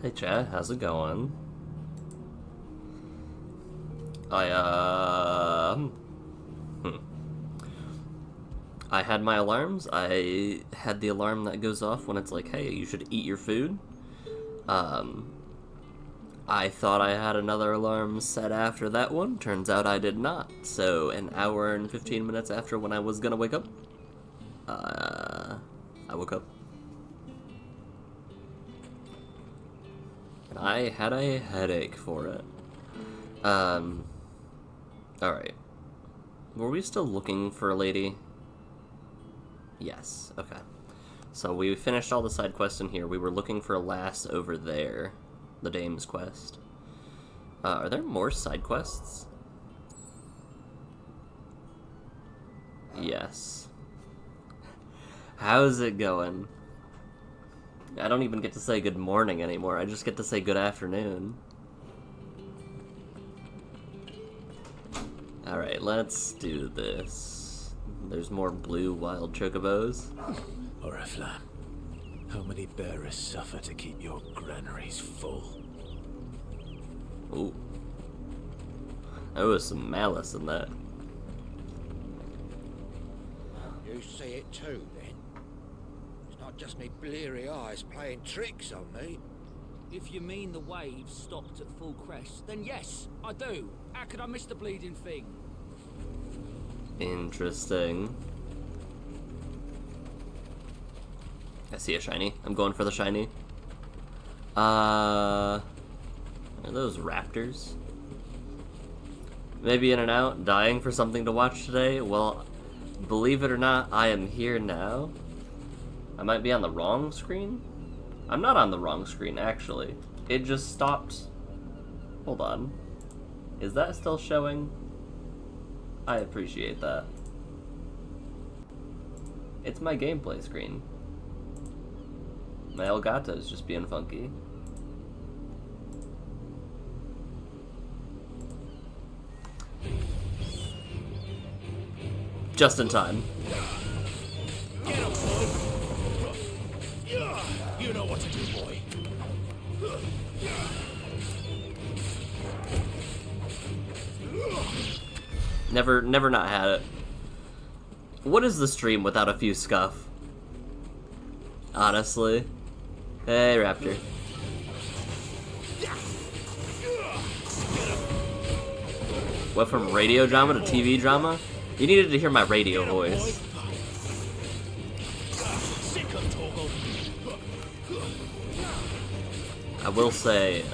Hey chat, how's it going? I had my alarms. I had the alarm that goes off when it's like, hey, you should eat your food. I thought I had another alarm set after that one. Turns out I did not. So an hour and 15 minutes after when I was gonna wake up, I woke up. And I had a headache for it. Alright. Were we still looking for a lady? Yes, okay. So we finished all the side quests in here. We were looking for a lass over there. The Dame's quest. Are there more side quests? Yes. How's it going? I don't even get to say good morning anymore. I just get to say good afternoon. Alright, let's do this. There's more blue wild chocobos. Oriflamme, how many bearers suffer to keep your granaries full? Ooh. There was some malice in that. You see it too, then? It's not just me bleary eyes playing tricks on me. If you mean the waves stopped at full crest, then yes, I do. How could I miss the bleeding thing? Interesting. I see a shiny. I'm going for the shiny. Are those raptors? Maybe in and out, dying for something to watch today? Well, believe it or not, I am here now. I might be on the wrong screen? I'm not on the wrong screen, actually. It just stopped. Hold on. Is that still showing? I appreciate that. It's my gameplay screen. My Elgato is just being funky. Just in time. Get him, boy! You know what to do, boy. Never not had it. What is the stream without a few scuff? Honestly. Hey, Raptor. What, from radio drama to TV drama? You needed to hear my radio voice. I will say,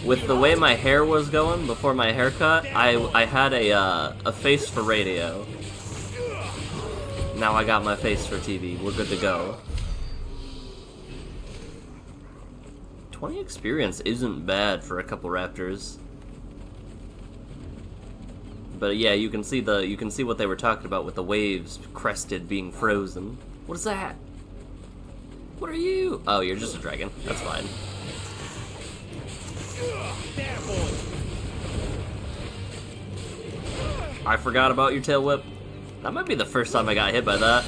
with the way my hair was going before my haircut, I had a face for radio. Now I got my face for TV. We're good to go. 20 experience isn't bad for a couple raptors. But yeah, you can see what they were talking about with the waves crested being frozen. What is that? What are you? Oh, you're just a dragon. That's fine. I forgot about your tail whip. That might be the first time I got hit by that.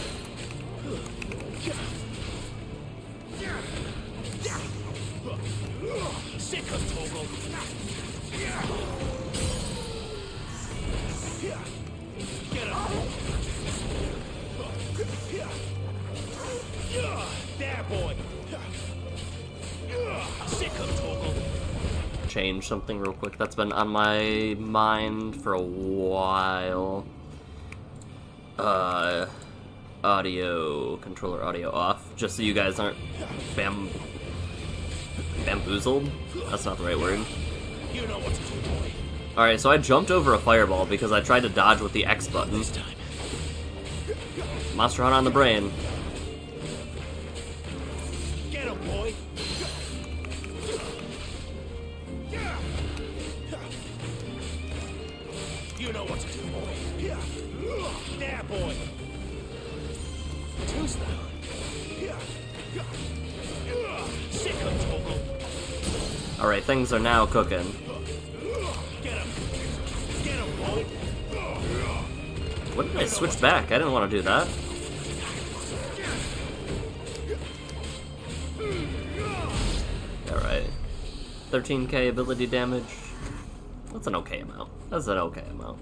Change something real quick that's been on my mind for a while. Audio controller audio off, just so you guys aren't bamboozled. That's not the right word. You know what to do, boy. Alright, so I jumped over a fireball because I tried to dodge with the X button. This time. Monster Hunt on the brain. Get him, boy. You know what to do, boy. There, boy. Too slow. Sick of Toggle. Alright, things are now cooking. Get him. Get him, boy. What did I switch back? I didn't want to do that. Alright. 13k ability damage. That's an okay amount. That's an okay amount.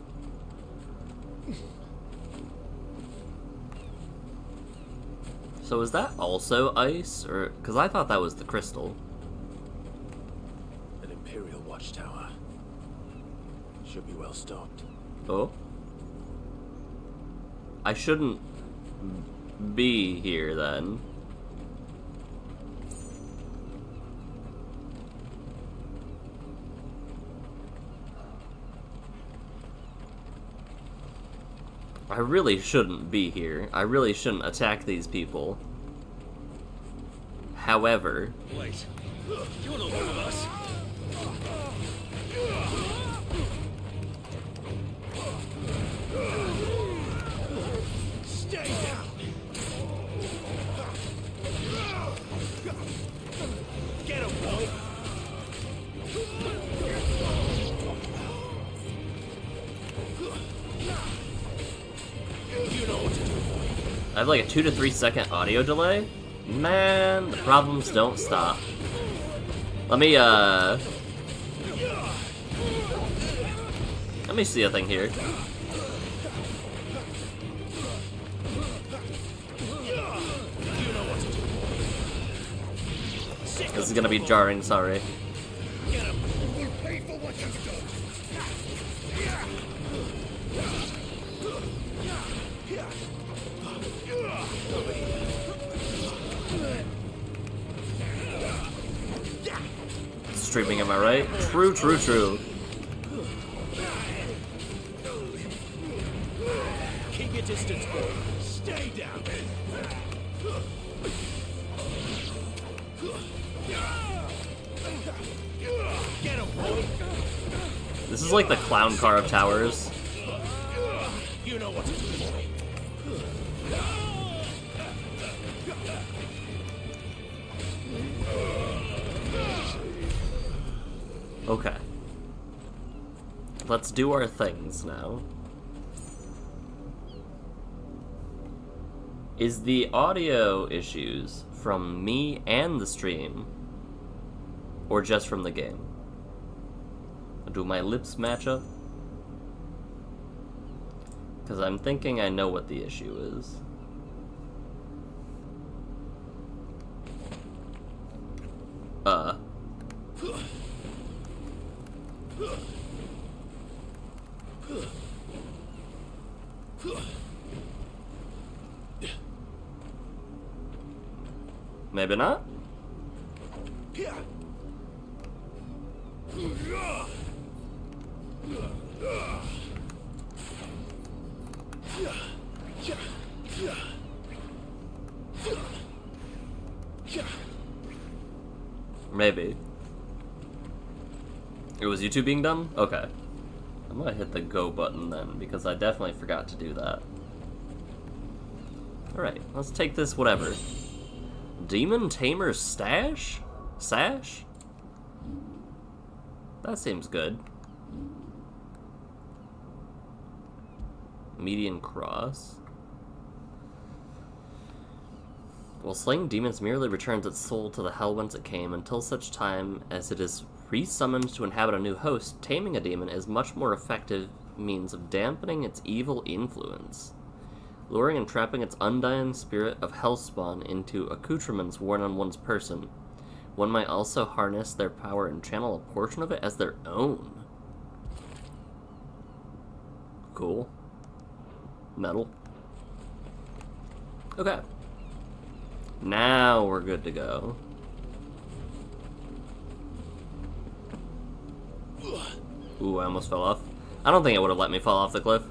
So is that also ice, or because I thought that was the crystal? An Imperial watchtower. Should be well stocked. Oh, I shouldn't be here then. I really shouldn't be here. I really shouldn't attack these people. However... Wait. You're not one of us. Stay down. Get him, boy. You know what to do. I have like a 2 to 3 second audio delay. Man, the problems don't stop. Let me see a thing here. This is gonna be jarring, sorry. Get him. We'll pay for what you've done. Streaming, am I right? True, true, true. Keep your distance, boy. Stay down. Get him, boy. This is like the clown car of towers. You know what to do, boy. Okay. Let's do our things now. Is the audio issues from me and the stream, or just from the game? Do my lips match up? Because I'm thinking I know what the issue is. Maybe not? Maybe. It was YouTube being done? Okay. I'm gonna hit the go button then, because I definitely forgot to do that. Alright, let's take this whatever. Demon Tamer's stash? Sash? That seems good. Median cross. While slaying demons merely returns its soul to the hell whence it came until such time as it is resummoned to inhabit a new host. Taming a demon is much more effective means of dampening its evil influence, luring and trapping its undying spirit of hellspawn into accoutrements worn on one's person. One might also harness their power and channel a portion of it as their own. Cool. Metal. Okay. Now we're good to go. Ooh, I almost fell off. I don't think it would have let me fall off the cliff.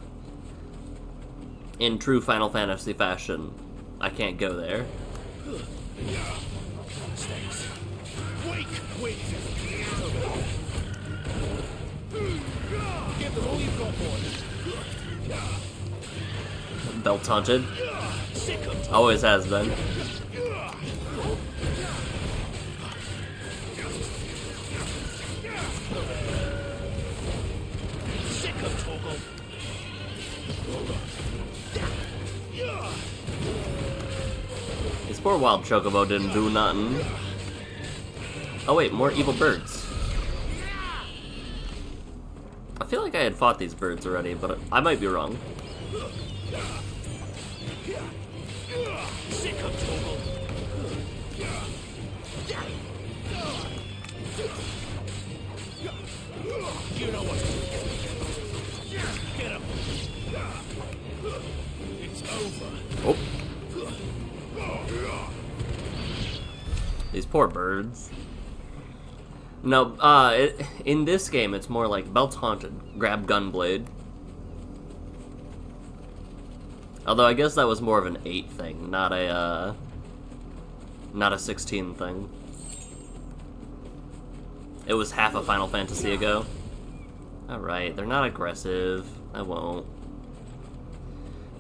In true Final Fantasy fashion, I can't go there. Wait. Give them all you've got, boy. Belt taunted. Always has been. This poor wild chocobo didn't do nothing. Oh wait, more evil birds. feel like I had fought these birds already, but I might be wrong. Sick of trouble. You know what to do. Get him. It's over. Oh. These poor birds. No, in this game, it's more like belt's haunted. Grab gunblade. Although I guess that was more of an 8 thing, not a 16 thing. It was half a Final Fantasy ago. Alright, they're not aggressive. I won't.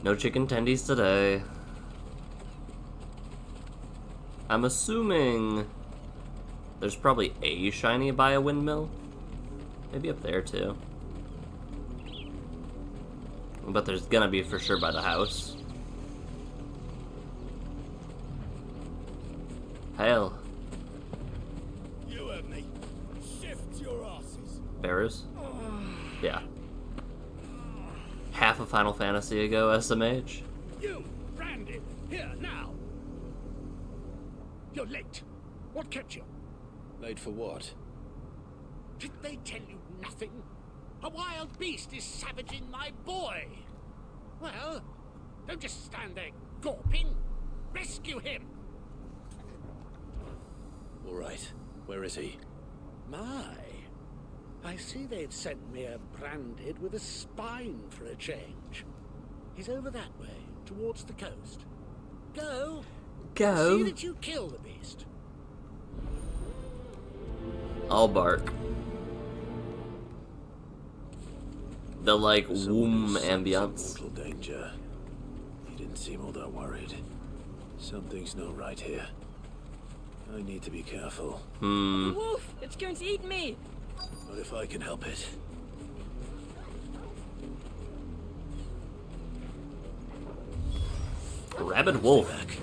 No chicken tendies today. I'm assuming there's probably a shiny by a windmill. Maybe up there too. But there's gonna be for sure by the house. Hail. You heard me. Shift your asses. Bearers? Yeah. Half a Final Fantasy ago, SMH. You, Brandon, here, now. You're late. What kept you? Late for what? Did they tell you nothing? A wild beast is savaging my boy. Well, don't just stand there gawping. Rescue him. All right. Where is he? My, I see they've sent me a branded with a spine for a change. He's over that way, towards the coast. Go. Go. See that you kill the beast. I'll bark. The like womb ambience. Mortal danger. He didn't seem all that worried. Something's not right here. I need to be careful. Wolf! It's going to eat me! Not if I can help it. Rabid wolf. Back.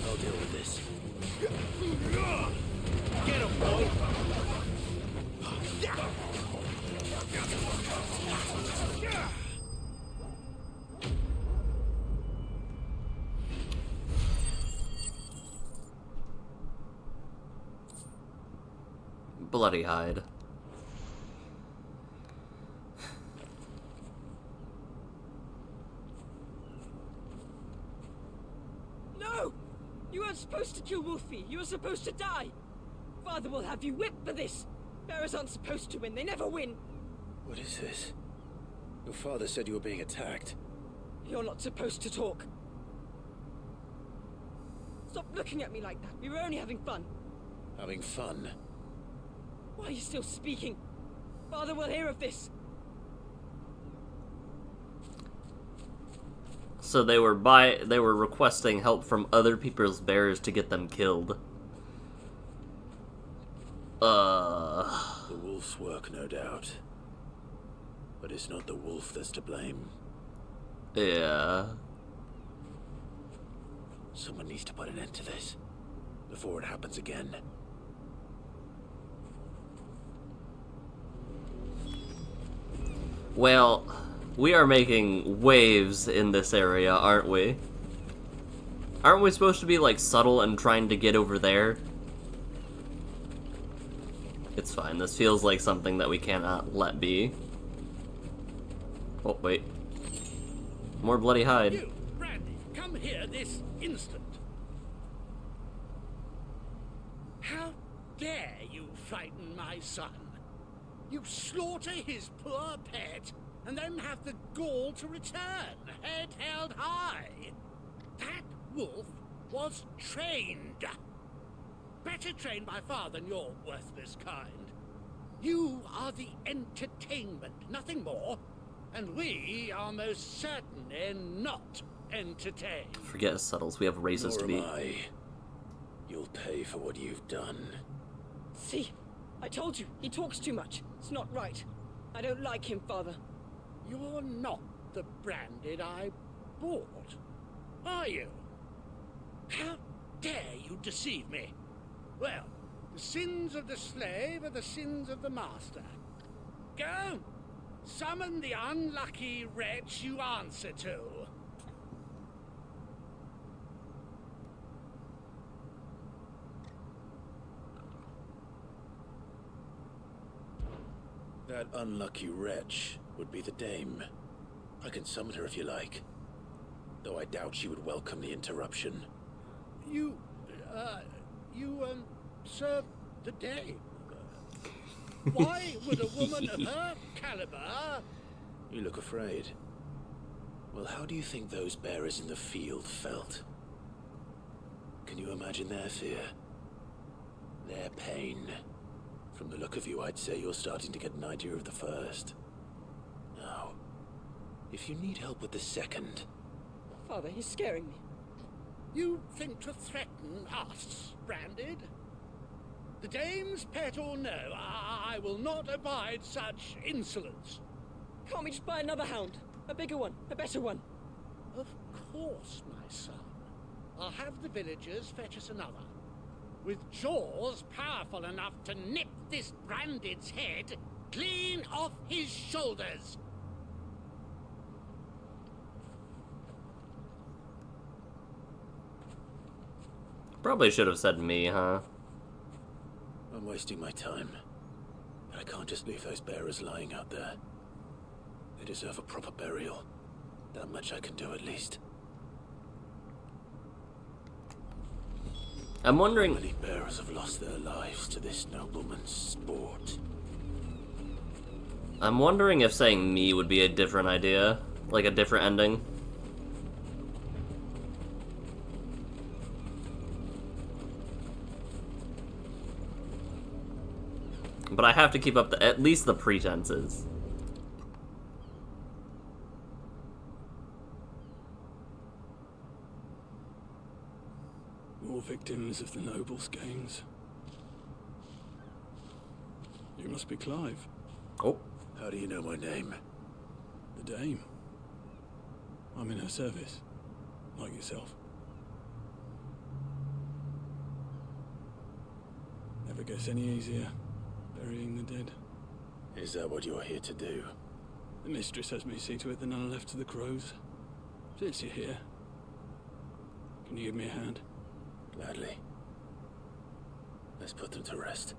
I'll deal with this. Get him, boy. Bloody hide. No! You weren't supposed to kill Wolfie. You were supposed to die. Father will have you whipped for this. Bearers aren't supposed to win. They never win. What is this? Your father said you were being attacked. You're not supposed to talk. Stop looking at me like that. We were only having fun. Having fun? Why are you still speaking? Father will hear of this. So they were requesting help from other people's bearers to get them killed. The wolf's work, no doubt. But it's not the wolf that's to blame. Yeah. Someone needs to put an end to this before it happens again. Well, we are making waves in this area, aren't we? Aren't we supposed to be, like, subtle and trying to get over there? It's fine. This feels like something that we cannot let be. Oh, wait. More bloody hide. You, Brandy, come here this instant. How dare you frighten my son? You slaughter his poor pet, and then have the gall to return, head held high. That wolf was trained. Better trained by far than your worthless kind. You are the entertainment, nothing more. And we are most certainly not entertained. Forget us subtles. We have races to Nor beat. am I. You'll pay for what you've done. See? I told you. He talks too much. It's not right. I don't like him, Father. You're not the branded I bought, are you? How dare you deceive me? Well, the sins of the slave are the sins of the master. Go! Summon the unlucky wretch you answer to. That unlucky wretch would be the dame. I can summon her if you like. Though I doubt she would welcome the interruption. You serve the dame. Why would a woman of her caliber... You look afraid. Well, how do you think those bearers in the field felt? Can you imagine their fear? Their pain? From the look of you, I'd say you're starting to get an idea of the first. Now, if you need help with the second... Father, he's scaring me. You think to threaten us, Branded? The dame's pet or no, I will not abide such insolence. Can't we just buy another hound? A bigger one, a better one. Of course, my son. I'll have the villagers fetch us another. With jaws powerful enough to nip this Branded's head clean off his shoulders. Probably should have said me, huh? I'm wasting my time. But I can't just leave those bearers lying out there. They deserve a proper burial. That much I can do at least. I'm wondering... Many bearers have lost their lives to this nobleman's sport. I'm wondering if saying me would be a different idea. Like a different ending. But I have to keep up at least the pretenses. More victims of the nobles' games. You must be Clive. Oh. How do you know my name? The Dame. I'm in her service, like yourself. Never gets any easier, burying the dead. Is that what you're here to do? The mistress has me see to it that none are left to the crows. Since you're here, can you give me a hand? Gladly. Let's put them to rest.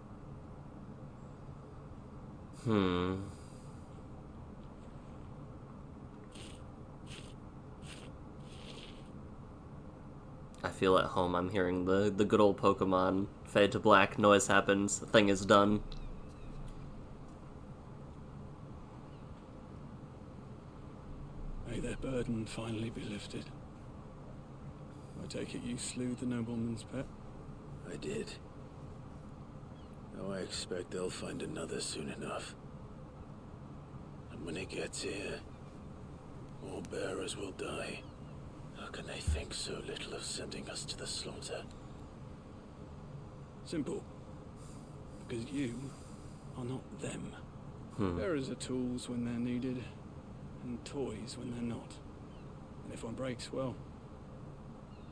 I feel at home. I'm hearing the good old Pokemon fade to black, noise happens, the thing is done. May their burden finally be lifted. I take it you slew the nobleman's pet? I did. Now I expect they'll find another soon enough. And when it gets here, more bearers will die. How can they think so little of sending us to the slaughter? Simple. Because you are not them. Bearers are tools when they're needed, and toys when they're not. And if one breaks, well,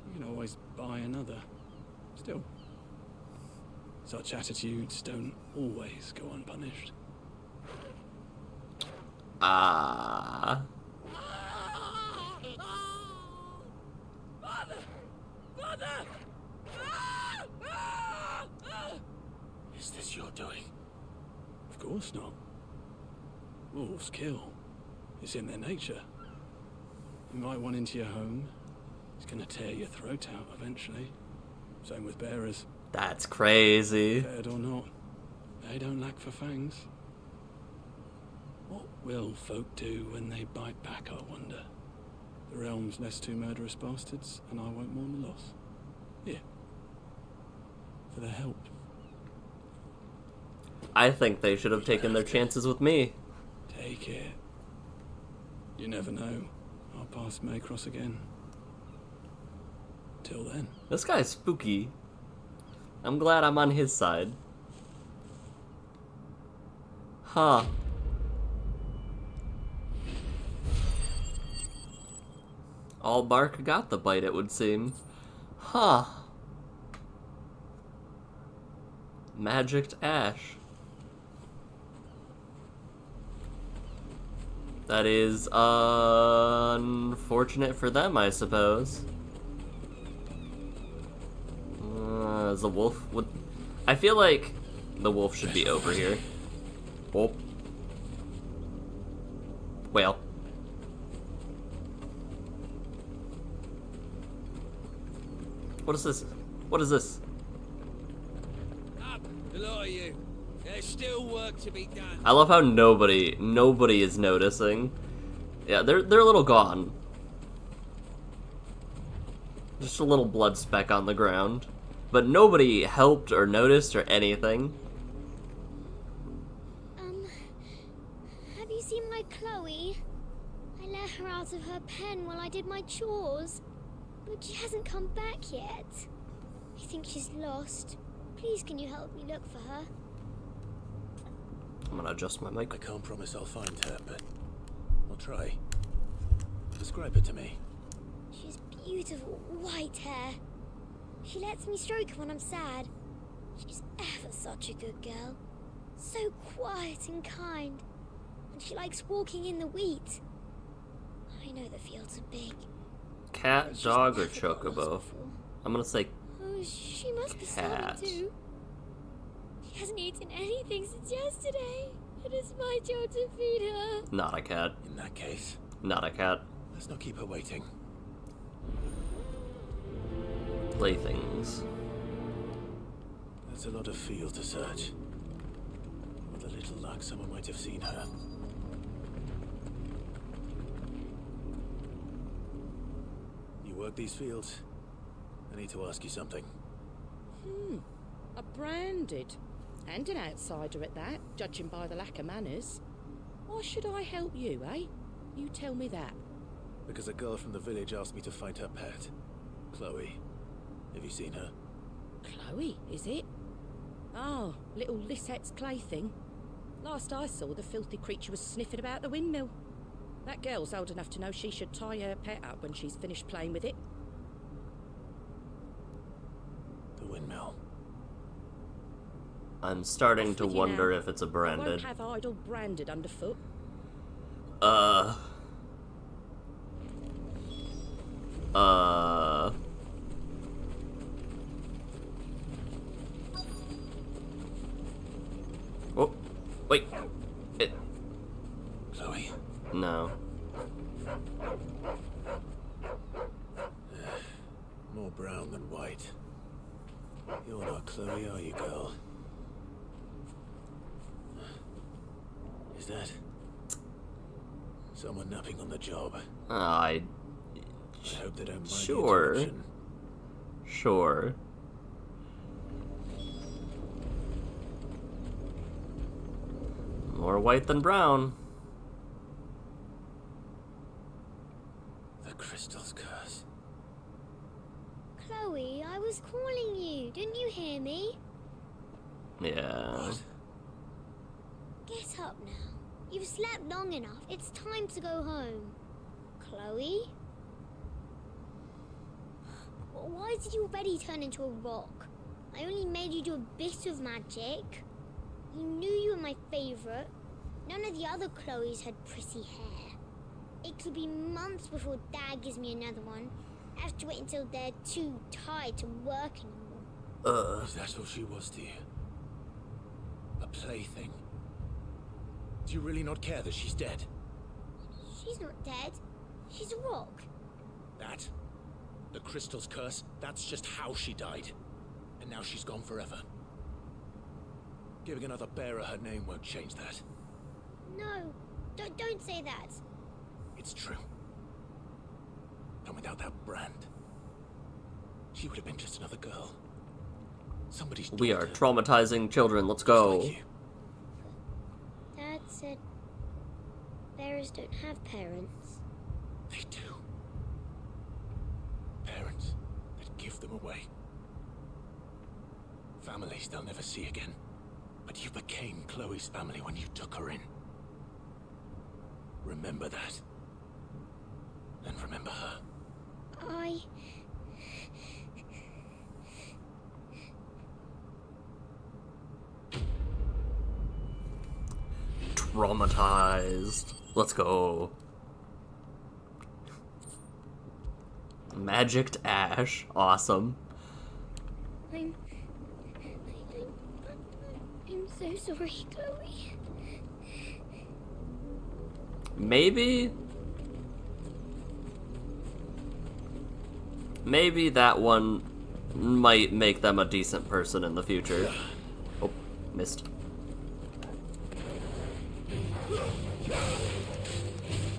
you can always buy another. Still, such attitudes don't always go unpunished. Ah. Father! Father! Is this your doing? Of course not. Wolves kill. It's in their nature. Invite one into your home, it's gonna tear your throat out eventually. Same with bearers. That's crazy. Fed or not, they don't lack for fangs. What will folk do when they bite back, I wonder? The realm's less two murderous bastards, and I won't mourn the loss. Here. For their help. I think they should have taken their chances with me. Take it. You never know. Our paths may cross again. Till then. This guy's spooky. I'm glad I'm on his side. Huh. All bark got the bite, it would seem. Huh. Magicked ash. That is unfortunate for them, I suppose. Is the wolf would? I feel like the wolf should be over here. Oh. Well. What is this? What is this? Up, the lot of you. There's still work to be done. I love how nobody is noticing. Yeah, they're a little gone. Just a little blood speck on the ground. But nobody helped or noticed or anything. Have you seen my Chloe? I let her out of her pen while I did my chores. But she hasn't come back yet. I think she's lost. Please, can you help me look for her? I'm gonna adjust my mic. I can't promise I'll find her, but I'll try. Describe her to me. She has beautiful white hair. She lets me stroke her when I'm sad. She's ever such a good girl. So quiet and kind. And she likes walking in the wheat. I know the fields are big. Cat, but she's dog, or never got lost chocobo? before. I'm gonna say Oh, she must be cat. starving too. She hasn't eaten anything since yesterday. It is my job to feed her. not a cat. In that case, Not a cat. let's not keep her waiting. Playthings. That's a lot of field to search. With a little luck, someone might have seen her. You work these fields? I need to ask you something. A branded. And an outsider at that, judging by the lack of manners. Why should I help you, eh? You tell me that. Because a girl from the village asked me to find her pet, Chloe. Have you seen her? Chloe, is it? Oh, little Lisette's plaything. Last I saw, the filthy creature was sniffing about the windmill. That girl's old enough to know she should tie her pet up when she's finished playing with it. The windmill. I'm starting Off to with you wonder now. if it's a I branded. won't have idle branded underfoot. Oh, wait. It. Chloe. No. More brown than white. You're not Chloe, are you, girl? Is that someone napping on the job? I. I hope they don't mind Sure. the interruption. Sure. More white than brown. The crystal's curse. Chloe, I was calling you. Didn't you hear me? Yeah. What? Get up now. You've slept long enough. It's time to go home. Chloe? Why did you already turn into a rock? I only made you do a bit of magic. You knew you were my favorite. None of the other Chloes had pretty hair. It could be months before Dad gives me another one. I have to wait until they're too tired to work anymore. Is that all she was to you? A plaything? Do you really not care that she's dead? She's not dead. She's a rock. That? The crystal's curse? That's just how she died. And now she's gone forever. Giving another bearer her name won't change that. No, don't say that. It's true. And without that brand, she would have been just another girl. Somebody's We are daughter. traumatizing children. Let's Just go. like you. Dad said bears don't have parents. They do. Parents that give them away. Families they'll never see again. But you became Chloe's family when you took her in. Remember that. And remember her. I... Traumatized. Let's go. Magicked Ash. Awesome. I'm so sorry, Chloe. Maybe that one might make them a decent person in the future. Oh, missed.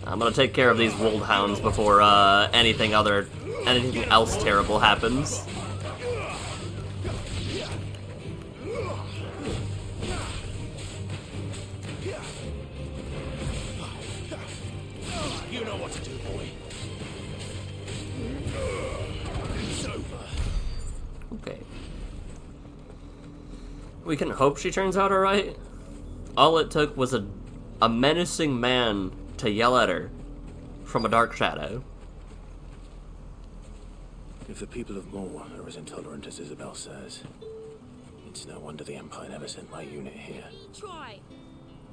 I'm gonna take care of these Woldhounds before anything else terrible happens. You know what to do, boy. It's over. Okay. We can hope she turns out alright. All it took was a menacing man to yell at her from a dark shadow. If the people of Moor are as intolerant as Isabel says, it's no wonder the Empire never sent my unit here. Try.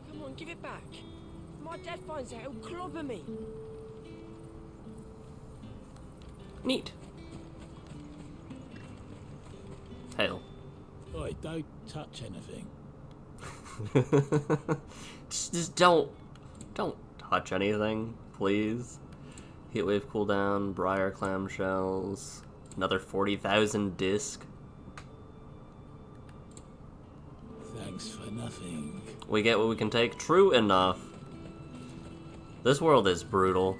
Come on, give it back. If my dad finds out, he'll clobber me. Neat. Hail. Oi, don't touch anything. just don't touch anything, please. Heatwave cooldown, briar clamshells, another 40,000 disc. Thanks for nothing. We get what we can take. True enough. This world is brutal.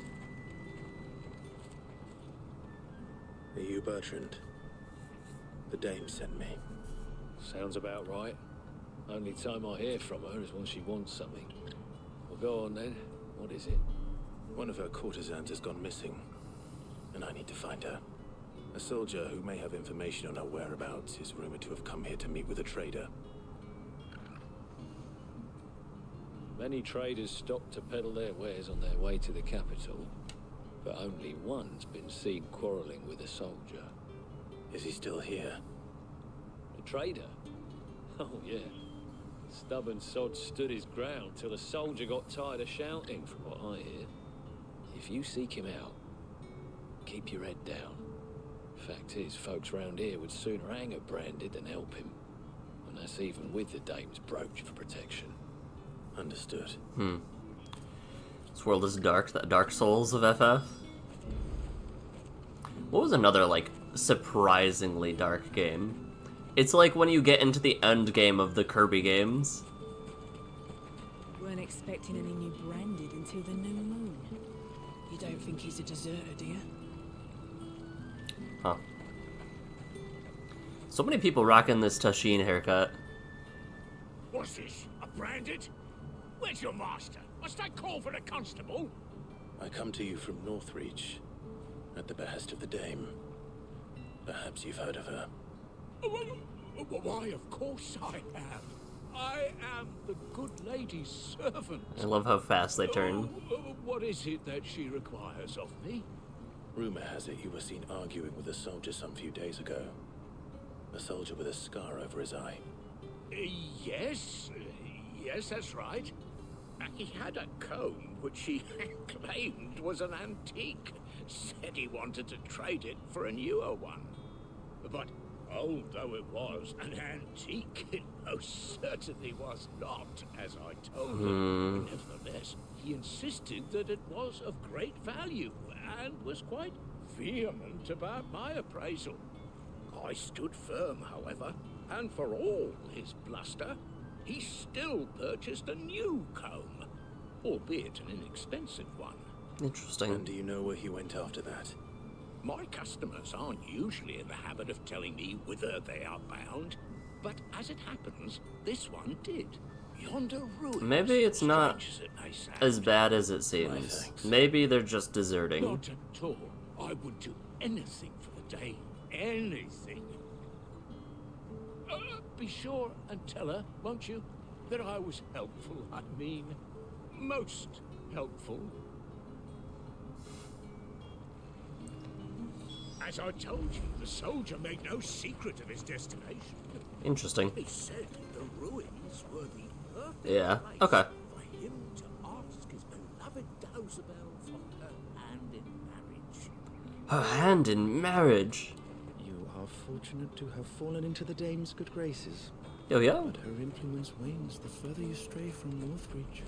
Are you Bertrand? The dame sent me. Sounds about right. Only time I hear from her is when she wants something. Well, go on then. What is it? One of her courtesans has gone missing, and I need to find her. A soldier who may have information on her whereabouts is rumored to have come here to meet with a trader. Many traders stop to peddle their wares on their way to the capital, but only one's been seen quarrelling with a soldier. Is he still here? A trader? Oh, yeah. The stubborn sod stood his ground till the soldier got tired of shouting, from what I hear. If you seek him out, keep your head down. Fact is, folks round here would sooner hang a branded than help him. And that's even with the dame's brooch for protection. Understood. This world is dark. The Dark Souls of FF. What was another, like, surprisingly dark game? It's like when you get into the end game of the Kirby games. Weren't expecting any new branded until the new moon. You don't think he's a deserter, do you? Huh. So many people rocking this Tashin haircut. What's this? A branded? Where's your master? Must I call for the constable? I come to you from Northreach, at the behest of the dame. Perhaps you've heard of her. Why, of course I have. I am the good lady's servant. I love how fast they turn. What is it that she requires of me? Rumor has it you were seen arguing with a soldier some few days ago. A soldier with a scar over his eye. Yes, that's right. He had a comb which he claimed was an antique. Said he wanted to trade it for a newer one. But old though it was, an antique it most certainly was not, as I told him. Nevertheless, he insisted that it was of great value, and was quite vehement about my appraisal. I stood firm, however, and for all his bluster, he still purchased a new comb, albeit an inexpensive one. Interesting. And do you know where he went after that? My customers aren't usually in the habit of telling me whither they are bound, but as it happens, this one did. Yonder ruin. Maybe it's not as bad as it seems. Maybe they're just deserting. Not at all. I would do anything for the day. Anything. Be sure and tell her, won't you, that I was helpful. I mean, most helpful. As I told you, the soldier made no secret of his destination. Interesting. He said the ruins were the perfect Yeah, place okay. for him Rosabelle for her hand in marriage. Her hand in marriage? You are fortunate to have fallen into the dame's good graces. Yo, yeah. But her influence wanes the further you stray from Northreach.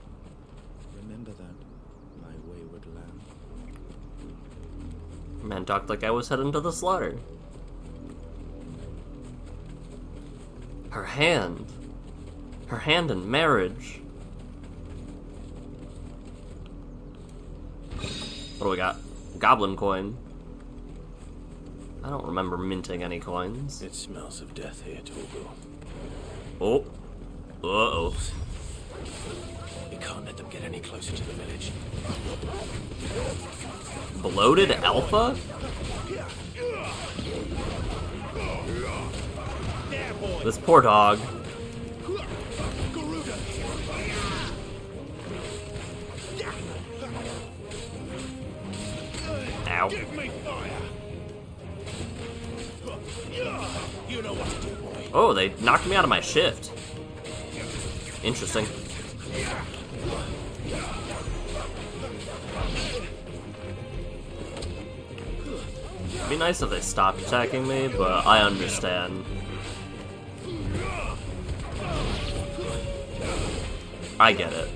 Remember that, my wayward lamb. Man talked like I was heading to the slaughter. Her hand. Her hand in marriage. What do we got? Goblin coin. I don't remember minting any coins. It smells of death here, Torgal. Oh. Uh-oh. We can't let them get any closer to the village. Bloated alpha? This poor dog. Ow. Give me fire. You know what to do, boy. Oh, they knocked me out of my shift. Interesting. It'd be nice if they stopped attacking me, but I understand. I get it.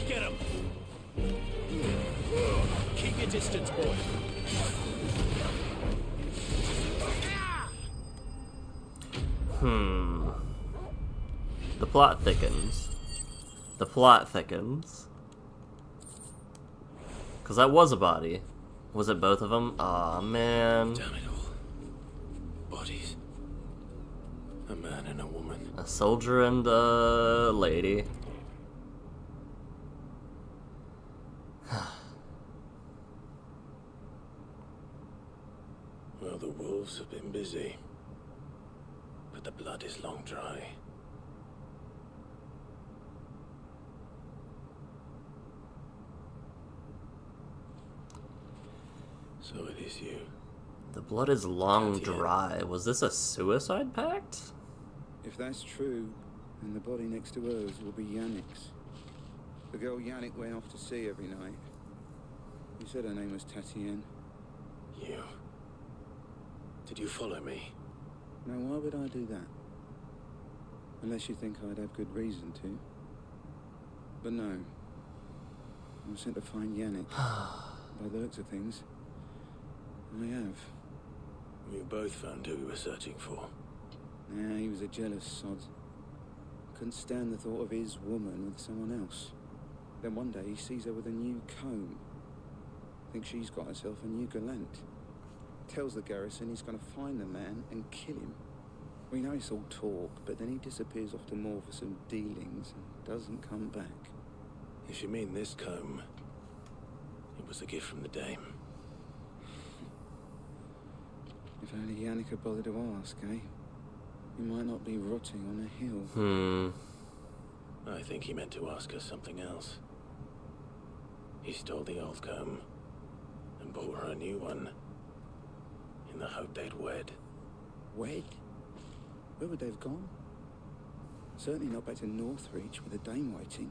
Get him. Keep your distance, boy. The plot thickens. The plot thickens. Because that was a body. Was it both of them? Aw, man. Damn it all. Bodies. A man and a woman. A soldier and a lady. Well, the wolves have been busy. But the blood is long dry. So it is you. The blood is long dry. Was this a suicide pact? If that's true, then the body next to hers will be Yannick's. The girl Yannick went off to sea every night. You said her name was Tatienne. You? Did you follow me? Now, why would I do that? Unless you think I'd have good reason to. But no. I was sent to find Yannick. By the looks of things, I have. You both found who we were searching for. Yeah, he was a jealous sod. Couldn't stand the thought of his woman with someone else. Then one day he sees her with a new comb. Thinks she's got herself a new gallant. Tells the garrison he's going to find the man and kill him. We know it's all talk, but then he disappears off to Moor for some dealings and doesn't come back. If you mean this comb, it was a gift from the dame. If only Yannick had bothered to ask, eh? He might not be rotting on a hill. I think he meant to ask us something else. He stole the old comb and bought her a new one in the hope they'd wed. Wed? Where would they have gone? Certainly not back to Northreach with a dame waiting.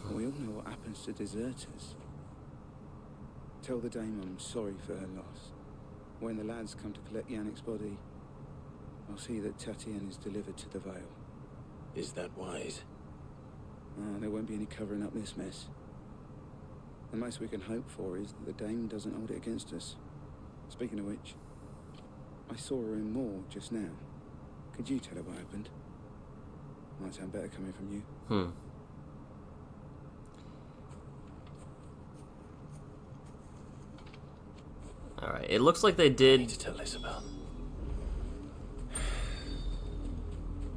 And we all know what happens to deserters. Tell the dame I'm sorry for her loss. When the lads come to collect Yannick's body, I'll see that Tatienne is delivered to the Vale. Is that wise? There won't be any covering up this mess. The most we can hope for is that the dame doesn't hold it against us. Speaking of which, I saw her in Moor just now. Could you tell her what happened? Might sound better coming from you. Alright, it looks like they did... I need to tell Isabel.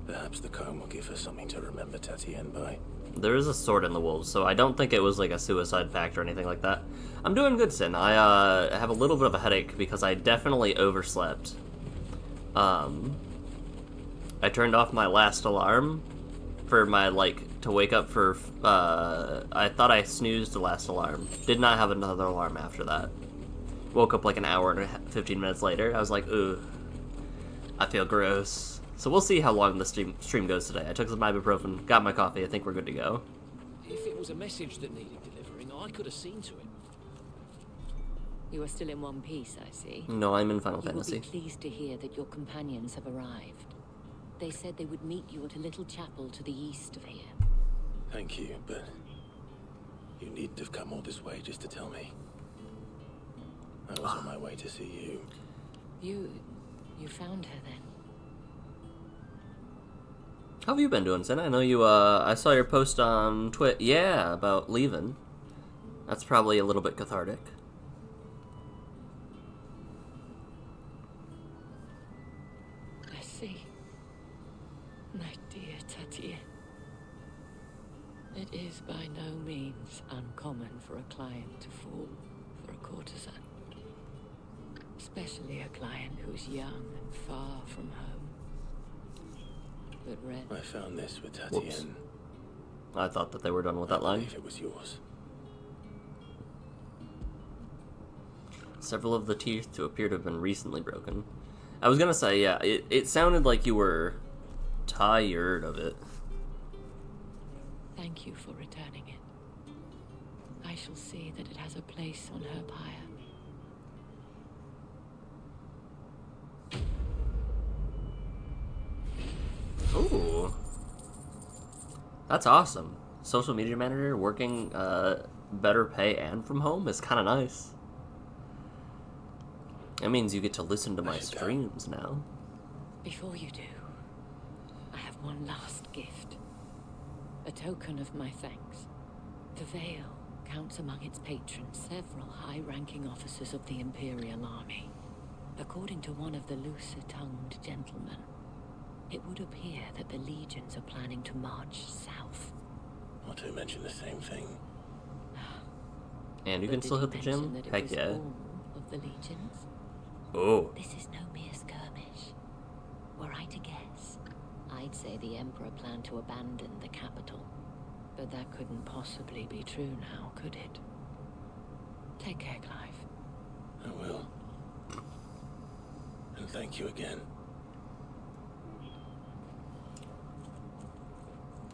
Perhaps the comb will give her something to remember Tatienne by. There is a sword in the wolves, so I don't think it was like a suicide pact or anything like that. I'm doing good, Sin. I have a little bit of a headache because I definitely overslept. I turned off my last alarm for my, to wake up for, I thought I snoozed the last alarm. Did not have another alarm after that. Woke up like an hour and 15 minutes later. I was like, ooh, I feel gross. So we'll see how long the stream goes today. I took some ibuprofen, got my coffee. I think we're good to go. If it was a message that needed delivering, I could have seen to it. You are still in one piece, I see. No, I'm in Final You will Fantasy. be pleased to hear that your companions have arrived. They said they would meet you at a little chapel to the east of here. Thank you, but you needn't have come all this way just to tell me. I was on my way to see you. You found her then? How have you been doing, Sin? I know you, I saw your post on Twitter. Yeah, about leaving. That's probably a little bit cathartic. I see. My dear Tatia. It is by no means uncommon for a client to fall for a courtesan. Especially a client who's young and far from home. But Red... I found this with Tati. Whoops. And I thought that they were done with that I line. believe it was yours. Several of the teeth to appear to have been recently broken. I was gonna say, yeah, it sounded like you were tired of it. Thank you for returning it. I shall see that it has a place on her pyre. Ooh. That's awesome. Social media manager working better pay and from home is kind of nice. That means you get to listen to my streams now. Before you do, I have one last gift. A token of my thanks. The Vale counts among its patrons several high-ranking officers of the Imperial Army. According to one of the looser-tongued gentlemen, it would appear that the legions are planning to march south. Not to mention the same thing. And you But can did still he hit the gym? mention that it Heck was yeah. all of the legions? Oh. This is no mere skirmish. Were I to guess, I'd say the Emperor planned to abandon the capital. But that couldn't possibly be true now, could it? Take care, Clive. I will. And thank you again.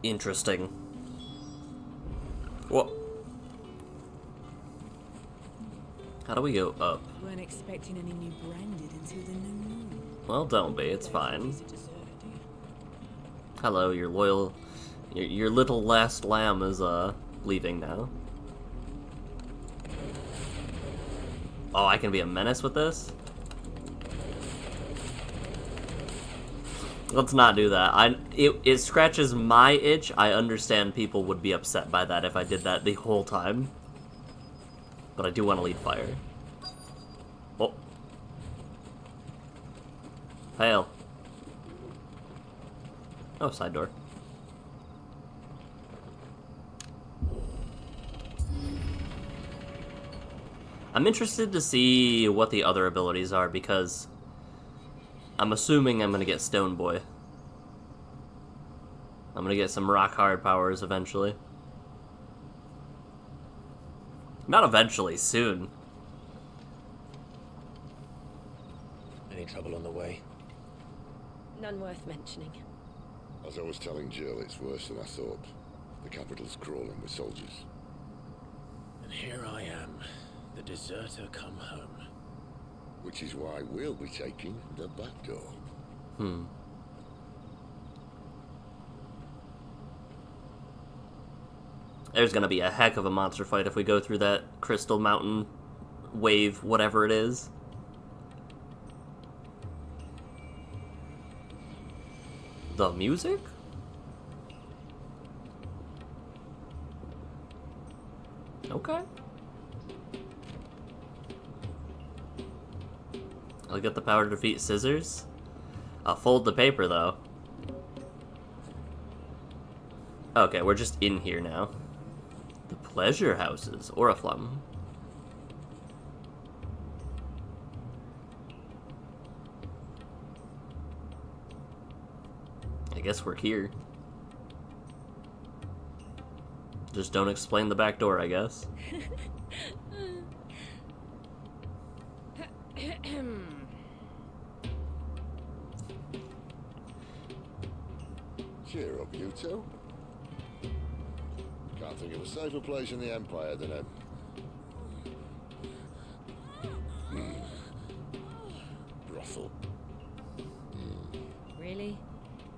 Interesting. What? How do we go up? Weren't expecting any new branded until the new moon. Well, don't be. It's fine. Hello, your loyal... Your little last lamb is, leaving now. Oh, I can be a menace with this? Let's not do that. It scratches my itch. I understand people would be upset by that if I did that the whole time. But I do want to lead fire. Oh. Hail. Oh, side door. I'm interested to see what the other abilities are because I'm assuming I'm gonna get Stone Boy. I'm gonna get some rock hard powers eventually. Not eventually, soon. Any trouble on the way? None worth mentioning. As I was telling Jill, it's worse than I thought. The capital's crawling with soldiers. And here I am, the deserter come home. Which is why we'll be taking the back door. There's gonna be a heck of a monster fight if we go through that Crystal Mountain wave, whatever it is. The music? Okay. I'll get the power to defeat Scissors. I'll fold the paper, though. Okay, we're just in here now. The Pleasure Houses, Oriflamme. I guess we're here. Just don't explain the back door, I guess. Cheer up, you two. Can't Can't think of a safer place in the Empire than a... brothel. Really?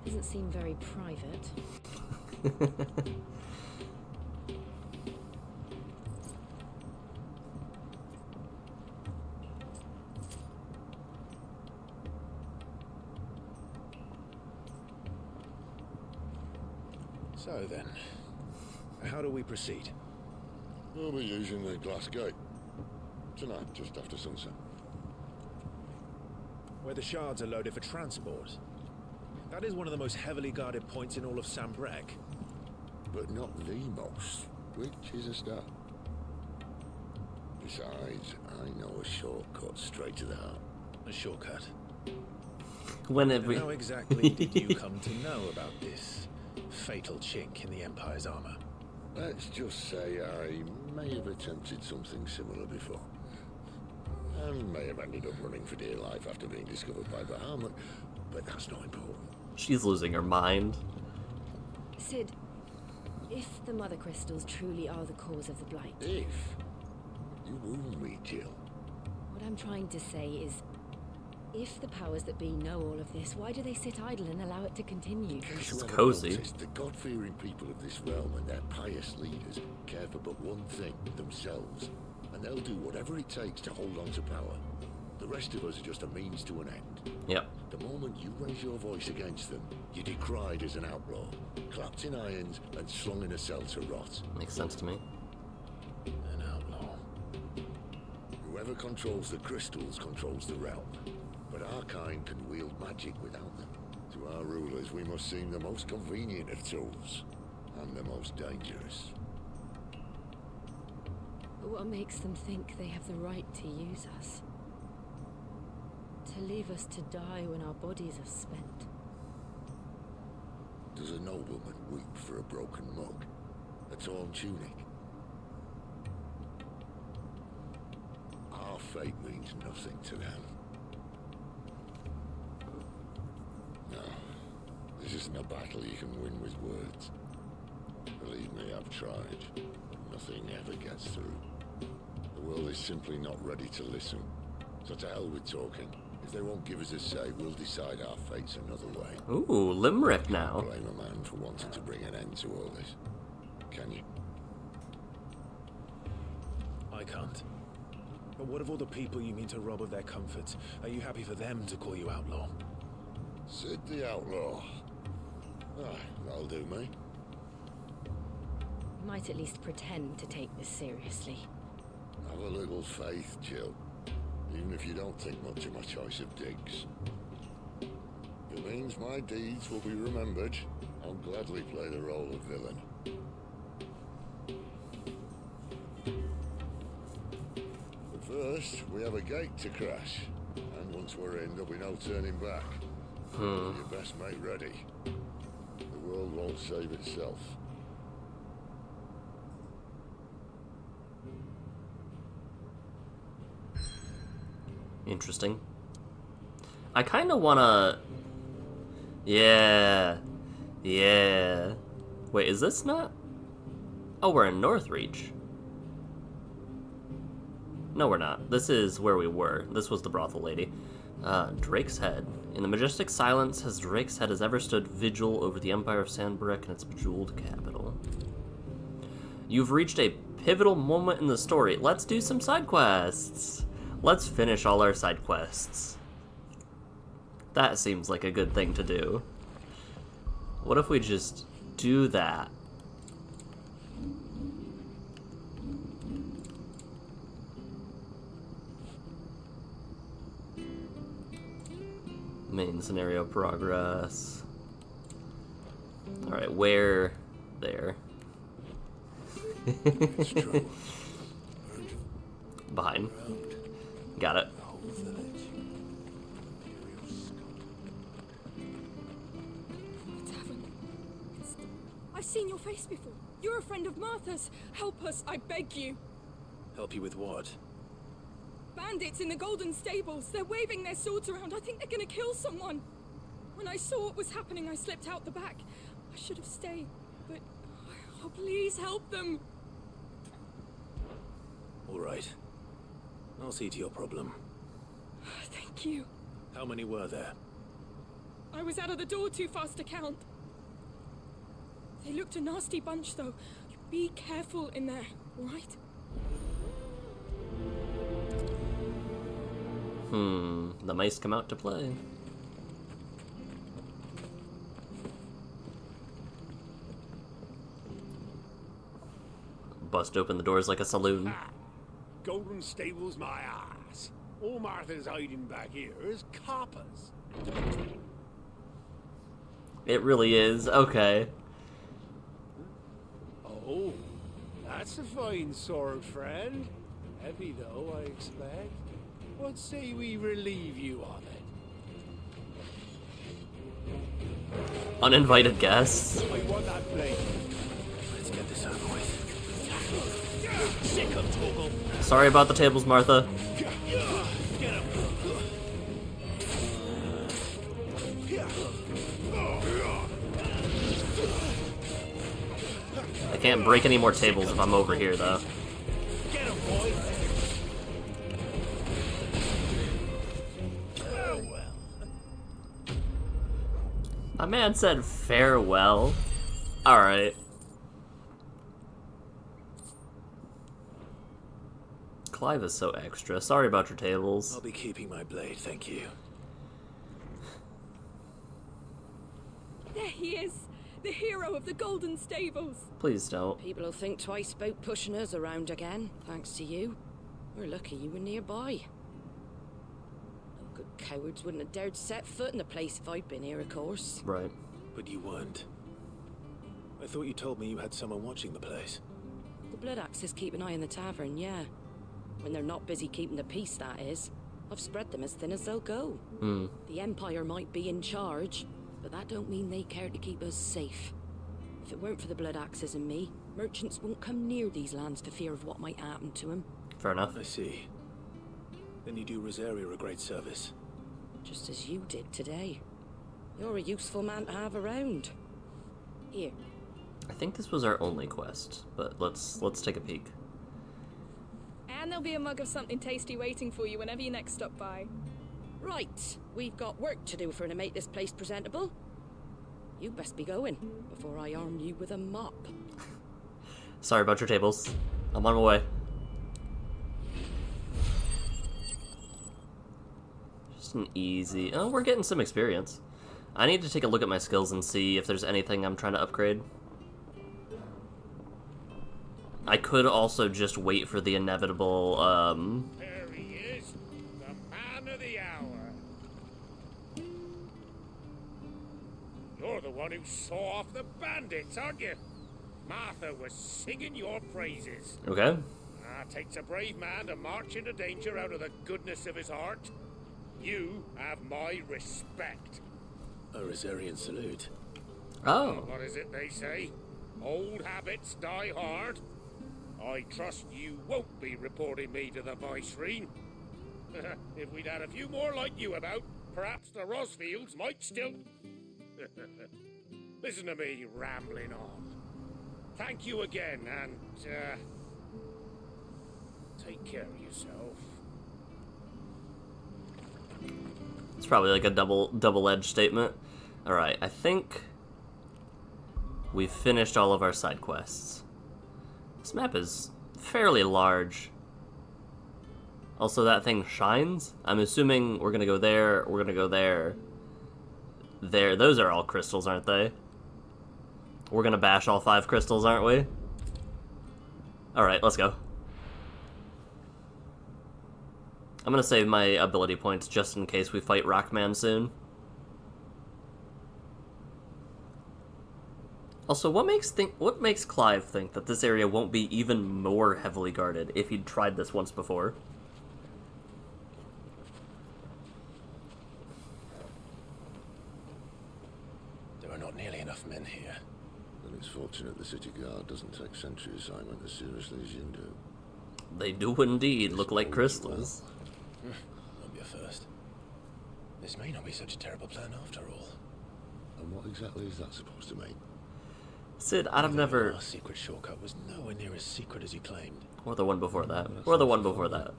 Doesn't seem very private. So then, how do we proceed? We'll be using the glass gate. Tonight, just after sunset. Where the shards are loaded for transport. That is one of the most heavily guarded points in all of Sambrek. But not the most, which is a start. Besides, I know a shortcut straight to the heart. A shortcut? Whenever... How exactly did you come to know about this fatal chink in the Empire's armor? Let's just say I may have attempted something similar before. And may have ended up running for dear life after being discovered by Bahamut, but that's not important. She's losing her mind. Sid, if the Mother Crystals truly are the cause of the Blight... If? You wound me, Jill. What I'm trying to say is, if the powers that be know all of this, why do they sit idle and allow it to continue? It's cozy. The God-fearing people of this realm and their pious leaders care for but one thing, themselves. And they'll do whatever it takes to hold on to power. The rest of us are just a means to an end. Yep. The moment you raise your voice against them, you're decried as an outlaw, clapped in irons and slung in a cell to rot. Makes sense to me. An outlaw. Whoever controls the crystals controls the realm. But our kind can wield magic without them. To our rulers, we must seem the most convenient of tools, and the most dangerous. But what makes them think they have the right to use us? To leave us to die when our bodies are spent? Does a nobleman weep for a broken mug? A torn tunic? Our fate means nothing to them. No, this isn't a battle you can win with words. Believe me, I've tried. Nothing ever gets through. The world is simply not ready to listen. So to hell with talking. If they won't give us a say, we'll decide our fates another way. Ooh, limerick now. Blame a man for wanting to bring an end to all this. Can you? I can't. But what of all the people you mean to rob of their comforts? Are you happy for them to call you outlaw? Sid the Outlaw. Ah, that'll do me. You might at least pretend to take this seriously. Have a little faith, Jill. Even if you don't think much of my choice of digs. If it means my deeds will be remembered, I'll gladly play the role of villain. But first, we have a gate to crash. And once we're in, there'll be no turning back. Your best mate ready. The world won't save itself. Interesting. I kind of want to... Yeah. Yeah. Wait, is this not... Oh, we're in Northreach. No, we're not. This is where we were. This was the brothel lady. Drake's Head. In the majestic silence, as Drake's Head has ever stood vigil over the Empire of Sambrek and its bejeweled capital. You've reached a pivotal moment in the story. Let's do some side quests. Let's finish all our side quests. That seems like a good thing to do. What if we just do that? Main scenario progress. Alright, where? There. It's true. Behind. Got it. I've seen your face before. You're a friend of Martha's. Help us, I beg you. Help you with what? Bandits in the Golden Stables. They're waving their swords around. I think they're gonna kill someone. When I saw what was happening, I slipped out the back. I should have stayed, but Oh, please help them. All right. I'll see to your problem. Thank you. How many were there? I was out of the door too fast to count. They looked a nasty bunch, though. Be careful in there, right? The mice come out to play. Bust open the doors like a saloon. Ah, Golden Stable's my ass. All Martha's hiding back here is coppers. It really is. Okay. Oh, that's a fine sword, friend. Heavy, though, I expect. What say we relieve you of it? Uninvited guests. I want that blade. Let's get this over with. Sick of Toggle. Sorry about the tables, Martha. Get him. I can't break any more tables if I'm over here, though. Get him, boy. My man said farewell. Alright. Clive is so extra. Sorry about your tables. I'll be keeping my blade, thank you. There he is, the hero of the Golden Stables. Please don't. People will think twice about pushing us around again, thanks to you. We're lucky you were nearby. No good cowards wouldn't have dared set foot in the place if I'd been here, of course. Right. But you weren't. I thought you told me you had someone watching the place. The Blood Axes keep an eye on the tavern, yeah. When they're not busy keeping the peace, that is. I've spread them as thin as they'll go. The Empire might be in charge, but that don't mean they care to keep us safe. If it weren't for the Blood Axes and me, merchants won't come near these lands for fear of what might happen to them. Fair enough. I see. Then you do Rosaria a great service. Just as you did today. You're a useful man to have around. Here. I think this was our only quest, but let's take a peek. And there'll be a mug of something tasty waiting for you whenever you next stop by. Right, we've got work to do for to make this place presentable. You best be going, before I arm you with a mop. Sorry about your tables. I'm on my way. Just an easy... Oh, we're getting some experience. I need to take a look at my skills and see if there's anything I'm trying to upgrade. I could also just wait for the inevitable, There he is, the man of the hour. You're the one who saw off the bandits, aren't you? Martha was singing your praises. Okay. Takes a brave man to march into danger out of the goodness of his heart. You have my respect. A Rosarian salute. Oh. What is it they say? Old habits die hard. I trust you won't be reporting me to the Viceroy. If we'd had a few more like you about, perhaps the Rosfields might still... Listen to me rambling on. Thank you again, and, take care of yourself. It's probably like a double-edged statement. Alright, I think we've finished all of our side quests. This map is fairly large. Also, that thing shines. I'm assuming we're gonna go there, we're gonna go there. There, those are all crystals, aren't they? We're gonna bash all 5 crystals, aren't we? Alright, let's go. I'm gonna save my ability points just in case we fight Rockman soon. Also, what makes Clive think that this area won't be even more heavily guarded if he'd tried this once before? There are not nearly enough men here. Then it's fortunate the city guard doesn't take sentry assignment as seriously as you do. They do indeed look like crystals. Won't be a first. This may not be such a terrible plan after all. And what exactly is that supposed to mean? Sid, I've never... Our secret shortcut was nowhere near as secret as you claimed. Or the one before that. Or the one before that.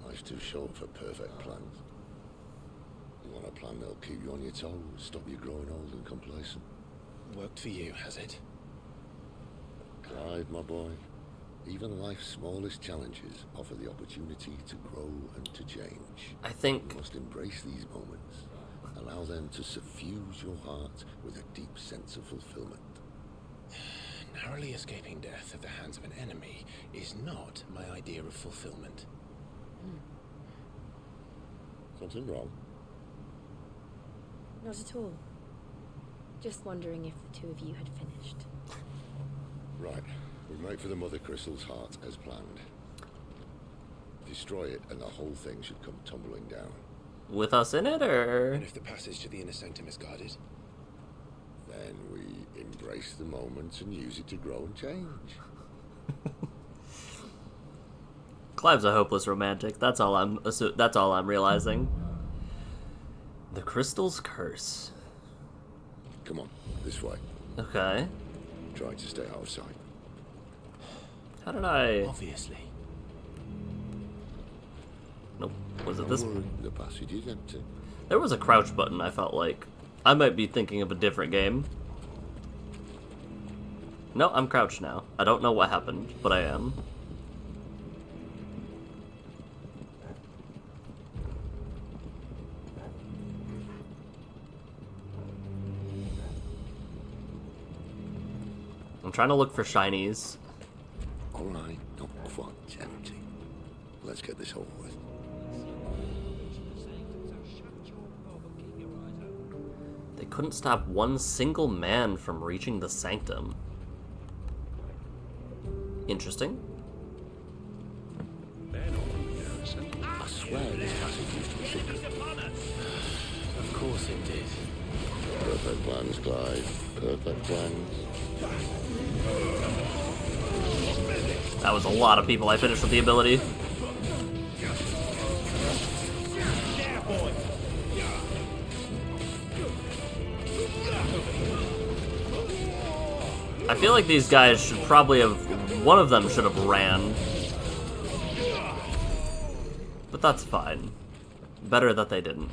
Life's too short for perfect plans. You want a plan that'll keep you on your toes, stop you growing old and complacent. Worked for you, has it? Clive, my boy, even life's smallest challenges offer the opportunity to grow and to change. I think... You must embrace these moments. Allow them to suffuse your heart with a deep sense of fulfillment. Narrowly escaping death at the hands of an enemy is not my idea of fulfillment. Something wrong? Not at all. Just wondering if the two of you had finished. Right. We make for the Mother Crystal's heart as planned. Destroy it and the whole thing should come tumbling down. With us in it, or...? And if the passage to the inner sanctum is guarded? Then we embrace the moment and use it to grow and change. Clive's a hopeless romantic. That's all I'm realizing. The crystal's curse. Come on, this way. Okay. Try to stay out of sight. How did I... Obviously. Nope. Was it this? The passage is empty. There was a crouch button, I felt like. I might be thinking of a different game. No, I'm crouched now. I don't know what happened, but I am. I'm trying to look for shinies. Alright, not quite empty. Let's get this over with. They couldn't stop one single man from reaching the sanctum. Interesting. I swear this passage used to be secret. Of course it did. Perfect plans, Clive. Perfect plans. That was a lot of people I finished with the ability. I feel like these guys should probably have... One of them should have ran. But that's fine. Better that they didn't.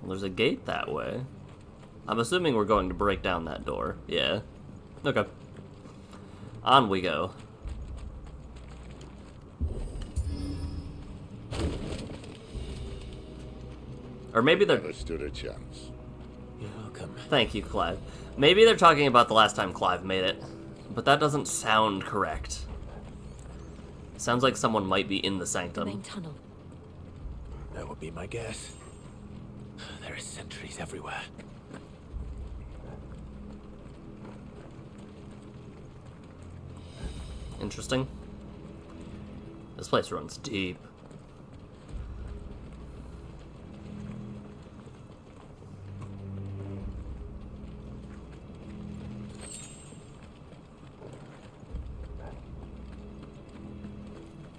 Well, there's a gate that way. I'm assuming we're going to break down that door. Yeah. Okay. On we go. Or maybe they're... Never stood a chance. You're welcome. Thank you, Clive. Maybe they're talking about the last time Clive made it. But that doesn't sound correct. Sounds like someone might be in the sanctum. Main tunnel. That would be my guess. There are sentries everywhere. Interesting. This place runs deep.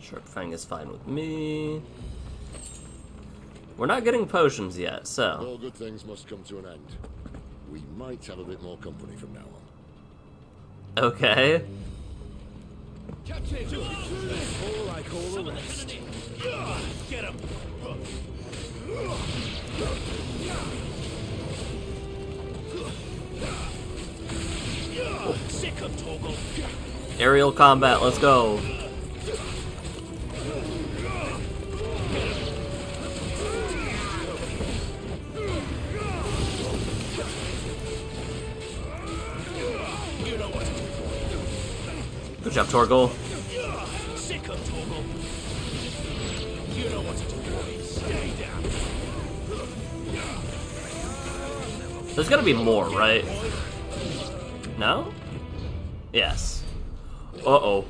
Sharp Fang is fine with me. We're not getting potions yet, so... All good things must come to an end. We might have a bit more company from now on. Okay. All I call the rest. Get him! Sick of Torgal. Aerial combat, let's go. Good job, Torgal. Sick of Torgal. You know what to do, boys. Stay down. There's gotta be more, right? No? Yes. Uh-oh.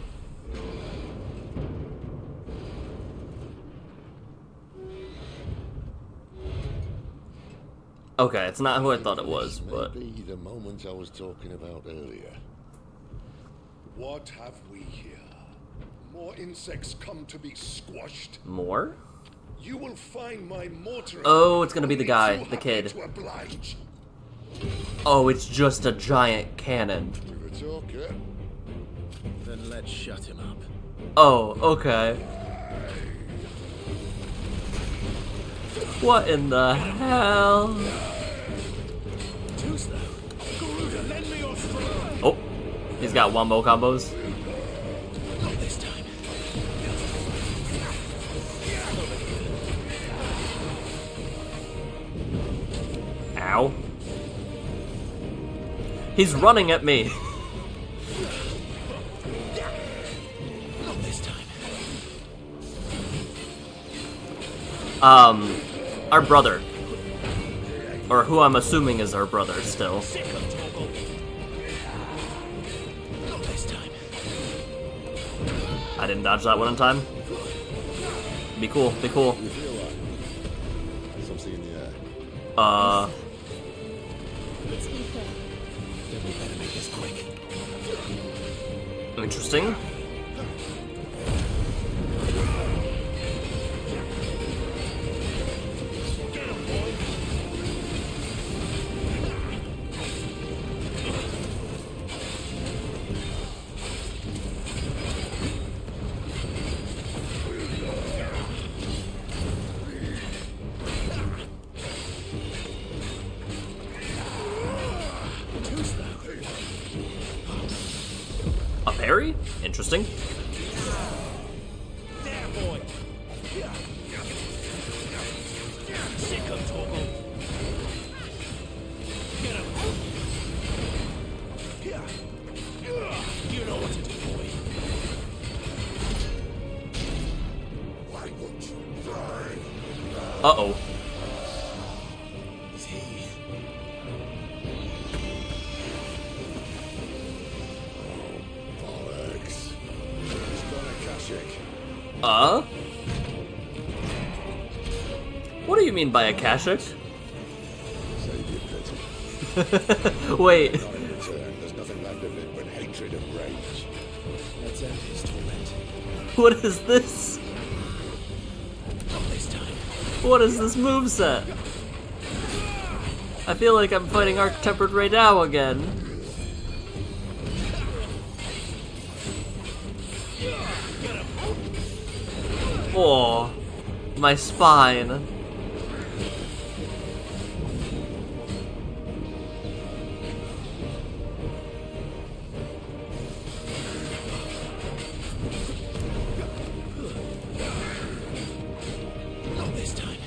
Okay, it's not who I thought it was, but... Maybe the moment I was talking about earlier. What have we here? More insects come to be squashed. More? You will find my mortar. Oh, it's gonna be the guy, the kid. To oblige. Oh, it's just a giant cannon. With a talker. Then let's shut him up. Oh, okay. What in the hell? Too slow. Garuda, lend me your strength. Oh, he's got wombo combos. Not this time. Ow. He's running at me. Not this time. Our brother. Or who I'm assuming is our brother still. Sick of Toggle. Not this time. I didn't dodge that one in time. Be cool, be cool. You feel like something in the air. It's Ethan. Then we better make this quick. Interesting. A parry? Interesting. There, boy. Sick of Toggle. Get him. You know what to do, boy. Why won't you die? Uh-oh. Is he? Bollocks. He's got a Kashik. What do you mean by a Kashik? Save your pity. Wait. Not in return, there's nothing left of it but hatred and rage. Let's end his torment. What is this? Not this time. What is this moveset? I feel like I'm fighting Arc-Tempered right now again. Oh, my spine. Not this time.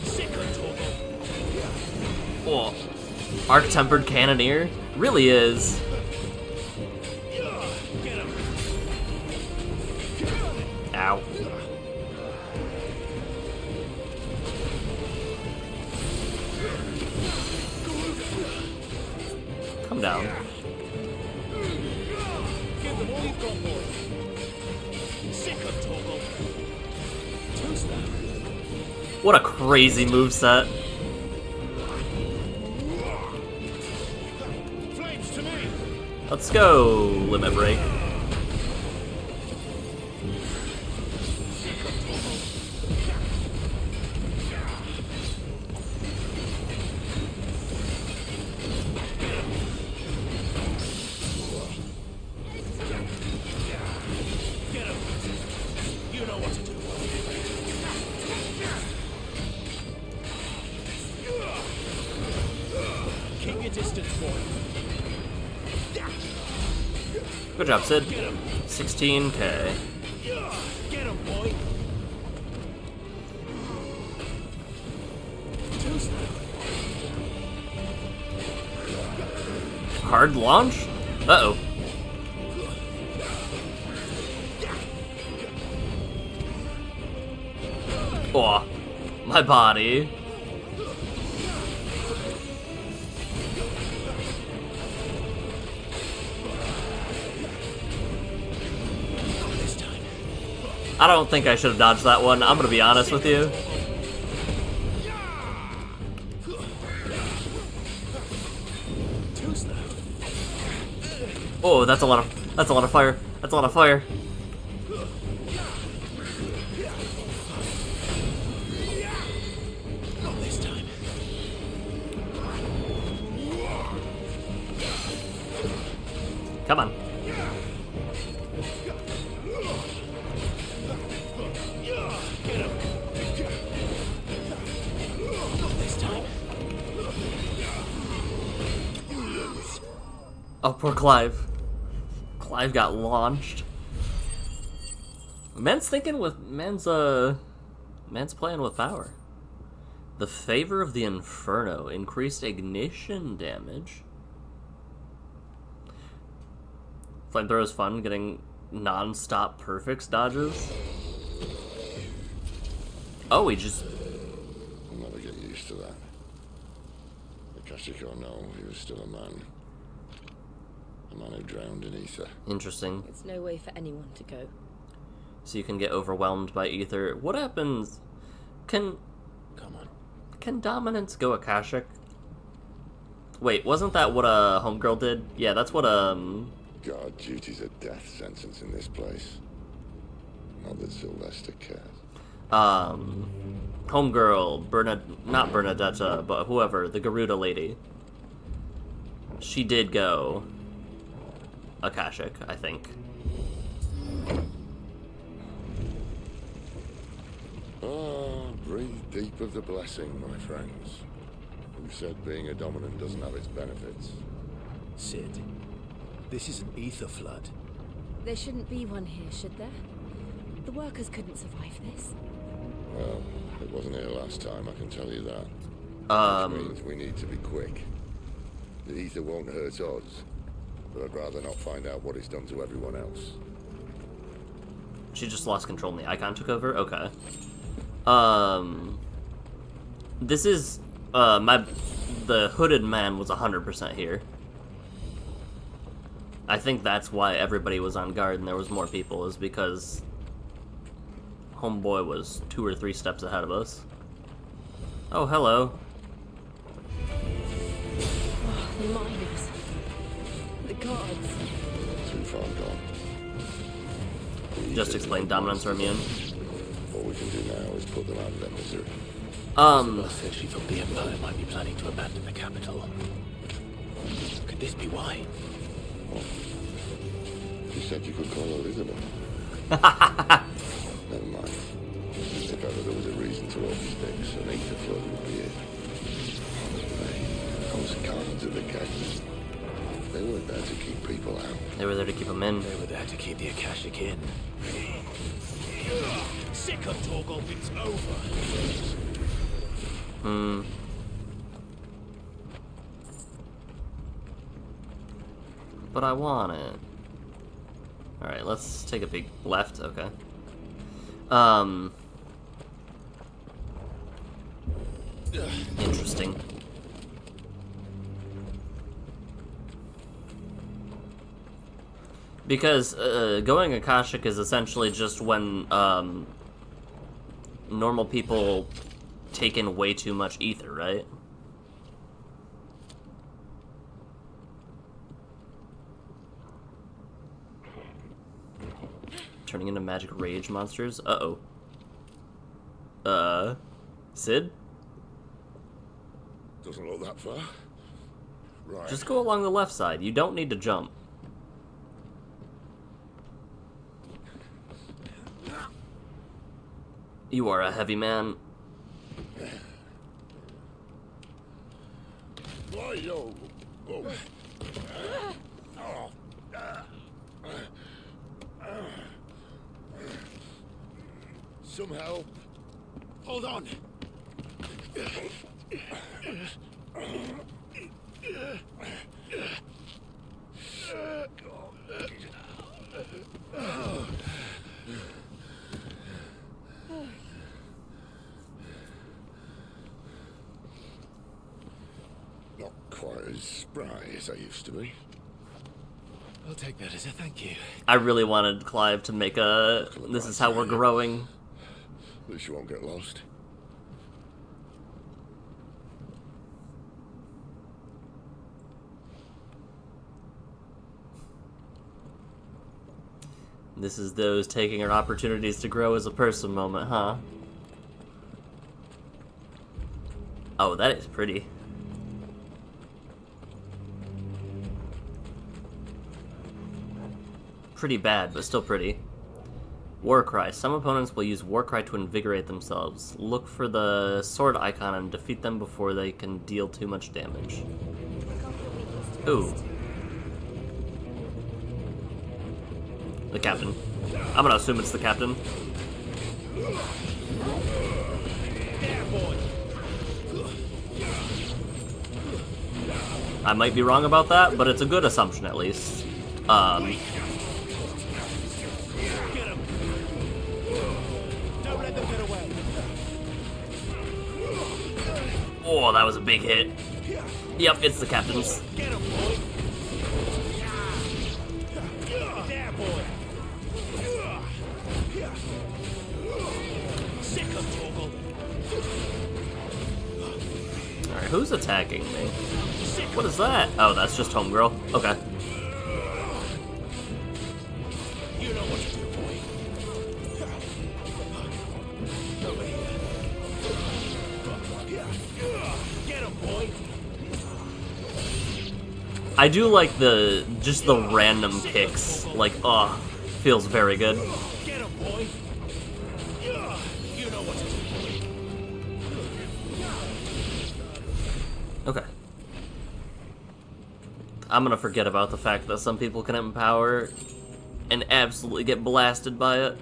Sick of Toggle. Oh, Arc-Tempered Cannoneer? Really is. Get him. Ow. Come down. Give them all you've got, boy. Sick of Toggle. Too slow. What a crazy moveset. Flames to me. Let's go, Limit Break. Get him. You know what to do. Keep your distance, boy. Good job, Sid. 16k. Get him, boy. Too slow. Hard launch? Uh-oh. Oh, my body. I don't think I should have dodged that one. I'm gonna be honest with you. Oh, that's a lot of fire. That's a lot of fire. Come on. Oh, poor Clive. Clive got launched. Man's playing with power. The Favor of the Inferno. Increased ignition damage. Flamethrower's fun, getting non-stop perfects dodges. Oh, he just... I'll never get used to that. Akashic or no, he was still a man. A man who drowned in ether. Interesting. It's no way for anyone to go. So you can get overwhelmed by ether. What happens? Can Dominance go Akashic? Wait, wasn't that what a homegirl did? Yeah, that's what Guard duty's a death sentence in this place. Not that Sylvester cares. Homegirl, not Bernadetta, but whoever, the Garuda lady. She did go Akashic, I think. Breathe deep of the blessing, my friends. Who said being a dominant doesn't have its benefits? Sid, this is an ether flood. There shouldn't be one here, should there? The workers couldn't survive this. Well, it wasn't here last time, I can tell you that. That means we need to be quick. The ether won't hurt us, but I'd rather not find out what it's done to everyone else. She just lost control and the icon took over? Okay. This is, the hooded man was 100% here. I think that's why everybody was on guard and there was more people, is because homeboy was 2 or 3 steps ahead of us. Oh, hello. Oh, the miners. The guards. Too far gone. Just explain dominance or immune. All we can do now is put them out of their misery. Isabel said she thought the Empire might be planning to abandon the capital. Could this be why? You said you could call Elizabeth. Never mind. If ever there was a reason to open sticks, an ether flood would be it. Those guards at the gates. They weren't there to keep people out. They were there to keep them in. They were there to keep the Akashic in. Sick of Torgol, it's over. But I want it. Alright, let's take a big left, okay. Interesting. Because going Akashic is essentially just when normal people take in way too much ether, right? Turning into magic rage monsters? Uh-oh. Sid? Doesn't look that far. Right. Just go along the left side. You don't need to jump. You are a heavy man. Why, yo? Oh. Some help. Hold on. Not quite as spry as I used to be. I'll take that as a thank you. I really wanted Clive to make a "this is how we're growing." At least you won't get lost. This is those taking our opportunities to grow as a person moment, huh? Oh, that is pretty. pretty bad, but still pretty. Warcry. Some opponents will use Warcry to invigorate themselves. Look for the sword icon and defeat them before they can deal too much damage. Ooh. The captain. I'm gonna assume it's the captain. I might be wrong about that, but it's a good assumption at least. Oh, that was a big hit. Yep, it's the captain's. Alright, who's attacking me? What is that? Oh, that's just homegirl. Okay. I do like just the random kicks. Like, oh, feels very good. Okay. I'm gonna forget about the fact that some people can empower and absolutely get blasted by it.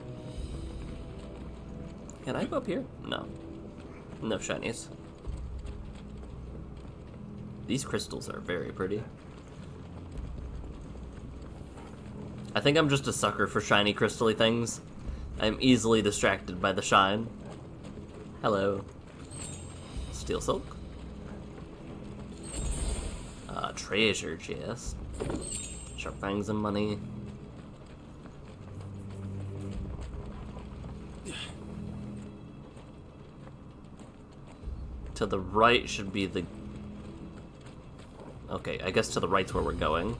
Can I go up here? No. No shinies. These crystals are very pretty. I think I'm just a sucker for shiny crystal-y things. I'm easily distracted by the shine. Hello. Steel Silk. Treasure chest. Sharp fangs and money. To the right should be the... Okay, I guess to the right's where we're going.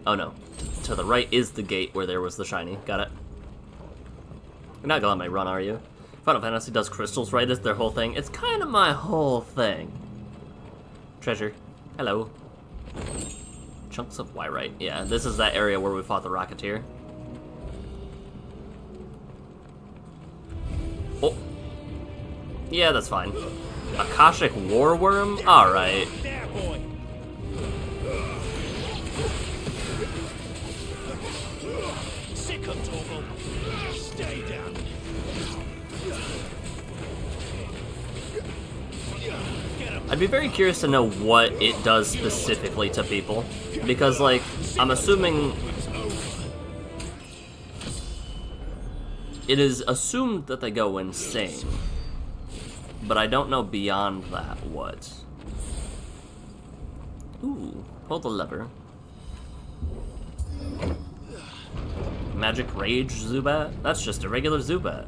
Oh no. To the right is the gate where there was the shiny. Got it. You're not gonna let me run, are you? Final Fantasy does crystals right as their whole thing. It's kind of my whole thing. Treasure. Hello. Chunks of Wyrite. Yeah, this is that area where we fought the Rocketeer. Oh. Yeah, that's fine. Akashic Warworm? Alright. Stay down. I'd be very curious to know what it does specifically to people. Because, like, I'm assuming... It is assumed that they go insane. But I don't know beyond that what. Ooh, pull the lever. Magic Rage Zubat? That's just a regular Zubat.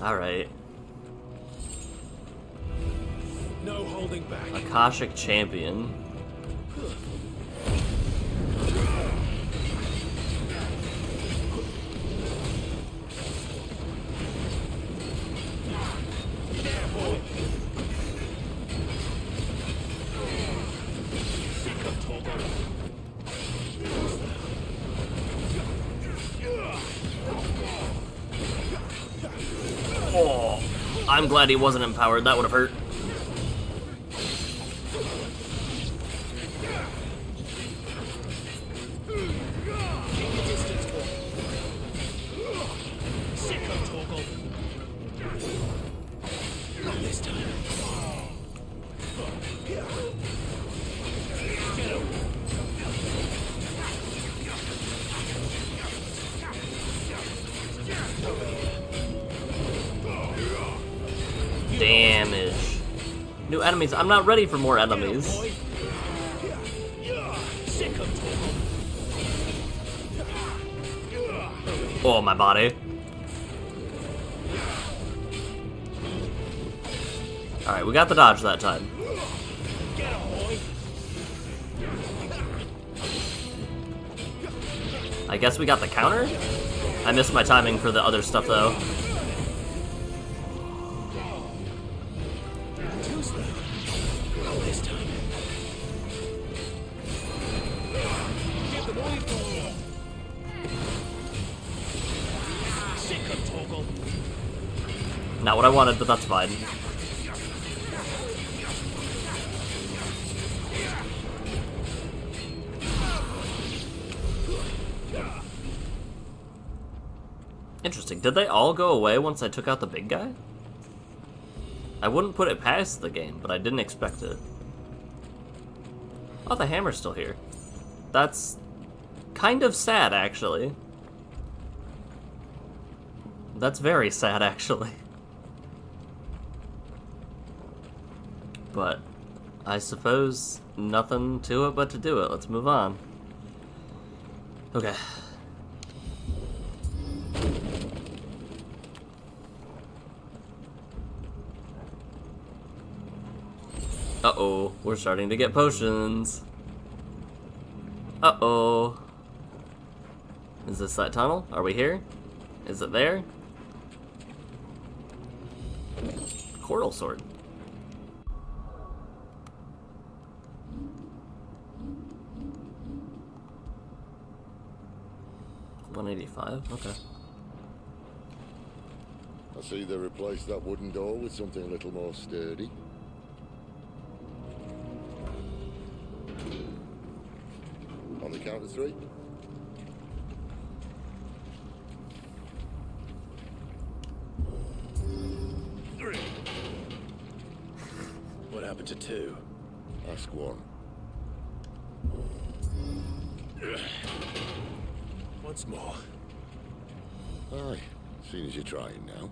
Alright. No holding back. Akashic Champion. Oh, I'm glad he wasn't empowered. That would have hurt. Damage. New enemies. I'm not ready for more enemies. Oh, my body. Alright, we got the dodge that time. I guess we got the counter? I missed my timing for the other stuff, though. Not what I wanted, but that's fine. Interesting. Did they all go away once I took out the big guy? I wouldn't put it past the game, but I didn't expect it. Oh, the hammer's still here. That's kind of sad, actually. That's very sad, actually. But I suppose nothing to it but to do it. Let's move on. Okay. Uh-oh, we're starting to get potions. Uh-oh. Is this that tunnel? Are we here? Is it there? Coral sword. $185, okay. I see they replaced that wooden door with something a little more sturdy. On the count of 3. What happened to 2? Ask 1. Once more. Aye, seeing as you're trying now.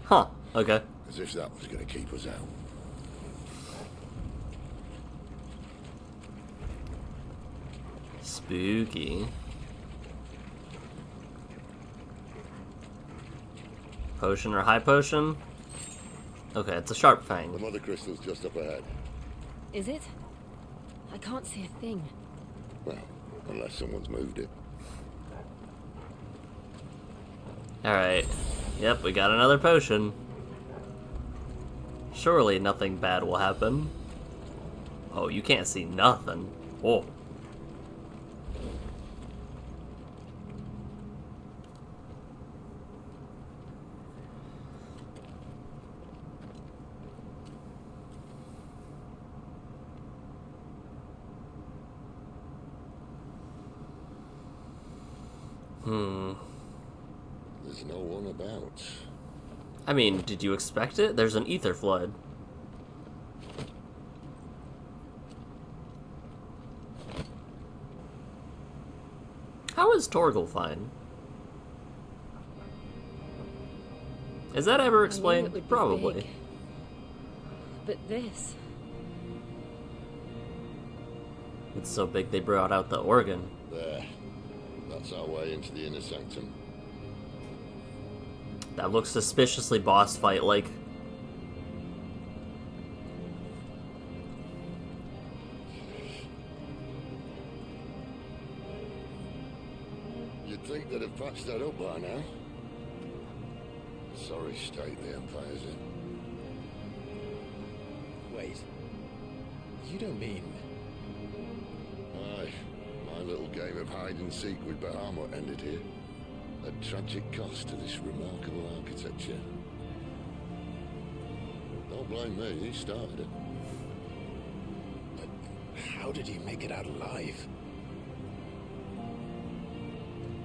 Huh, okay. As if that was going to keep us out. Spooky. Potion or high potion? Okay, it's a sharp fang. The mother crystal's just up ahead. Is it? I can't see a thing. Well, unless someone's moved it. Alright. Yep, we got another potion. Surely nothing bad will happen. Oh, you can't see nothing. Whoa. There's no one about. I mean, did you expect it? There's an ether flood. How is Torgal fine? Is that ever explained? Probably. Big. But this... It's so big they brought out the organ. There. That's our way into the inner sanctum. That looks suspiciously boss fight-like. You'd think they'd have patched that up by now. Sorry state the Empire's in. Wait. You don't mean... Aye. My little game of hide-and-seek with Bahamut ended here. At tragic cost to this remarkable architecture. Don't blame me, he started it. But how did he make it out alive?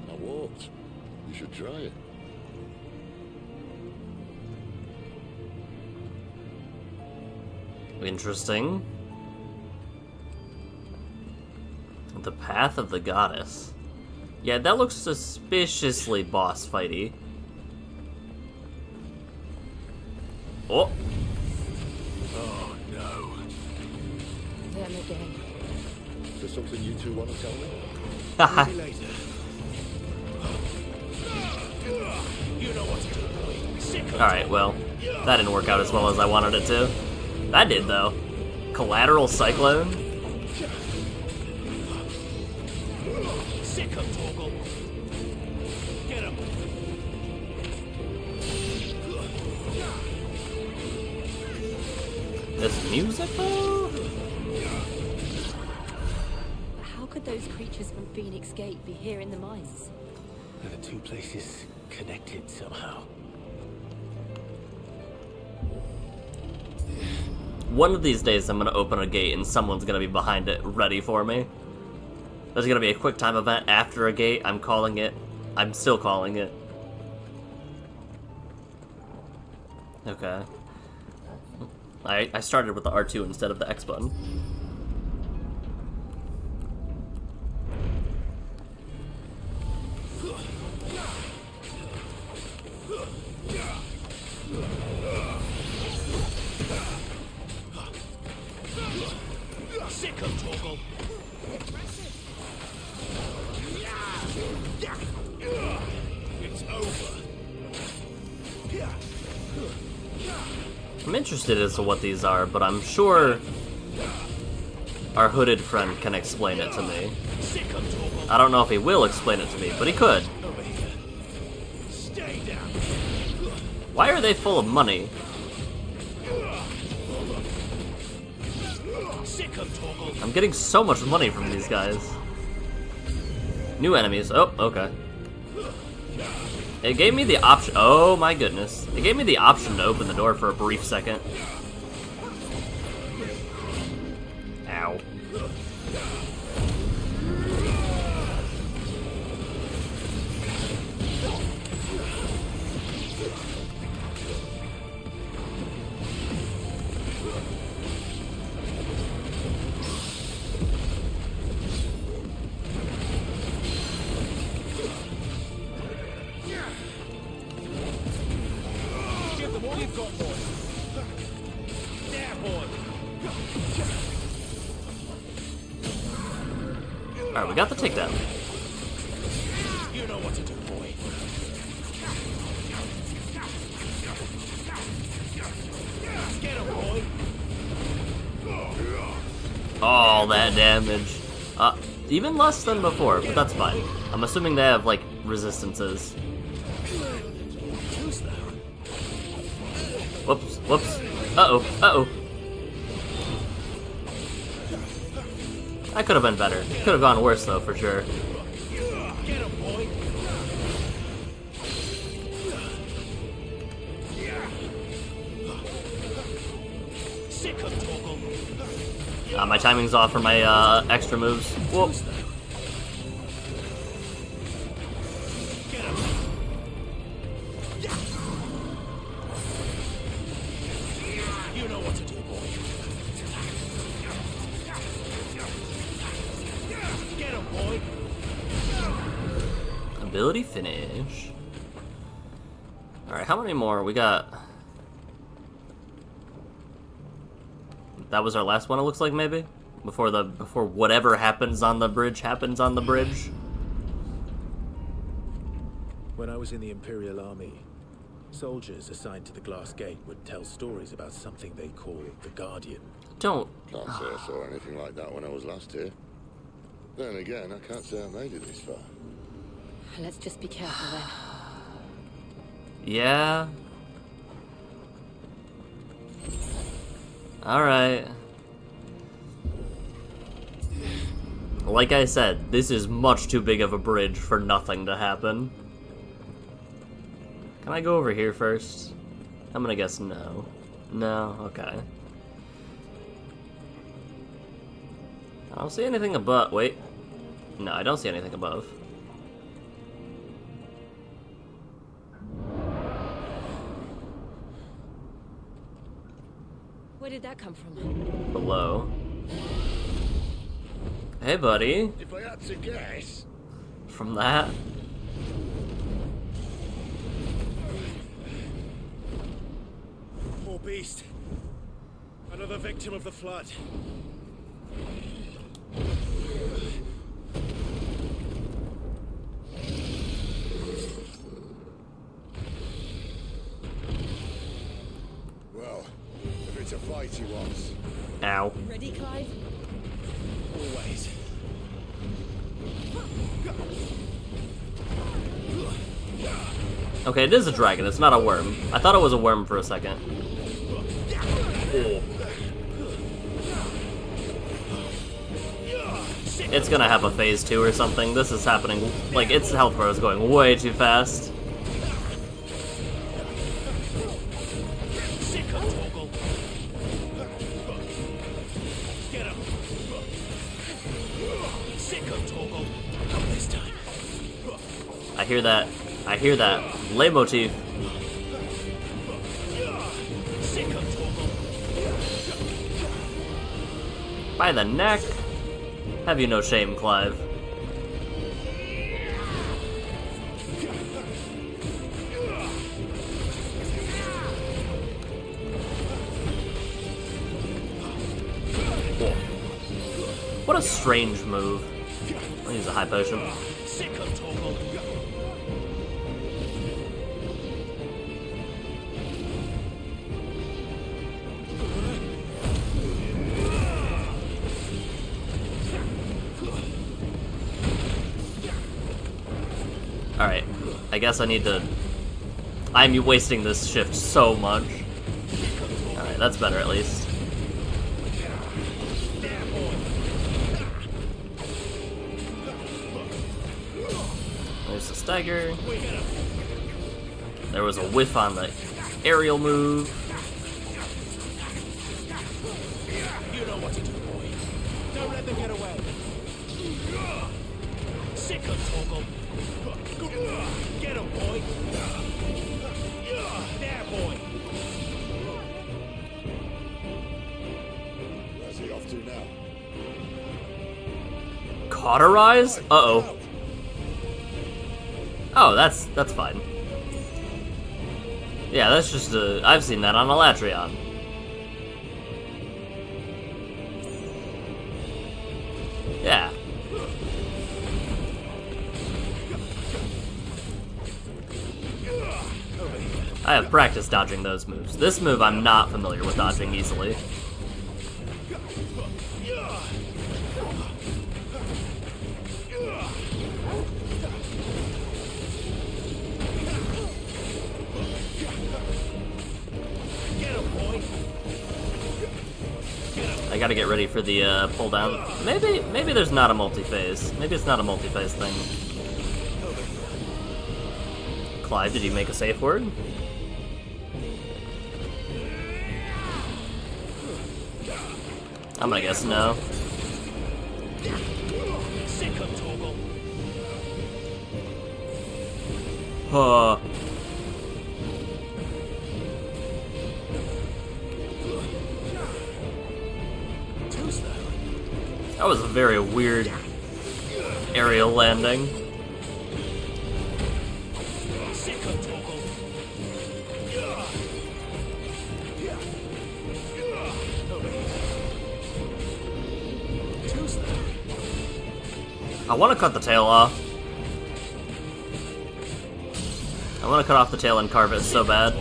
I walked. You should try it. Interesting. The Path of the Goddess. Yeah, that looks suspiciously boss fighty. Oh! Oh no. Them again. Is there something you two want to tell me? Maybe later. You know what to do. Alright, well. That didn't work out as well as I wanted it to. That did, though. Collateral Cyclone? Sick of Torgal. Get him. This music, though? How could those creatures from Phoenix Gate be here in the mines? Are the two places connected somehow? One of these days I'm gonna open a gate and someone's gonna be behind it, ready for me. There's gonna be a quick time event after a gate. I'm calling it. I'm still calling it. Okay. I started with the R2 instead of the X button. Sick of Torgal. It's over. I'm interested as to what these are, but I'm sure our hooded friend can explain it to me. I don't know if he will explain it to me, but he could. Stay down. Why are they full of money? Sick of Torgal. I'm getting so much money from these guys. New enemies. Oh, okay. It gave me the option. Oh my goodness. It gave me the option to open the door for a brief second. Ow. Give them all you've got, boy. There, boy. Alright, we got the takedown. You know what to do, boy. Get him, boy. All that damage. Even less than before, but that's fine. I'm assuming they have, like, resistances. Whoops, whoops. Uh-oh, uh-oh. That could have been better. Could have gone worse, though, for sure. Get him, boy. Sick of Torgal. My timing's off for my, extra moves. Whoa. You know what to do, boy. Get him, boy. Ability finish. Alright, how many more? We got... That was our last one, it looks like, maybe? Before whatever happens on the bridge happens on the bridge. When I was in the Imperial Army, soldiers assigned to the Glass Gate would tell stories about something they called the Guardian. Don't. Can't say I saw anything like that when I was last here. Then again, I can't say I made it this far. Let's just be careful then. Yeah. Alright. Like I said, this is much too big of a bridge for nothing to happen. Can I go over here first? I'm gonna guess no. No, okay. I don't see anything above. Wait. No, I don't see anything above. Where did that come from? Below. Hey, buddy. If I had to guess, From that. Poor beast. Another victim of the flood. to fight he was. Ow. Ready, Clive? Always. Okay, it is a dragon, it's not a worm. I thought it was a worm for a second. It's gonna have a phase 2 or something. This is happening, like, its health bar is going way too fast. I hear that leitmotif. By the neck. Have you no shame, Clive? What a strange move. I'll use a high potion. Alright, I guess I need to... I'm wasting this shift so much. Alright, that's better at least. There's the stagger. There was a whiff on the aerial move. You know what to do, boy. Don't let them get away. Sick of Toggle. Get him, boy. There, boy. Where's he off to now? Cauterize? Uh-oh. Oh, that's fine. Yeah, that's just I've seen that on Elatrion. Yeah. I have practiced dodging those moves. This move I'm not familiar with dodging easily. I gotta get ready for the pull down. Maybe there's not a multi-phase. Maybe it's not a multi-phase thing. Clive, did you make a safe word? I'm gonna guess no. Huh. That was a very weird aerial landing. I want to cut the tail off. I want to cut off the tail and carve it so bad.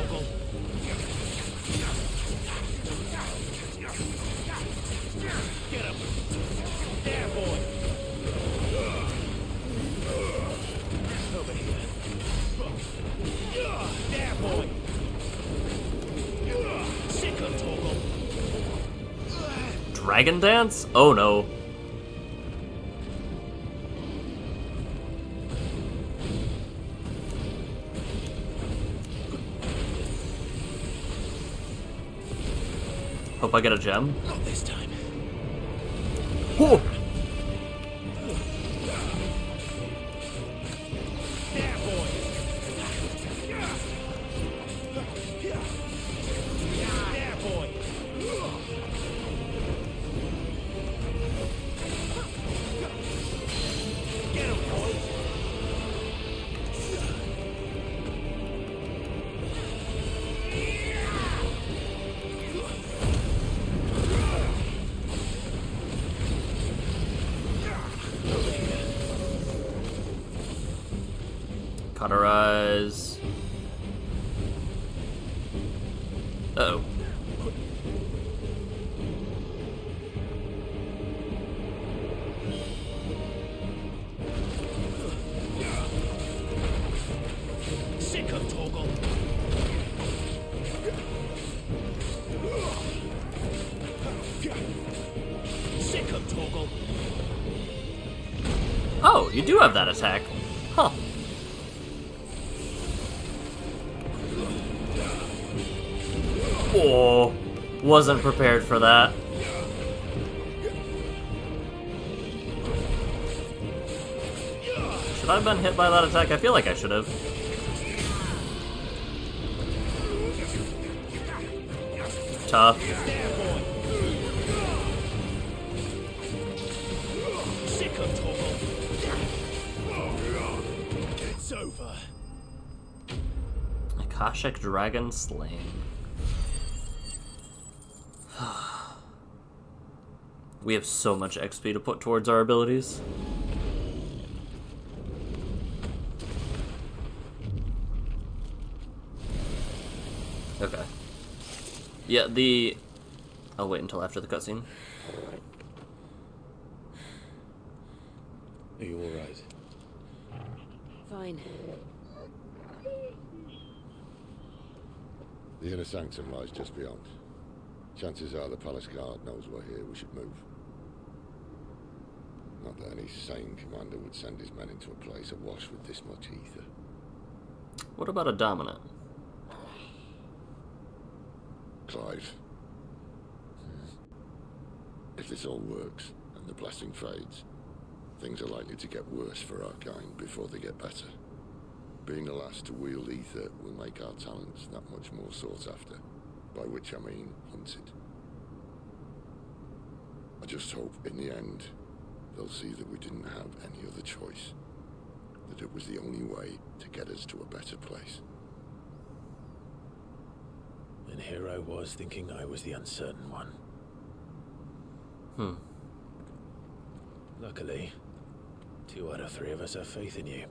Dragon dance? Oh no. Hope I get a gem. Not this time. Whoa! Cauterize. Uh-oh. Oh, you do have that attack. Huh. Oh, wasn't prepared for that. Should I have been hit by that attack? I feel like I should have. Tough. It's over. Akashic Dragon slain. We have so much XP to put towards our abilities. Okay. Yeah, I'll wait until after the cutscene. Are you alright? Fine. The inner sanctum lies just beyond. Chances are the palace guard knows we're here. We should move. Not that any sane commander would send his men into a place awash with this much ether. What about a dominant? Clive. If this all works, and the blessing fades, things are likely to get worse for our kind before they get better. Being the last to wield ether will make our talents that much more sought after, by which I mean hunted. I just hope, in the end, they'll see that we didn't have any other choice, that it was the only way to get us to a better place. And here I was thinking I was the uncertain one. Luckily, 2 out of 3 of us have faith in you.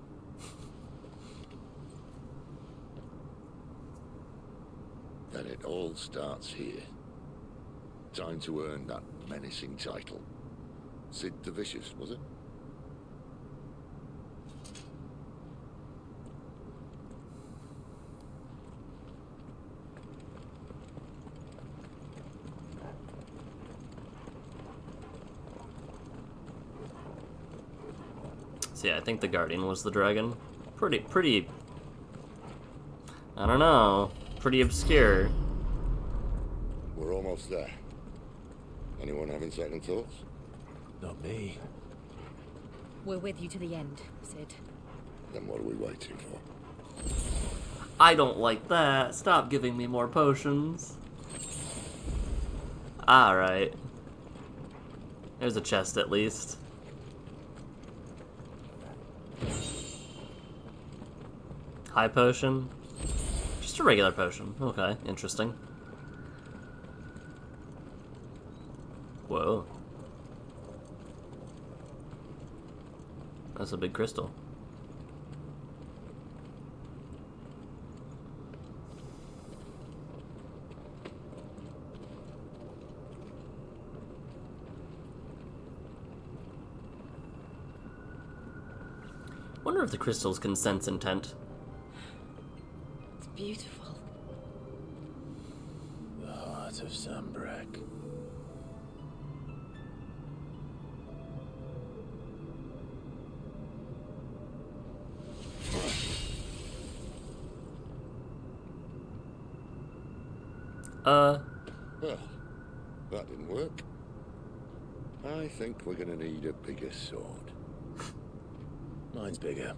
Then it all starts here. Time to earn that menacing title. Sid the Vicious, was it? So yeah, I think the Guardian was the dragon. Pretty... I don't know. Pretty obscure. We're almost there. Anyone having second thoughts? Not me. We're with you to the end, Sid. Then what are we waiting for? I don't like that. Stop giving me more potions. Alright. There's a chest at least. High potion? Just a regular potion. Okay, interesting. Whoa. That's a big crystal. Wonder if the crystals can sense intent. It's beautiful. The heart of Zambrak. Well, that didn't work. I think we're gonna need a bigger sword. Mine's bigger.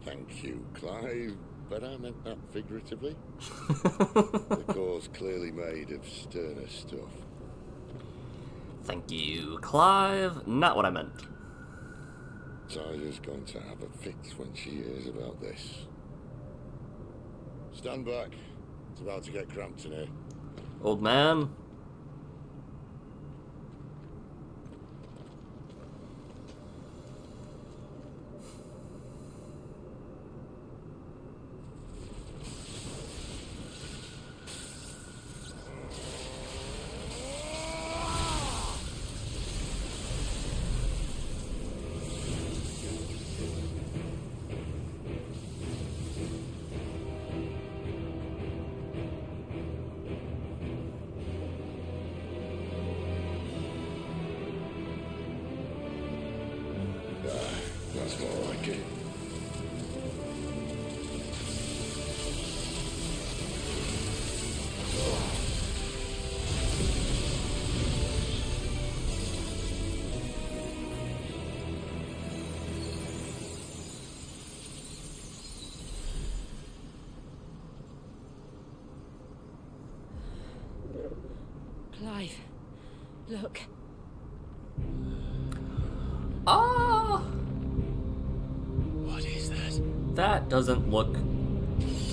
Thank you, Clive, but I meant that figuratively. The core's clearly made of sterner stuff. Thank you, Clive. Not what I meant. Tyler's going to have a fit when she hears about this. Stand back. It's about to get cramped in here. Old man. That's more like it. Clive, look. Ah! What is that? That doesn't look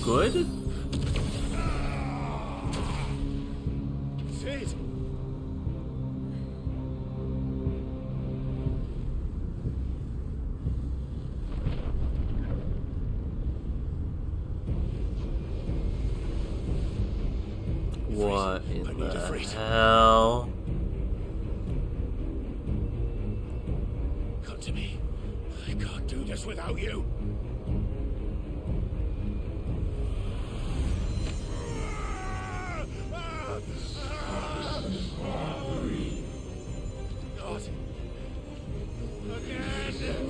good. Sid! What in the hell? Come to me. I can't do this without you. Not again.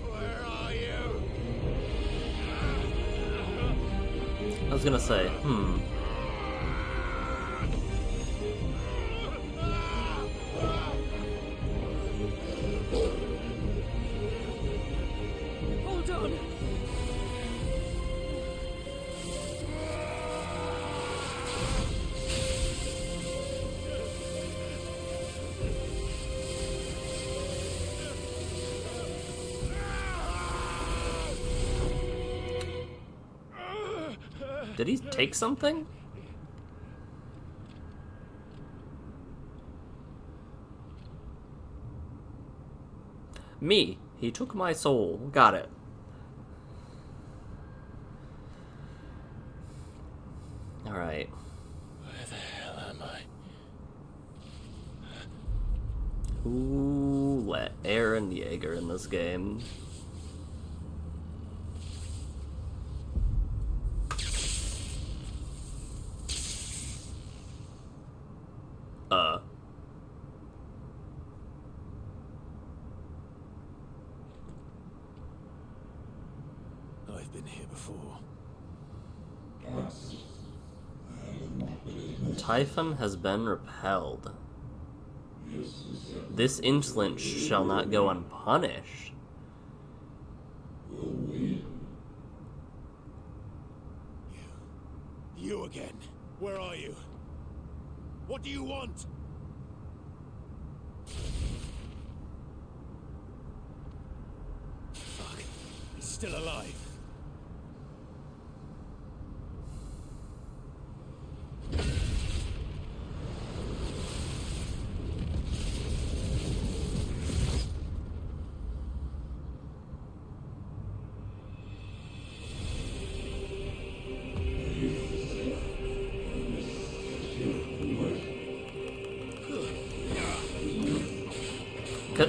Where are you? I was gonna say, Hold on. did he take something? Me. He took my soul. Got it. Alright. Where the hell am I? Ooh, let Aaron Yeager in this game. I've been here before. Typhon has been repelled. This insolence shall not go unpunished. You again. Where are you? What do you want? Fuck. He's still alive.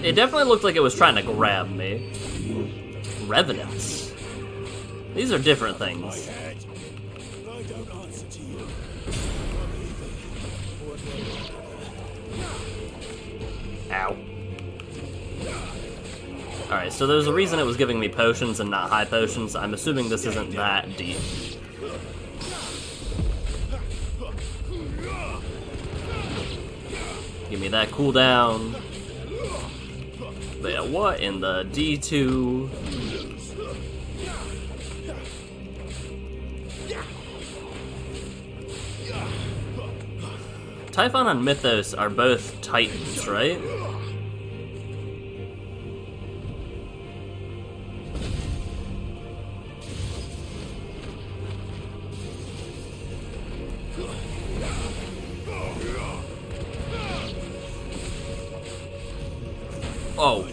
It definitely looked like it was trying to grab me. Revenants. These are different things. I don't answer to you. Ow. Alright, so there's a reason it was giving me potions and not high potions. I'm assuming this isn't that deep. Give me that cooldown. But yeah, what in the D2? Typhon and Mythos are both Titans, right? Oh.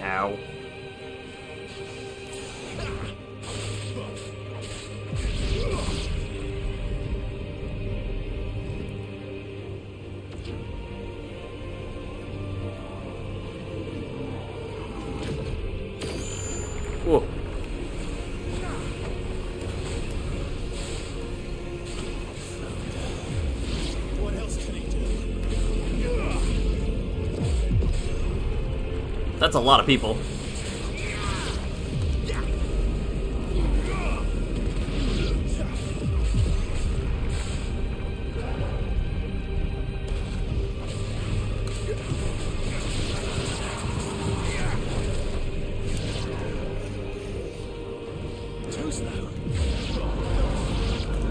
Ow. That's a lot of people.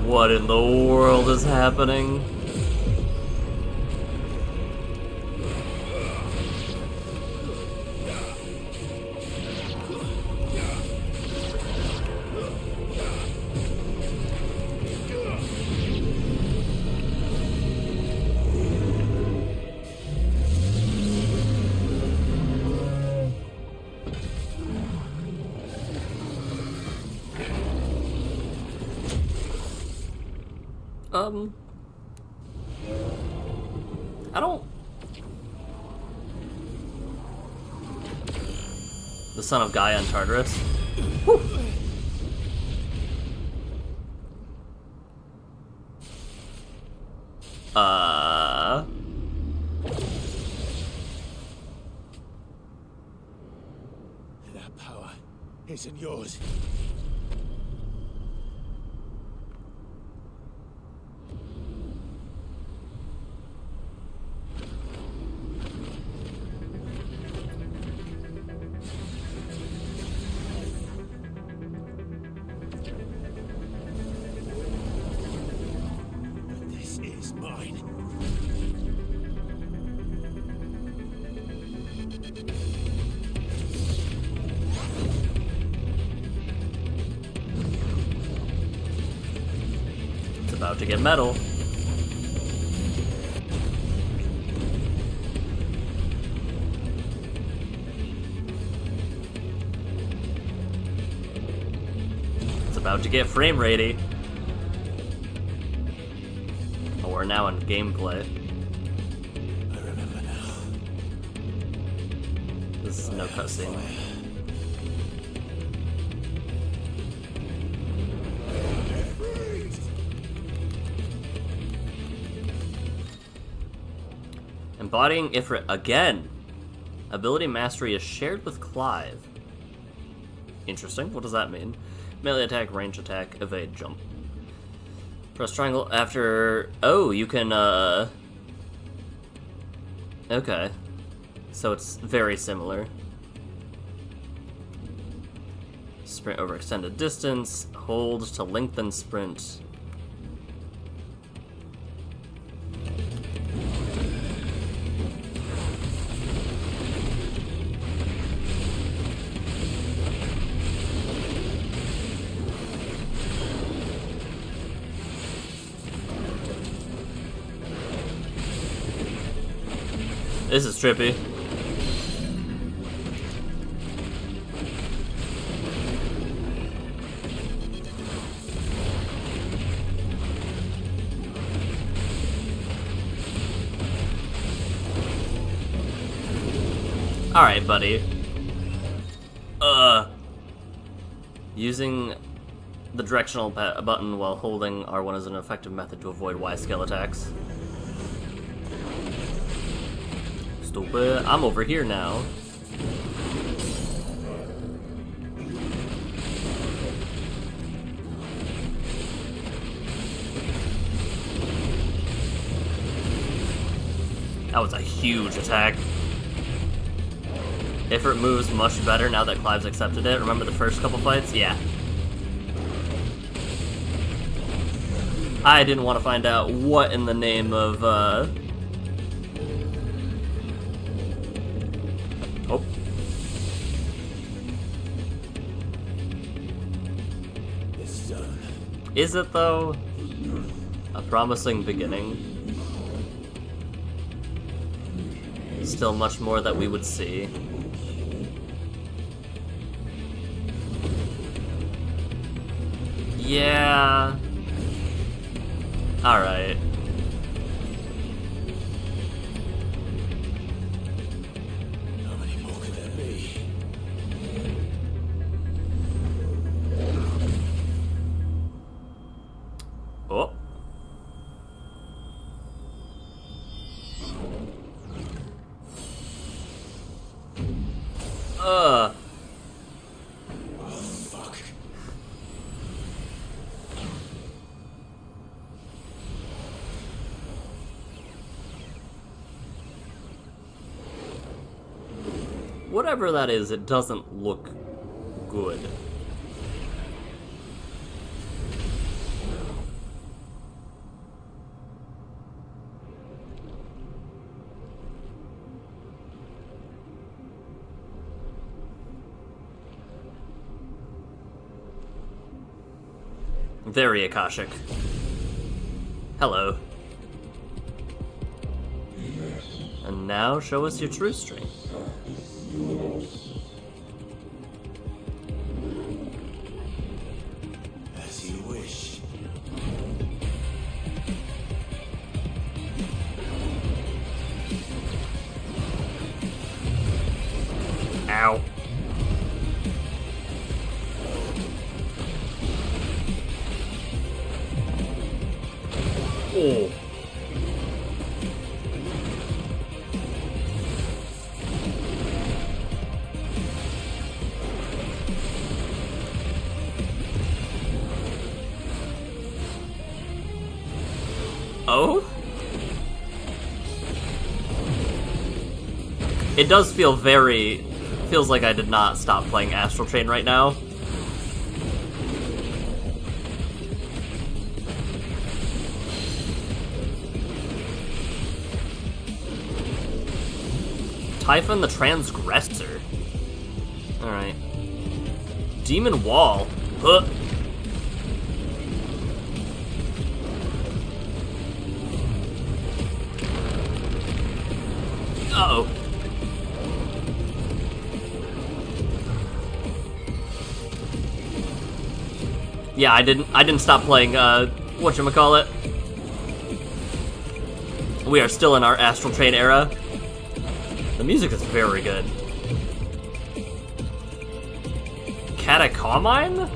What in the world is happening? I don't... The son of Gaia and Tartarus. Whew. That power isn't yours. This is mine. It's about to get metal. It's about to get frame ratey. Oh, we're now in gameplay. I remember now. This is no cutscene. Embodying Ifrit again. Ability mastery is shared with Clive. Interesting. What does that mean? Melee attack, range attack, evade, jump. Press triangle after... Oh, you can, Okay. So it's very similar. Sprint over extended distance. Hold to lengthen sprint. This is trippy. Alright, buddy. Using the directional button while holding R1 is an effective method to avoid Y-scale attacks. Stupid. I'm over here now. That was a huge attack. Ifrit moves much better now that Clive's accepted it. Remember the first couple fights? Yeah. I didn't want to find out what in the name of, Oh. It's done. Is it, though? A promising beginning. Still much more that we would see. Yeah. Alright. How many more could there be? Oh. whatever that is, it doesn't look good. Very Akashic. Hello. And now show us your true strength. As you wish. Ow. Oh. Oh? It does feel very... feels like I did not stop playing Astral Chain right now. Typhon the Transgressor. Alright. Demon Wall. Huh. Uh-oh. Yeah, I didn't stop playing, whatchamacallit. We are still in our Astral Chain era. The music is very good. Catacomine?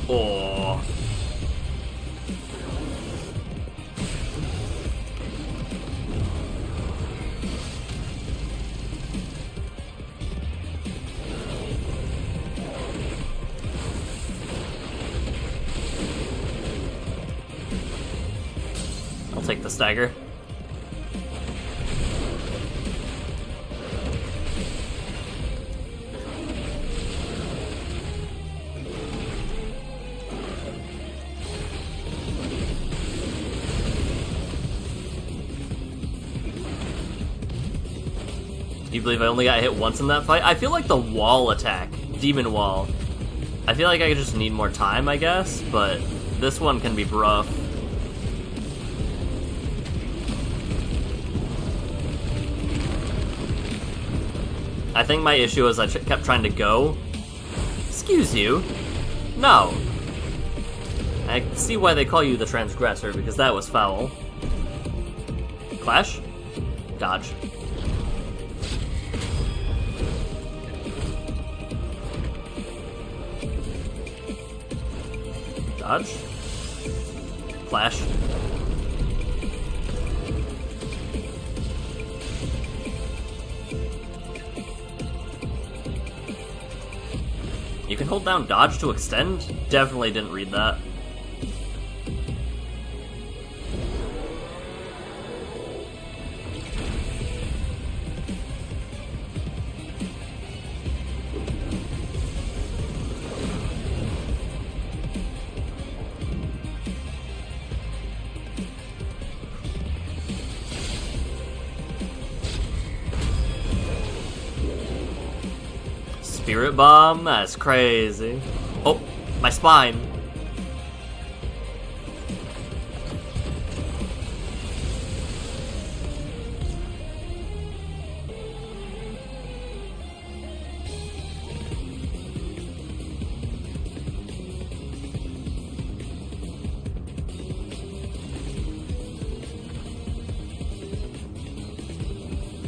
Oh. I'll take the stagger. Do you believe I only got hit once in that fight? I feel like the wall attack, Demon Wall, I feel like I just need more time, I guess, but this one can be rough. I think my issue is I kept trying to go. Excuse you. No. I see why they call you the Transgressor, because that was foul. Clash? Dodge. Dodge. Flash. You can hold down dodge to extend? Definitely didn't read that. Spirit Bomb? That's crazy. Oh, my spine.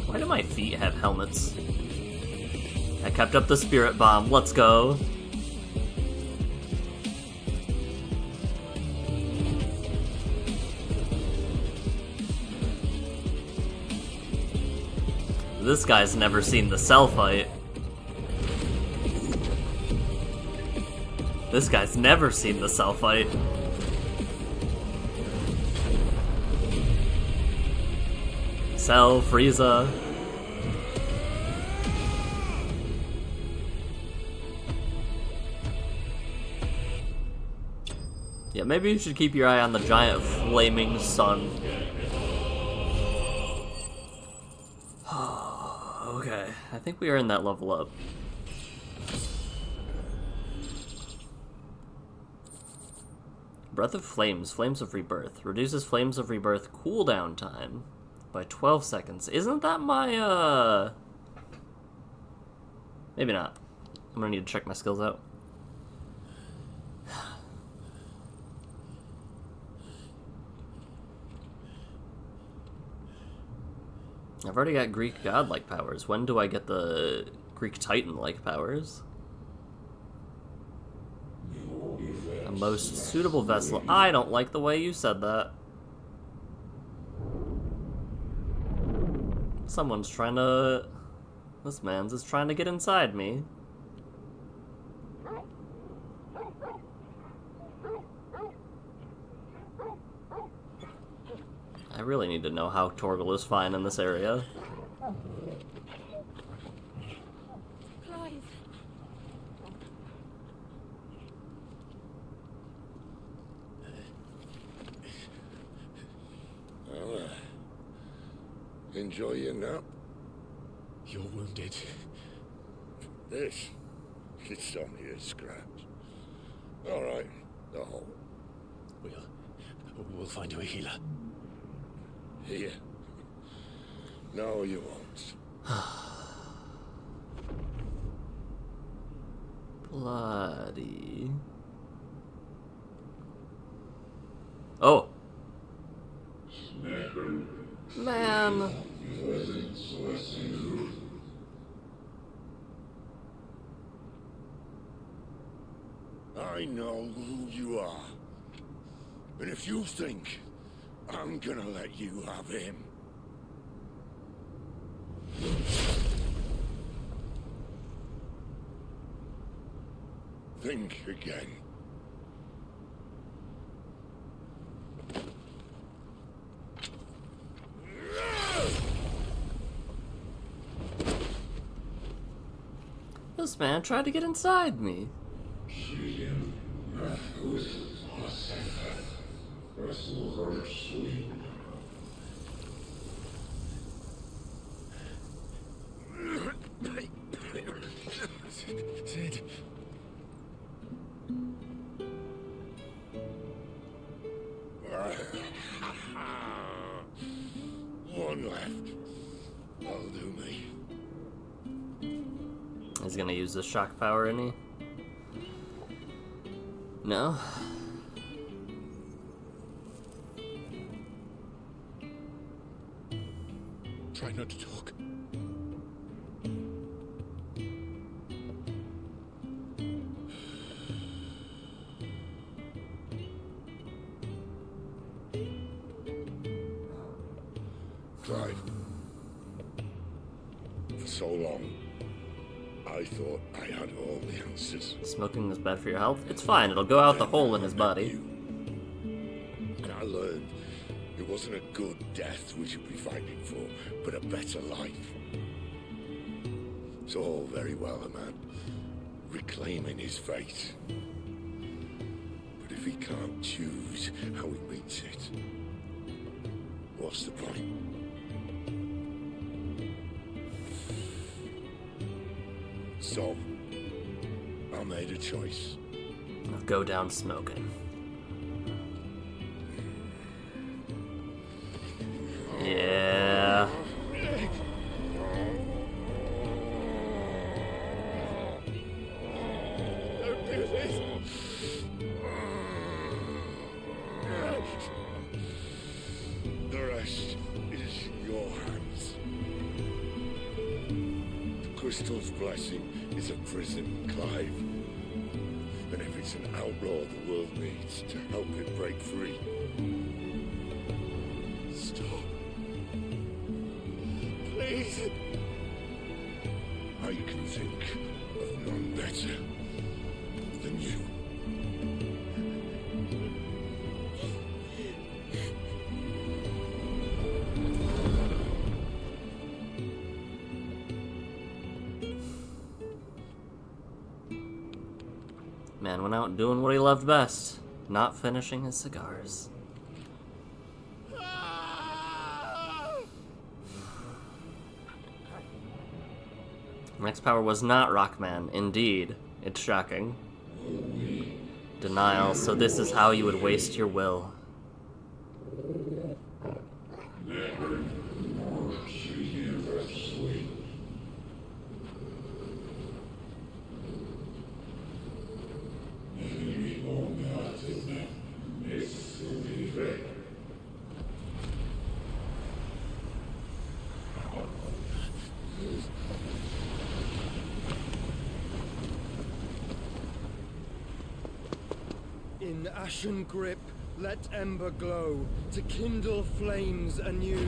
Why do my feet have helmets? I kept up the Spirit Bomb. Let's go. This guy's never seen the cell fight. This guy's never seen the Cell fight. Cell, Frieza. Yeah, maybe you should keep your eye on the giant flaming sun. Okay, I think we are in that level up. Breath of Flames, Flames of Rebirth. Reduces Flames of Rebirth cooldown time by 12 seconds. Isn't that my, Maybe not. I'm gonna need to check my skills out. I've already got Greek godlike powers. When do I get the Greek titan-like powers? A most suitable vessel. I don't like the way you said that. Someone's trying to... This man's is trying to get inside me. I really need to know how Torgal is fine in this area. Clive. Well, enjoy your nap. You're wounded. This? It's only a scratch. All right, the hole. We'll find you a healer. Here. No, you won't. Bloody. Oh. Man. I know who you are. And if you think I'm gonna let you have him... Think again. This man tried to get inside me. Sid. One left. That'll do me. He's gonna use the shock power, isn't he? No? Try not to talk. Clive. For so long, I thought I had all the answers. Smoking is bad for your health? It's fine, it'll go out the hole in his body. And I learned it wasn't a good death we should be fighting for, but a better life. It's all very well, a man reclaiming his fate. But if he can't choose how he meets it, what's the point? So, I made a choice. I'll go down smoking. Yeah. Don't do this. The rest is in your hands. The crystal's blessing is a prison, Clive. And if it's an outlaw the world needs to help it break free. Stop. Please. I can think of none better than you. went out doing what he loved best, not finishing his cigars. Next power was not Rockman. Indeed. It's shocking. Denial, so this is how you would waste your will. In ashen grip, let ember glow, to kindle flames anew.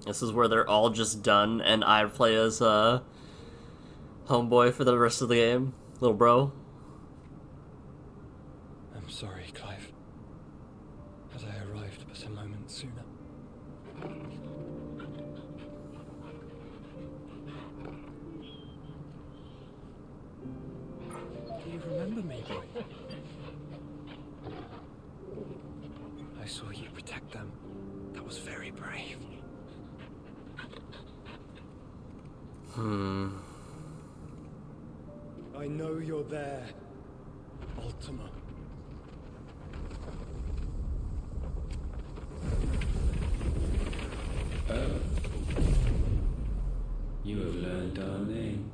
This is where they're all just done, and I play as homeboy for the rest of the game. Little bro. I'm sorry, Clive. Had I arrived but a moment sooner. Do you remember me, boy? I saw you protect them. That was very brave. I know you're there, Ultima. Oh. You have learned our name.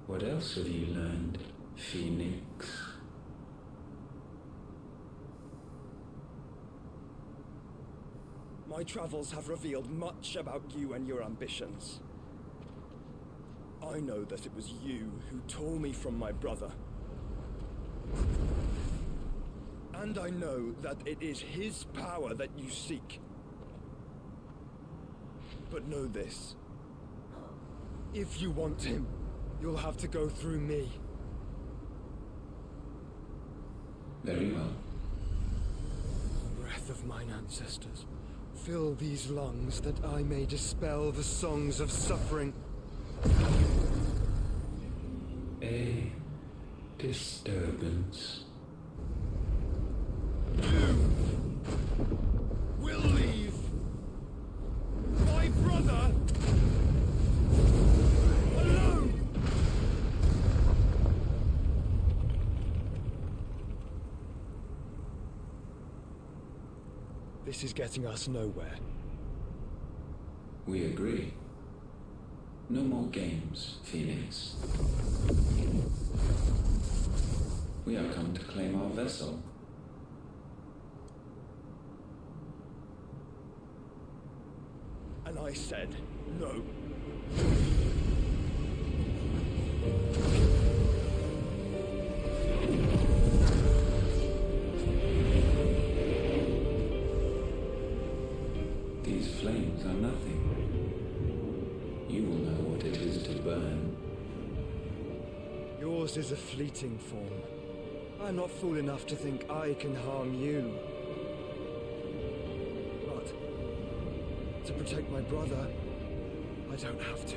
What else have you learned, Phoenix? My travels have revealed much about you and your ambitions. I know that it was you who tore me from my brother. And I know that it is his power that you seek. But know this. If you want him, you'll have to go through me. Very well. Breath of mine ancestors. Fill these lungs that I may dispel the songs of suffering. A disturbance. You will leave my brother alone. This is getting us nowhere. We agree. No more games, Phoenix. We are come to claim our vessel. And I said no. These flames are nothing. You will know what it is to burn. Yours is a fleeting form. I'm not fool enough to think I can harm you. But to protect my brother, I don't have to.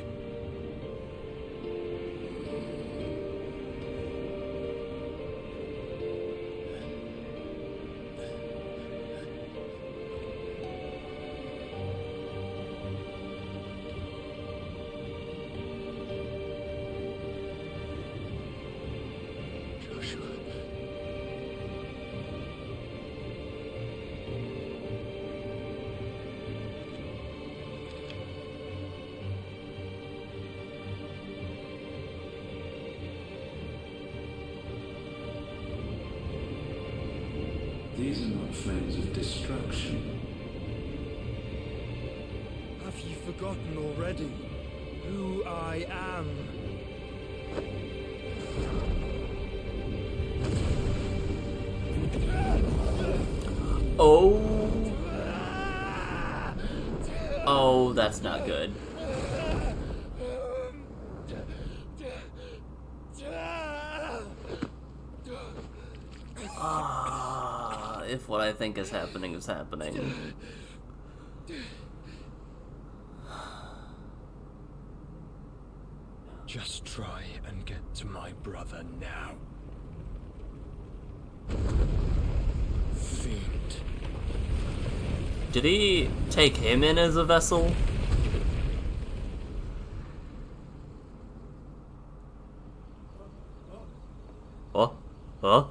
These are not flames of destruction. Have you forgotten already who I am? Oh. Oh, that's not good. If what I think is happening is happening. Just try and get to my brother now. Fiend. Did he take him in as a vessel? Huh? Huh?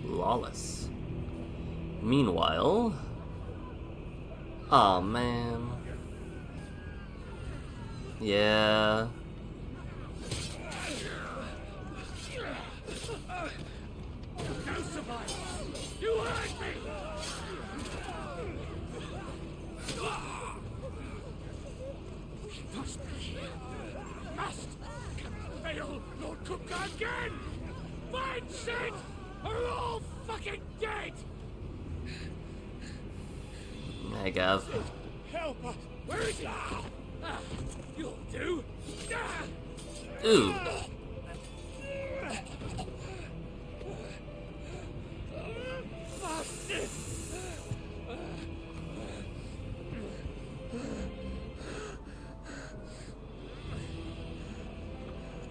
Lawless. Meanwhile... Aw, man. Yeah... No survivors! You hurt me! We must be here. Must! Can fail Lord Kupka again! Mindset! Are all fucking dead! Hey, Gav. Help us! Where is he? You'll do! Ooh.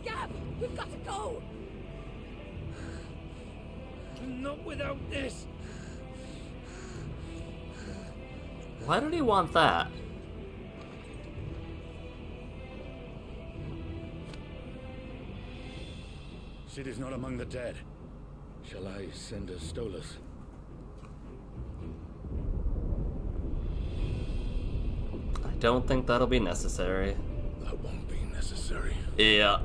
Gab, we've got to go! Not without this! Why did he want that? Sid is not among the dead. Shall I send a Stolas? I don't think that'll be necessary. That won't be necessary. Yeah.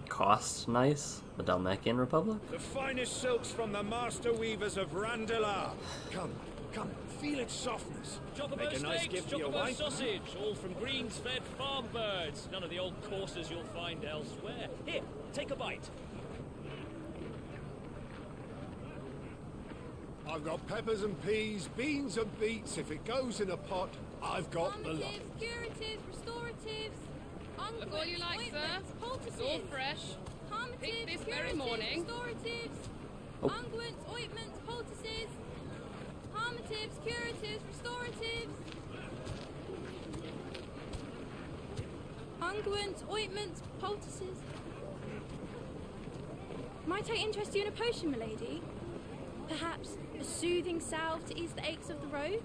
Cost nice? The Dalmatian Republic? The finest silks from the master weavers of Randalar. Come, come, feel its softness. Chocobo Make a nice steaks, gift for your chocobo wife. sausage, all from greens-fed farm birds. None of the old courses you'll find elsewhere. Here, take a bite. I've got peppers and peas, beans and beets. If it goes in a pot, I've got the lot. Curatives, restoratives, Look all you like, sir. poultices. It's all fresh. Picked this very morning. Restoratives, unguents, ointments, poultices, palmatives, curatives, restoratives, unguents, ointments, poultices. Might I interest you in a potion, milady? Perhaps a soothing salve to ease the aches of the road?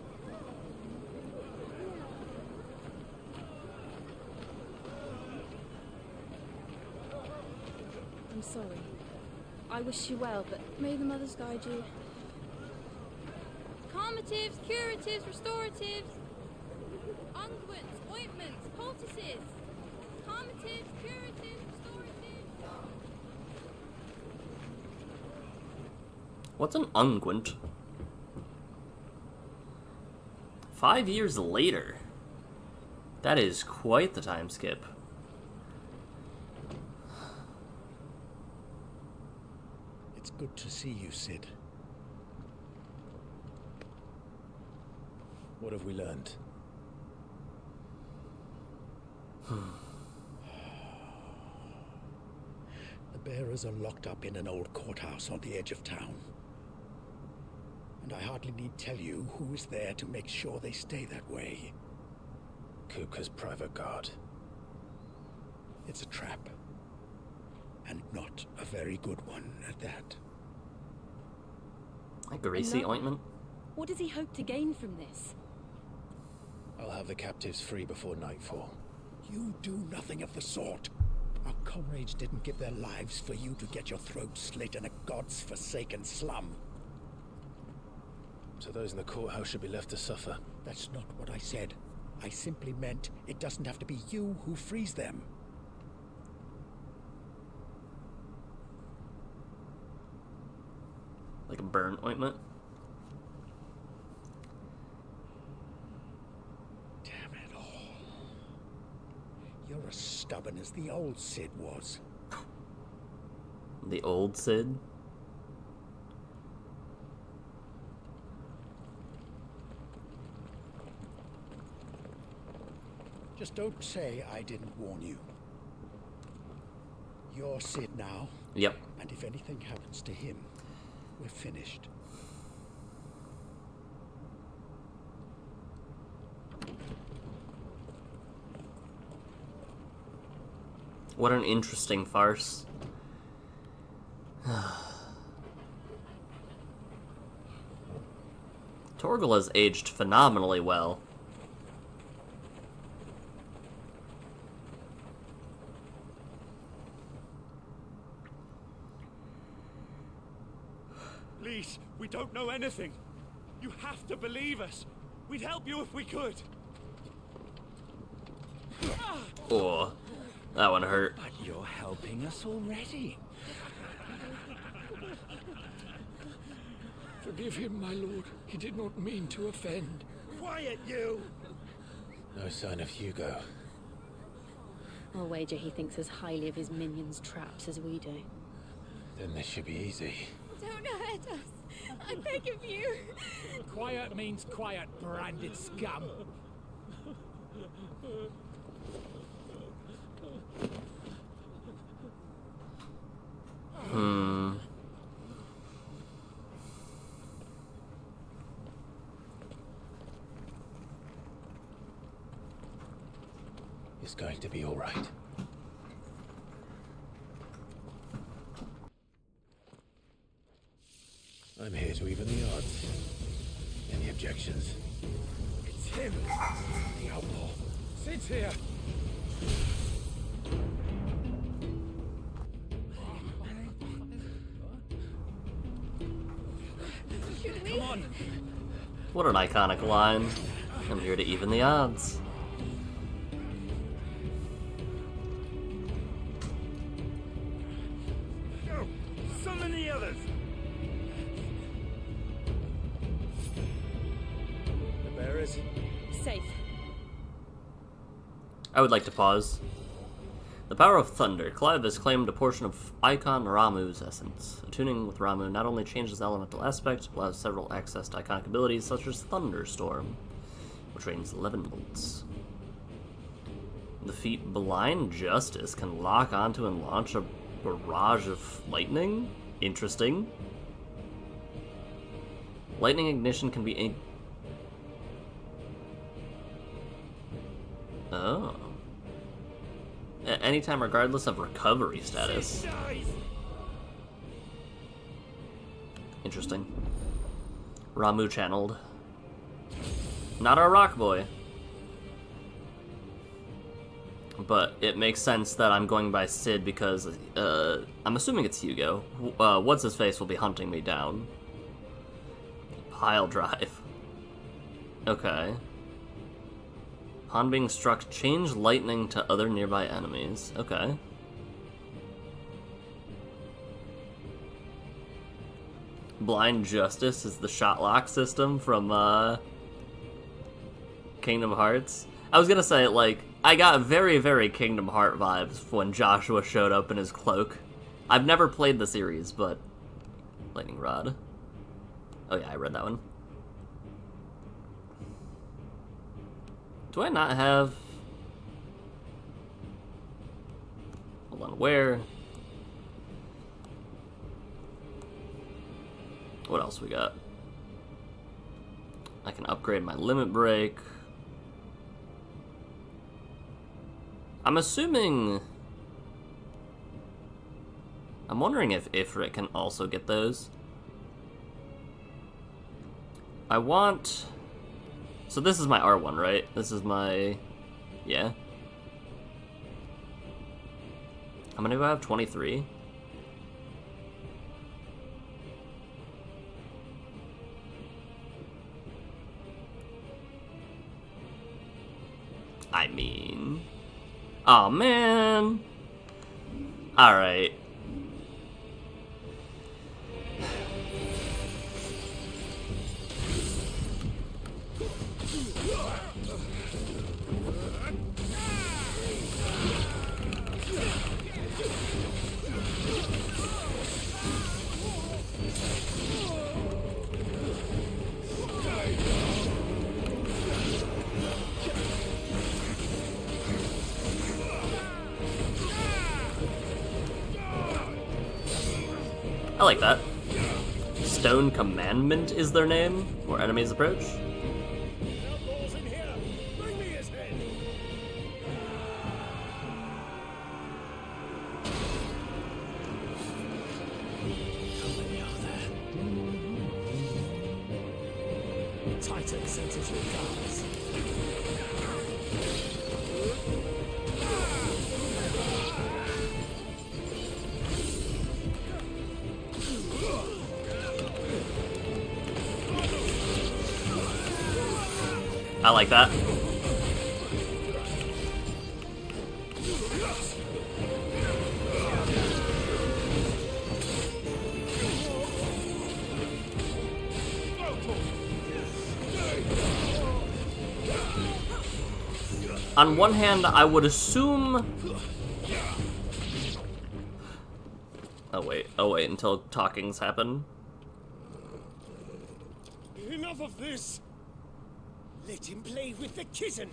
I'm sorry. I wish you well, but may the mothers guide you. Calmatives, curatives, restoratives, unguents, ointments, poultices. Calmatives, curatives, restoratives. What's an unguent? 5 years later. That is quite the time skip. It's good to see you, Sid. What have we learned? The bearers are locked up in an old courthouse on the edge of town. And I hardly need tell you who is there to make sure they stay that way. Kupka's private guard. It's a trap. And not a very good one at that. A greasy ointment? What does he hope to gain from this? I'll have the captives free before nightfall. You do nothing of the sort. Our comrades didn't give their lives for you to get your throat slit in a god's forsaken slum. So those in the courthouse should be left to suffer. That's not what I said. I simply meant it doesn't have to be you who frees them. Like a burn ointment? Damn it all. You're as stubborn as the old Cid was. The old Cid? Just don't say I didn't warn you. You're Cid now. Yep. And if anything happens to him, we're finished. What an interesting farce. Torgal has aged phenomenally well. Please, we don't know anything. You have to believe us. We'd help you if we could. Oh, that one hurt. But you're helping us already. Forgive him, my lord. He did not mean to offend. Quiet, you! No sign of Hugo. I'll wager he thinks as highly of his minions' traps as we do. Then this should be easy. Don't hurt us. I beg of you. Quiet means quiet, branded scum. It's going to be all right. I'm here to even the odds. Any objections? It's him, the outlaw. Sid's here. Come on. What an iconic line. I'm here to even the odds. Go. Summon the others. The bearers? Safe. I would like to pause. The power of thunder. Clive has claimed a portion of Icon Ramuh's essence. Attuning with Ramuh not only changes the elemental aspect, but allows several access to iconic abilities such as Thunderstorm, which rains 11 bolts. The feat Blind Justice can lock onto and launch a barrage of lightning? Interesting. Lightning ignition can be Oh. At any time regardless of recovery status. Interesting. Ramuh channeled. Not our rock boy. But it makes sense that I'm going by Cid because I'm assuming it's Hugo. What's his face will be hunting me down. Pile drive. Okay. Upon being struck, change lightning to other nearby enemies. Okay. Blind Justice is the shot lock system from Kingdom Hearts. I was gonna say, like, I got very, very Kingdom Heart vibes when Joshua showed up in his cloak. I've never played the series, but... Lightning Rod. Oh yeah, I read that one. Do I not have... Hold on, where? What else we got? I can upgrade my limit break. I'm assuming... I'm wondering if Ifrit can also get those. I want... So this is my R1, right? This is my... Yeah. How many do I have? 23? I mean... Oh man! Alright. I like that. Stone Commandment is their name, where enemies approach. Outlaws in here! Bring me his head! How many are there? Titan sends his regards. I like that. On one hand, I would assume... Oh wait, until talkings happen. Enough of this! Let him play with the kitten!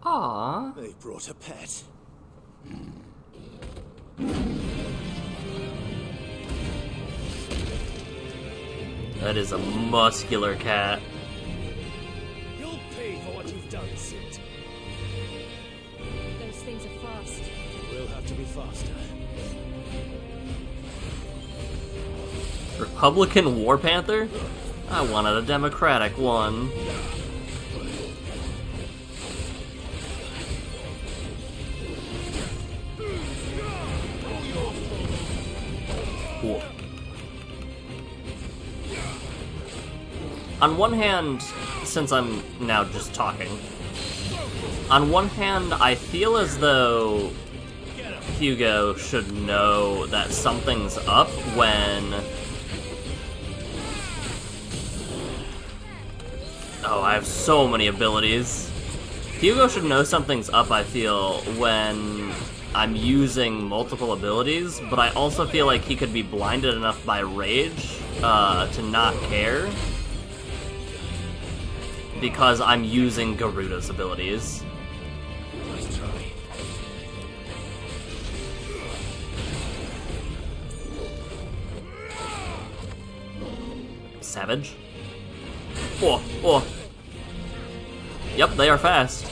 Aww. They brought a pet. That is a muscular cat. You'll pay for what you've done, Sid. Those things are fast. We'll have to be faster. Republican War Panther? I wanted a Democratic one. Cool. On one hand, since I'm now just talking, on one hand, I feel as though Hugo should know that something's up when... Oh, I have so many abilities. Hugo should know something's up, I feel, when I'm using multiple abilities, but I also feel like he could be blinded enough by rage to not care, because I'm using Garuda's abilities. Nice try. Savage. Oh, oh. Yep, they are fast.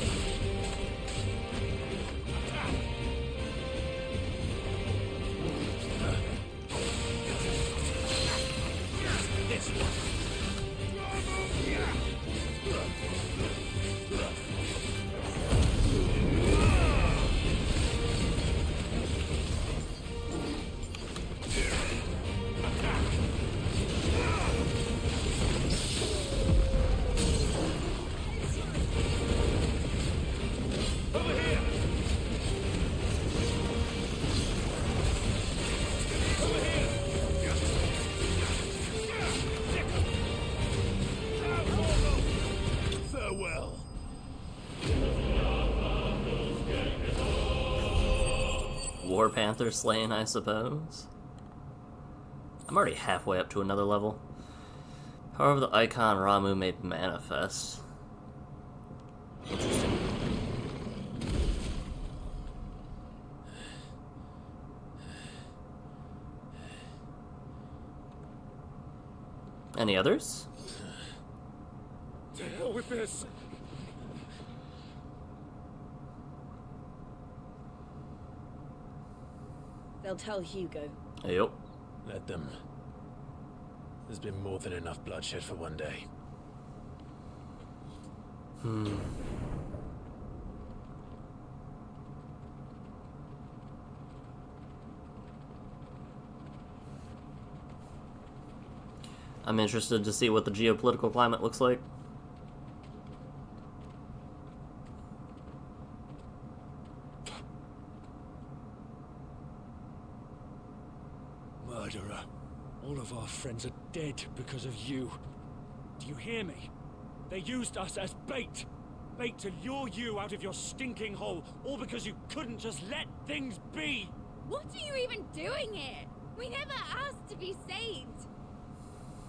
Farewell. War Panther slain, I suppose. I'm already halfway up to another level. However, the icon Ramu made manifest. Interesting. Any others? To hell with this! They'll tell Hugo. Yep. Let them. There's been more than enough bloodshed for one day. I'm interested to see what the geopolitical climate looks like. Murderer. All of our friends are dead because of you. Do you hear me? They used us as bait. Bait to lure you out of your stinking hole, all because you couldn't just let things be. What are you even doing here? We never asked to be saved.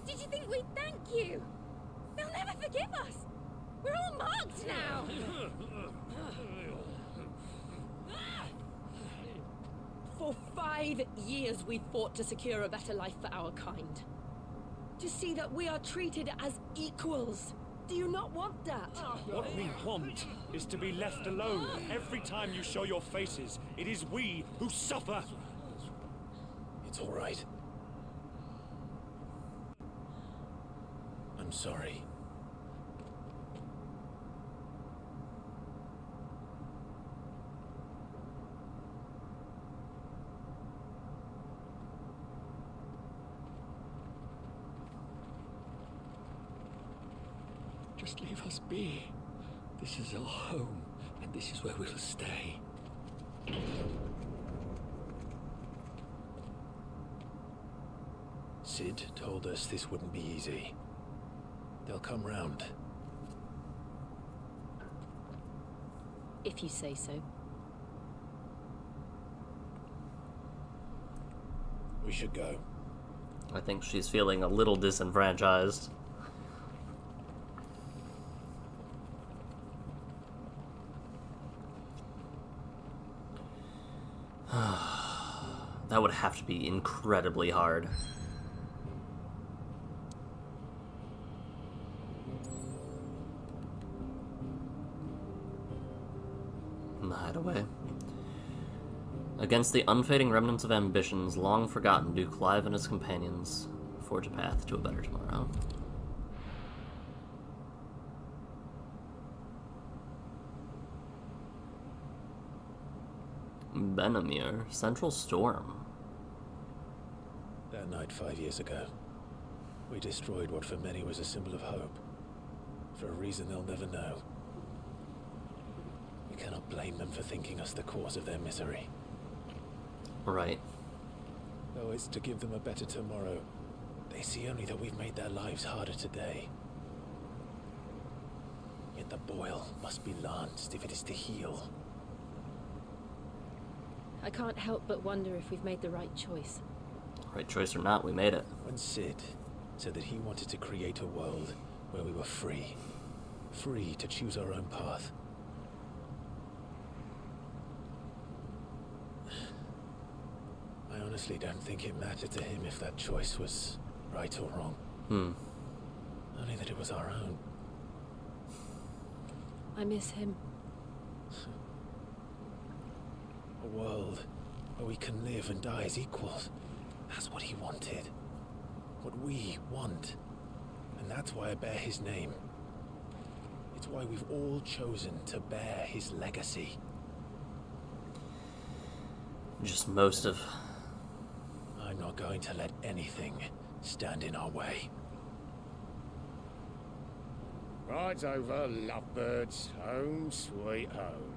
Did you think we'd thank you? They'll never forgive us. We're all marked now. For 5 years we fought to secure a better life for our kind. To see that we are treated as equals. Do you not want that? What we want is to be left alone. Every time you show your faces, it is we who suffer. It's all right. I'm sorry. Just leave us be. This is our home, and this is where we'll stay. Sid told us this wouldn't be easy. They'll come round. If you say so. We should go. I think she's feeling a little disenfranchised. That would have to be incredibly hard. The hideaway. Against the unfading remnants of ambitions long forgotten, do Clive and his companions forge a path to a better tomorrow. Benamir, Central Storm. That night 5 years ago, we destroyed what for many was a symbol of hope. For a reason they'll never know. We cannot blame them for thinking us the cause of their misery. Right. Though it's to give them a better tomorrow, they see only that we've made their lives harder today. Yet the boil must be lanced if it is to heal. I can't help but wonder if we've made the right choice. Right choice or not, we made it. When Sid said that he wanted to create a world where we were free. Free to choose our own path. I honestly don't think it mattered to him if that choice was right or wrong. Only that it was our own. I miss him. A world where we can live and die as equals. That's what he wanted. What we want. And that's why I bear his name. It's why we've all chosen to bear his legacy. Just most of... I'm not going to let anything stand in our way. Rides over, lovebirds, home sweet home.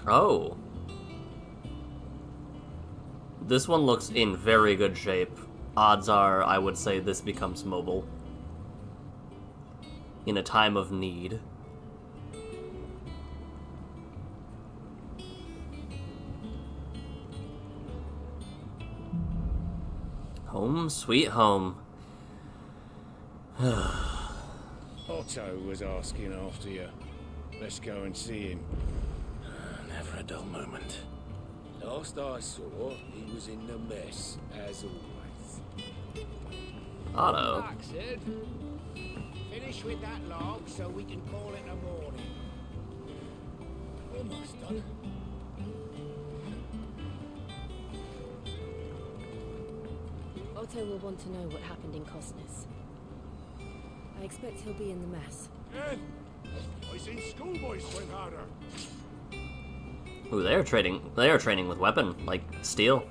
Oh. This one looks in very good shape. Odds are, I would say this becomes mobile. In a time of need. Home sweet home. Otto was asking after you. Let's go and see him. Never a dull moment. Last I saw, he was in the mess, as always. Otto. Back, Sid. Finish with that log so we can call it a morning. Almost done. Otto will want to know what happened in Cosnes. I expect he'll be in the mess. Ed, I seen schoolboys swing harder. Ooh, they are training with weapon, like steel.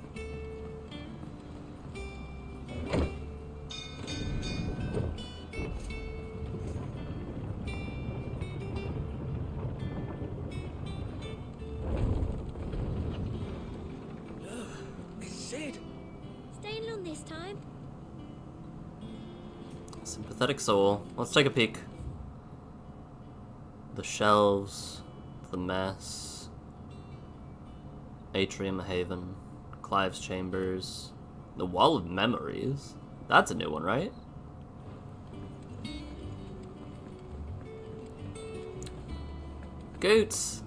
Sid! Staying long this time? Sympathetic soul. Let's take a peek. The shelves, the mess, Atrium Haven, Clive's Chambers, the Wall of Memories. That's a new one, right? Goots!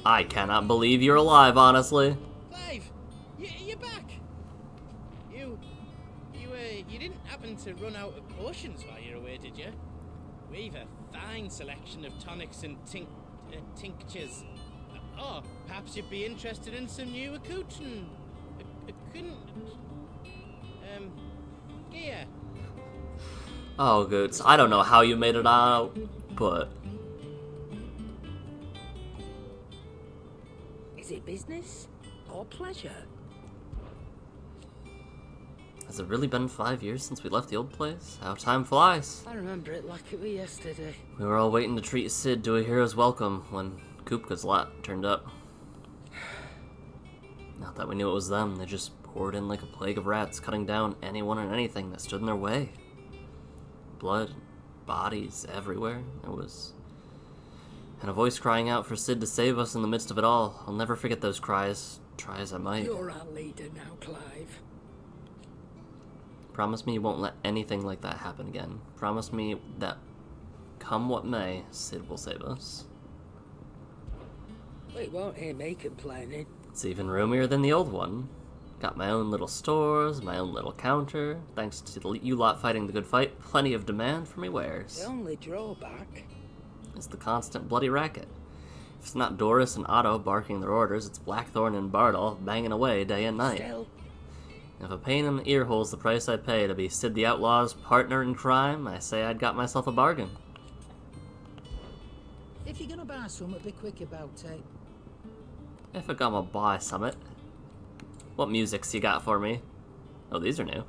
I cannot believe you're alive, honestly. Clive, you're back. You didn't happen to run out of potions while you're away, did you? We've a fine selection of tonics and tinctures. Oh, perhaps you'd be interested in some new accoutrement. Gear. Oh, Goots, I don't know how you made it out, but... Is it business or pleasure? Has it really been 5 years since we left the old place? How time flies. I remember it like it was yesterday. We were all waiting to treat Sid to a hero's welcome when Kupka's lot turned up. Not that we knew it was them, they just poured in like a plague of rats, cutting down anyone and anything that stood in their way. Blood, bodies everywhere. And a voice crying out for Sid to save us in the midst of it all. I'll never forget those cries, try as I might. You're our leader now, Clive. Promise me you won't let anything like that happen again. Promise me that, come what may, Sid will save us. Well, you won't hear me complaining. It's even roomier than the old one. Got my own little stores, my own little counter. Thanks to you lot fighting the good fight, plenty of demand for me wares. The only drawback is the constant bloody racket. If it's not Doris and Otto barking their orders, it's Blackthorn and Bartle banging away day and night. Still. If a pain in the ear hole's the price I pay to be Sid the Outlaw's partner in crime, I say I'd got myself a bargain. If you're gonna buy something, be quick about it. If I gonna buy summit. What musics you got for me? Oh, these are new.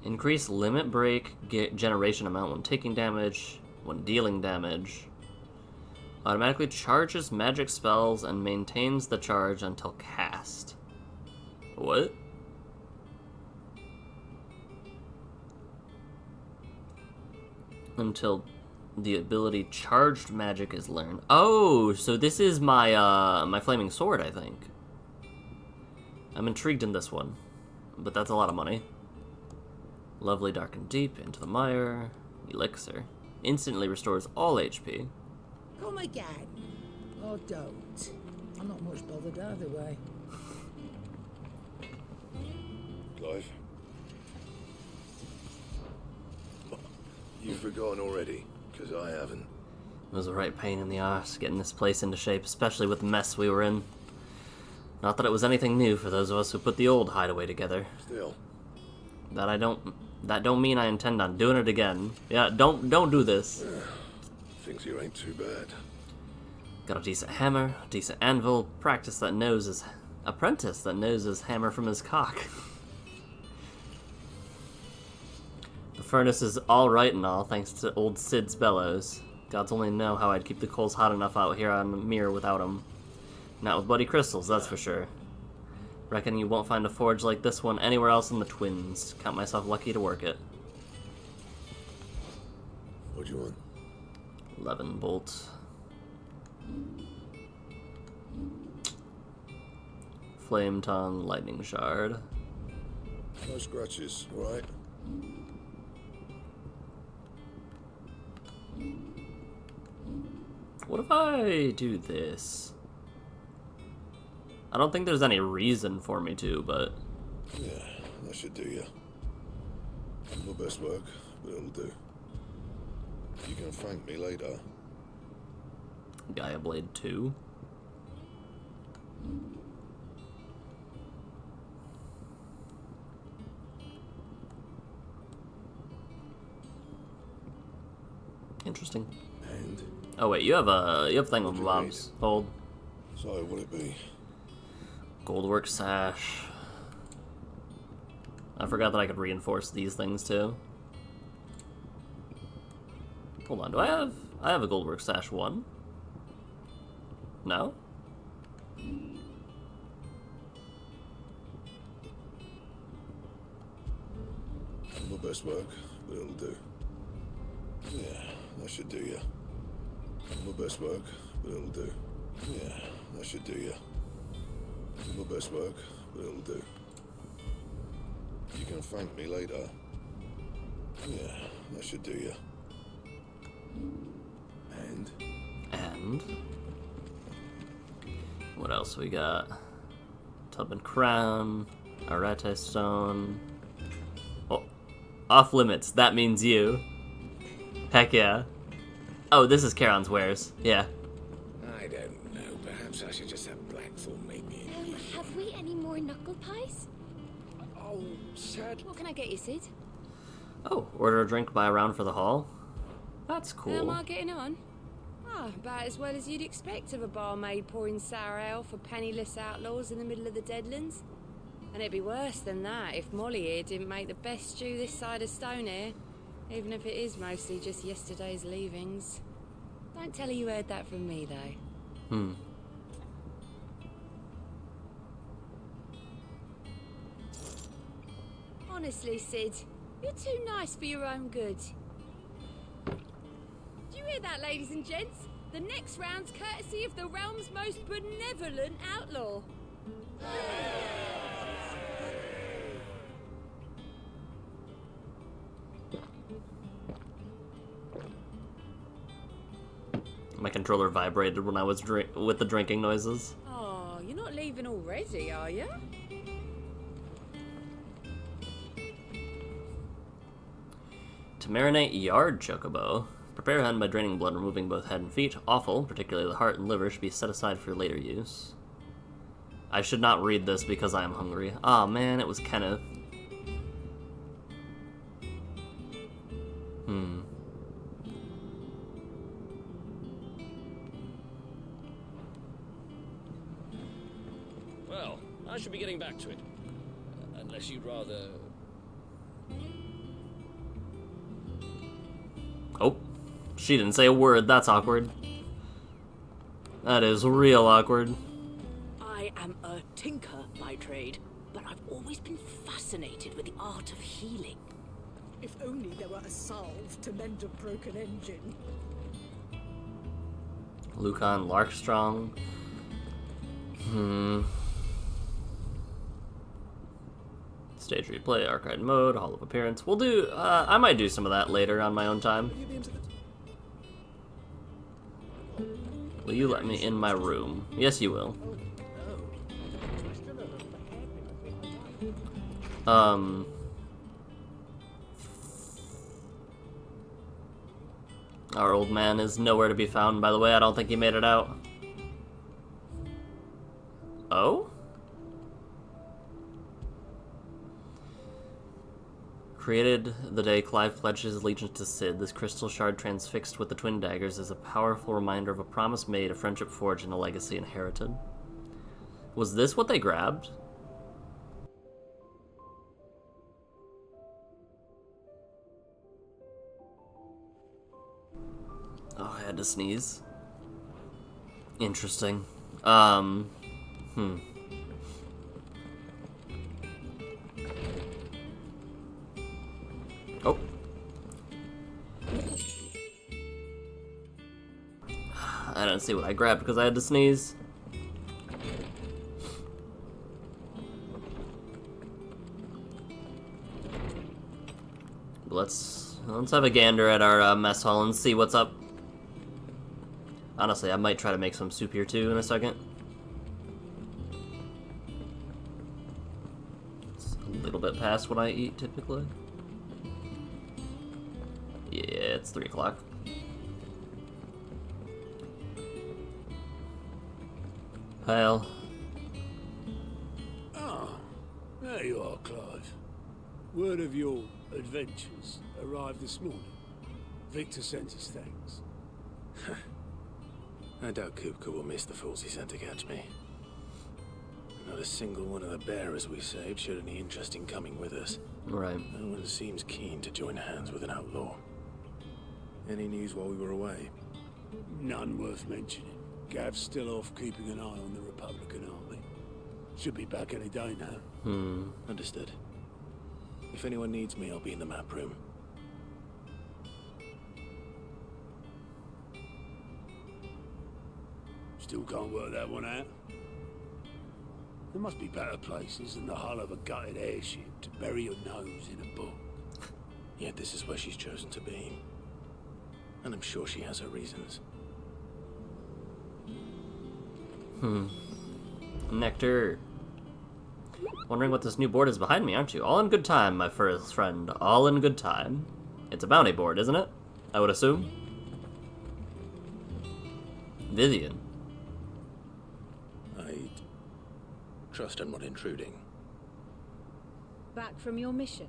Increase limit break generation amount when taking damage, when dealing damage. Automatically charges magic spells and maintains the charge until cast. What? Until the ability charged magic is learned. Oh, so this is my my flaming sword, I think. I'm intrigued in this one, but that's a lot of money. Lovely dark and deep, into the mire, elixir. Instantly restores all HP. Come again. Or don't. I'm not much bothered either way. Clive? You've forgotten already, because I haven't. It was a right pain in the arse getting this place into shape, especially with the mess we were in. Not that it was anything new for those of us who put the old hideaway together. Still. That don't mean I intend on doing it again. Yeah, don't do this. Things here ain't too bad. Got a decent hammer, a decent anvil, apprentice that knows his hammer from his cock. The furnace is alright and all, thanks to old Sid's bellows. Gods only know how I'd keep the coals hot enough out here on the mirror without them. Not with bloody crystals, that's for sure. Reckon you won't find a forge like this one anywhere else in the Twins. Count myself lucky to work it. What do you want? 11 bolts. Flame tongue, lightning shard. No scratches, right? What if I do this? I don't think there's any reason for me to, but... Yeah, that should do you. My best work, but it'll do. You can thank me later. Gaia Blade 2? Interesting. And? Oh wait, you have thing with mobs. Hold. So would it be? Goldwork sash. I forgot that I could reinforce these things too. Hold on, do I have a Goldwork sash 1? No? My best work, but it'll do. Yeah, that should do you. My best work, but it'll do. Yeah, that should do you. My best work, but it'll do. You can thank me later. Yeah, that should do you. And what else we got? Tub and Crown, Arete Stone. Oh, off limits. That means you. Heck yeah. Oh, this is Charon's wares. Yeah. I don't know. Perhaps I should just have Blackthorn make me. Have we any more knuckle pies? Oh, sad. What can I get you, Sid? Oh, order a drink, buy a round for the hall. That's How cool. am I getting on? About as well as you'd expect of a barmaid pouring sour ale for penniless outlaws in the middle of the Deadlands. And it'd be worse than that if Molly here didn't make the best stew this side of Stonehair, even if it is mostly just yesterday's leavings. Don't tell her you heard that from me, though. Honestly, Sid, you're too nice for your own good. Do you hear that, ladies and gents? The next round's courtesy of the realm's most benevolent outlaw. My controller vibrated when I was with the drinking noises. Oh, you're not leaving already, are you? To marinate yard chocobo. Prepare hen by draining blood, removing both head and feet. Offal, particularly the heart and liver, should be set aside for later use. I should not read this because I am hungry. Aw, man, it was Kenneth. Well, I should be getting back to it. Unless you'd rather... Oh, she didn't say a word. That's awkward. That is real awkward. I am a tinker by trade, but I've always been fascinated with the art of healing. If only there were a salve to mend a broken engine. Lucan Larkstrong. Stage replay, arcade mode, Hall of Appearance. We'll do, I might do some of that later on my own time. Will you let me in my room? Yes, you will. Our old man is nowhere to be found, by the way. I don't think he made it out. Oh? Created the day Clive pledged his allegiance to Cid, this crystal shard transfixed with the twin daggers is a powerful reminder of a promise made, a friendship forged, and a legacy inherited. Was this what they grabbed? Oh, I had to sneeze. Interesting. Oh. I didn't see what I grabbed because I had to sneeze. Let's have a gander at our mess hall and see what's up. Honestly, I might try to make some soup here too in a second. It's a little bit past what I eat typically. Yeah, it's 3 o'clock. Well. Ah, there you are, Clive. Word of your adventures arrived this morning. Victor sent his thanks. I doubt Kupka will miss the fools he sent to catch me. Not a single one of the bearers we saved showed any interest in coming with us. Right. No one seems keen to join hands with an outlaw. Any news while we were away? None worth mentioning. Gav's still off keeping an eye on the Republican army. Should be back any day now. Understood. If anyone needs me, I'll be in the map room. Still can't work that one out. There must be better places than the hull of a gutted airship to bury your nose in a book. Yet this is where she's chosen to be. And I'm sure she has her reasons. Nectar. Wondering what this new board is behind me, aren't you? All in good time, my first friend. All in good time. It's a bounty board, isn't it? I would assume. Vivian. I'd trust I'm not intruding. Back from your mission?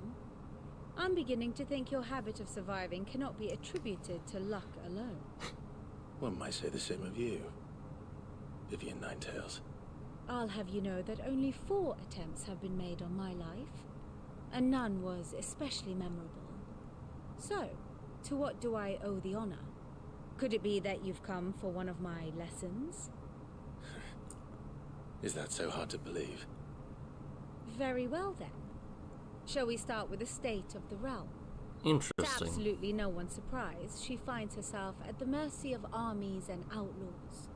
I'm beginning to think your habit of surviving cannot be attributed to luck alone. One might say the same of you, Vivian Ninetails. I'll have you know that only 4 attempts have been made on my life, and none was especially memorable. So, to what do I owe the honor? Could it be that you've come for one of my lessons? Is that so hard to believe? Very well then. Shall we start with the state of the realm? Interesting. To absolutely no one's surprise, she finds herself at the mercy of armies and outlaws.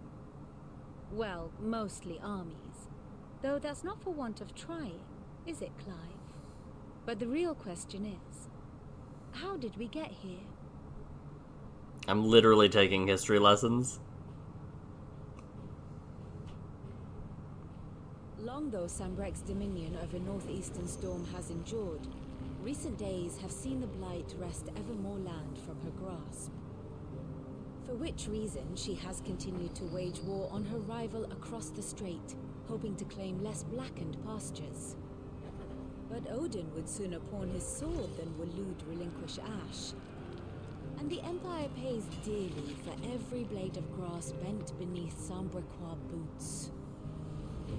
Well, mostly armies. Though that's not for want of trying, is it, Clive? But the real question is, how did we get here? I'm literally taking history lessons. Long though Sambrek's dominion over northeastern Storm has endured, recent days have seen the Blight wrest ever more land from her grasp. For which reason she has continued to wage war on her rival across the strait, hoping to claim less blackened pastures. But Odin would sooner pawn his sword than Waloed relinquish Ash. And the Empire pays dearly for every blade of grass bent beneath Sambrequois boots.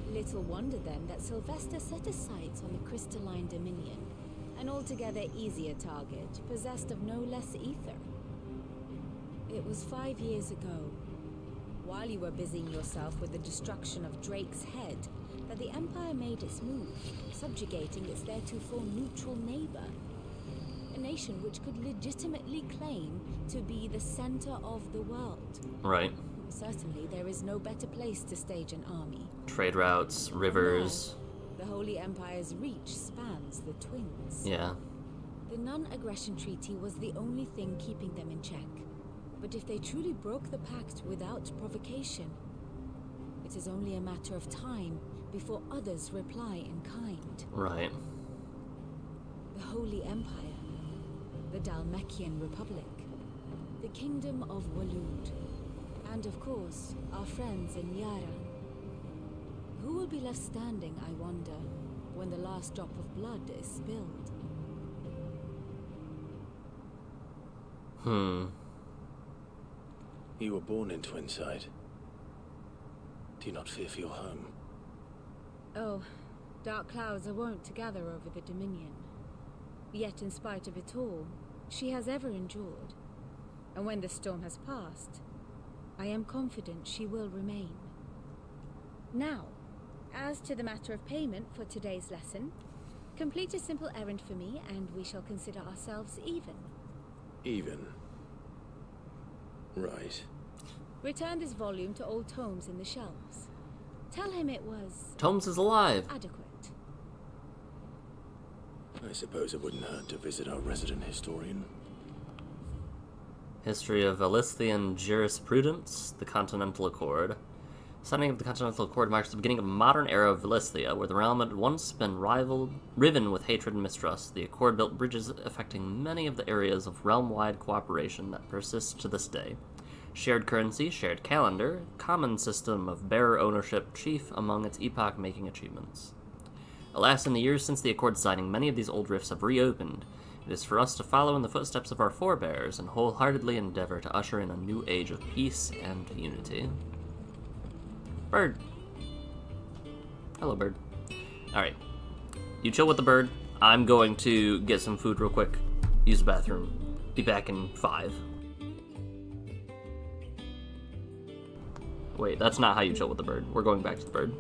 Little wonder then that Sylvester set his sights on the crystalline dominion, an altogether easier target, possessed of no less ether. It was 5 years ago, while you were busying yourself with the destruction of Drake's head, that the Empire made its move, subjugating its theretofore neutral neighbor. A nation which could legitimately claim to be the center of the world. Right. Certainly, there is no better place to stage an army. Trade routes, rivers. The Holy Empire's reach spans the Twins. Yeah. The non-aggression treaty was the only thing keeping them in check. But if they truly broke the pact without provocation, it is only a matter of time before others reply in kind. Right. The Holy Empire, the Dalmekian Republic, the Kingdom of Waloed, and of course, our friends in Yaran. Who will be left standing, I wonder, when the last drop of blood is spilled? You were born in Twinside. Do you not fear for your home? Oh, dark clouds are wont to gather over the Dominion. Yet in spite of it all, she has ever endured. And when the storm has passed, I am confident she will remain. Now, as to the matter of payment for today's lesson, complete a simple errand for me and we shall consider ourselves even. Even? Right. Return this volume to old tomes in the shelves. Tell him it was... Tomes is alive. Adequate. I suppose it wouldn't hurt to visit our resident historian. History of Elysian Jurisprudence, the Continental Accord. Signing of the Continental Accord marks the beginning of a modern era of Valisthea, where the realm had once been riven with hatred and mistrust. The Accord built bridges affecting many of the areas of realm-wide cooperation that persist to this day. Shared currency, shared calendar, common system of bearer ownership, chief among its epoch-making achievements. Alas, in the years since the Accord signing, many of these old rifts have reopened. It is for us to follow in the footsteps of our forebears and wholeheartedly endeavor to usher in a new age of peace and unity. Bird. Hello, bird. Alright. You chill with the bird. I'm going to get some food real quick. Use the bathroom. Be back in 5. Wait, that's not how you chill with the bird. We're going back to the bird.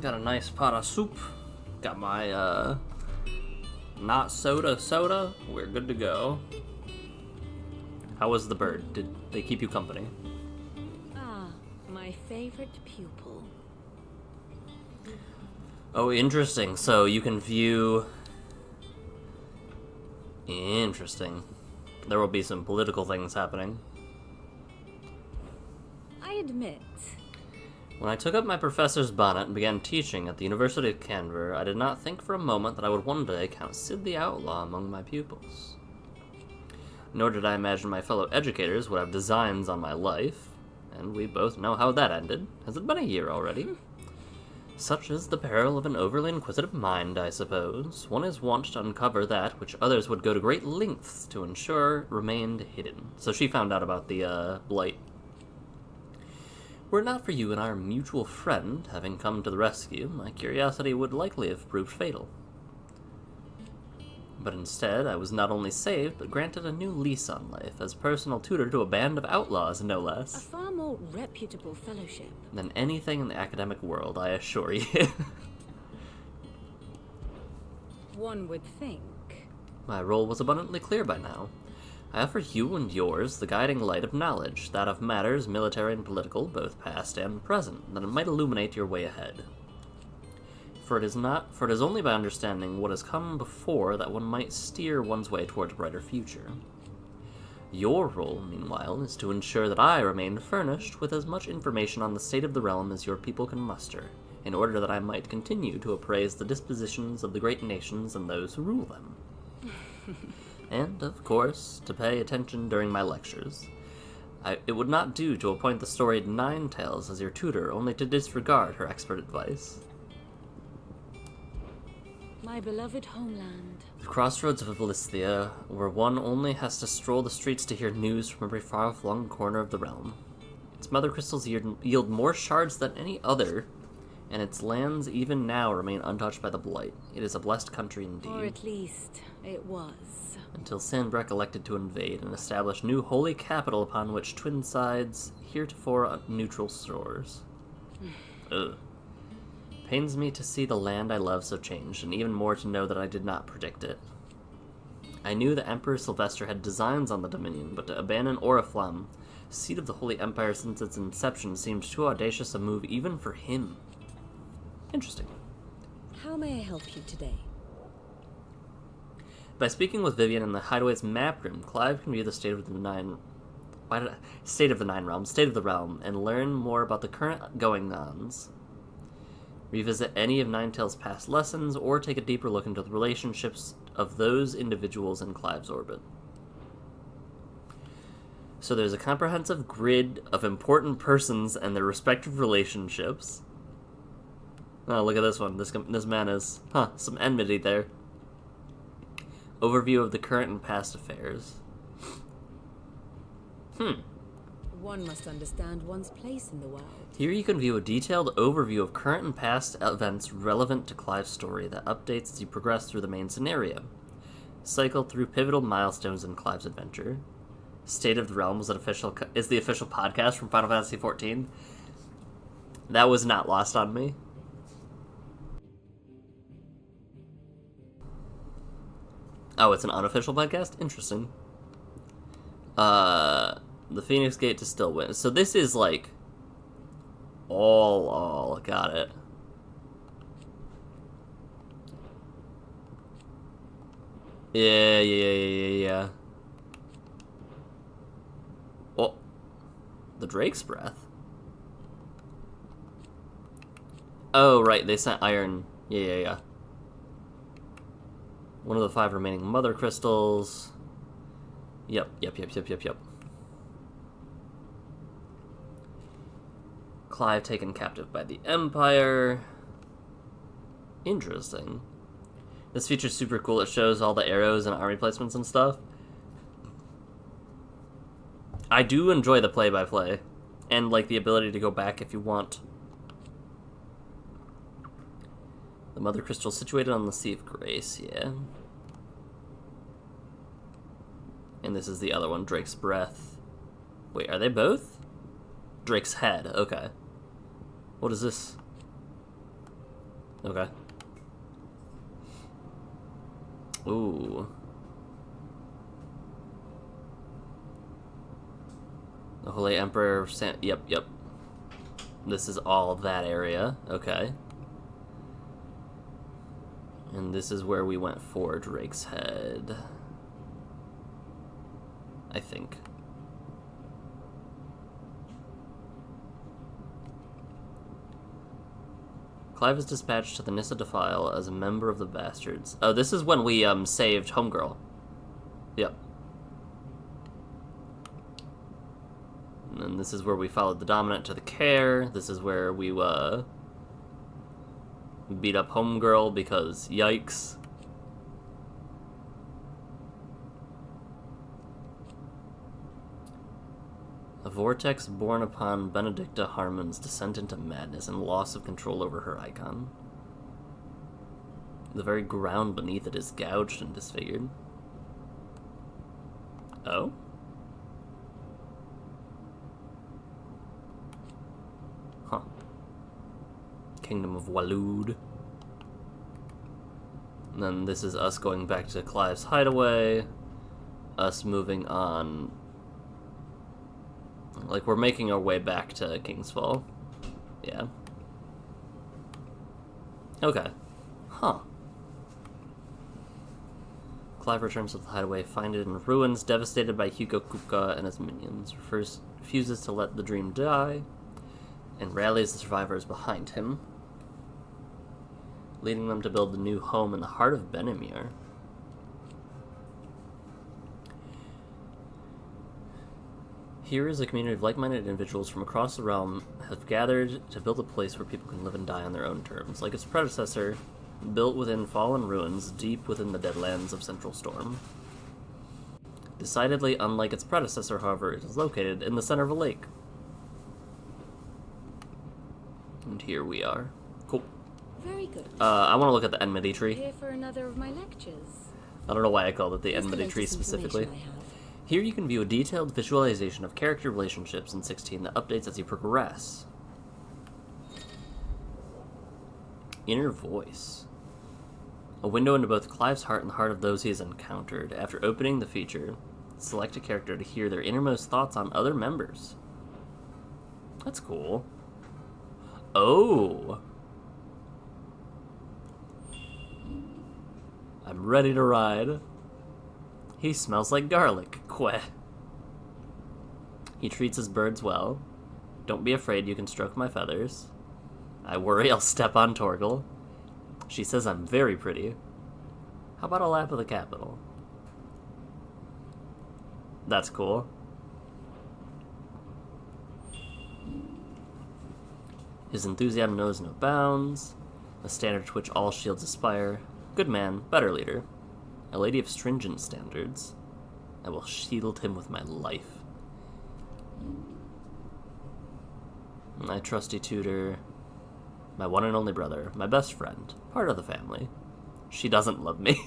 Got a nice pot of soup. Got my, not soda. We're good to go. How was the bird? Did they keep you company? Ah, my favorite pupil. Oh, interesting. So you can view... Interesting. There will be some political things happening. I admit. When I took up my professor's bonnet and began teaching at the University of Canberra, I did not think for a moment that I would one day count Sid the Outlaw among my pupils. Nor did I imagine my fellow educators would have designs on my life, and we both know how that ended. Has it been a year already? Such is the peril of an overly inquisitive mind, I suppose. One is wont to uncover that which others would go to great lengths to ensure remained hidden. So she found out about the, blight. Were it not for you and our mutual friend having come to the rescue, my curiosity would likely have proved fatal. But instead, I was not only saved, but granted a new lease on life, as personal tutor to a band of outlaws, no A less. far more reputable fellowship. Than anything in the academic world, I assure you. One would think. My role was abundantly clear by now. I offer you and yours the guiding light of knowledge, that of matters military and political, both past and present, that it might illuminate your way ahead. For it is only by understanding what has come before that one might steer one's way towards a brighter future. Your role, meanwhile, is to ensure that I remain furnished with as much information on the state of the realm as your people can muster, in order that I might continue to appraise the dispositions of the great nations and those who rule them. And, of course, to pay attention during my lectures. It would not do to appoint the storied Ninetales as your tutor, only to disregard her expert advice. My beloved homeland. The crossroads of Valisthea, where one only has to stroll the streets to hear news from every far-flung corner of the realm. Its mother crystals yield more shards than any other, and its lands even now remain untouched by the blight. It is a blessed country indeed. Or at least, it was. Until Sanbreck elected to invade and establish new holy capital upon which twin sides heretofore neutral shores. Ugh. Pains me to see the land I love so changed, and even more to know that I did not predict it. I knew that Emperor Sylvester had designs on the Dominion, but to abandon Oriflamme, seat of the Holy Empire since its inception, seemed too audacious a move even for him. Interesting. How may I help you today? By speaking with Vivian in the Hideaway's map room, Clive can view the state of the Nine Realms, and learn more about the current going-ons. Revisit any of Ninetale's past lessons, or take a deeper look into the relationships of those individuals in Clive's orbit. So there's a comprehensive grid of important persons and their respective relationships. Oh, look at this one. This man is... some enmity there. Overview of the current and past affairs. One must understand one's place in the world. Here you can view a detailed overview of current and past events relevant to Clive's story that updates as you progress through the main scenario. Cycle through pivotal milestones in Clive's adventure. State of the Realm is the official podcast from Final Fantasy XIV. That was not lost on me. Oh, it's an unofficial podcast? Interesting. The Phoenix Gate to Stillwind. So this is like all got it. Yeah. Oh, the Drake's Breath. Oh, right, they sent iron. Yeah. One of the 5 remaining mother crystals. Yep. Clive taken captive by the Empire. Interesting. This feature's super cool. It shows all the arrows and army placements and stuff. I do enjoy the play-by-play. And, like, the ability to go back if you want. The Mother Crystal situated on the Sea of Grace, yeah. And this is the other one, Drake's Breath. Wait, are they both? Drake's Head, okay. What is this? Okay. Ooh. The Holy Emperor of Yep. This is all that area. Okay. And this is where we went for Drake's Head. I think. Clive is dispatched to the Nissa Defile as a member of the Bastards. Oh, this is when we saved Homegirl. Yep. And then this is where we followed the Dominant to the Care. This is where we beat up Homegirl because yikes. A vortex born upon Benedicta Harmon's descent into madness and loss of control over her icon. The very ground beneath it is gouged and disfigured. Oh? Huh. Kingdom of Waloed. And then this is us going back to Clive's hideaway. Us moving on. Like, we're making our way back to Kingsfall. Yeah. Okay. Huh. Clive returns to the hideaway, find it in ruins, devastated by Hugo Kupka and his minions. Refuses to let the dream die, and rallies the survivors behind him, leading them to build a new home in the heart of Benimir. Here is a community of like-minded individuals from across the realm have gathered to build a place where people can live and die on their own terms. Like its predecessor, built within fallen ruins deep within the deadlands of Central Storm. Decidedly unlike its predecessor, however, it is located in the center of a lake. And here we are. Cool. Very good. I want to look at the enmity tree. Here for another of my lectures. I don't know why I called it the enmity tree specifically. Here you can view a detailed visualization of character relationships in 16 that updates as you progress. Inner voice. A window into both Clive's heart and the heart of those he has encountered. After opening the feature, select a character to hear their innermost thoughts on other members. That's cool. Oh! I'm ready to ride. He smells like garlic. Queh. He treats his birds well. Don't be afraid, you can stroke my feathers. I worry I'll step on Torgal. She says I'm very pretty. How about a lap of the capital? That's cool. His enthusiasm knows no bounds. A standard to which all shields aspire. Good man, better leader. A lady of stringent standards. I will shield him with my life. My trusty tutor. My one and only brother. My best friend. Part of the family. She doesn't love me.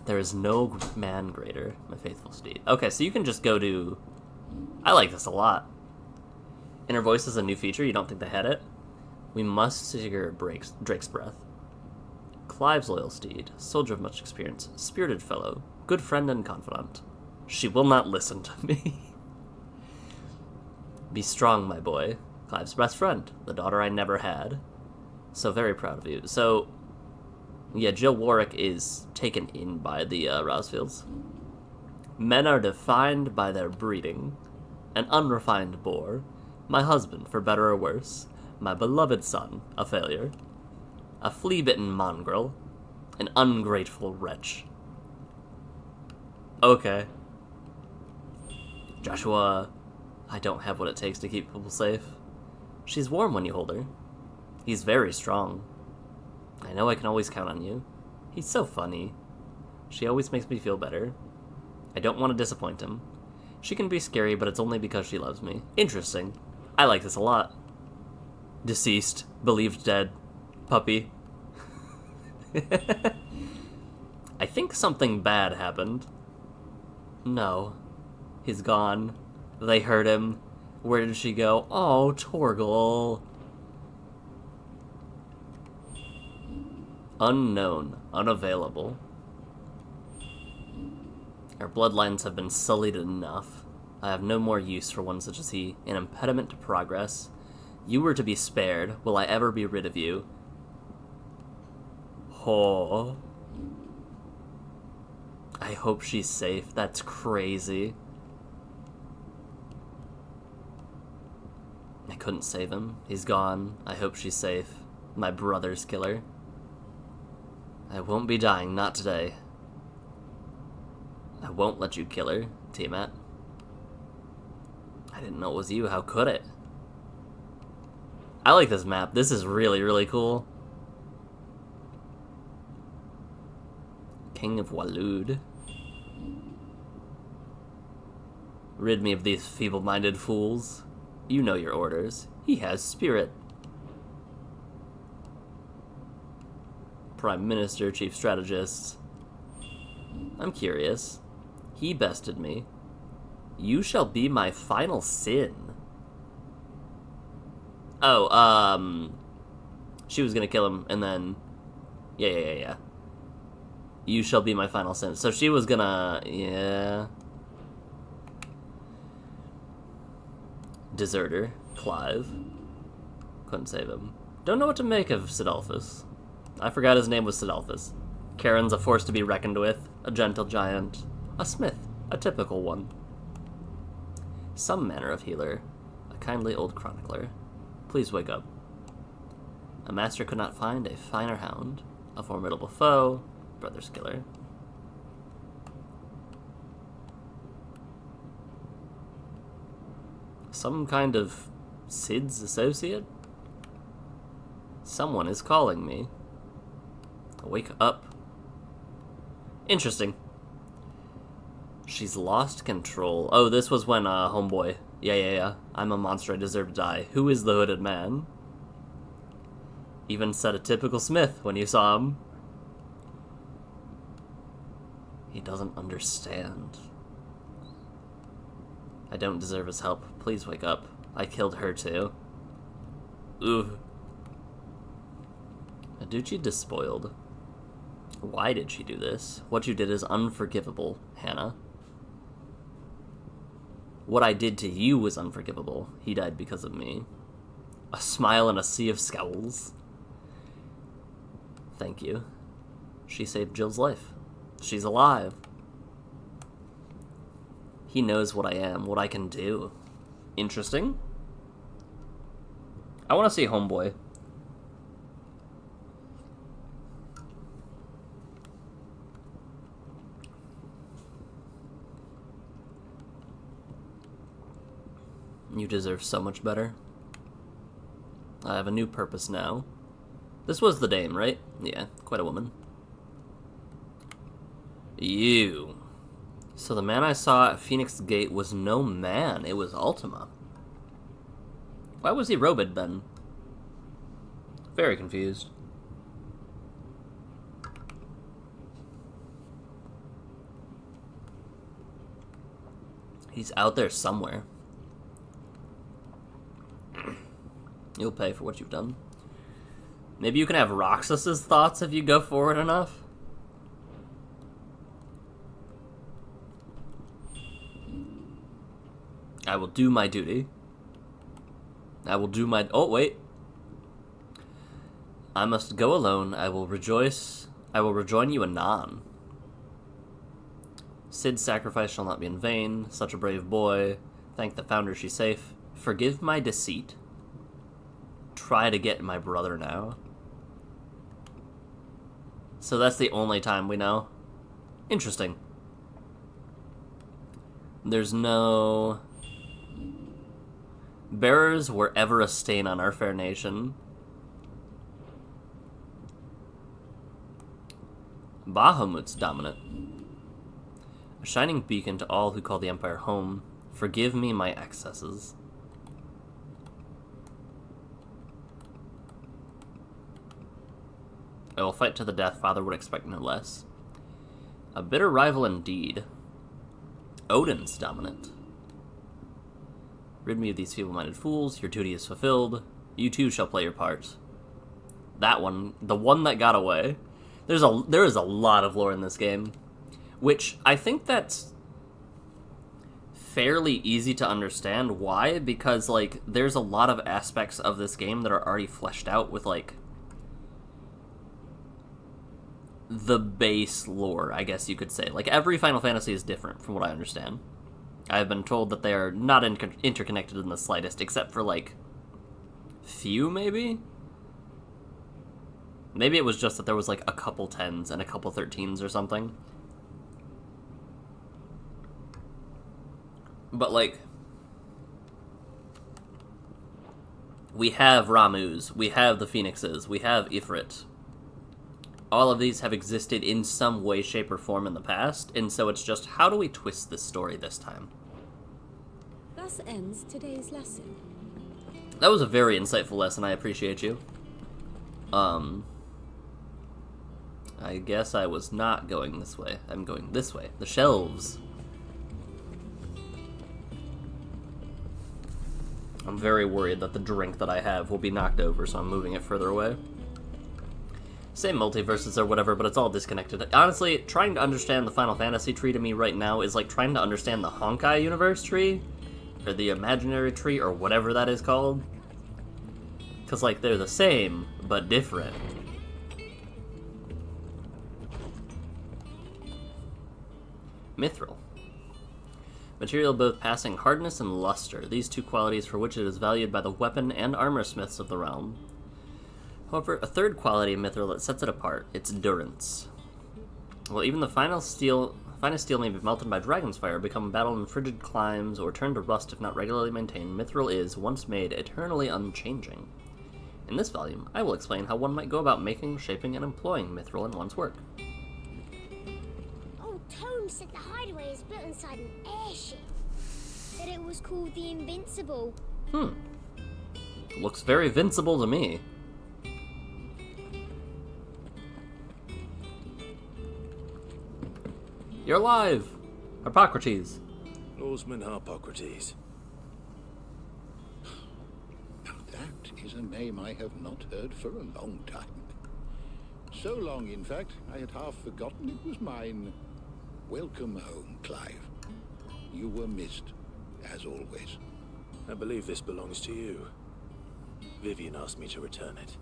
There is no man greater. My faithful steed. Okay, so you can just go to... I like this a lot. Inner voice is a new feature. You don't think they had it? We must secure Drake's breath. Clive's loyal steed, soldier of much experience, spirited fellow, good friend and confidant. She will not listen to me. Be strong, my boy. Clive's best friend, the daughter I never had. So very proud of you. So, yeah, Jill Warwick is taken in by the Rosfields. Men are defined by their breeding. An unrefined boar. My husband, for better or worse. My beloved son, a failure. A flea-bitten mongrel. An ungrateful wretch. Okay. Joshua, I don't have what it takes to keep people safe. She's warm when you hold her. He's very strong. I know I can always count on you. He's so funny. She always makes me feel better. I don't want to disappoint him. She can be scary, but it's only because she loves me. Interesting. I like this a lot. Deceased. Believed dead. Puppy. I think something bad happened. No. He's gone. They hurt him. Where did she go? Oh, Torgal. Unknown. Unavailable. Our bloodlines have been sullied enough. I have no more use for one such as he, an impediment to progress. You were to be spared. Will I ever be rid of you? Oh. I hope she's safe. That's crazy. I couldn't save him. He's gone. I hope she's safe. My brother's killer. I won't be dying, not today. I won't let you kill her, Tiamat. I didn't know it was you. How could it? I like this map. This is really, really cool. King of Waloed. Rid me of these feeble-minded fools. You know your orders. He has spirit. Prime Minister, Chief Strategist. I'm curious. He bested me. You shall be my final sin. Oh, she was gonna kill him, and then... Yeah. You shall be my final sin. So she was gonna... Yeah... Deserter. Clive. Couldn't save him. Don't know what to make of Sidolphus. I forgot his name was Sidolphus. Charon's a force to be reckoned with. A gentle giant. A smith. A typical one. Some manner of healer. A kindly old chronicler. Please wake up. A master could not find a finer hound. A formidable foe. Brother's killer. Some kind of Sid's associate? Someone is calling me. Wake up. Interesting. She's lost control. Oh, this was when, homeboy. Yeah. I'm a monster, I deserve to die. Who is the hooded man? Even said a typical smith when you saw him. He doesn't understand. I don't deserve his help. Please wake up. I killed her too. Ooh. Aduchi despoiled. Why did she do this? What you did is unforgivable, Hannah. What I did to you was unforgivable. He died because of me. A smile in a sea of scowls. Thank you. She saved Jill's life. She's alive. He knows what I am, what I can do. Interesting. I want to see Homeboy. You deserve so much better. I have a new purpose now. This was the dame, right? Yeah, quite a woman. You. So the man I saw at Phoenix Gate was no man, it was Ultima. Why was he robed then? Very confused. He's out there somewhere. You'll pay for what you've done. Maybe you can have Roxas's thoughts if you go forward enough? I will do my duty. I will do my... Oh, wait. I must go alone. I will rejoice. I will rejoin you anon. Sid's sacrifice shall not be in vain. Such a brave boy. Thank the founder she's safe. Forgive my deceit. Try to get my brother now. So that's the only time we know. Interesting. There's no... Bearers were ever a stain on our fair nation. Bahamut's dominant. A shining beacon to all who call the Empire home. Forgive me my excesses. I will fight to the death, father would expect no less. A bitter rival indeed. Odin's dominant. Rid me of these feeble-minded fools. Your duty is fulfilled. You too shall play your part. That one, the one that got away. There is a lot of lore in this game, which I think that's fairly easy to understand. Why? Because, like, there's a lot of aspects of this game that are already fleshed out with, like, the base lore, I guess you could say. Like, every Final Fantasy is different, from what I understand. I've been told that they are not interconnected in the slightest, except for, like, few, maybe? Maybe it was just that there was, like, a couple 10s and a couple 13s or something. But, like, we have Ramus, we have the Phoenixes, we have Ifrit. All of these have existed in some way, shape, or form in the past, and so it's just, how do we twist this story this time? Thus ends today's lesson. That was a very insightful lesson, I appreciate you. I guess I was not going this way. I'm going this way. The shelves. I'm very worried that the drink that I have will be knocked over, so I'm moving it further away. Same multiverses or whatever, but it's all disconnected. Honestly, trying to understand the Final Fantasy tree to me right now is like trying to understand the Honkai universe tree, or the imaginary tree, or whatever that is called. Because, like, they're the same, but different. Mithril. Material both passing hardness and luster, these two qualities for which it is valued by the weapon and armor smiths of the realm. However, a third quality of mithril that sets it apart, its durance. While even the finest steel may be melted by dragon's fire, become battled in frigid climes, or turn to rust if not regularly maintained, mithril is, once made, eternally unchanging. In this volume, I will explain how one might go about making, shaping, and employing mithril in one's work. Old Tome said the hideaway is built inside an airship. Said it was called the Invincible. Looks very vincible to me. You're alive! Harpocrates. Lawsman Harpocrates. That is a name I have not heard for a long time. So long, in fact, I had half forgotten it was mine. Welcome home, Clive. You were missed, as always. I believe this belongs to you. Vivian asked me to return it.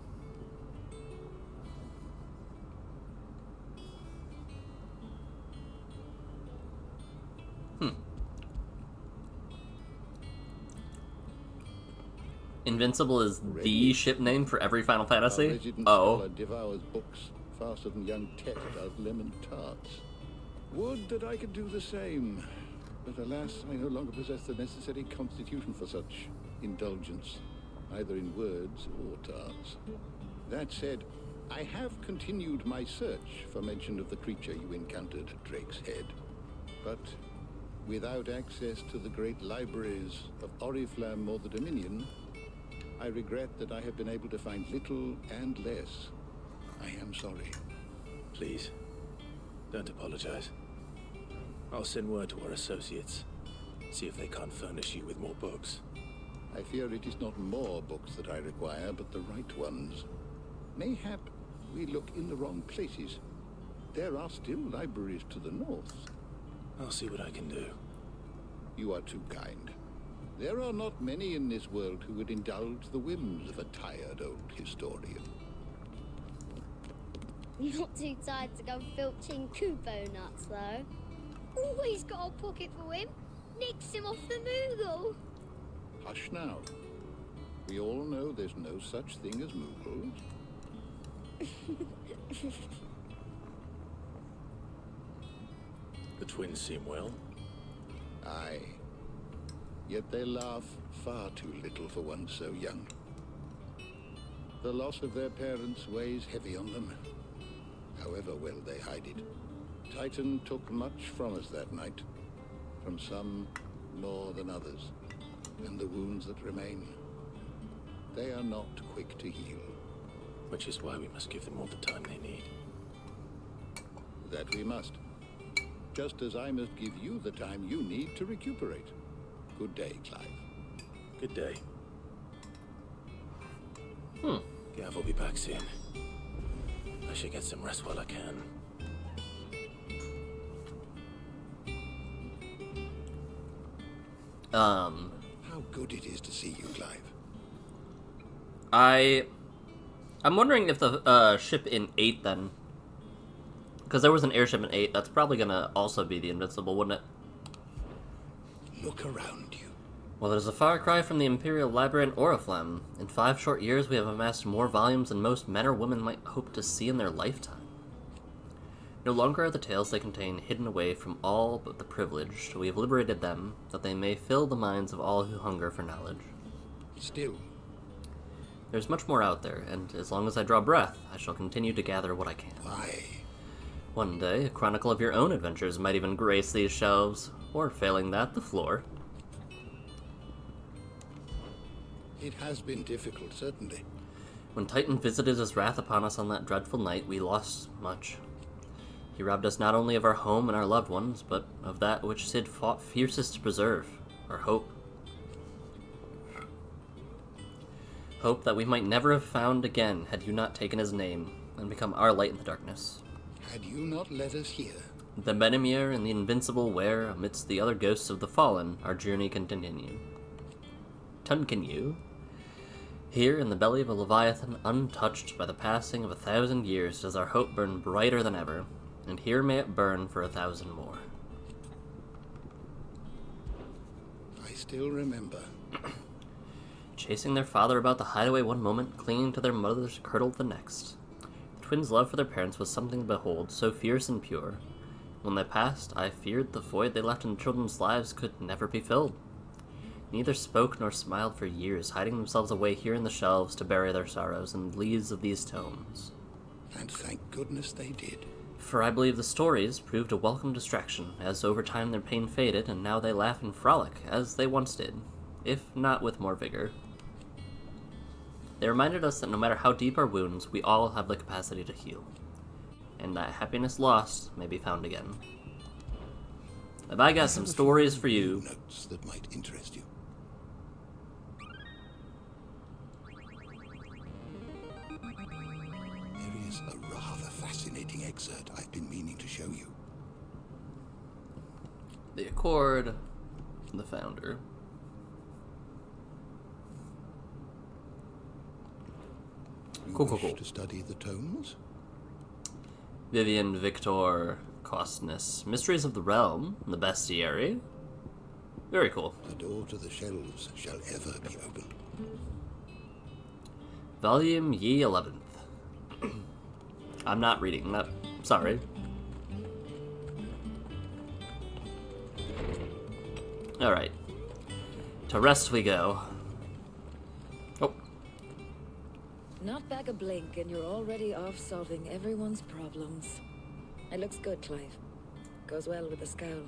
Invincible is the ship name for every Final Fantasy? Our resident scholar devours books faster than young Tet does lemon tarts. Would that I could do the same. But alas, I no longer possess the necessary constitution for such indulgence, either in words or tarts. That said, I have continued my search for mention of the creature you encountered at Drake's Head. But without access to the great libraries of Oriflamme or the Dominion, I regret that I have been able to find little and less. I am sorry. Please, don't apologize. I'll send word to our associates. See if they can't furnish you with more books. I fear it is not more books that I require, but the right ones. Mayhap we look in the wrong places. There are still libraries to the north. I'll see what I can do. You are too kind. There are not many in this world who would indulge the whims of a tired old historian. Not too tired to go filching Kubo nuts, though. Always got a pocket for him. Nicks him off the Moogle. Hush now. We all know there's no such thing as Moogles. The twins seem well. Aye. Yet they laugh far too little for one so young. The loss of their parents weighs heavy on them, however well they hide it. Titan took much from us that night, from some more than others, and the wounds that remain, they are not quick to heal. Which is why we must give them all the time they need. That we must. Just as I must give you the time you need to recuperate. Good day, Clive. Good day. Hmm. Gav will be back soon. I should get some rest while I can. How good it is to see you, Clive. I'm wondering if the ship in 8 then, because there was an airship in 8, that's probably gonna also be the Invincible, wouldn't it? Look around you. Well, there's a far cry from the Imperial Library in Oriflamme. In 5 short years, we have amassed more volumes than most men or women might hope to see in their lifetime. No longer are the tales they contain hidden away from all but the privileged. We have liberated them, that they may fill the minds of all who hunger for knowledge. Still, there's much more out there, and as long as I draw breath, I shall continue to gather what I can. Why? One day, a chronicle of your own adventures might even grace these shelves, or failing that, the floor. It has been difficult, certainly. When Titan visited his wrath upon us on that dreadful night, we lost much. He robbed us not only of our home and our loved ones, but of that which Sid fought fiercest to preserve, our hope. Hope that we might never have found again had you not taken his name, and become our light in the darkness. Had you not led us here? The Benimir and the Invincible where, amidst the other ghosts of the fallen, our journey can continue. Continue. Here in the belly of a Leviathan, untouched by the passing of 1,000 years, does our hope burn brighter than ever, and here may it burn for 1,000 more. I still remember. Chasing their father about the hideaway one moment, clinging to their mother's cradle the next. The twins' love for their parents was something to behold, so fierce and pure. When they passed, I feared the void they left in the children's lives could never be filled. Neither spoke nor smiled for years, hiding themselves away here in the shelves to bury their sorrows in the leaves of these tomes. And thank goodness they did. For I believe the stories proved a welcome distraction, as over time their pain faded, and now they laugh and frolic, as they once did, if not with more vigor. They reminded us that no matter how deep our wounds, we all have the capacity to heal, and that happiness lost may be found again. Have I got some stories for you? Notes that might interest you. There is a rather fascinating excerpt I've been meaning to show you. The Accord, the founder. You wish to study the tomes? Vivian Victor Costness. Mysteries of the Realm, the Bestiary. Very cool. The door to the shelves shall ever be open. Volume Ye 11th. I'm not reading that. Sorry. Alright. To rest we go. Oh. Not back a blink and you're already off solving everyone's problems. It looks good, Clive. Goes well with the scowl.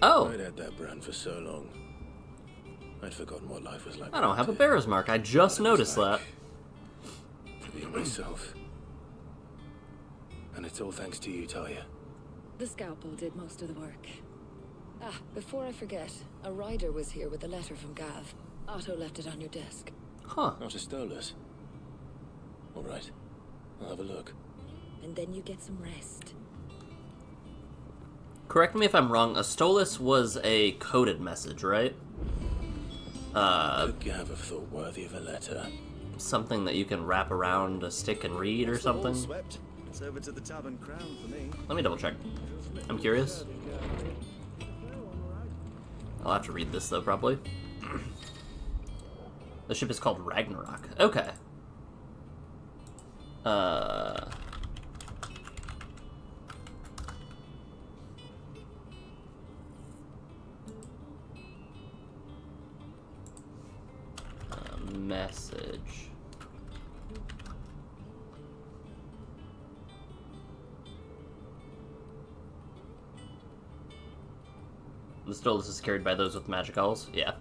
Oh! I'd had that brand for so long. I'd forgotten what life was like. I don't have a bear's mark. I just noticed that. To be myself. And it's all thanks to you, Talia. The scalpel did most of the work. Ah, before I forget, a rider was here with a letter from Gav. Otto left it on your desk. Huh. Not a Stolas. All right. I'll have a look. And then you get some rest. Correct me if I'm wrong, a Stolas was a coded message, right? Could Gav have thought worthy of a letter? Something that you can wrap around a stick and read or something? Swept. It's over to the Tavern Crown for me. Let me double check. I'm curious. I'll have to read this though, probably. The ship is called Ragnarok. Okay. Message. The Stolas is carried by those with magic owls? Yeah.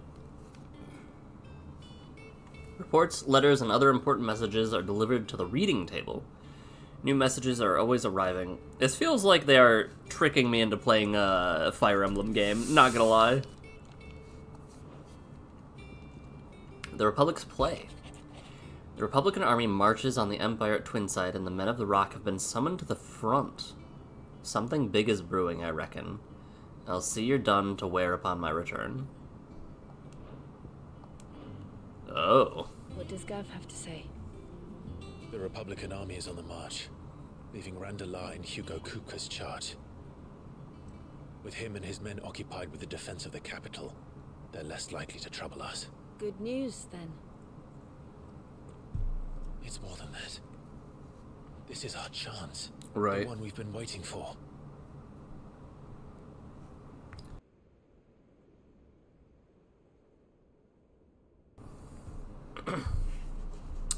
Reports, letters, and other important messages are delivered to the reading table. New messages are always arriving. This feels like they are tricking me into playing a Fire Emblem game, not gonna lie. The Republic's play. The Republican army marches on the Empire at Twinside, and the men of the Rock have been summoned to the front. Something big is brewing, I reckon. I'll see you're done to wear upon my return. Oh. What does Gav have to say? The Republican army is on the march, leaving Randalar in Hugo Kupka's charge. With him and his men occupied with the defense of the capital, they're less likely to trouble us. Good news, then. It's more than that. This is our chance. Right. The one we've been waiting for.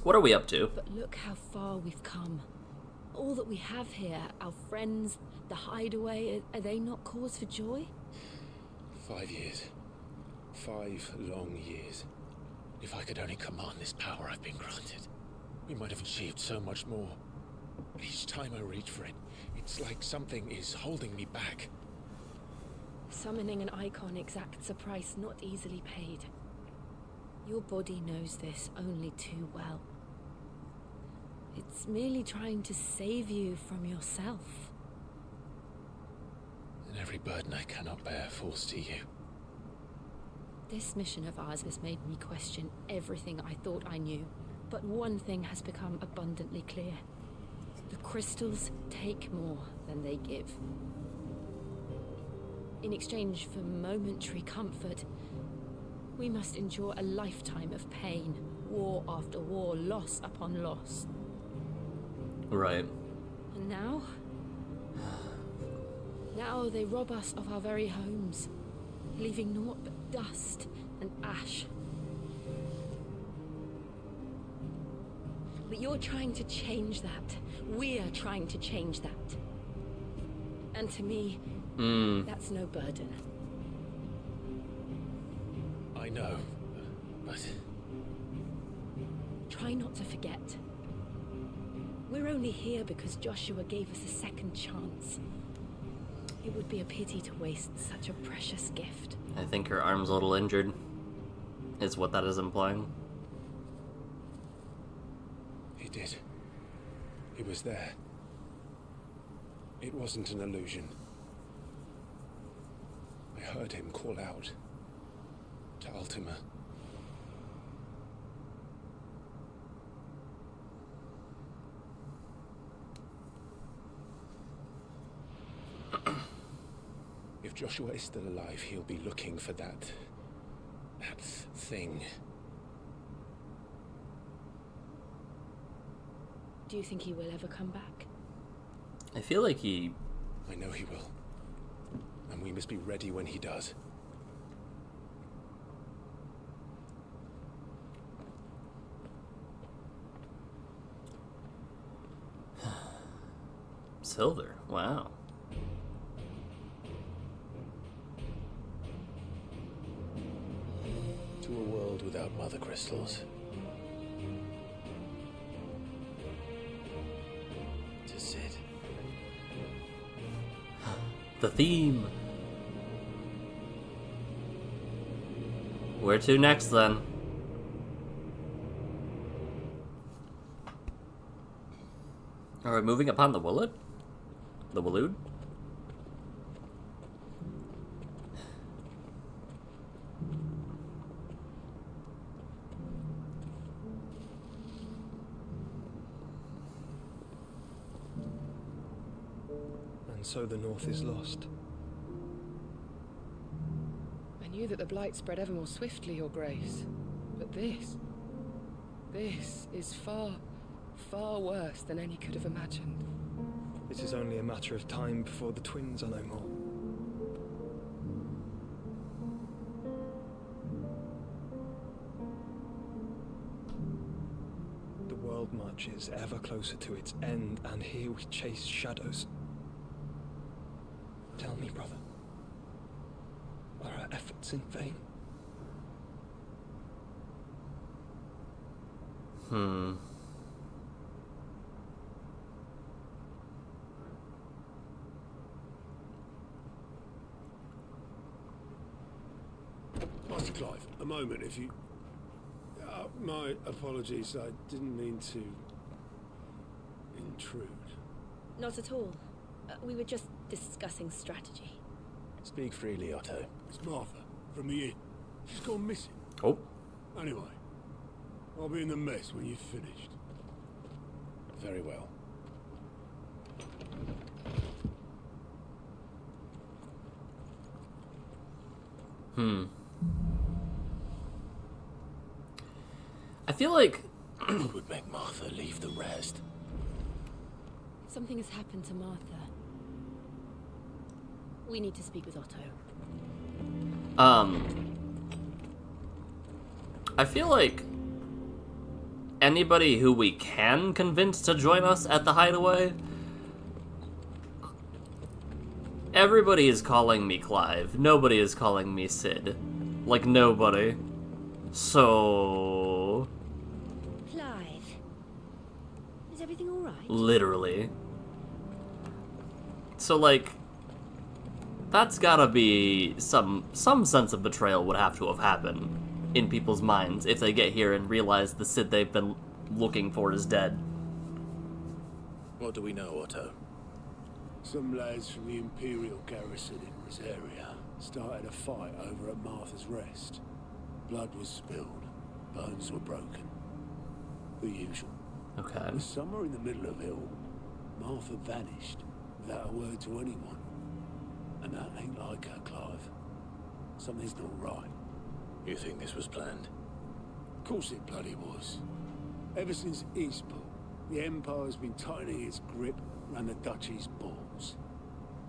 What are we up to? But look how far we've come. All that we have here, our friends, the hideaway, are they not cause for joy? 5 years. 5 long years. If I could only command this power I've been granted, we might have achieved so much more. But each time I reach for it, it's like something is holding me back. Summoning an icon exacts a price not easily paid. Your body knows this only too well. It's merely trying to save you from yourself. And every burden I cannot bear falls to you. This mission of ours has made me question everything I thought I knew. But one thing has become abundantly clear. The crystals take more than they give. In exchange for momentary comfort, we must endure a lifetime of pain, war after war, loss upon loss. Right. And now? Now they rob us of our very homes, leaving naught but dust and ash. But you're trying to change that. We're trying to change that. And to me, that's no burden. I know, but... Try not to forget. We're only here because Joshua gave us a second chance. It would be a pity to waste such a precious gift. I think her arm's a little injured, is what that is implying. He did. He was there. It wasn't an illusion. I heard him call out to Ultima. If Joshua is still alive, he'll be looking for that thing. Do you think he will ever come back? I feel like he... I know he will. And we must be ready when he does. Silver, wow. To a world without mother crystals. To Sid. The theme. Where to next, then? Are we moving upon the Willard? The Walood? And so the North is lost. I knew that the Blight spread ever more swiftly, Your Grace. But this is far, far worse than any could have imagined. It is only a matter of time before the twins are no more. The world marches ever closer to its end, and here we chase shadows. Tell me, brother, are our efforts in vain? Master Clive, a moment, if you... My apologies, I didn't mean to intrude. Not at all. We were just discussing strategy. Speak freely, Otto. It's Martha, from the inn. She's gone missing. Oh. Anyway, I'll be in the mess when you've finished. Very well. I feel like it would make Martha leave the rest. Something has happened to Martha. We need to speak with Otto. I feel like anybody who we can convince to join us at the hideaway, everybody is calling me Clive. Nobody is calling me Sid. Like, nobody. So... Clive. Is everything alright? Literally. So, like, that's gotta be some sense of betrayal would have to have happened in people's minds if they get here and realize the Sid they've been looking for is dead. What do we know, Otto? Some lads from the Imperial garrison in Rosaria started a fight over at Martha's Rest. Blood was spilled, bones were broken. The usual. Okay. But somewhere in the middle of it all, Martha vanished without a word to anyone. And that ain't like her, Clive. Something's not right. You think this was planned? Of course it bloody was. Ever since Eastport, the Empire's been tightening its grip around the Duchy's balls.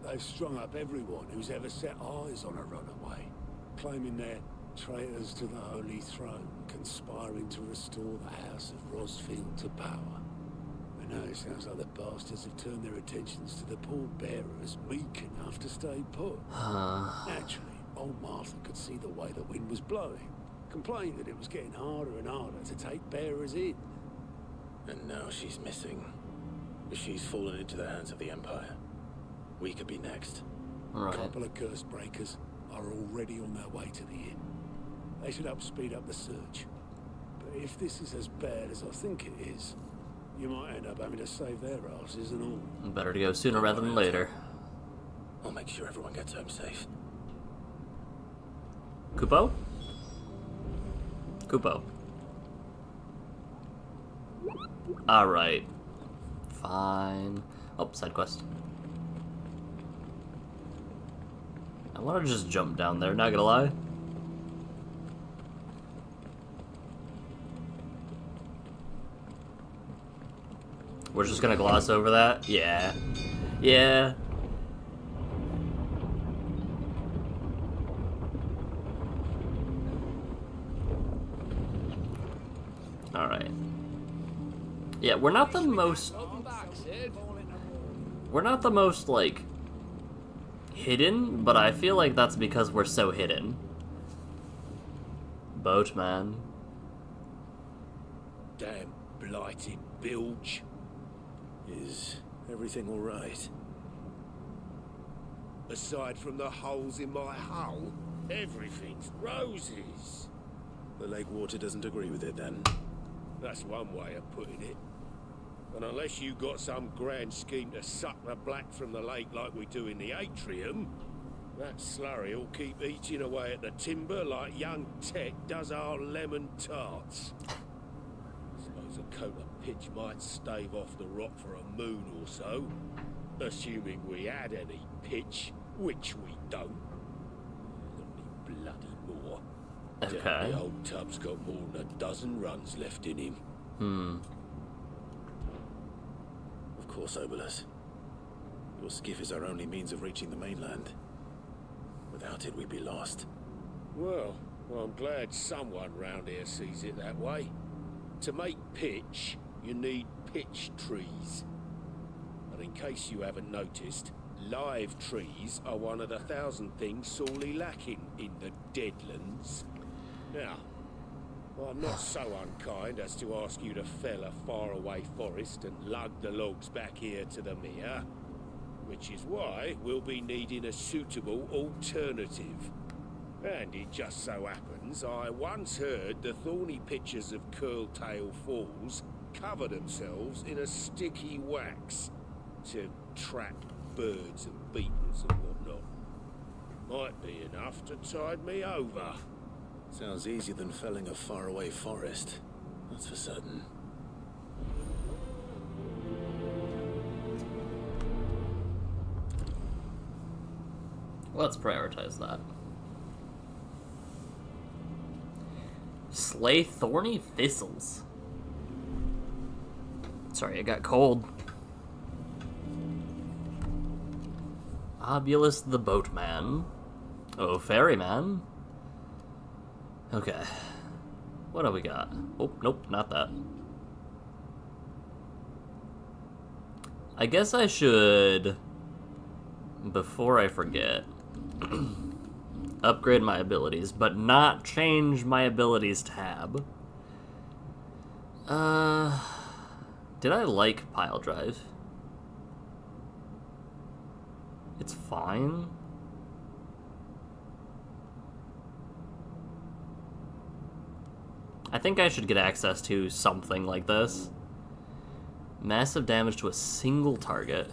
They've strung up everyone who's ever set eyes on a runaway, claiming they're traitors to the Holy Throne, conspiring to restore the House of Rosfield to power. And now it sounds like the bastards have turned their attentions to the poor bearers meek enough to stay put. Naturally, old Martha could see the way the wind was blowing, complained that it was getting harder and harder to take bearers in. And now she's missing. She's fallen into the hands of the Empire. We could be next. A couple of curse breakers are already on their way to the inn. They should help speed up the search. But if this is as bad as I think it is, you might end up having to save their asses and all. Better to go sooner rather than later. I'll make sure everyone gets home safe. Kupo? Kupo. Alright. Fine. Oh, side quest. I want to just jump down there, not gonna lie. We're just gonna gloss over that? Yeah. Yeah. Alright. Yeah, we're not the most... We're not the most, like, hidden, but I feel like that's because we're so hidden. Boatman. Damn blighted bilge. Is everything all right? Aside from the holes in my hull, everything's roses. The lake water doesn't agree with it, then? That's one way of putting it. And unless you got some grand scheme to suck the black from the lake like we do in the atrium, that slurry will keep eating away at the timber like young Tech does our lemon tarts. Suppose a coat of pitch might stave off the rock for a moon or so, assuming we had any pitch, which we don't. Only bloody more. Okay. The old tub's got more than a dozen runs left in him. Of course, Obolus. Your skiff is our only means of reaching the mainland. Without it, we'd be lost. Well, I'm glad someone round here sees it that way. To make pitch, you need pitch trees. But in case you haven't noticed, live trees are one of the 1,000 things sorely lacking in the Deadlands. Now, I'm not so unkind as to ask you to fell a faraway forest and lug the logs back here to the mere, which is why we'll be needing a suitable alternative. And it just so happens I once heard the thorny pitchers of Curltail Falls cover themselves in a sticky wax to trap birds and beetles and whatnot. Might be enough to tide me over. Sounds easier than felling a faraway forest. That's for certain. Let's prioritize that. Slay thorny thistles. Sorry, I got cold. Obulus the boatman. Oh, ferryman. Okay. What do we got? Oh, nope, not that. I guess I should, before I forget, upgrade my abilities, but not change my abilities tab. Did I like pile drive? It's fine. I think I should get access to something like this. Massive damage to a single target.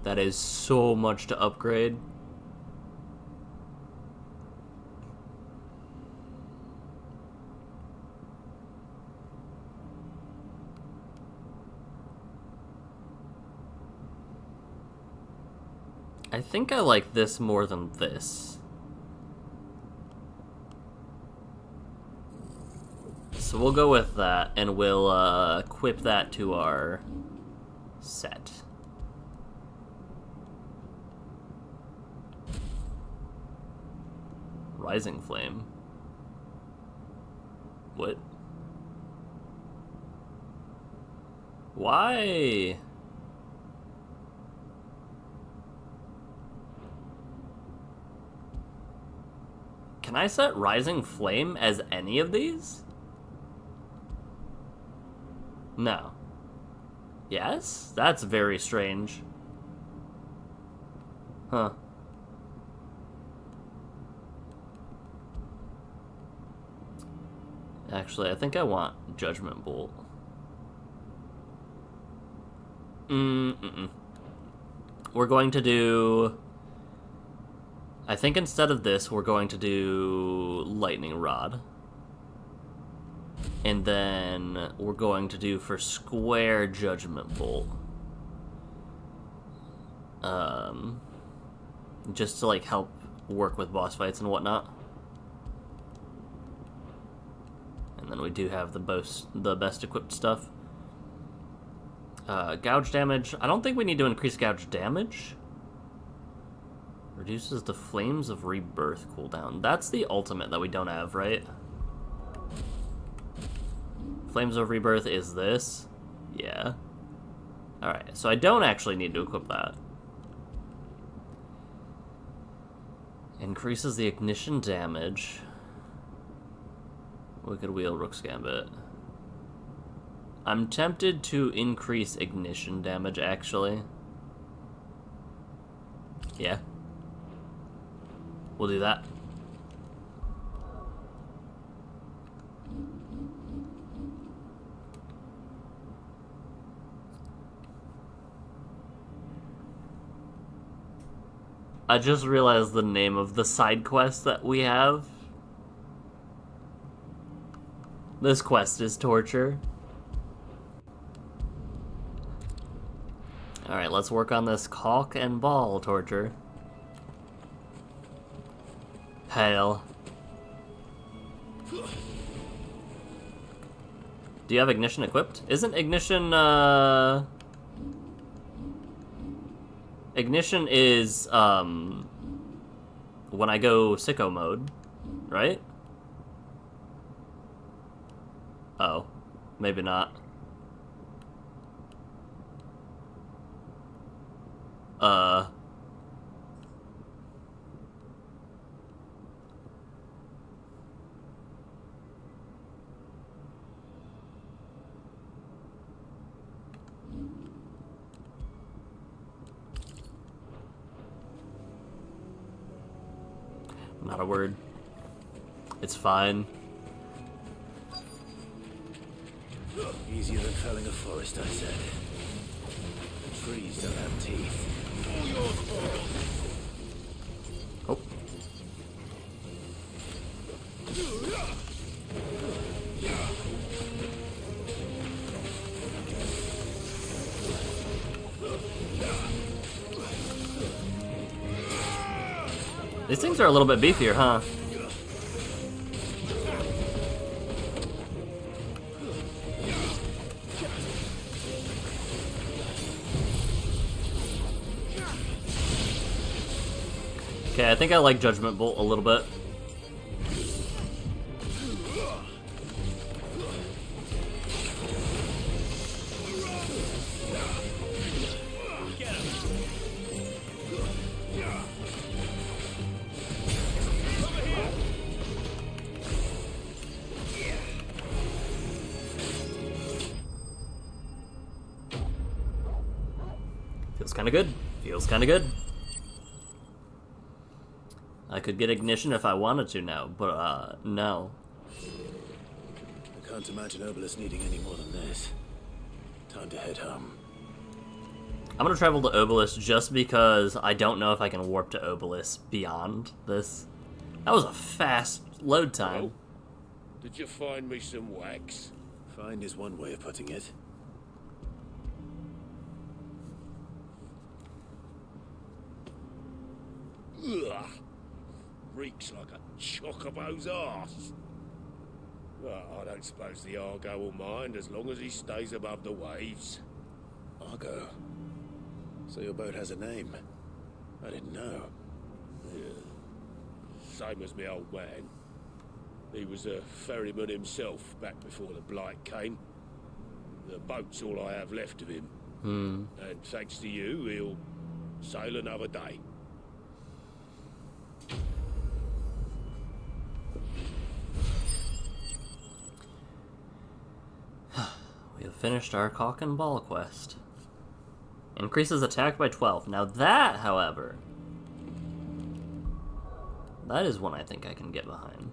That is so much to upgrade. I think I like this more than this. So we'll go with that, and we'll equip that to our set. Rising Flame. What? Why? Can I set Rising Flame as any of these? No. Yes? That's very strange. Huh. Actually, I think I want Judgment Bolt. We're going to do... I think instead of this, we're going to do Lightning Rod. And then we're going to do for square Judgment Bolt. Just to like help work with boss fights and whatnot. And then we do have the best equipped stuff. Gouge damage. I don't think we need to increase gouge damage. Reduces the Flames of Rebirth cooldown. That's the ultimate that we don't have, right? Flames of Rebirth is this? Yeah. Alright, so I don't actually need to equip that. Increases the ignition damage. Wicked Wheel, Rook's Gambit. I'm tempted to increase ignition damage, actually. Yeah. We'll do that. I just realized the name of the side quest that we have. This quest is torture. Alright, let's work on this caulk and ball torture. Hail. Do you have ignition equipped? Isn't ignition, Ignition is, when I go sicko mode, right? Oh, maybe not. Not a word. It's fine. Easier than felling a forest, I said. The trees don't have teeth. All yours, Oh. These things are a little bit beefier, huh? Okay, I think I like Judgment Bolt a little bit. Feels kinda good. Feels kinda good. I could get ignition if I wanted to now, but no. I can't imagine Obelisk needing any more than this. Time to head home. I'm gonna travel to Obelisk just because I don't know if I can warp to Obelisk beyond this. That was a fast load time. Well, did you find me some wax? Find is one way of putting it. Ugh. Reeks like a chocobo's arse. Well, I don't suppose the Argo will mind as long as he stays above the waves. Argo? So your boat has a name? I didn't know. Yeah. Same as my old man. He was a ferryman himself back before the Blight came. The boat's all I have left of him. And thanks to you, he'll sail another day. We have finished our cock and ball quest. Increases attack by 12. Now that, however, that is one I think I can get behind.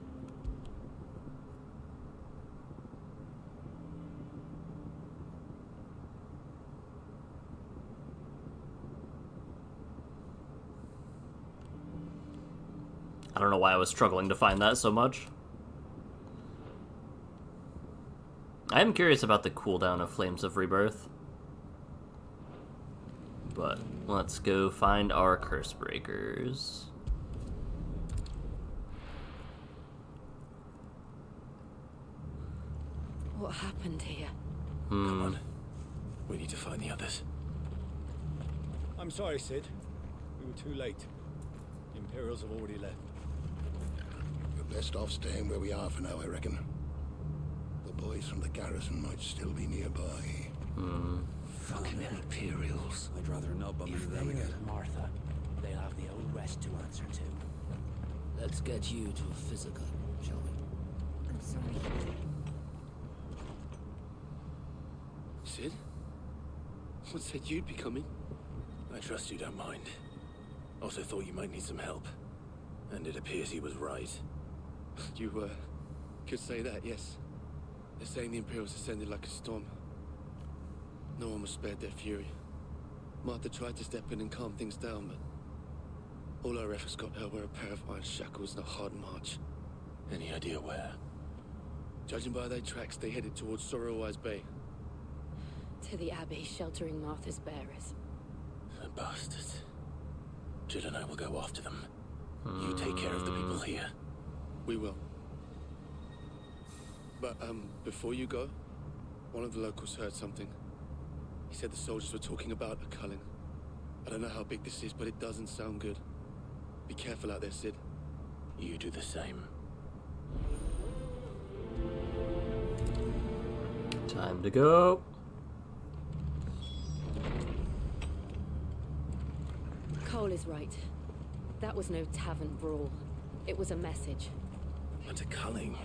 I don't know why I was struggling to find that so much. I am curious about the cooldown of Flames of Rebirth. But let's go find our Curse Breakers. What happened here? Come on. We need to find the others. I'm sorry, Sid. We were too late. The Imperials have already left. We're best off staying where we are for now, I reckon. The boys from the garrison might still be nearby. Fucking Imperials. I'd rather not bump into them again. Martha, they'll have the old rest to answer to. Let's get you to a physical, shall we? I'm sorry. Sid? What said you'd be coming? I trust you don't mind. Also thought you might need some help. And it appears he was right. You, could say that, yes. They're saying the Imperials ascended like a storm. No one was spared their fury. Martha tried to step in and calm things down, but all our efforts got her were a pair of iron shackles and a hard march. Any idea where? Judging by their tracks, they headed towards Sorrowwise Bay. To the Abbey, sheltering Martha's bearers. The bastards. Jill and I will go after them. You take care of the people here. We will. But, before you go, one of the locals heard something. He said the soldiers were talking about a culling. I don't know how big this is, but it doesn't sound good. Be careful out there, Sid. You do the same. Time to go. Cole is right. That was no tavern brawl. It was a message. But a culling.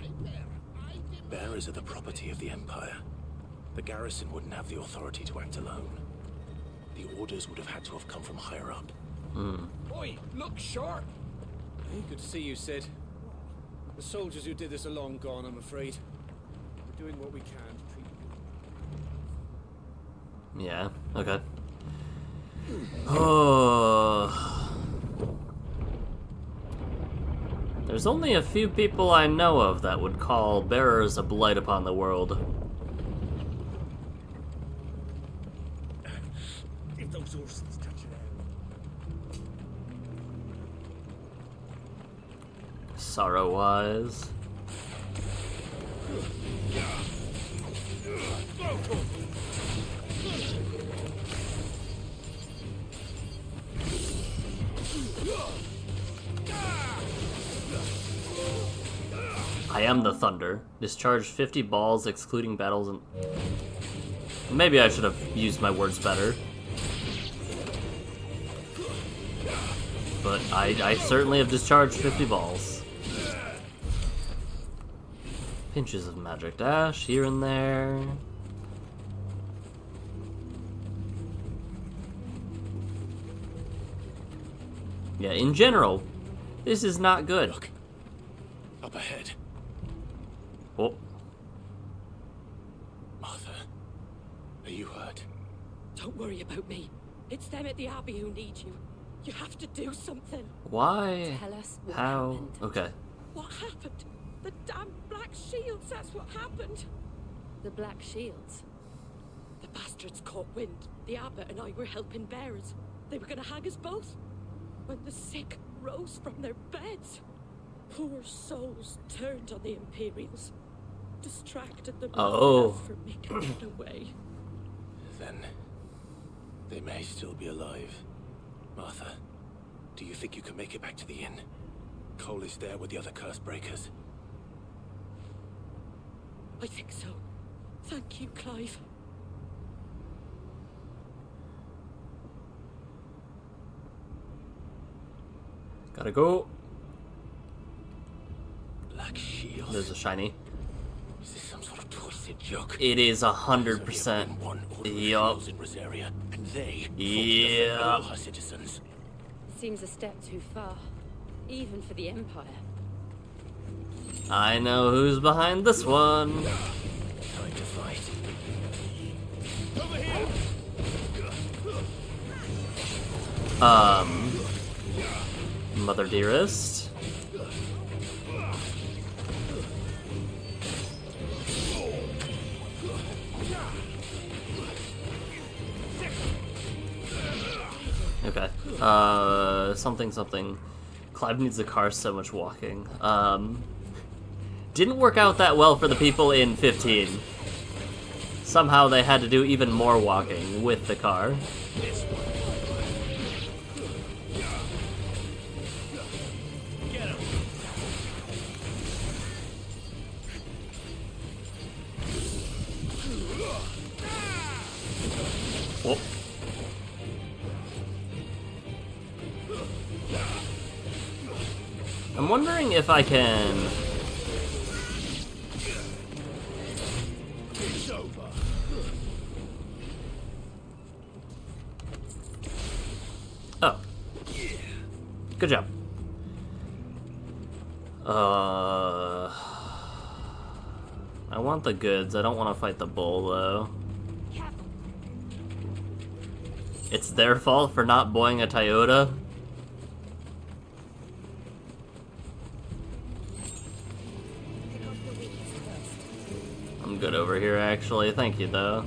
Bearers are the property of the Empire. The garrison wouldn't have the authority to act alone. The orders would have had to have come from higher up. Oi, look sharp! Good to see you, Sid. The soldiers who did this are long gone, I'm afraid. We're doing what we can to treat you. Yeah, okay. Oh. There's only a few people I know of that would call bearers a blight upon the world. If those horses touch it Sorrow-wise. I am the thunder. Discharge 50 balls excluding battles and... Maybe I should have used my words better. But I certainly have discharged 50 balls. Pinches of magic dash here and there. Yeah, in general, this is not good. Look. Up ahead. Oh. Martha, are you hurt? Don't worry about me. It's them at the Abbey who need you. You have to do something. Why? Tell us what How? happened. Okay. What happened? The damn Black Shields, that's what happened. The Black Shields? The bastards caught wind. The abbot and I were helping bearers. They were gonna hang us both. When the sick rose from their beds, poor souls turned on the Imperials. Distracted them enough for me to run away. Then they may still be alive. Martha, do you think you can make it back to the inn? Cole is there with the other curse breakers. I think so. Thank you, Clive. Gotta go. Black Shield. There's a shiny. Is this some sort of twisted joke? It is 100%. Yup. And they yeah. all her citizens. Seems a step too far, even for the Empire. I know who's behind this one. Time to fight. Over here. Mother Dearest. Okay. Something. Clive needs a car, so much walking. Didn't work out that well for the people in 15. Somehow they had to do even more walking with the car. Oh. I'm wondering if I can... Oh. Good job. I want the goods. I don't want to fight the bull, though. It's their fault for not boying a Toyota? I'm good over here, actually. Thank you, though.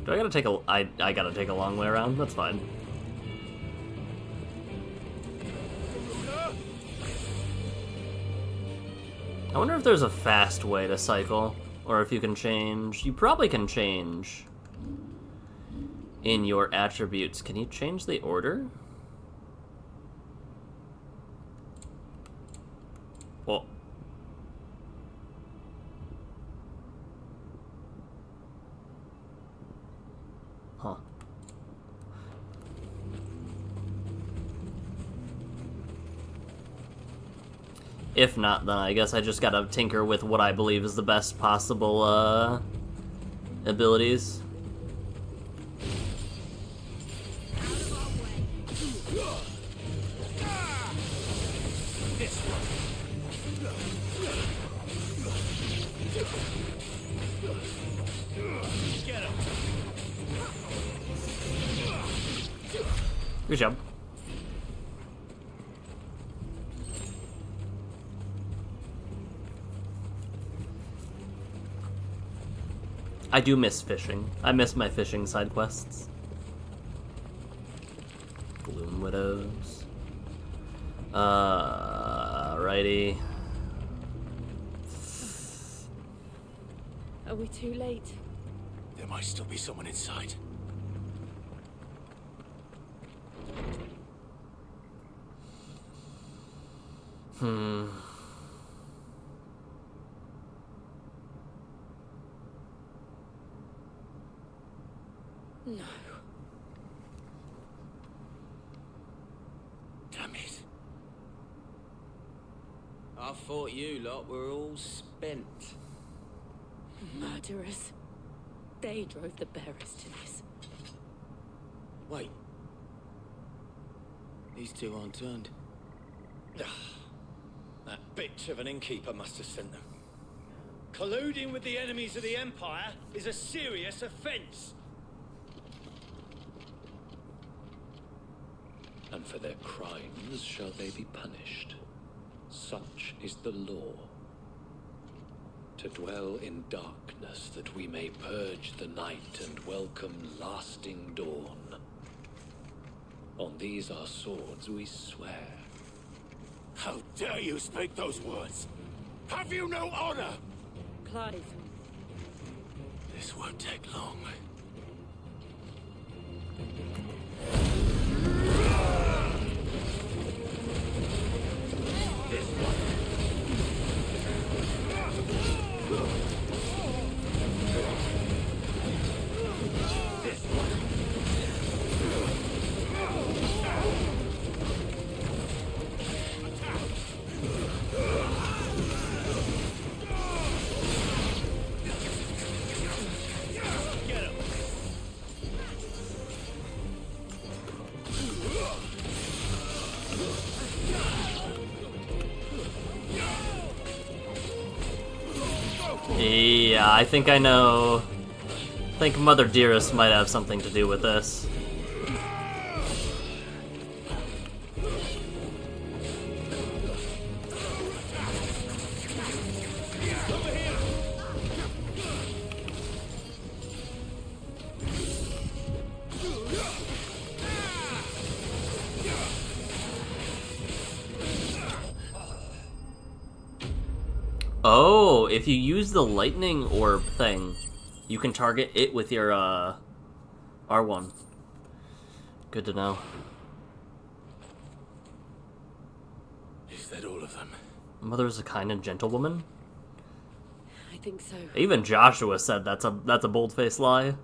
Do I gotta take a... I gotta take a long way around? That's fine. I wonder if there's a fast way to cycle, or if you can change... You probably can change in your attributes. Can you change the order? Well... Huh. If not, then I guess I just gotta tinker with what I believe is the best possible, abilities. Good job. I do miss fishing. I miss my fishing side quests. Bloom Widows. Righty. Are we too late? There might still be someone inside. Hmm. No. Damn it. I thought you lot were all spent. Murderers. They drove the bearers to this. Wait. These two aren't turned. That bitch of an innkeeper must have sent them. Colluding with the enemies of the Empire is a serious offense. And for their crimes shall they be punished. Such is the law. To dwell in darkness that we may purge the night and welcome lasting dawn. On these our swords we swear. How dare you speak those words? Have you no honor? Clive. This won't take long. Yeah, I think I know. I think Mother Dearest might have something to do with this. Oh, if you use the lightning orb thing, you can target it with your R1. Good to know. Is that all of them? Mother's a kind and gentle woman? I think so. Even Joshua said that's a bold-faced lie.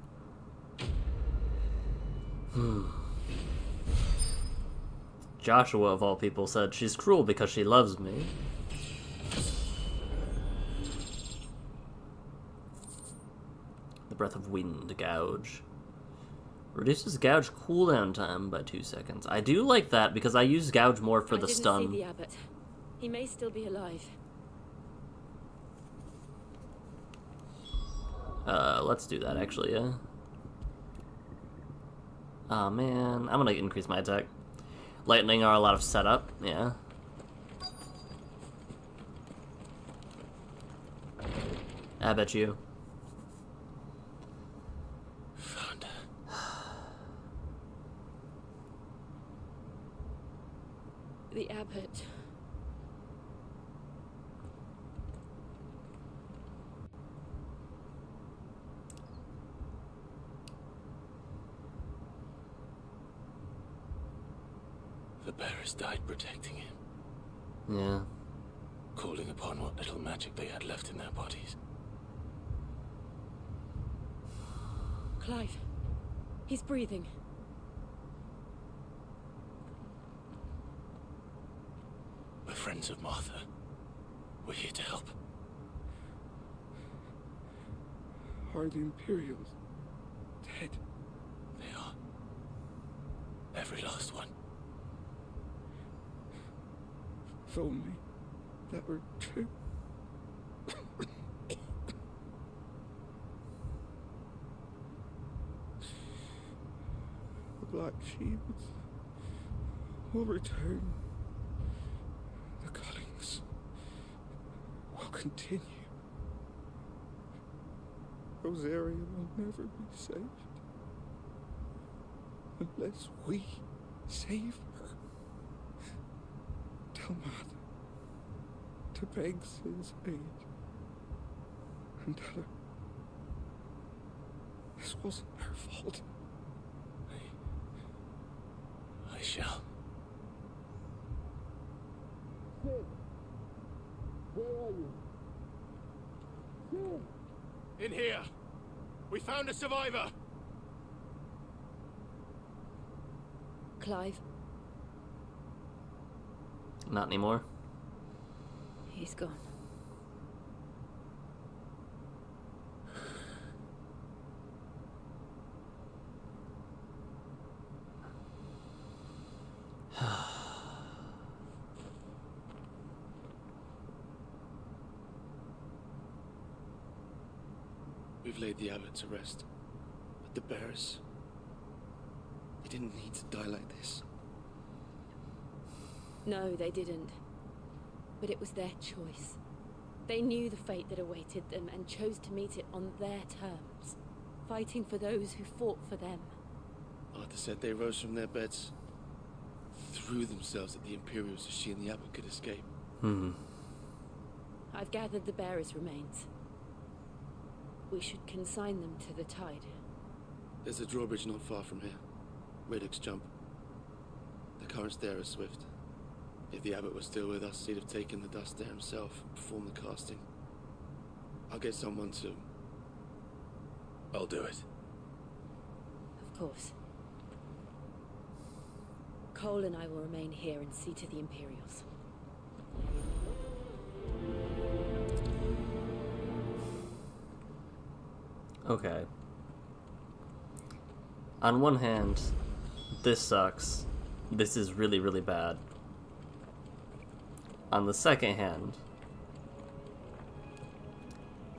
Joshua, of all people, said she's cruel because she loves me. Breath of Wind Gouge. Reduces Gouge cooldown time by 2 seconds. I do like that because I use Gouge more for the stun. I didn't see the abbot. He may still be alive. Let's do that actually, yeah. Oh man, I'm gonna increase my attack. Lightning are a lot of setup, yeah. I bet you. The abbot. The bearers died protecting him. Yeah. Calling upon what little magic they had left in their bodies. Clive. He's breathing. We're friends of Martha. We're here to help. Are the Imperials dead? They are. Every last one. If only that were true. The Black Shields. will return. The cuttings will continue. Rosaria will never be saved unless we save her. Tell Mother to beg Sin's aid and tell her this wasn't her fault. I shall. Sin, where are you? Sin! In here. We found a survivor. Clive, Not anymore. he's gone. We've laid the abbot to rest. But the bearers... They didn't need to die like this. No, they didn't. But it was their choice. They knew the fate that awaited them and chose to meet it on their terms, fighting for those who fought for them. Arthur said they rose from their beds, threw themselves at the Imperials so she and the abbot could escape. I've gathered the bearers' remains. We should consign them to the tide. There's a drawbridge not far from here. Radix jump. The currents there are swift. If the abbot was still with us, he'd have taken the dust there himself and performed the casting. I'll get someone to... I'll do it. Of course. Cole and I will remain here and see to the Imperials. Okay. On one hand, this sucks. This is really, really bad. On the second hand,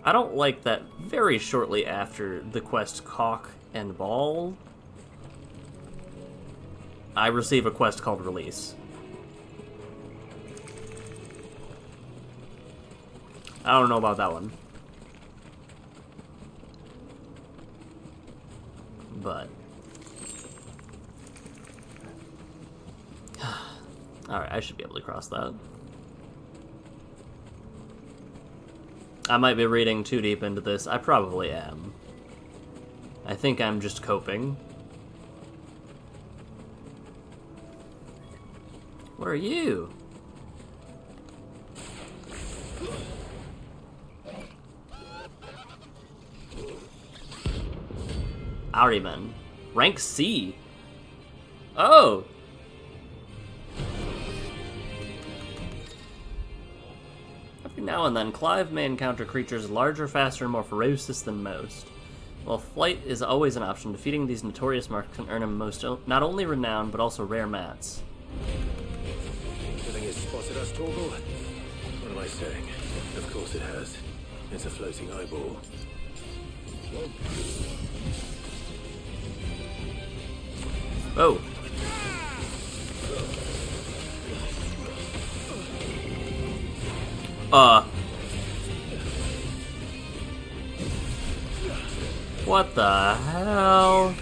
I don't like that very shortly after the quest Cock and Ball, I receive a quest called Release. I don't know about that one. But alright, I should be able to cross that. I might be reading too deep into this. I probably am. I think I'm just coping. Where are you? Ariman. Rank C. Oh! Every now and then, Clive may encounter creatures larger, faster, and more ferocious than most. While flight is always an option, defeating these notorious marks can earn him not only renown, but also rare mats. You think it's spotted us, Torgal? What am I saying? Of course it has. It's a floating eyeball. Oh. What the hell?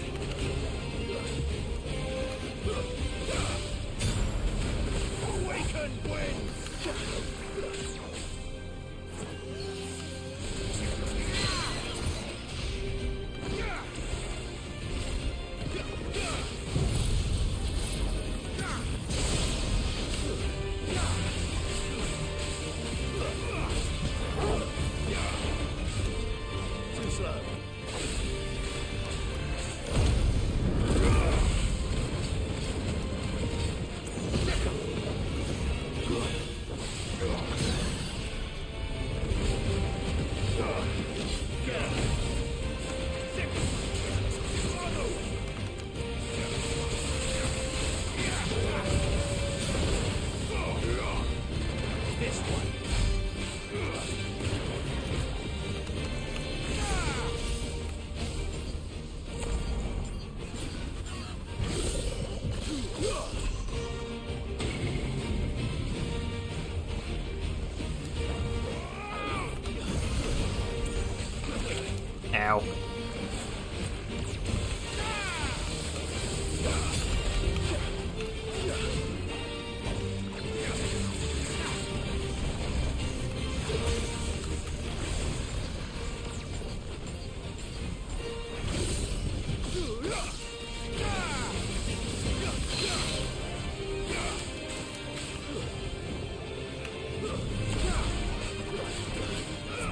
Ow.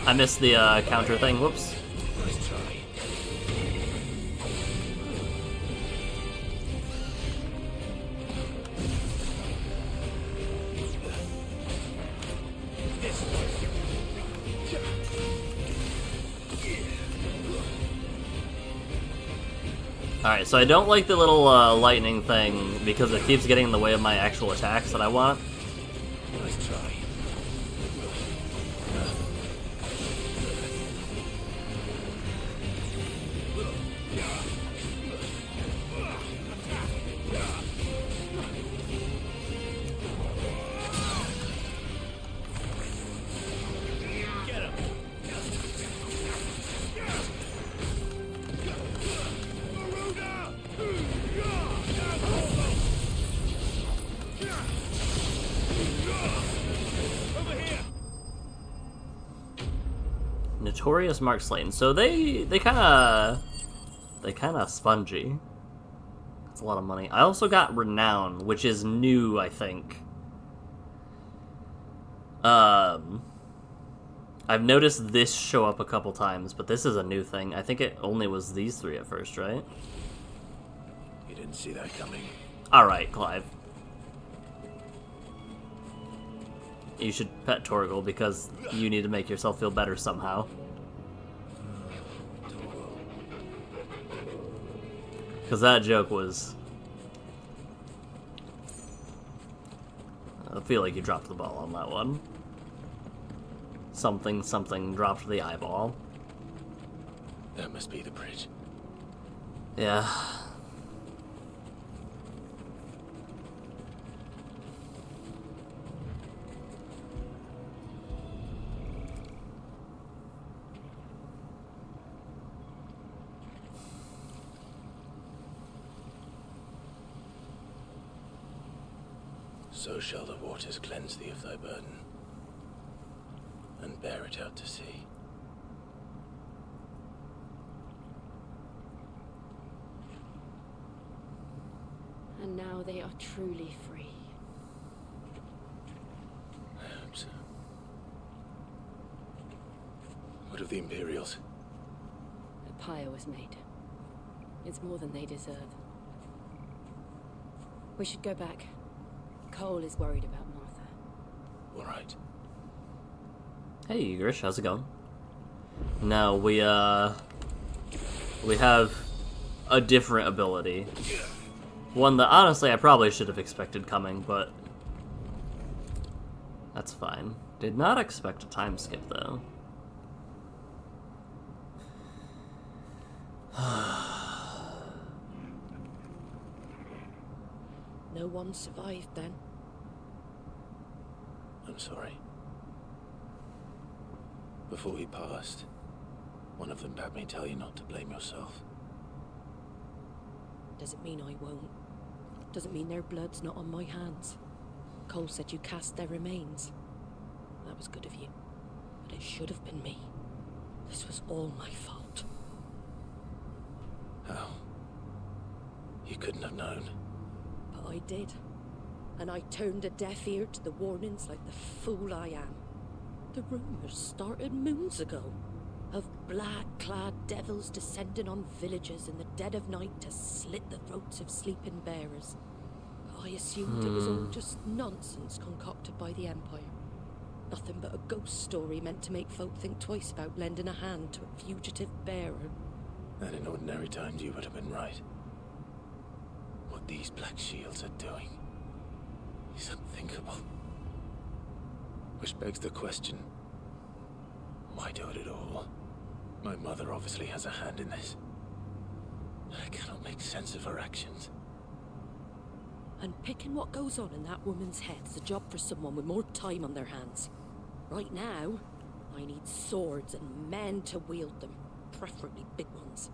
I missed the counter thing. Whoops. Nice try. Alright, so I don't like the little lightning thing because it keeps getting in the way of my actual attacks that I want. Nice try. Notorious Mark Slain. So they kind of spongy. That's a lot of money. I also got Renown, which is new, I think. I've noticed this show up a couple times, but this is a new thing. I think it only was these three at first, right? You didn't see that coming. Alright, Clive. You should pet Torgal because you need to make yourself feel better somehow. Because that joke was... I feel like you dropped the ball on that one. Something dropped the eyeball. That must be the bridge. Yeah. So shall the waters cleanse thee of thy burden, and bear it out to sea. And now they are truly free. I hope so. What of the Imperials? The pyre was made. It's more than they deserve. We should go back. Cole is worried about Martha. All right. Hey, Grish, how's it going? Now, we have a different ability. One that, honestly, I probably should have expected coming, but that's fine. Did not expect a time skip, though. No one survived then. I'm sorry. Before he passed, one of them bade me tell you not to blame yourself. Doesn't mean I won't. Doesn't mean their blood's not on my hands. Cole said you cast their remains. That was good of you. But it should have been me. This was all my fault. How? You couldn't have known. But I did. And I turned a deaf ear to the warnings like the fool I am. The rumors started moons ago. Of black-clad devils descending on villages in the dead of night to slit the throats of sleeping bearers. I assumed it was all just nonsense concocted by the Empire. Nothing but a ghost story meant to make folk think twice about lending a hand to a fugitive bearer. And in ordinary times you would have been right. What these Black Shields are doing is unthinkable. Which begs the question, why do it at all? My mother obviously has a hand in this. I cannot make sense of her actions. And picking what goes on in that woman's head is a job for someone with more time on their hands. Right now, I need swords and men to wield them. preferably big ones.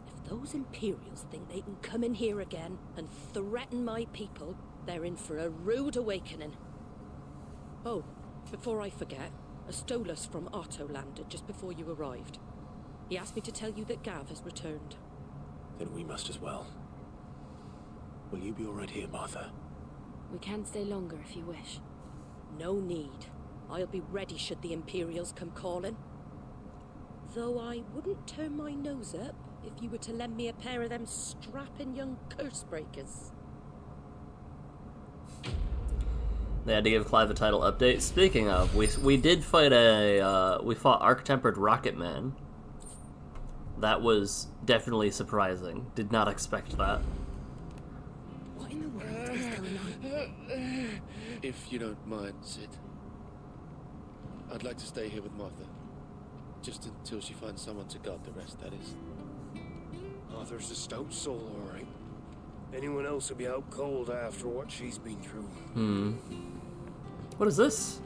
If those Imperials think they can come in here again and threaten my people, they're in for a rude awakening. Oh, before I forget, a Stolas from Otto landed just before you arrived. He asked me to tell you that Gav has returned. Then we must as well. Will you be all right here, Martha? We can stay longer if you wish. No need. I'll be ready should the Imperials come calling. Though I wouldn't turn my nose up if you were to lend me a pair of them strapping young curse breakers. They had to give Clive a title update. Speaking of, we did fight we fought Arc-Tempered Rocket Man. That was definitely surprising. Did not expect that. What in the world is going on? If you don't mind, Sid, I'd like to stay here with Martha. Just until she finds someone to guard the rest, that is. Arthur's a stout soul, all right. Anyone else will be out cold after what she's been through. What is this?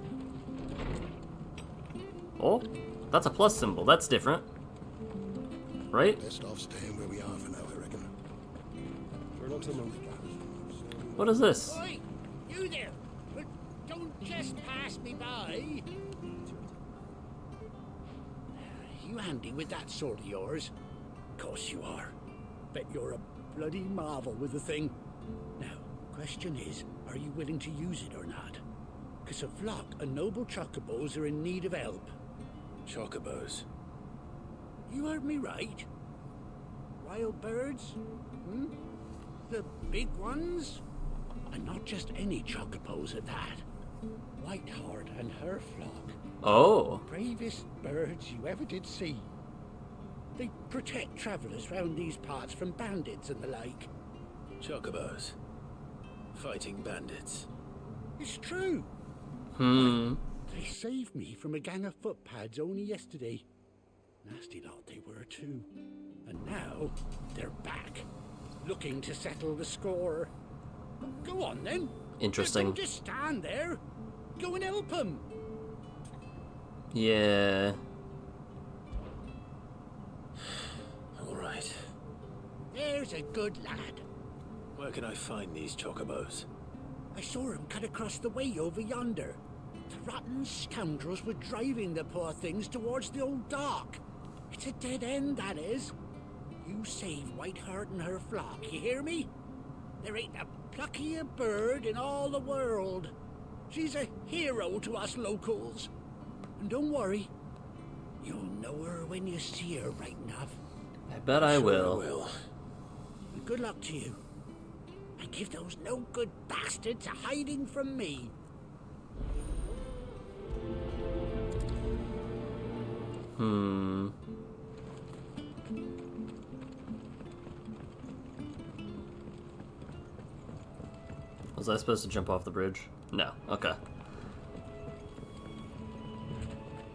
Oh, that's a plus symbol. That's different. Right? Best off staying where we are for now, I reckon. Sure looks a moment. What is this? Oi! You there! Don't just pass me by! You handy with that sword of yours? Course you are. Bet you're a bloody marvel with the thing. Now, question is, are you willing to use it or not? 'Cause a flock of noble chocobos are in need of help. Chocobos? You heard me right. Wild birds? The big ones? And not just any chocobos at that. Whiteheart and her flock. Oh. Bravest birds you ever did see. They protect travellers round these parts from bandits and the like. Chocobos. Fighting bandits. It's true. They saved me from a gang of footpads only yesterday. Nasty lot they were too. And now they're back, looking to settle the score. Go on then. Interesting. Don't just stand there. Go and help them. Yeah. All right. There's a good lad. Where can I find these chocobos? I saw him cut across the way over yonder. The rotten scoundrels were driving the poor things towards the old dock. It's a dead end, that is. You save Whiteheart and her flock, you hear me? There ain't a pluckier bird in all the world. She's a hero to us locals. And don't worry, you'll know her when you see her right enough. I bet I will. And good luck to you. And give those no-good bastards a hiding from me. Was I supposed to jump off the bridge? No. Okay.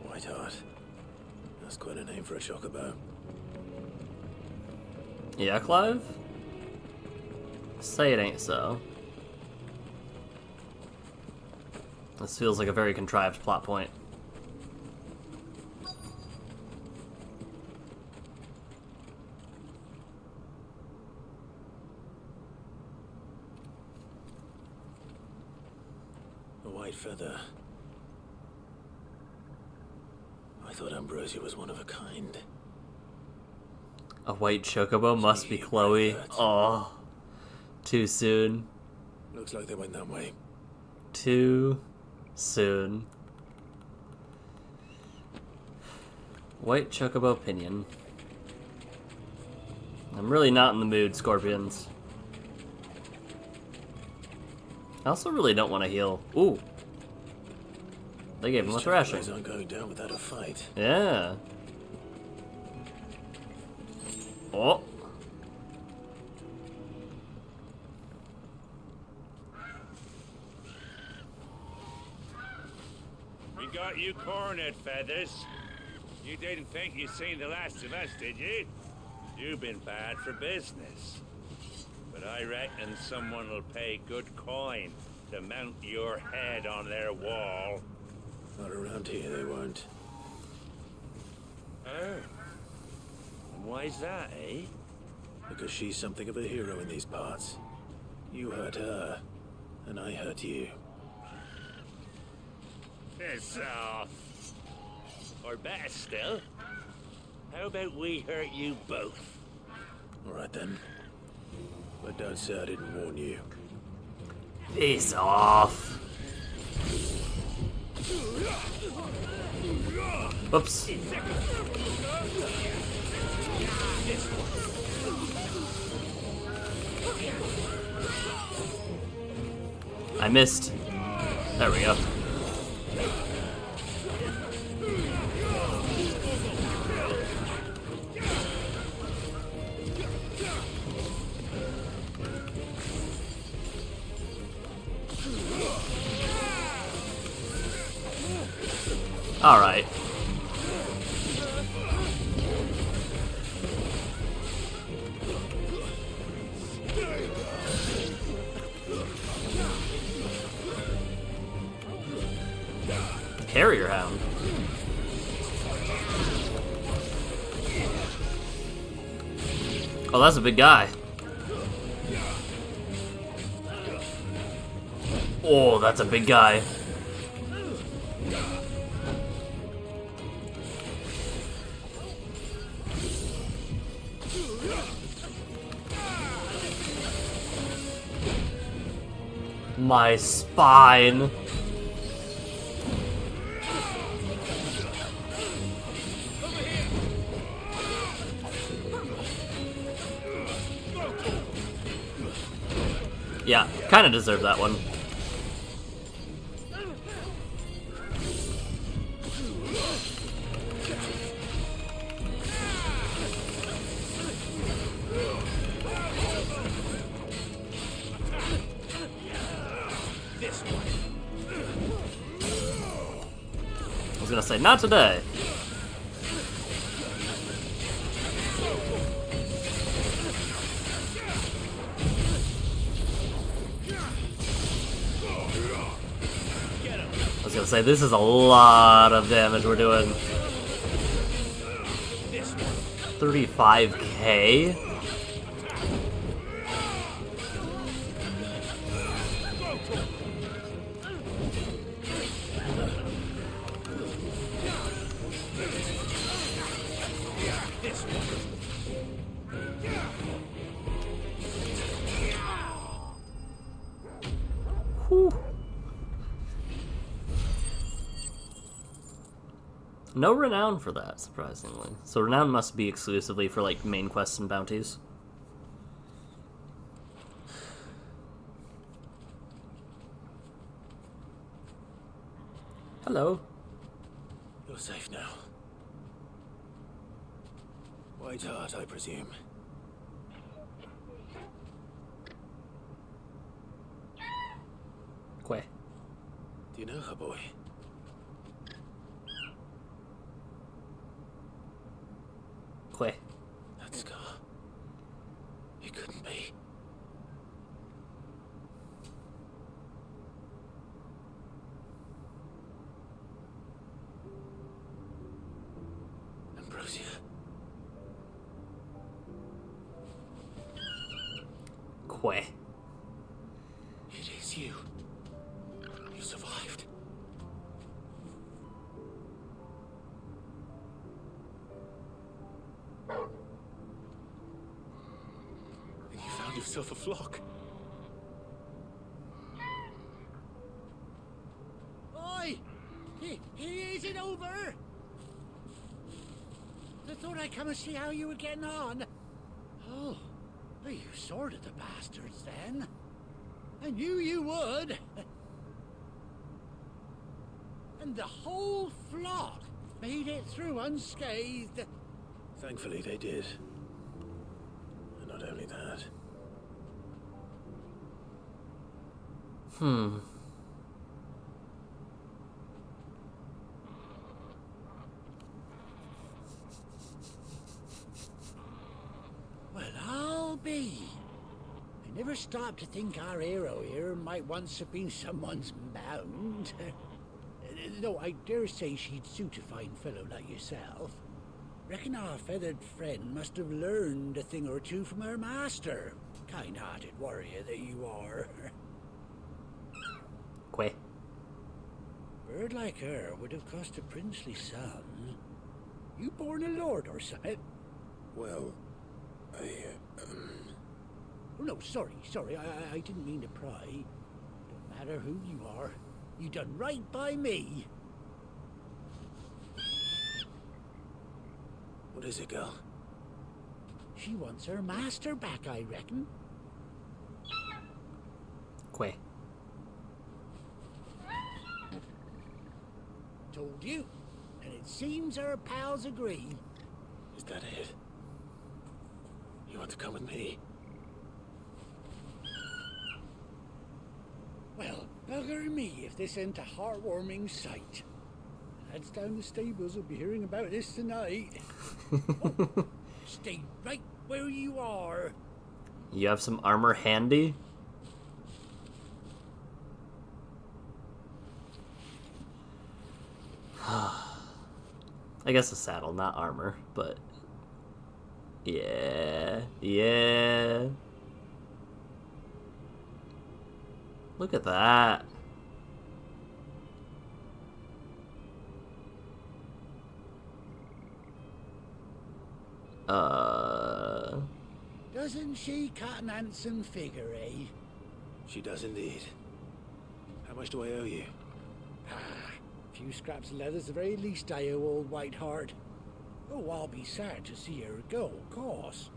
Whiteheart. That's quite a name for a chocobo. Yeah, Clive? Say it ain't so. This feels like a very contrived plot point. A white feather. I thought Ambrosia was one of a kind. A white chocobo must be Chloe. Oh, too soon. Looks like they went that way. Too soon. White chocobo pinion. I'm really not in the mood, Scorpions. I also really don't want to heal. Ooh. They gave him a thrashing. These aren't going down without a fight. Yeah. Oh. We got you cornered, Feathers. You didn't think you'd seen the last of us, did you? You've been bad for business. But I reckon someone will pay good coin to mount your head on their wall. Not around here, they won't. Oh. Why's that, eh? Because she's something of a hero in these parts. You hurt her, and I hurt you. Piss off. Or better still, how about we hurt you both? Alright then. But don't say I didn't warn you. Piss off. Whoops. I missed. There we go. All right. Carrier hound. Oh, that's a big guy. Oh, that's a big guy. My spine. Yeah, kind of deserved that one. I was gonna say, not today. I was gonna say, this is a lot of damage we're doing. 35k? Whew. No renown for that, surprisingly. So renown must be exclusively for, like, main quests and bounties. Hello. You're safe now. White Heart, I presume. Quay. Do you know her, boy? Quay. That scar. It couldn't be. Ambrosia. Quay. It is you. You survived. And you found yourself a flock. Oi! He isn't over! I thought I'd come and see how you were getting on. Oh, well, you sorted the bastards then. I knew you would. And the whole flock made it through unscathed. Thankfully they did. And not only that. Well, I'll be. I never stopped to think our hero here might once have been someone's mount. Though I dare say she'd suit a fine fellow like yourself. Reckon our feathered friend must have learned a thing or two from her master. Kind-hearted warrior that you are. Quay. Bird like her would have cost a princely sum. You born a lord or something? Well, Oh no, sorry. I didn't mean to pry. Don't matter who you are. You done right by me. What is it, girl? She wants her master back, I reckon. Quay. Told you. And it seems her pals agree. Is that it? You want to come with me? Well, bugger me if this ain't a heartwarming sight. Lads down the stables will be hearing about this tonight. Oh, stay right where you are. You have some armor handy? I guess a saddle, not armor, but yeah. Look at that. Doesn't she cut an handsome figure, eh? She does indeed. How much do I owe you? A few scraps of leather's the very least I owe old Whiteheart. Oh, I'll be sad to see her go, of course.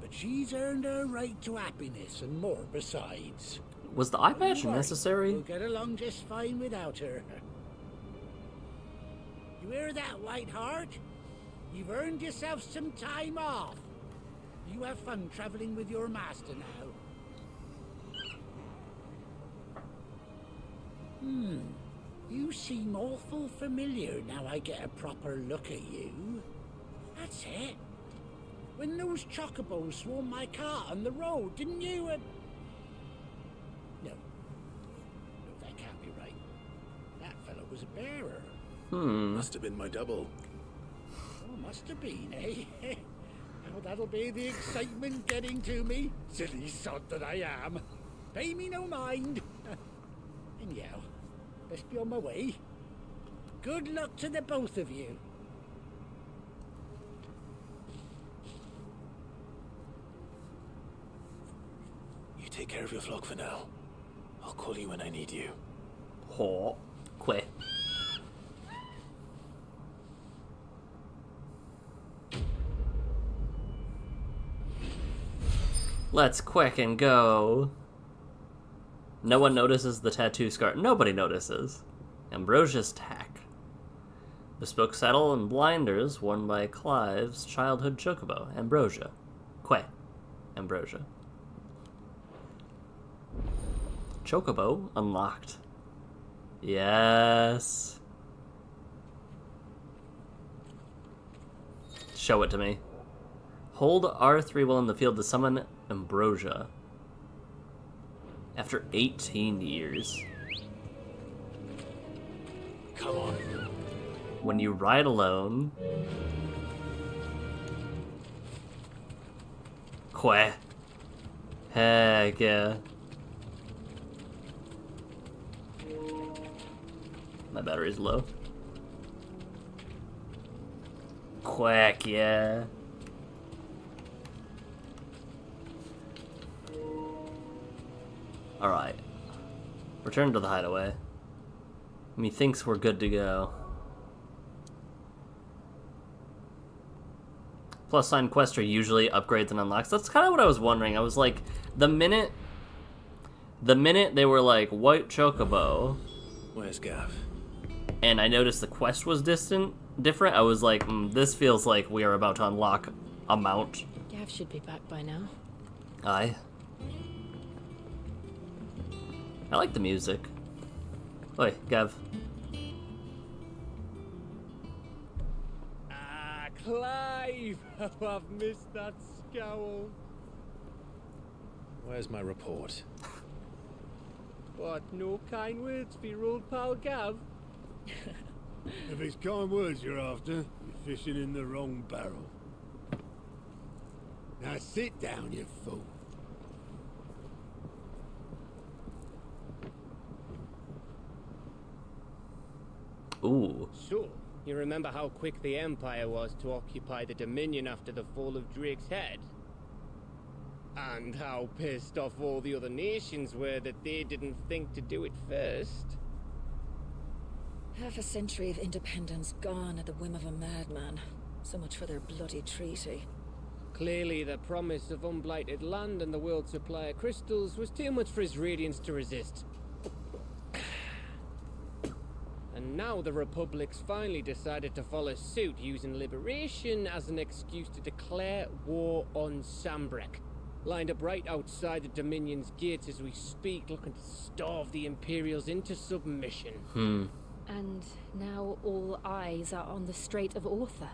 But she's earned her right to happiness and more besides. Was the eye patch necessary? We'll get along just fine without her. You hear that, Whiteheart? You've earned yourself some time off. You have fun traveling with your master now. You seem awful familiar now I get a proper look at you. That's it. When those chocobos swarmed my car on the road, didn't you? No, that can't be right. That fellow was a bearer. Must have been my double. Oh, must have been, eh? Oh, that'll be the excitement getting to me. Silly sod that I am. Pay me no mind. Anyhow, best be on my way. Good luck to the both of you. You take care of your flock for now. I'll call you when I need you. Oh, quit. Let's quick and go. No one notices the tattoo scar. Nobody notices. Ambrosia's tack. Bespoke saddle and blinders worn by Clive's childhood chocobo, Ambrosia. Quay. Ambrosia. Chocobo unlocked. Yes. Show it to me. Hold R3 while in the field to summon Ambrosia. After 18 years. Come on. When you ride alone. Queh. Heck yeah. My battery's low. Quack, yeah. Alright. Return to the hideaway. Methinks we're good to go. Plus sign quests are usually upgrades and unlocks. That's kind of what I was wondering. I was like, the minute they were like, white chocobo. Where's Gav? And I noticed the quest was different. I was like, this feels like we are about to unlock a mount. Gav should be back by now. Aye. I like the music. Oi, Gav. Ah, Clive! Oh, I've missed that scowl. Where's my report? What, no kind words for your old pal Gav? If it's kind words you're after, you're fishing in the wrong barrel. Now sit down, you fool. Ooh. Sure. You remember how quick the Empire was to occupy the Dominion after the fall of Drake's head? And how pissed off all the other nations were that they didn't think to do it first. Half a century of independence gone at the whim of a madman. So much for their bloody treaty. Clearly, the promise of unblighted land and the world's supply of crystals was too much for his radiance to resist. And now the Republic's finally decided to follow suit, using liberation as an excuse to declare war on Sambrek. Lined up right outside the Dominion's gates as we speak, looking to starve the Imperials into submission. And now all eyes are on the Strait of Author.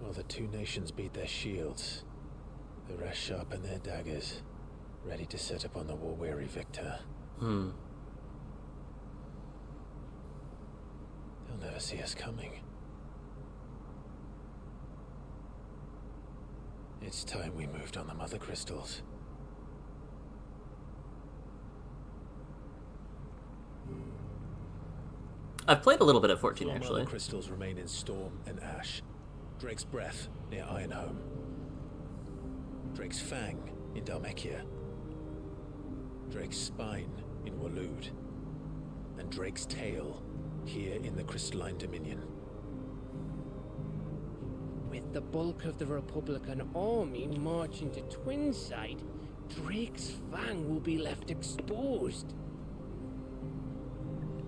While the two nations beat their shields, the rest sharpen their daggers, ready to set upon the war-weary victor. They'll never see us coming. It's time we moved on the Mother Crystals. I've played a little bit at 14, Four actually. Mother Crystals remain in Storm and Ash. Drake's Breath near Ironhome. Drake's Fang in Dhalmekia. Drake's Spine in Waloed. And Drake's Tail here in the Crystalline Dominion. With the bulk of the Republican army marching to Twinside, Drake's Fang will be left exposed.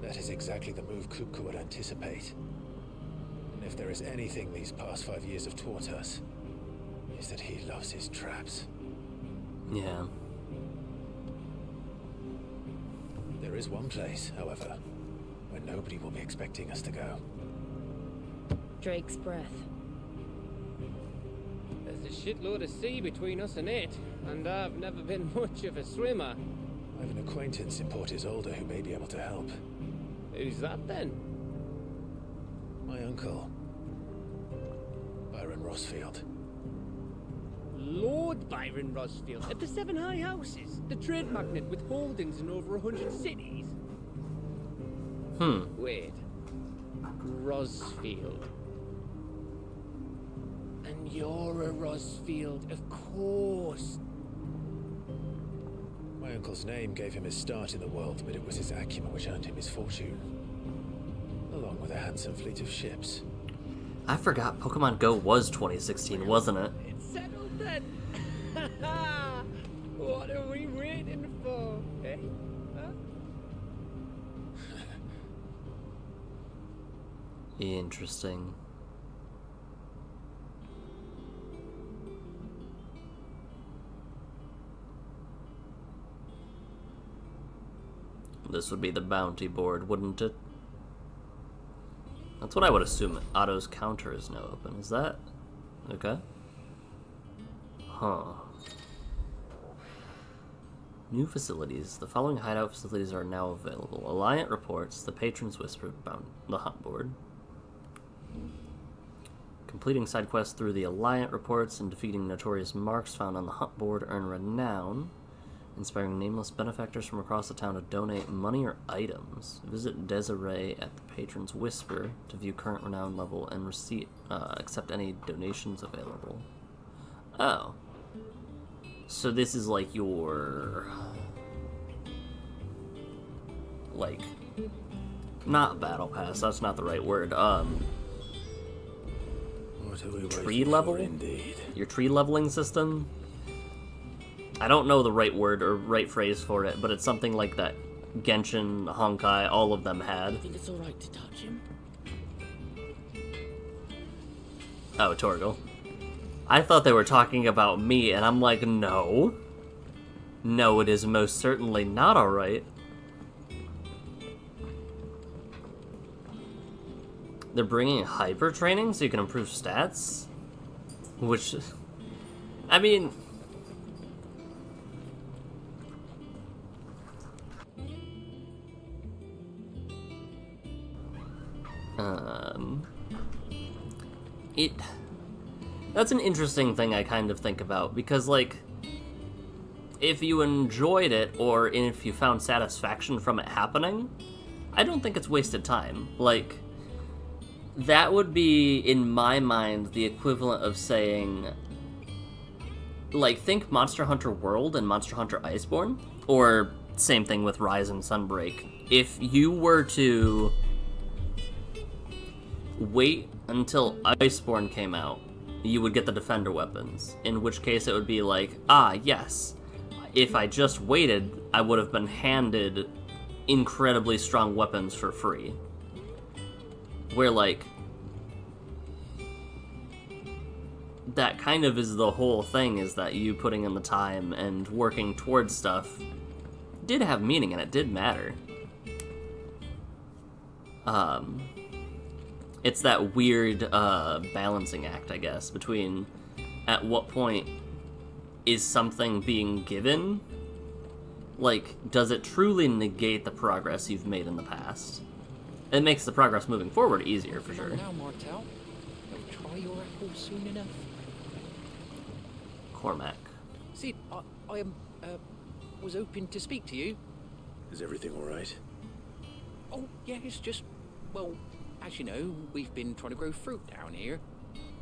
That is exactly the move Kupka would anticipate. And if there is anything these past 5 years have taught us, is that he loves his traps. Yeah. There is one place, however, where nobody will be expecting us to go. Drake's Breath. There's a shitload of sea between us and it, and I've never been much of a swimmer. I have an acquaintance in Port Isolde who may be able to help. Who's that then? My uncle, Byron Rossfield. Lord Byron Rossfield at the Seven High Houses, the trade magnate with holdings in over 100 cities. Wait. Rossfield. And you're a Rossfield, of course. My uncle's name gave him his start in the world, but it was his acumen which earned him his fortune. Along with a handsome fleet of ships. I forgot Pokemon Go was 2016, wasn't it? It's settled then. What are we waiting for, eh? Huh? Interesting. This would be the bounty board, wouldn't it? That's what I would assume. Otto's counter is now open. Is that? Okay. Huh. New facilities. The following hideout facilities are now available. Alliant reports. The Patron's Whisper. The hunt board. Completing side quests through the Alliant reports and defeating notorious marks found on the hunt board earn renown. Inspiring nameless benefactors from across the town to donate money or items. Visit Desiree at the Patron's Whisper to view current renown level and accept any donations available. Oh. So this is like your... like... not battle pass, that's not the right word. Tree level? Indeed. Your tree leveling system? I don't know the right word or right phrase for it, but it's something like that Genshin, Honkai, all of them had. I think it's alright to touch him. Oh, Torgal. I thought they were talking about me, and I'm like, no. No, it is most certainly not alright. They're bringing hyper training so you can improve stats? Which, I mean... That's an interesting thing I kind of think about, because, like, if you enjoyed it, or if you found satisfaction from it happening, I don't think it's wasted time. Like, that would be, in my mind, the equivalent of saying, like, think Monster Hunter World and Monster Hunter Iceborne, or same thing with Rise and Sunbreak. If you were to wait until Iceborne came out, you would get the Defender weapons, in which case it would be like, ah, yes, if I just waited, I would have been handed incredibly strong weapons for free. Where, like, that kind of is the whole thing, is that you putting in the time and working towards stuff did have meaning and it did matter. It's that weird balancing act, I guess, between at what point is something being given? Like, does it truly negate the progress you've made in the past? It makes the progress moving forward easier, for sure. Now, Martel, you'll try your apple soon enough. Cormac. Sid, I was hoping to speak to you. Is everything all right? Oh, yeah, it's just, well, as you know, we've been trying to grow fruit down here.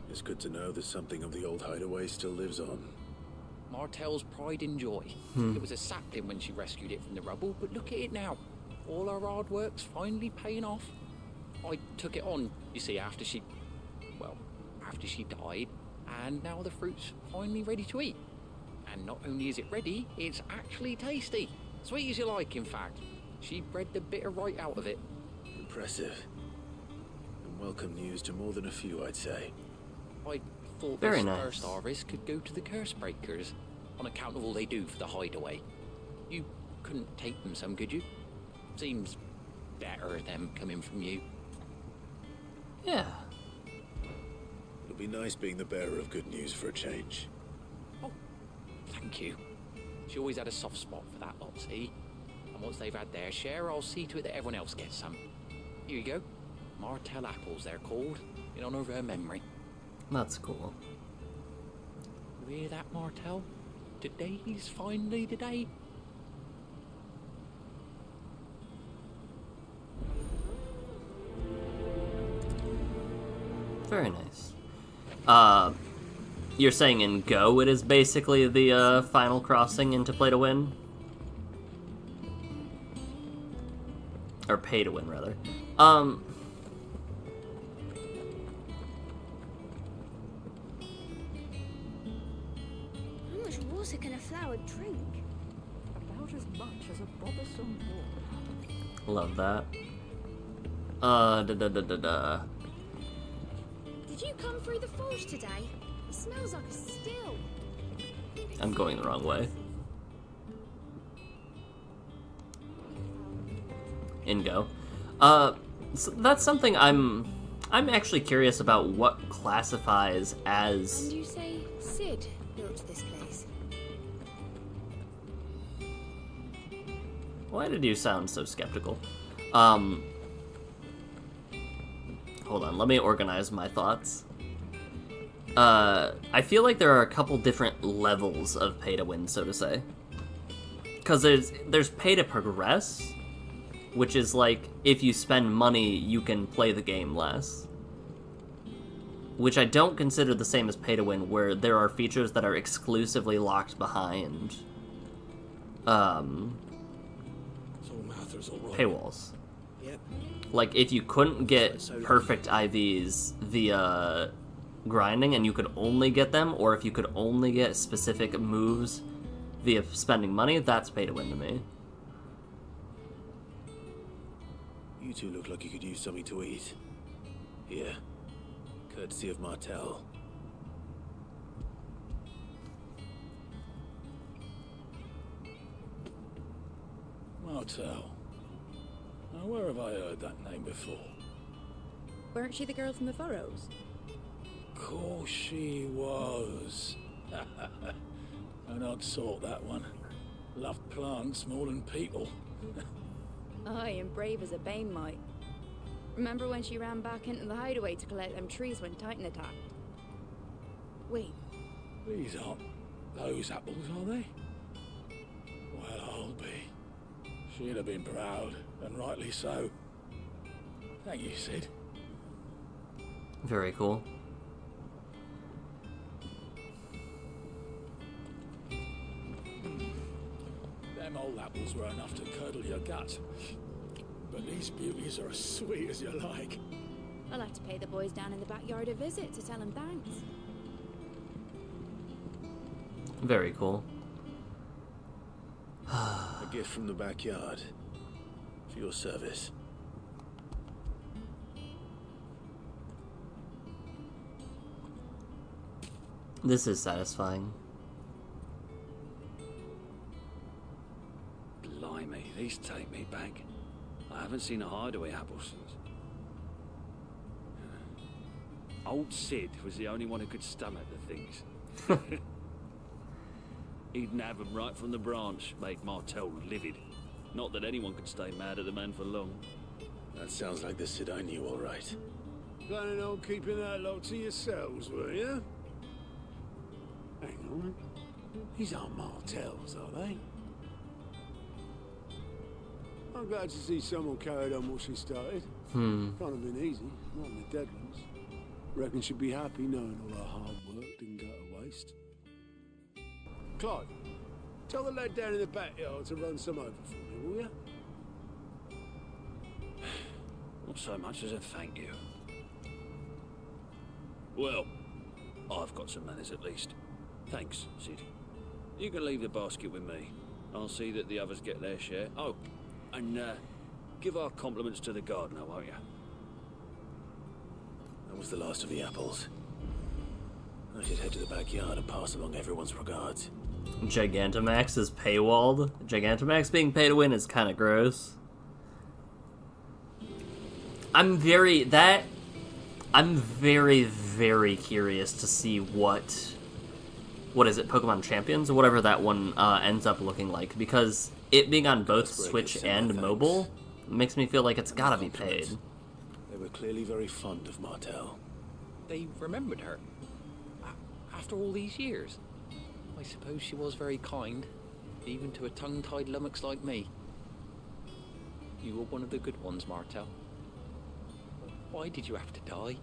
It's good to know that something of the old hideaway still lives on. Martel's pride and joy. It was a sapling when she rescued it from the rubble, but look at it now. All our hard work's finally paying off. I took it on, you see, after she died, and now the fruit's finally ready to eat. And not only is it ready, it's actually tasty. Sweet as you like, in fact. She bred the bitter right out of it. Impressive. And welcome news to more than a few, I'd say. I thought Very this nice. first harvest could go to the curse breakers, on account of all they do for the hideaway. You couldn't take them some, could you? Seems better them coming from you. Yeah. It'll be nice being the bearer of good news for a change. Oh, thank you. She always had a soft spot for that lot, see? And once they've had their share, I'll see to it that everyone else gets some. Here you go. Martel apples, they're called, in honor of her memory. That's cool. You hear that, Martel? Today's finally the day. Very nice. You're saying in Go it is basically the final crossing into Play to Win? Or Pay to Win, rather. How much water can a flower drink? About as much as a bothersome boy. Love that. Did you come through the forge today? It smells like a still. I'm going the wrong way. In Go. So that's something I'm actually curious about, what classifies as... And you say Sid built this place? Why did you sound so skeptical? Hold on, let me organize my thoughts. I feel like there are a couple different levels of pay to win, so to say. Because there's pay to progress, which is like, if you spend money, you can play the game less. Which I don't consider the same as pay to win, where there are features that are exclusively locked behind paywalls. Yep. Like, if you couldn't get perfect IVs via grinding and you could only get them, or if you could only get specific moves via spending money, that's pay to win to me. You two look like you could use something to eat. Here. Courtesy of Martel. Martel. Now, where have I heard that name before? Weren't she the girl from the Furrows? Course she was. An odd sort, that one. Loved plants more than people. Aye, and brave as a bane mite. Remember when she ran back into the hideaway to collect them trees when Titan attacked? Wait. These aren't those apples, are they? Well, I'll be. She'd have been proud, and rightly so. Thank you, Sid. Very cool. Them old apples were enough to curdle your gut. But these beauties are as sweet as you like. I'll have to pay the boys down in the backyard a visit to tell them thanks. Very cool. A gift from the backyard. For your service. This is satisfying. Blimey, these take me back. I haven't seen a hideaway apple since. Old Sid was the only one who could stomach the things. He'd nab 'em right from the branch, made Martel livid. Not that anyone could stay mad at the man for long. That sounds like the Sid I knew, all right. Planning on keeping that lot to yourselves, were you? Hang on. These aren't Martels, are they? I'm glad to see someone carried on what she started. Can't have been easy, not in the Deadlands. Reckon she'd be happy knowing all her hard work didn't go to waste. Clive, tell the lad down in the backyard to run some over for me, will you? Not so much as a thank you. Well, I've got some manners at least. Thanks, Sid. You can leave the basket with me. I'll see that the others get their share. Oh, and give our compliments to the gardener, won't you? That was the last of the apples. I should head to the backyard and pass along everyone's regards. Gigantamax is paywalled. Gigantamax being pay to win is kind of gross. I'm very, very curious to see what is it, Pokemon Champions, or whatever that one ends up looking like, because it being on both Switch and mobile makes me feel like it's gotta be paid. They were clearly very fond of Martel. They remembered her. After all these years. I suppose she was very kind, even to a tongue-tied lummox like me. You were one of the good ones, Martel. Why did you have to die?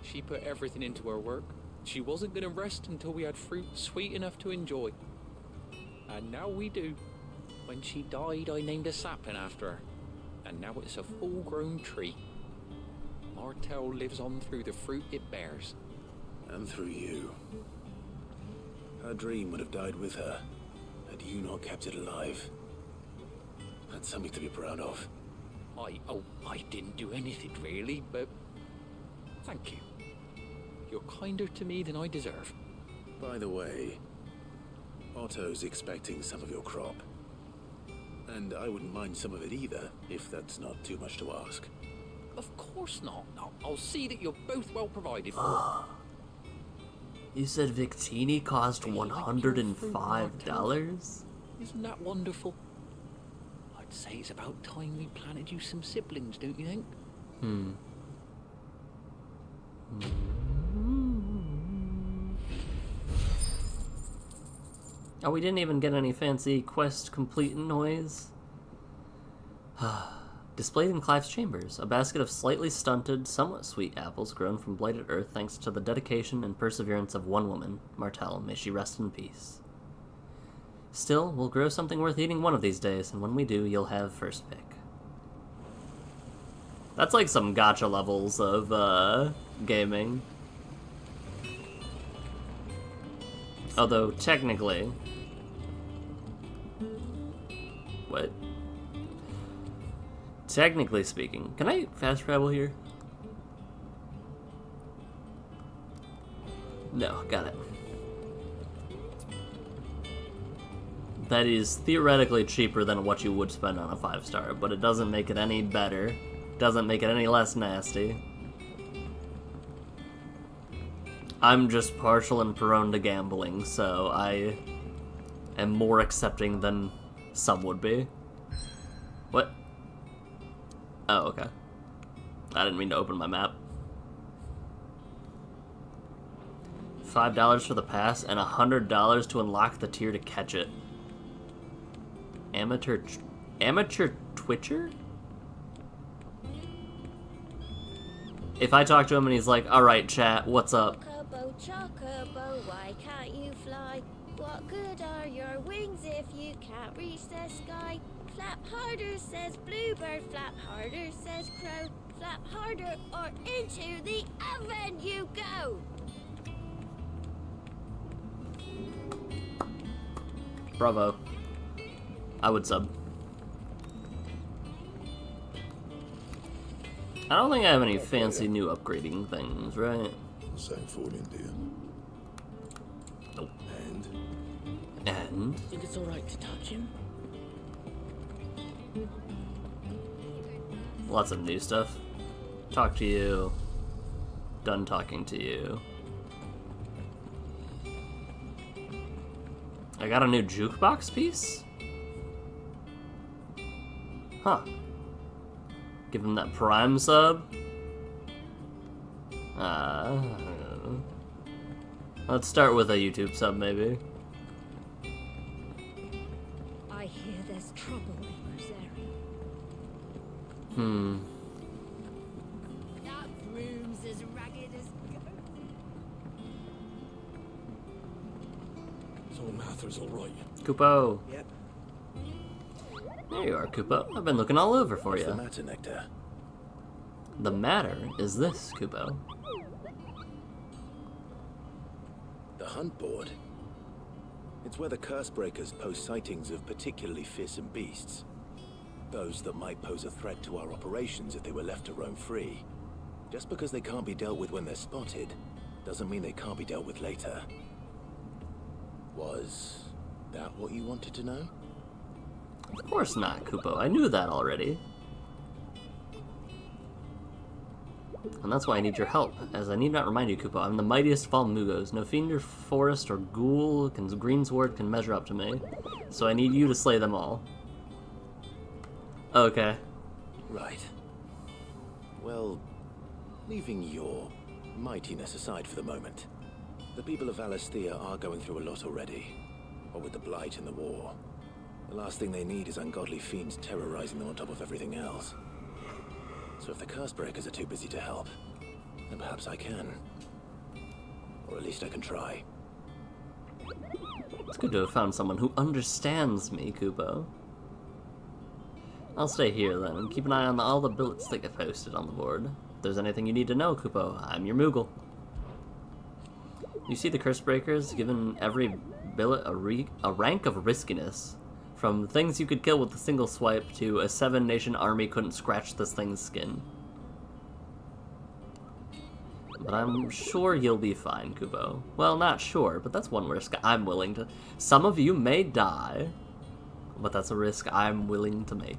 She put everything into her work. She wasn't going to rest until we had fruit sweet enough to enjoy. And now we do. When she died, I named a sapling after her. And now it's a full-grown tree. Martel lives on through the fruit it bears. And through you. Her dream would have died with her, had you not kept it alive. That's something to be proud of. I didn't do anything really, but thank you. You're kinder to me than I deserve. By the way, Otto's expecting some of your crop. And I wouldn't mind some of it either, if that's not too much to ask. Of course not. I'll see that you're both well provided for. You said Victini cost $105? Isn't that wonderful? I'd say it's about time we planted you some siblings, don't you think? Oh, we didn't even get any fancy quest complete noise. Displayed in Clive's chambers, a basket of slightly stunted, somewhat sweet apples grown from blighted earth thanks to the dedication and perseverance of one woman, Martel, may she rest in peace. Still, we'll grow something worth eating one of these days, and when we do, you'll have first pick. That's like some gacha levels of, gaming. Although, technically... What? Technically speaking, can I fast travel here? No, got it. That is theoretically cheaper than what you would spend on a 5-star, but it doesn't make it any better. Doesn't make it any less nasty. I'm just partial and prone to gambling, so I am more accepting than some would be. What? Oh, okay. I didn't mean to open my map. $5 for the pass and $100 to unlock the tier to catch it. Amateur Twitcher? If I talk to him and he's like, alright chat, what's up? Chocobo, chocobo, why can't you fly? What good are your wings if you can't reach the sky? Flap harder, says bluebird, flap harder, says crow. Flap harder or into the oven you go! Bravo. I would sub. I don't think I have any fancy new upgrading things, right? Same for India. Nope. And? Think it's alright to touch him? Lots of new stuff. Talk to you. Done talking to you. I got a new jukebox piece? Huh. Give him that Prime sub? Let's start with a YouTube sub, maybe. I hear there's trouble in Rosario. That room's as ragged as So Mather's alright. Kupo. Yep. There you are, Kupo. I've been looking all over for What's you. the matter, Nectar? The matter is this, Kupo. The hunt board? It's where the Cursebreakers post sightings of particularly fearsome beasts. Those that might pose a threat to our operations if they were left to roam free. Just because they can't be dealt with when they're spotted, doesn't mean they can't be dealt with later. Was that what you wanted to know? Of course not, Kupo. I knew that already. And that's why I need your help, as I need not remind you, Kupo, I'm the mightiest of all Mugos. No fiend or forest or ghoul greensword can measure up to me, so I need you to slay them all. Okay. Right. Well, leaving your mightiness aside for the moment, the people of Valisthea are going through a lot already. What with the Blight and the war. The last thing they need is ungodly fiends terrorizing them on top of everything else. So if the Cursebreakers are too busy to help, then perhaps I can. Or at least I can try. It's good to have found someone who understands me, Kupo. I'll stay here then, and keep an eye on all the billets that get posted on the board. If there's anything you need to know, Kupo, I'm your Moogle. You see the Cursebreakers, given every billet a rank of riskiness. From things you could kill with a single swipe to a 7-nation army couldn't scratch this thing's skin. But I'm sure you'll be fine, Kupo. Well, not sure, but that's one risk I'm willing to... Some of you may die, but that's a risk I'm willing to make.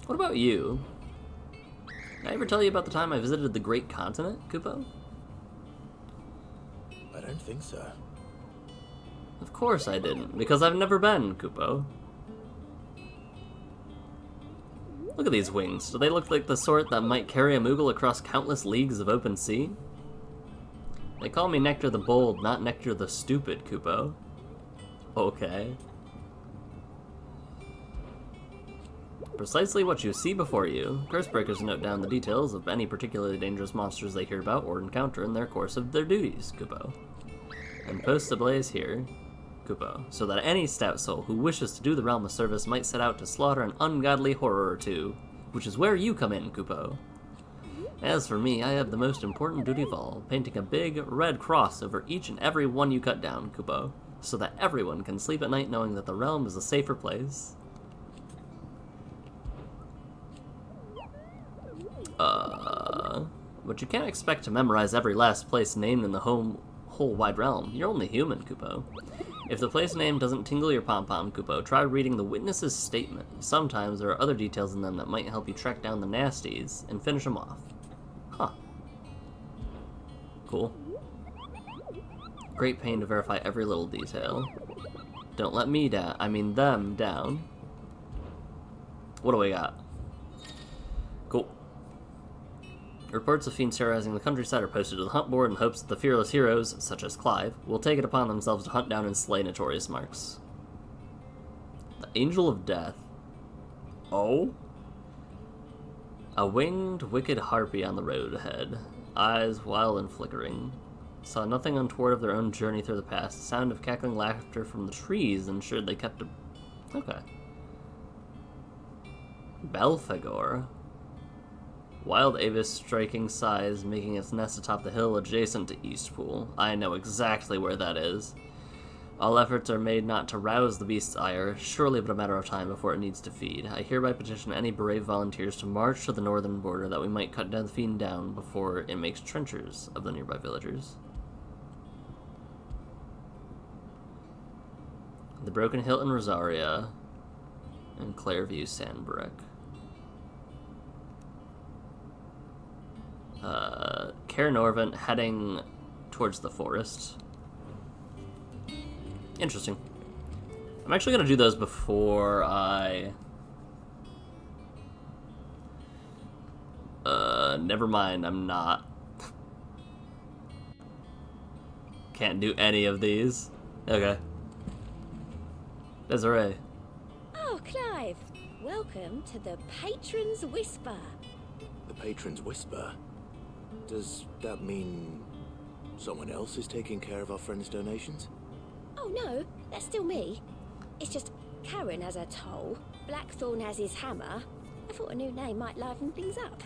What about you? Did I ever tell you about the time I visited the Great Continent, Kupo? I don't think so. Of course I didn't, because I've never been, Kupo. Look at these wings. Do they look like the sort that might carry a Moogle across countless leagues of open sea? They call me Nectar the Bold, not Nectar the Stupid, Kupo. Okay. Precisely what you see before you. Cursebreakers note down the details of any particularly dangerous monsters they hear about or encounter in their course of their duties, Kupo. And post ablaze here, Kupo, so that any stout soul who wishes to do the realm a service might set out to slaughter an ungodly horror or two, which is where you come in, Kupo. As for me, I have the most important duty of all, painting a big red cross over each and every one you cut down, Kupo, so that everyone can sleep at night knowing that the realm is a safer place. But you can't expect to memorize every last place named in the whole wide realm. You're only human, Kupo. If the place name doesn't tingle your pom-pom, Kupo, try reading the witness's statement. Sometimes there are other details in them that might help you track down the nasties and finish them off. Huh. Cool. Great pain to verify every little detail. Don't let me down. I mean them down. What do we got? Cool. Reports of fiends terrorizing the countryside are posted to the hunt board in hopes that the fearless heroes, such as Clive, will take it upon themselves to hunt down and slay notorious marks. The Angel of Death. Oh? A winged, wicked harpy on the road ahead, eyes wild and flickering. Saw nothing untoward of their own journey through the past. The sound of cackling laughter from the trees ensured they kept a... Okay. Belphegor. Wild Avis striking sighs, making its nest atop the hill adjacent to Eastpool. I know exactly where that is. All efforts are made not to rouse the beast's ire, surely but a matter of time before it needs to feed. I hereby petition any brave volunteers to march to the northern border that we might cut the fiend down before it makes trenchers of the nearby villagers. The Broken Hilt in Rosaria, and Clairview Sandbreak. Caer Norvent heading towards the forest. Interesting. I'm actually going to do those before I... never mind, I'm not. Can't do any of these. Okay. Desiree. Oh, Clive. Welcome to the Patron's Whisper. The Patron's Whisper? Does that mean someone else is taking care of our friend's donations? Oh no, that's still me. It's just Karen has her toll, Blackthorn has his hammer. I thought a new name might liven things up.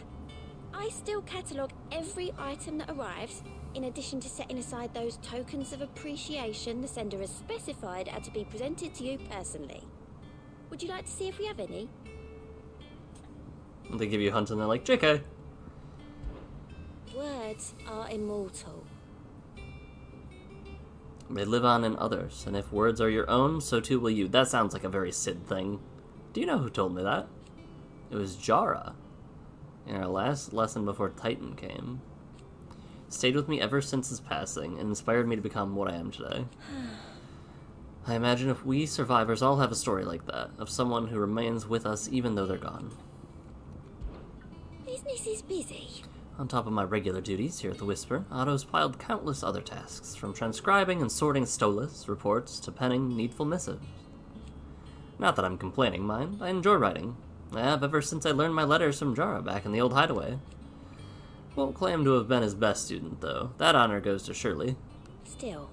I still catalogue every item that arrives, in addition to setting aside those tokens of appreciation the sender has specified are to be presented to you personally. Would you like to see if we have any? They give you a hunt and they're like, JK. Words are immortal. They live on in others, and if words are your own, so too will you. That sounds like a very Sid thing. Do you know who told me that? It was Jara, in our last lesson before Titan came. Stayed with me ever since his passing, and inspired me to become what I am today. I imagine if we survivors all have a story like that, of someone who remains with us even though they're gone. Business is busy. On top of my regular duties here at the Whisper, Otto's piled countless other tasks, from transcribing and sorting Stolas reports to penning needful missives. Not that I'm complaining, mind. I enjoy writing. I have ever since I learned my letters from Jara back in the old hideaway. Won't claim to have been his best student, though. That honor goes to Shirley. Still.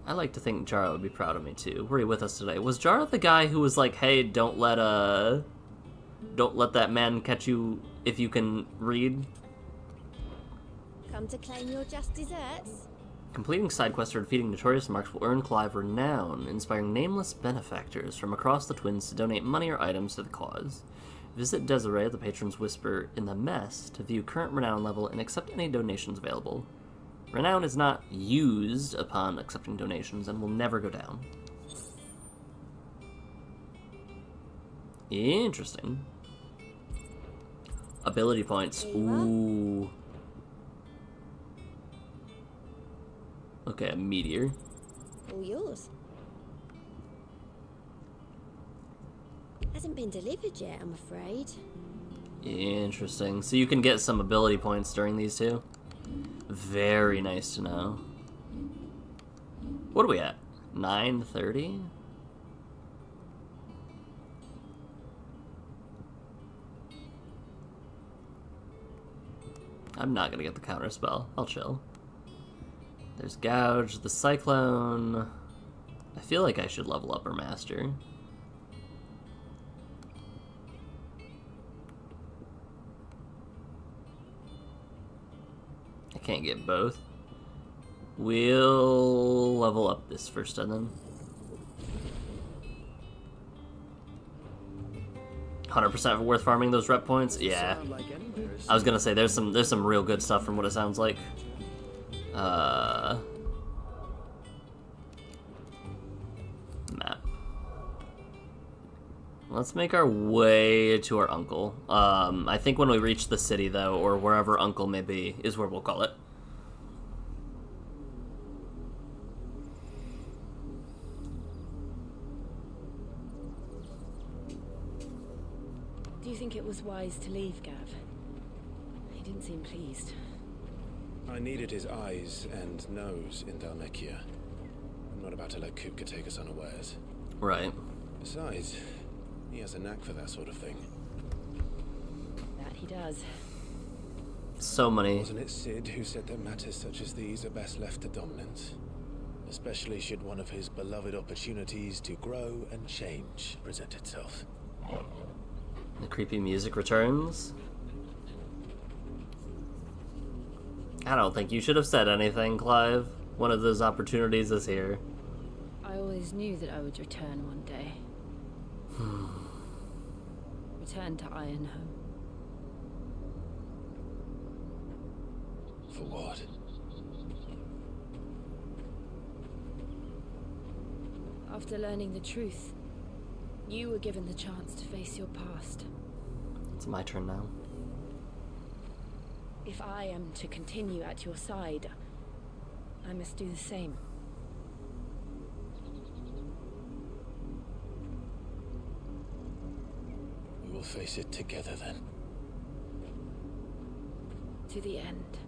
I like to think Jara would be proud of me, too. Were he with us today? Was Jara the guy who was like, hey, don't let that man catch you if you can read? Come to claim your just desserts? Completing side quests or defeating notorious marks will earn Clive renown, inspiring nameless benefactors from across the Twins to donate money or items to the cause. Visit Desiree, the Patron's Whisper, in the mess to view current renown level and accept any donations available. Renown is not used upon accepting donations and will never go down. Interesting. Ability points. Ooh. Okay, a meteor. All yours. Hasn't been delivered yet, I'm afraid. Interesting. So you can get some ability points during these two? Very nice to know. What are we at? 9:30? I'm not gonna get the counter spell. I'll chill. There's Gouge, the Cyclone. I feel like I should level up our Master. I can't get both. We'll level up this first and then. 100% worth farming those rep points? Yeah. I was gonna say there's some real good stuff from what it sounds like. Map. Let's make our way to our uncle. I think when we reach the city, though, or wherever uncle may be, is where we'll call it. you think it was wise to leave, Gav? He didn't seem pleased. I needed his eyes and nose in Dhalmekia. I'm not about to let Kupka take us unawares. Right. Besides, he has a knack for that sort of thing. That he does. So many. Wasn't it Sid who said that matters such as these are best left to dominance? Especially should one of his beloved opportunities to grow and change present itself. The creepy music returns. I don't think you should have said anything, Clive. One of those opportunities is here. I always knew that I would return one day. Return to Ironhome. For what? After learning the truth, you were given the chance to face your past. It's my turn now. If I am to continue at your side, I must do the same. We will face it together then. To the end.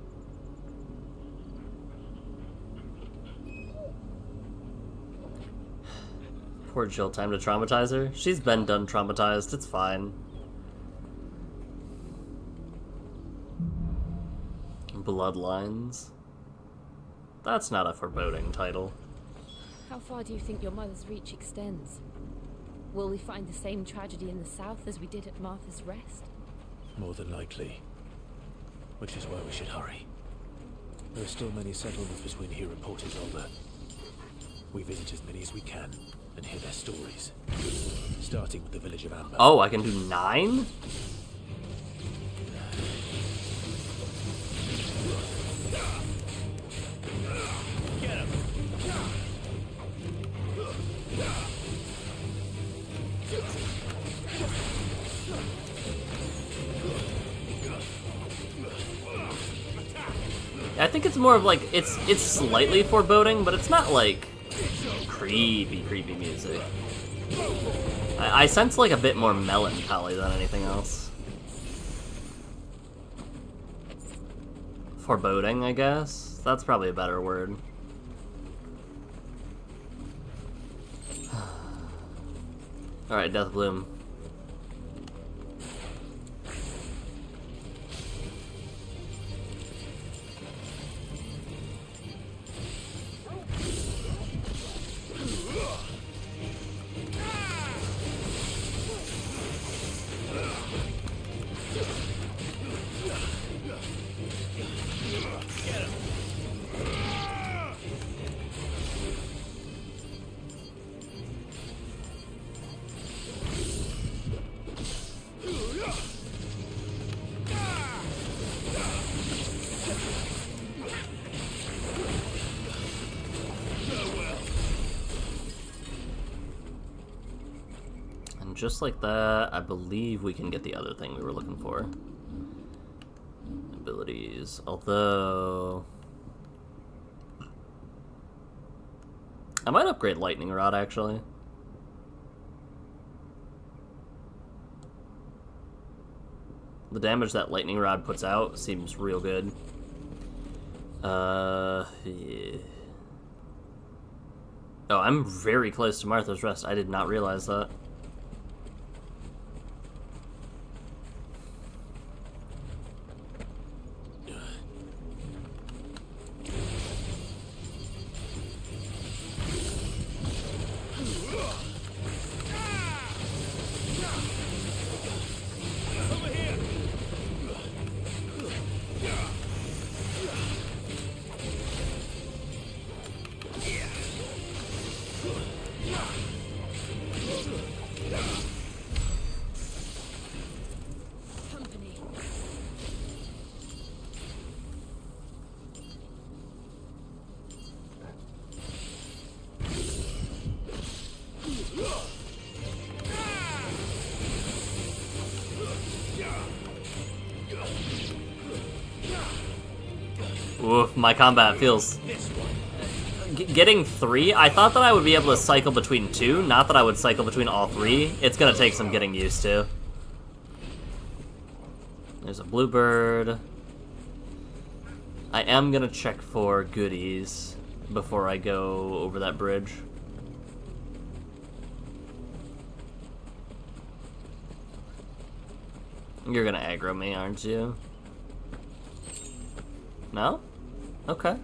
Poor Jill, time to traumatize her. She's been done traumatized, it's fine. Bloodlines. That's not a foreboding title. How far do you think your mother's reach extends? Will we find the same tragedy in the south as we did at Martha's Rest? More than likely. Which is why we should hurry. There are still many settlements between here and Port Isolde. We visit as many as we can and hear their stories. Starting with the village of Amber. Oh, I can do 9? I think it's more of like, it's slightly foreboding, but it's not like creepy music. I sense like a bit more melancholy than anything else. Foreboding, I guess? That's probably a better word. Alright, Deathbloom. Just like that, I believe we can get the other thing we were looking for. Abilities. Although... I might upgrade Lightning Rod, actually. The damage that Lightning Rod puts out seems real good. Yeah. Oh, I'm very close to Martha's Rest. I did not realize that. Oof, my combat feels... Getting 3, I thought that I would be able to cycle between 2, not that I would cycle between all 3. It's gonna take some getting used to. There's a bluebird. I am gonna check for goodies before I go over that bridge. You're gonna aggro me, aren't you? No? Okay.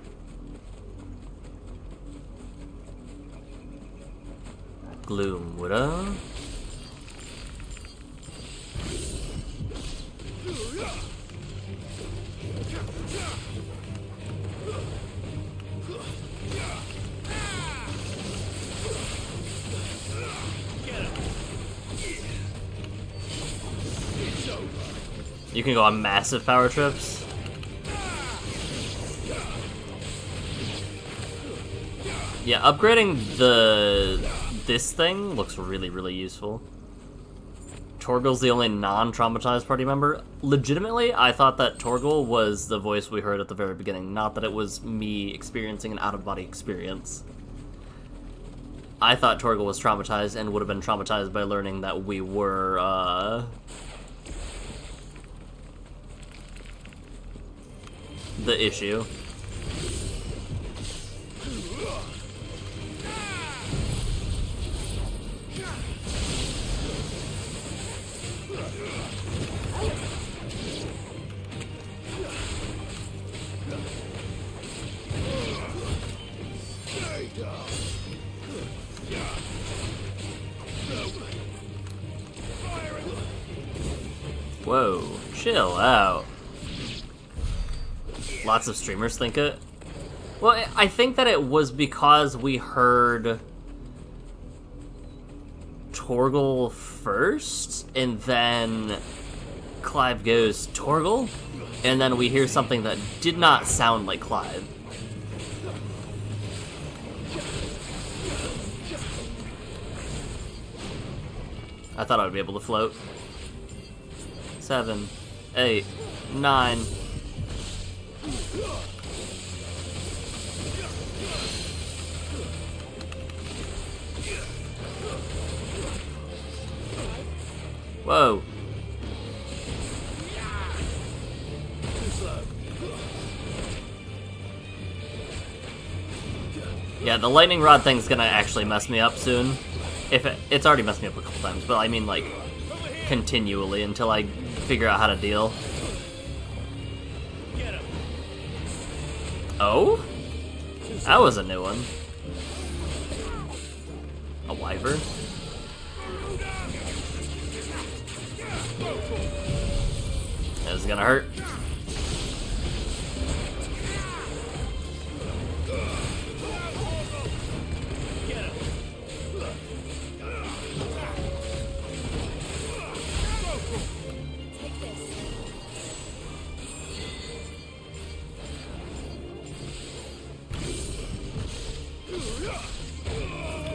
Gloom Widow. You can go on massive power trips. Yeah, upgrading this thing looks really, really useful. Torgal's the only non-traumatized party member. Legitimately, I thought that Torgal was the voice we heard at the very beginning, not that it was me experiencing an out-of-body experience. I thought Torgal was traumatized and would have been traumatized by learning that we were, the issue. Whoa, chill out. Lots of streamers think it. Well, I think that it was because we heard Torgal first, and then Clive goes, Torgal? And then we hear something that did not sound like Clive. I thought I would be able to float. 7, 8, 9. Whoa. Yeah, the lightning rod thing's gonna actually mess me up soon. It's already messed me up a couple times, but I mean like continually until I figure out how to deal. Oh? That was a new one. A wyvern? This is gonna hurt.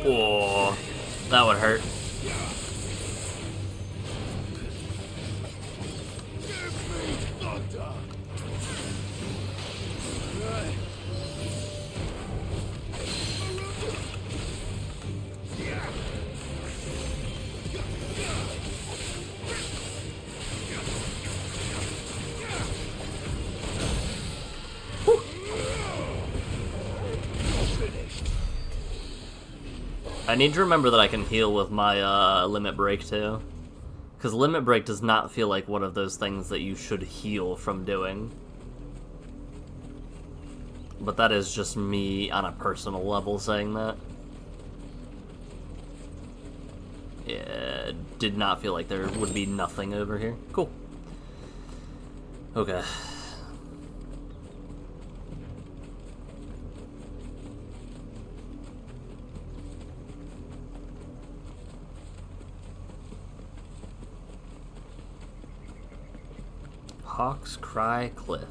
Oh, that would hurt. I need to remember that I can heal with my limit break too, because limit break does not feel like one of those things that you should heal from doing. But that is just me on a personal level saying that. Yeah, it did not feel like there would be nothing over here. Cool. Okay. Hawk's Cry Cliff.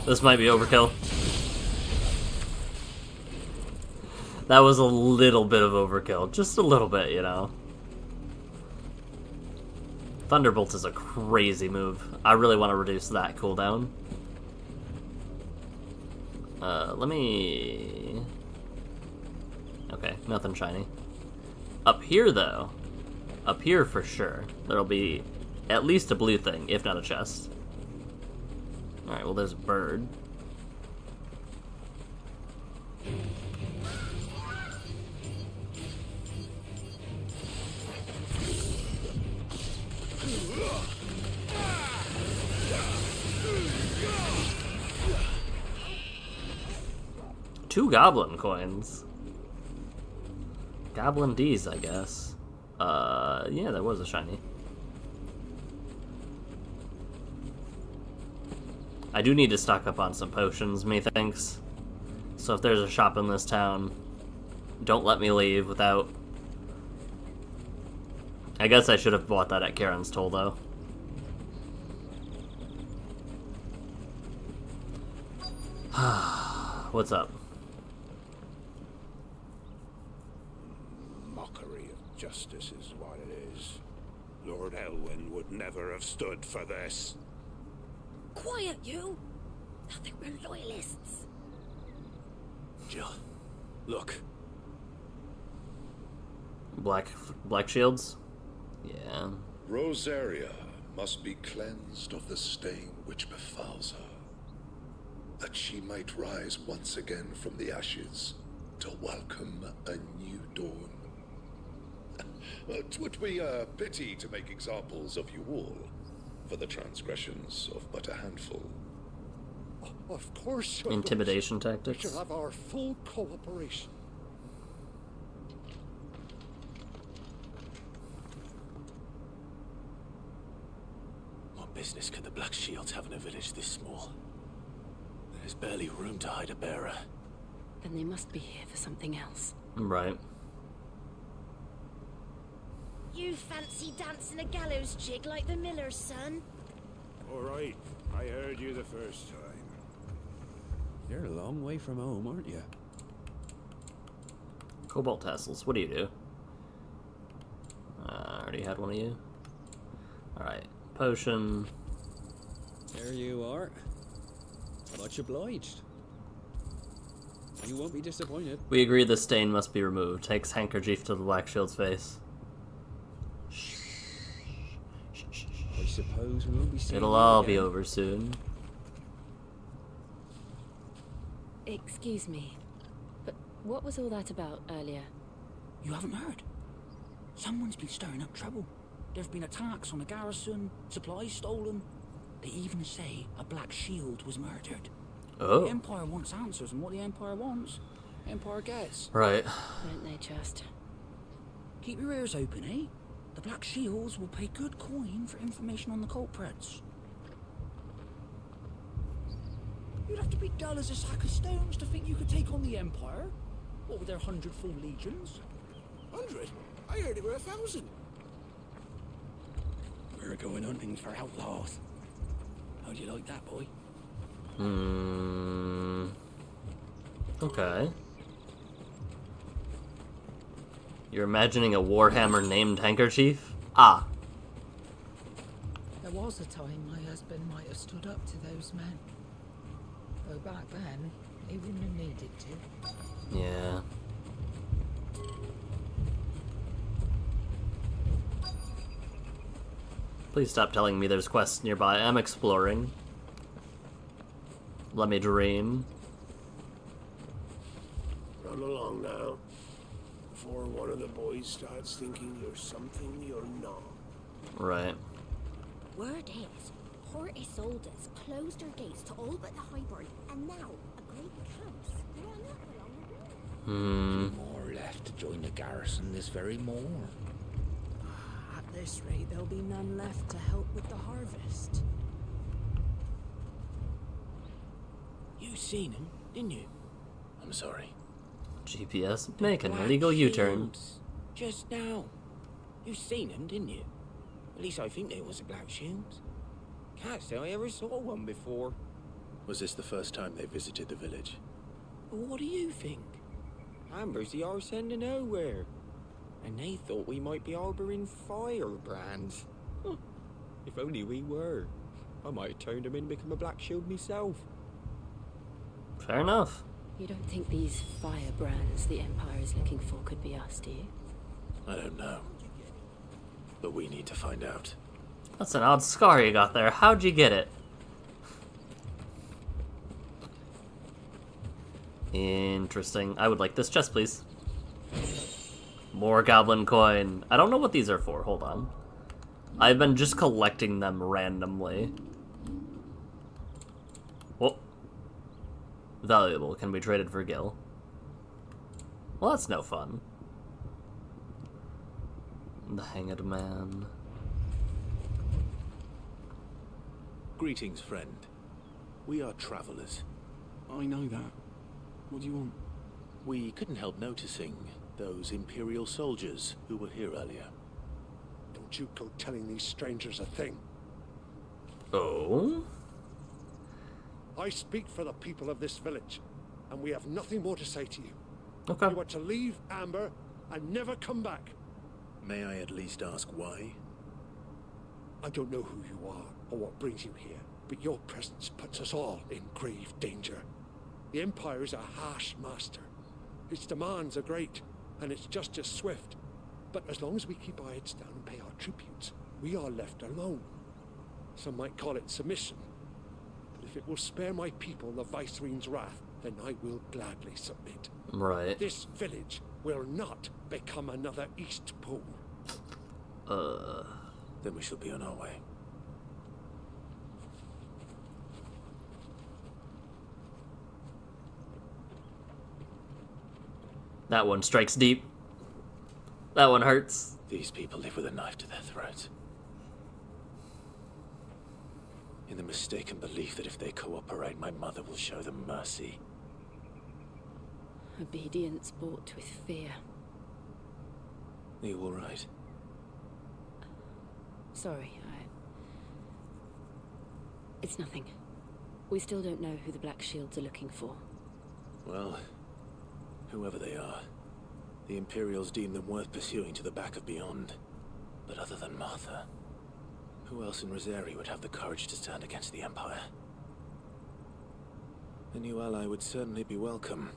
This might be overkill. That was a little bit of overkill. Just a little bit, you know. Thunderbolt is a crazy move. I really want to reduce that cooldown. Let me... Okay, nothing shiny. Up here, though. Up here for sure. There'll be at least a blue thing, if not a chest. Alright, well there's a bird. Two goblin coins. Goblin D's, I guess. Yeah, that was a shiny. I do need to stock up on some potions, methinks. So if there's a shop in this town, don't let me leave without... I guess I should have bought that at Karen's Toll, though. What's up? Mockery of justice is what it is. Lord Elwyn would never have stood for this. Quiet, you! Thought they were loyalists. Jill, look. Black shields? Yeah. Rosaria must be cleansed of the stain which befouls her, that she might rise once again from the ashes to welcome a new dawn. Twould be a pity to make examples of you all for the transgressions of but a handful. Of course, Sir Intimidation Bruce. tactics. You shall have our full cooperation. What business could the Black Shields have in a village this small? There's barely room to hide a bearer. Then they must be here for something else. Right. You fancy dancing a gallows jig like the miller's son? All right, I heard you the first time. You're a long way from home, aren't you? Cobalt tassels, what do you do? I already had one of you. Alright, potion. There you are. Much obliged. You won't be disappointed. We agree the stain must be removed. Takes handkerchief to the Black Shield's face. I suppose we won't be seeing It'll you all again. be over soon. Excuse me, but what was all that about earlier? You haven't heard? Someone's been stirring up trouble. There've been attacks on the garrison, supplies stolen. They even say a Black Shield was murdered. Oh. The Empire wants answers, and what the Empire wants, the Empire gets. Right. Don't they just? Keep your ears open, eh? The Black Shields will pay good coin for information on the culprits. You'd have to be dull as a sack of stones to think you could take on the Empire. What with their 100 full legions? 100? I heard it were 1,000. We're going hunting for outlaws. How'd you like that, boy? Okay. You're imagining a Warhammer named Handkerchief? Ah. There was a time my husband might have stood up to those men. Though back then, he wouldn't have needed to. Yeah. Please stop telling me there's quests nearby. I'm exploring. Let me dream. Run along now, before one of the boys starts thinking you're something you're not. Right. Word is, Port Isolde's closed her gates to all but the Highborn, and now a great camp's sprung up along the road. More left to join the garrison this very morn. At this rate, there'll be none left to help with the harvest. You seen him, didn't you? I'm sorry. GPS, make an Black illegal U-turn. Shields. Just now. You seen him, didn't you? At least I think there was a Black Shields. Can't say I ever saw one before. Was this the first time they visited the village? But what do you think? Amber's the arse end of nowhere. And they thought we might be harbouring firebrands. Huh. If only we were. I might have turned him in and become a Black Shield myself. Fair enough. You don't think these firebrands the Empire is looking for could be us, do you? I don't know. But we need to find out. That's an odd scar you got there. How'd you get it? Interesting. I would like this chest, please. More goblin coin. I don't know what these are for. Hold on. I've been just collecting them randomly. Whoa. Valuable. Can be traded for gil. Well, that's no fun. The Hanged Man. Greetings, friend. We are travelers. I know that. What do you want? We couldn't help noticing those Imperial soldiers who were here earlier. Don't you go telling these strangers a thing. Oh? I speak for the people of this village, and we have nothing more to say to you. Okay. You are to leave Amber and never come back. May I at least ask why? I don't know who you are or what brings you here, but your presence puts us all in grave danger. The Empire is a harsh master. Its demands are great, and its justice swift. But as long as we keep our heads down and pay our tributes, we are left alone. Some might call it submission. But if it will spare my people the Viceroy's wrath, then I will gladly submit. Right. This village will not become another East Pool. Then we shall be on our way. That one strikes deep. That one hurts. These people live with a knife to their throats. In the mistaken belief that if they cooperate, my mother will show them mercy. Obedience bought with fear. Are you all right? Sorry, It's nothing. We still don't know who the Black Shields are looking for. Well, whoever they are, the Imperials deem them worth pursuing to the back of beyond. But other than Martha, who else in Rosari would have the courage to stand against the Empire? A new ally would certainly be welcome.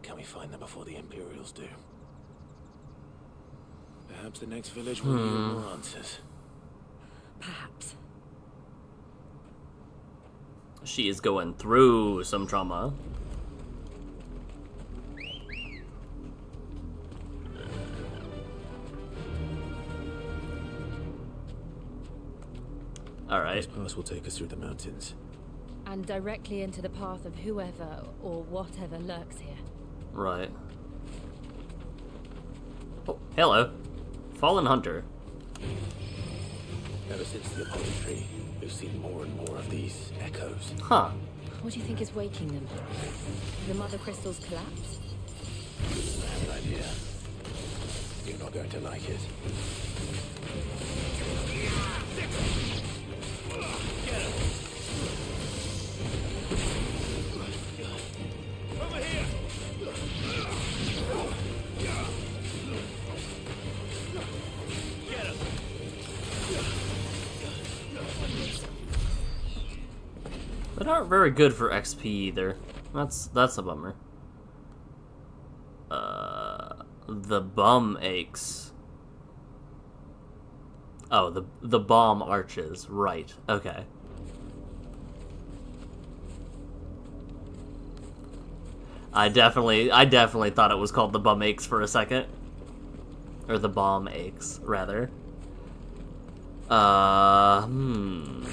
Can we find them before the Imperials do? Perhaps the next village will need more answers. Perhaps. She is going through some trauma. Alright. This pass will take us through the mountains. And directly into the path of whoever or whatever lurks here. Right. Oh, hello. Fallen Hunter. Ever since the Apollo tree, we've seen more and more of these echoes. Huh. What do you think is waking them? The Mother Crystal's collapse? I have an idea. You're not going to like it. Get him! Over here! Get him! They aren't very good for XP either. That's a bummer. The bum aches. Oh, the bomb arches. Right. Okay. I definitely thought it was called the bum aches for a second. Or the bomb aches, rather. Get him!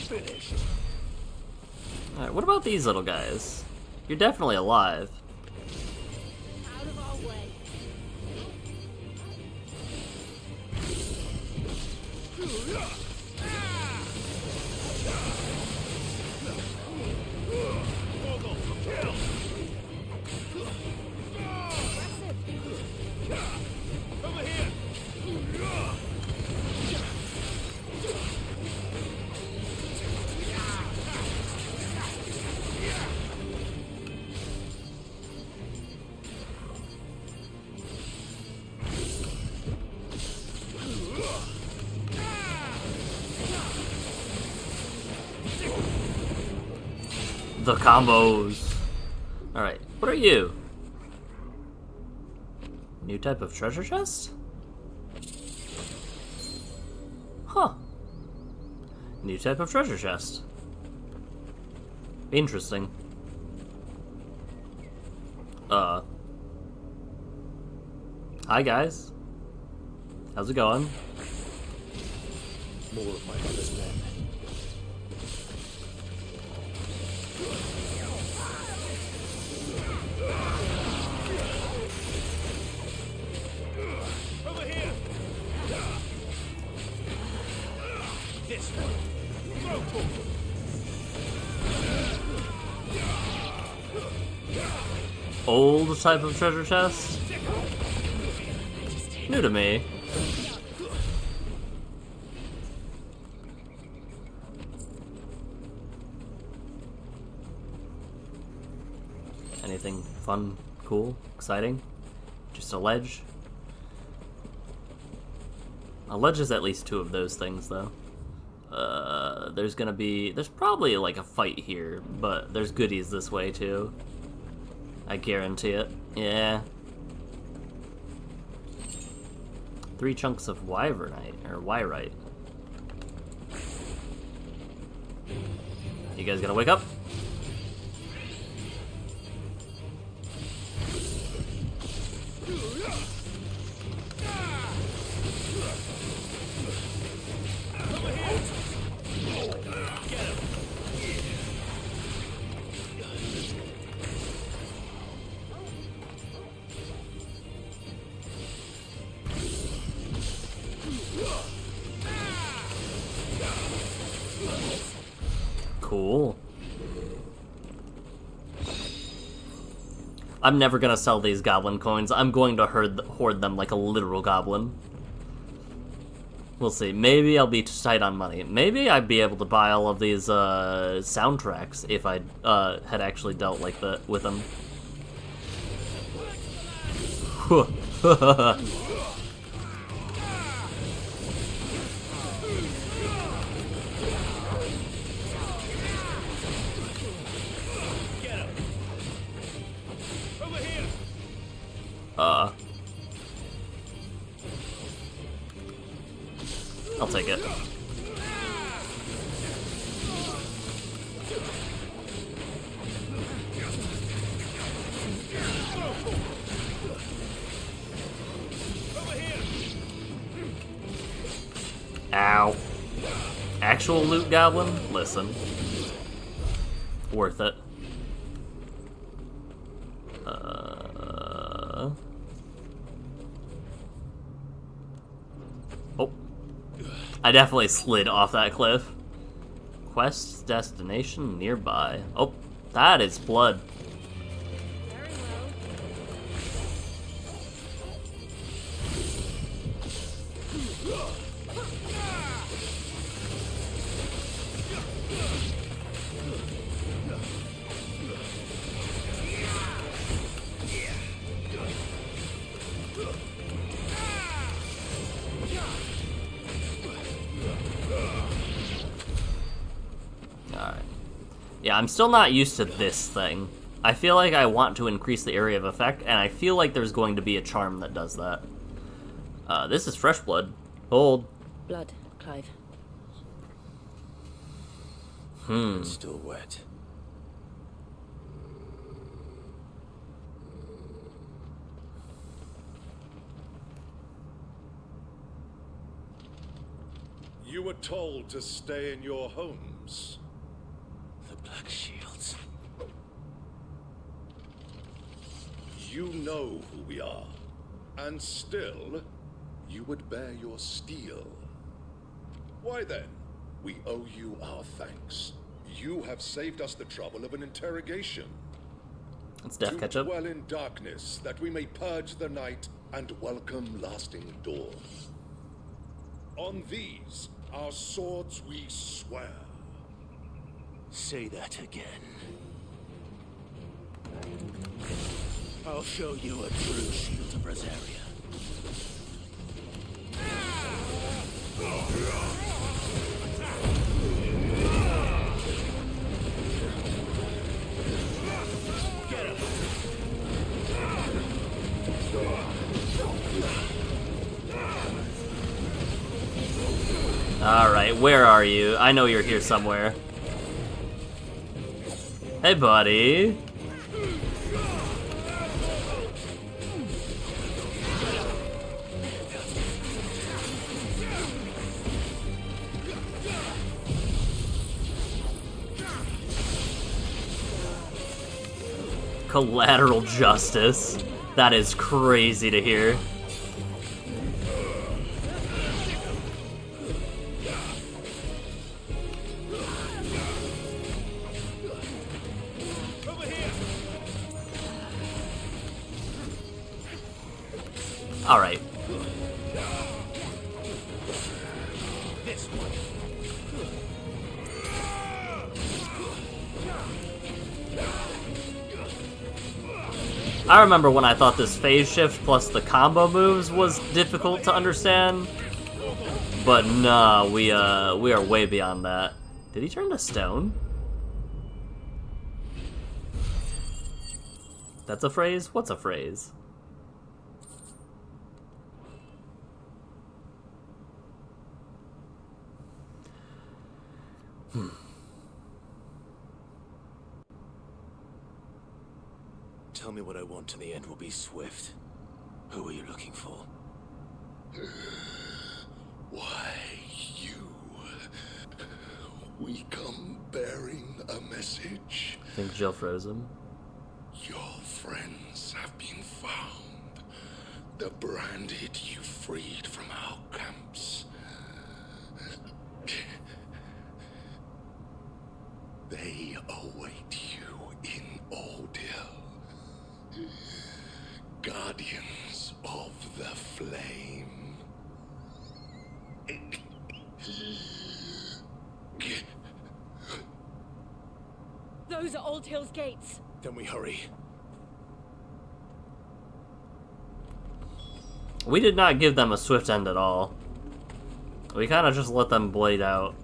Finished. Alright, what about these little guys? You're definitely alive. Out of our way. The combos. Alright, what are you? New type of treasure chest? Huh. New type of treasure chest. Interesting. Hi guys. How's it going? More of my mother's men. Over here! This one. Throw to him. Old type of treasure chest? New to me. Anything fun, cool, exciting? Just a ledge? A ledge is at least 2 of those things, though. There's probably like a fight here, but there's goodies this way, too. I guarantee it. Yeah. 3 chunks of wyvernite, or wyrite. You guys gonna wake up? Cool. I'm never gonna sell these goblin coins. I'm going to hoard them like a literal goblin. We'll see. Maybe I'll be tight on money. Maybe I'd be able to buy all of these soundtracks if I had actually dealt like that with them. I'll take it. Ow. Actual loot goblin? Listen. Worth it. Oh. I definitely slid off that cliff. Quest destination nearby. Oh, that is blood. Yeah, I'm still not used to this thing. I feel like I want to increase the area of effect, and I feel like there's going to be a charm that does that. This is fresh blood. Hold. Blood, Clive. It's still wet. You were told to stay in your homes. The Black Shields. You know who we are, and still, you would bear your steel. Why then, we owe you our thanks. You have saved us the trouble of an interrogation. It's death ketchup. To dwell in darkness, that we may purge the night and welcome lasting dawn. On these, our swords we swear. Say that again. I'll show you a true shield of Rosaria. Where are you? I know you're here somewhere. Hey, buddy. Collateral justice. That is crazy to hear. Alright. I remember when I thought this phase shift plus the combo moves was difficult to understand, but nah, we are way beyond that. Did he turn to stone? That's a phrase? What's a phrase? Tell me what I want and the end will be swift. Who are you looking for? Why, you... We come bearing a message. I think Jill froze him. Your friends have been found. The branded you freed from our camps. They await you in Ordeal. Guardians of the Flame. Those are Old Hill's gates. Then we hurry. We did not give them a swift end at all. We kind of just let them blade out.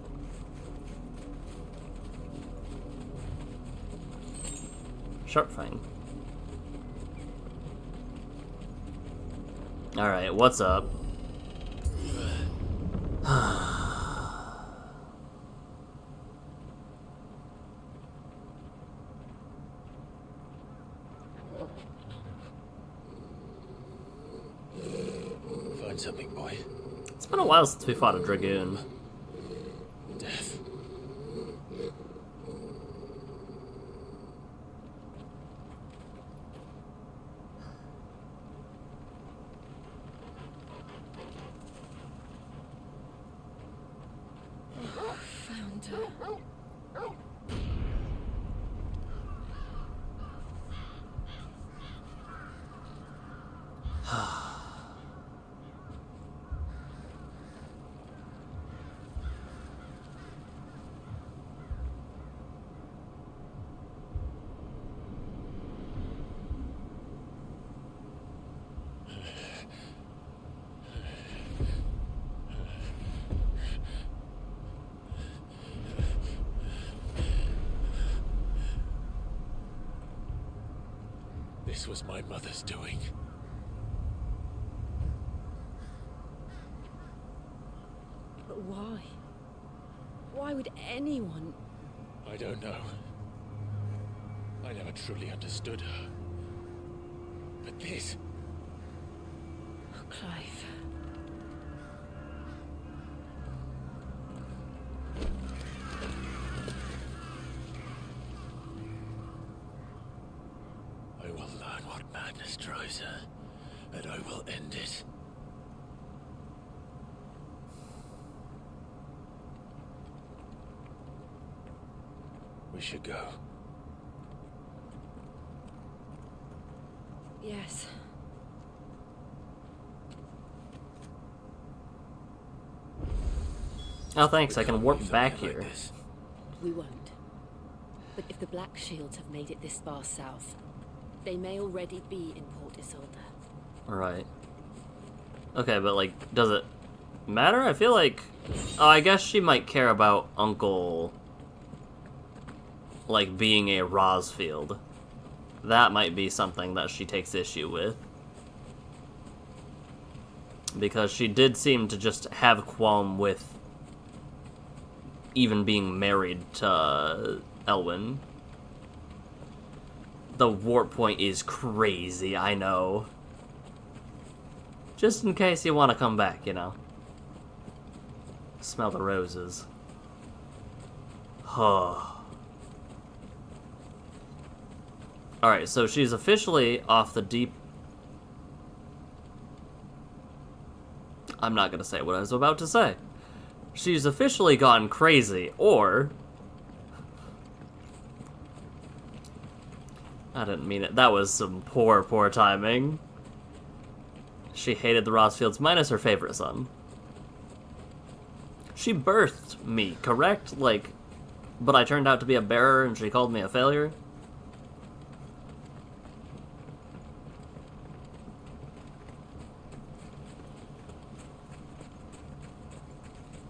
Sharp Fang. Alright, what's up? Find something, boy. It's been a while since we fought a Dragoon. Death. Found her. This was my mother's doing. But why? Why would anyone? I don't know. I never truly understood her. But this... Oh, Clive. I will learn what madness drives her, and I will end it. We should go. Yes. Oh, thanks. I can warp back here. We won't. But if the Black Shields have made it this far south, they may already be in Port Isolde. Right. Okay, but, like, does it matter? I feel like... Oh, I guess she might care about Uncle... like, being a Rosfield. That might be something that she takes issue with. Because she did seem to just have qualm with even being married to Elwyn. The warp point is crazy, I know. Just in case you want to come back, you know. Smell the roses. Huh. Alright, so she's officially off the deep... I'm not gonna say what I was about to say. She's officially gone crazy, or... I didn't mean it. That was some poor, poor timing. She hated the Rossfields minus her favorite son. She birthed me, correct? Like, but I turned out to be a bearer and she called me a failure?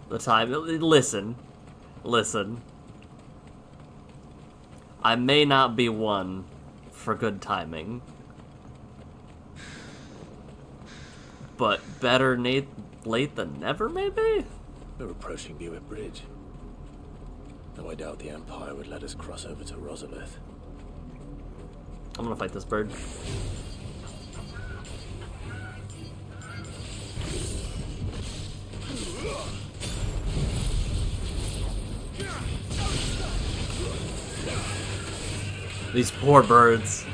The time... Listen. Listen. I may not be one for good timing. But better late than never, maybe? We're approaching Buick Bridge. Though I doubt the Empire would let us cross over to Rosalith. I'm gonna fight this bird. These poor birds.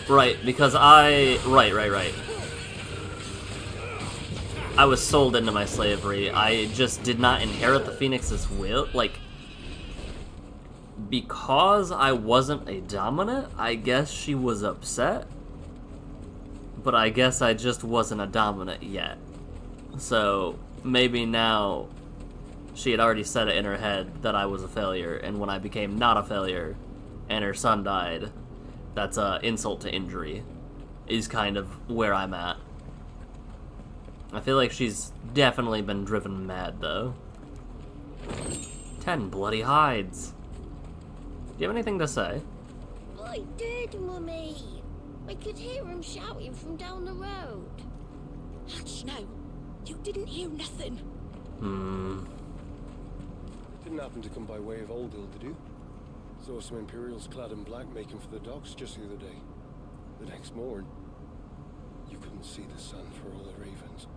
Right, because right. I was sold into my slavery. I just did not inherit the Phoenix's will. Like, because I wasn't a dominant, I guess she was upset. But I guess I just wasn't a dominant yet. So, maybe now she had already said it in her head that I was a failure, and when I became not a failure, and her son died, that's a insult to injury, is kind of where I'm at. I feel like she's definitely been driven mad, though. 10 bloody hides. Do you have anything to say? I did, Mummy. I could hear him shouting from down the road. Hush, no. You didn't hear nothing. Didn't happen to come by way of Oldhill, did you? Saw some Imperials clad in black making for the docks just the other day. The next morn, you couldn't see the sun for all the ravens.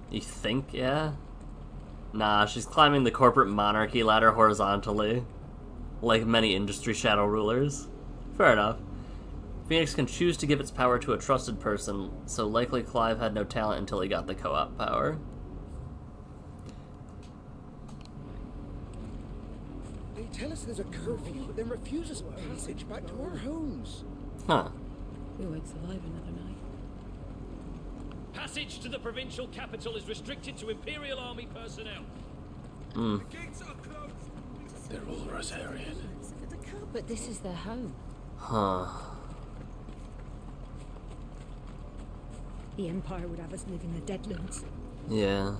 You think, yeah? Nah, she's climbing the corporate monarchy ladder horizontally, like many industry shadow rulers. Fair enough. Phoenix can choose to give its power to a trusted person, so likely Clive had no talent until he got the co-op power. They tell us there's a curfew, but then refuse us passage back to our homes. Huh. We won't survive another night. Passage to the provincial capital is restricted to Imperial Army personnel. The gates are closed. They're all Rosarian. But this is their home. Huh. The Empire would have us live in the Deadlands. Yeah.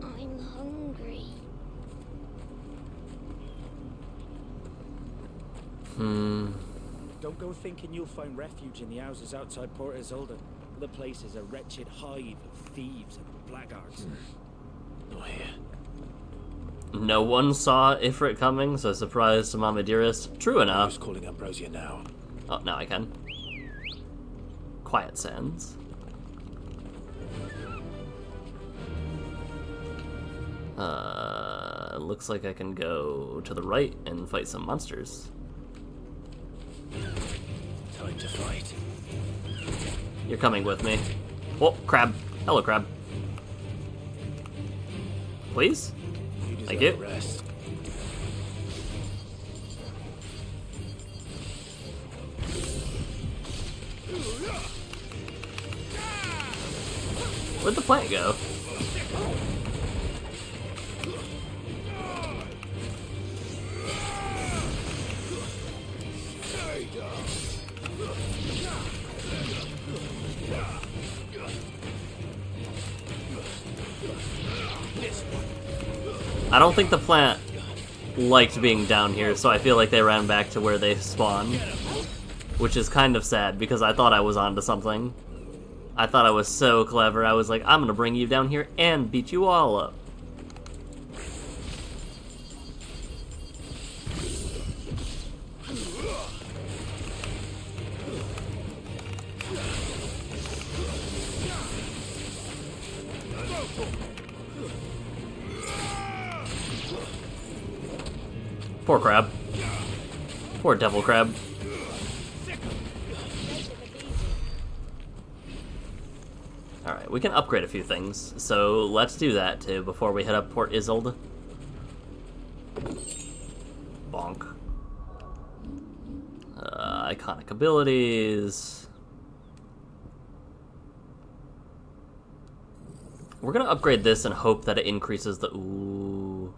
I'm hungry. Don't go thinking you'll find refuge in the houses outside Port Isolde. The place is a wretched hive of thieves and blackguards. Not here. No one saw Ifrit coming, so surprise to Mama Dearest. True enough. Who's calling Ambrosia now? Oh, now I can. Quiet Sands. Looks like I can go to the right and fight some monsters. Time to fight. You're coming with me. Oh, crab. Hello, crab. Please? Thank you. Rest. Where'd the plant go? I don't think the plant liked being down here, so I feel like they ran back to where they spawned. Which is kind of sad, because I thought I was onto something. I thought I was so clever. I was like, I'm gonna bring you down here and beat you all up. Poor crab. Poor devil crab. Alright, we can upgrade a few things, so let's do that too before we head up Port Isolde. Bonk. Iconic abilities. We're gonna upgrade this and hope that it increases the... Ooh.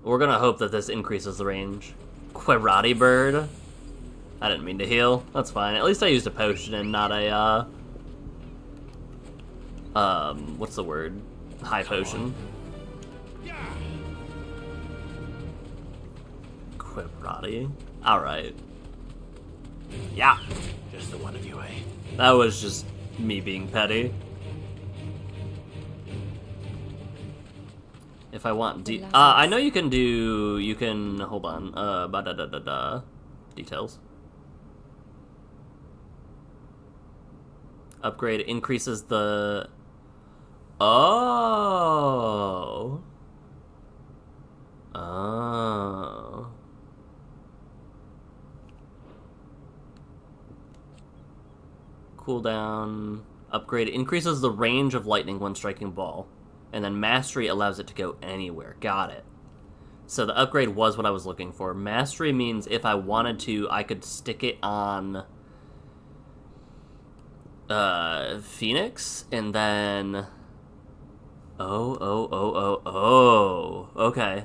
We're gonna hope that this increases the range. Quirati Bird. I didn't mean to heal. That's fine. At least I used a potion and not a, what's the word? High potion. Quirati. Alright. Yeah. Just the one of you, eh? That was just me being petty. If I want I know you can do, hold on, details. Upgrade increases the, oh. Cooldown, upgrade increases the range of lightning when striking ball. And then Mastery allows it to go anywhere. Got it. So the upgrade was what I was looking for. Mastery means if I wanted to, I could stick it on Phoenix, and then... Oh. Okay.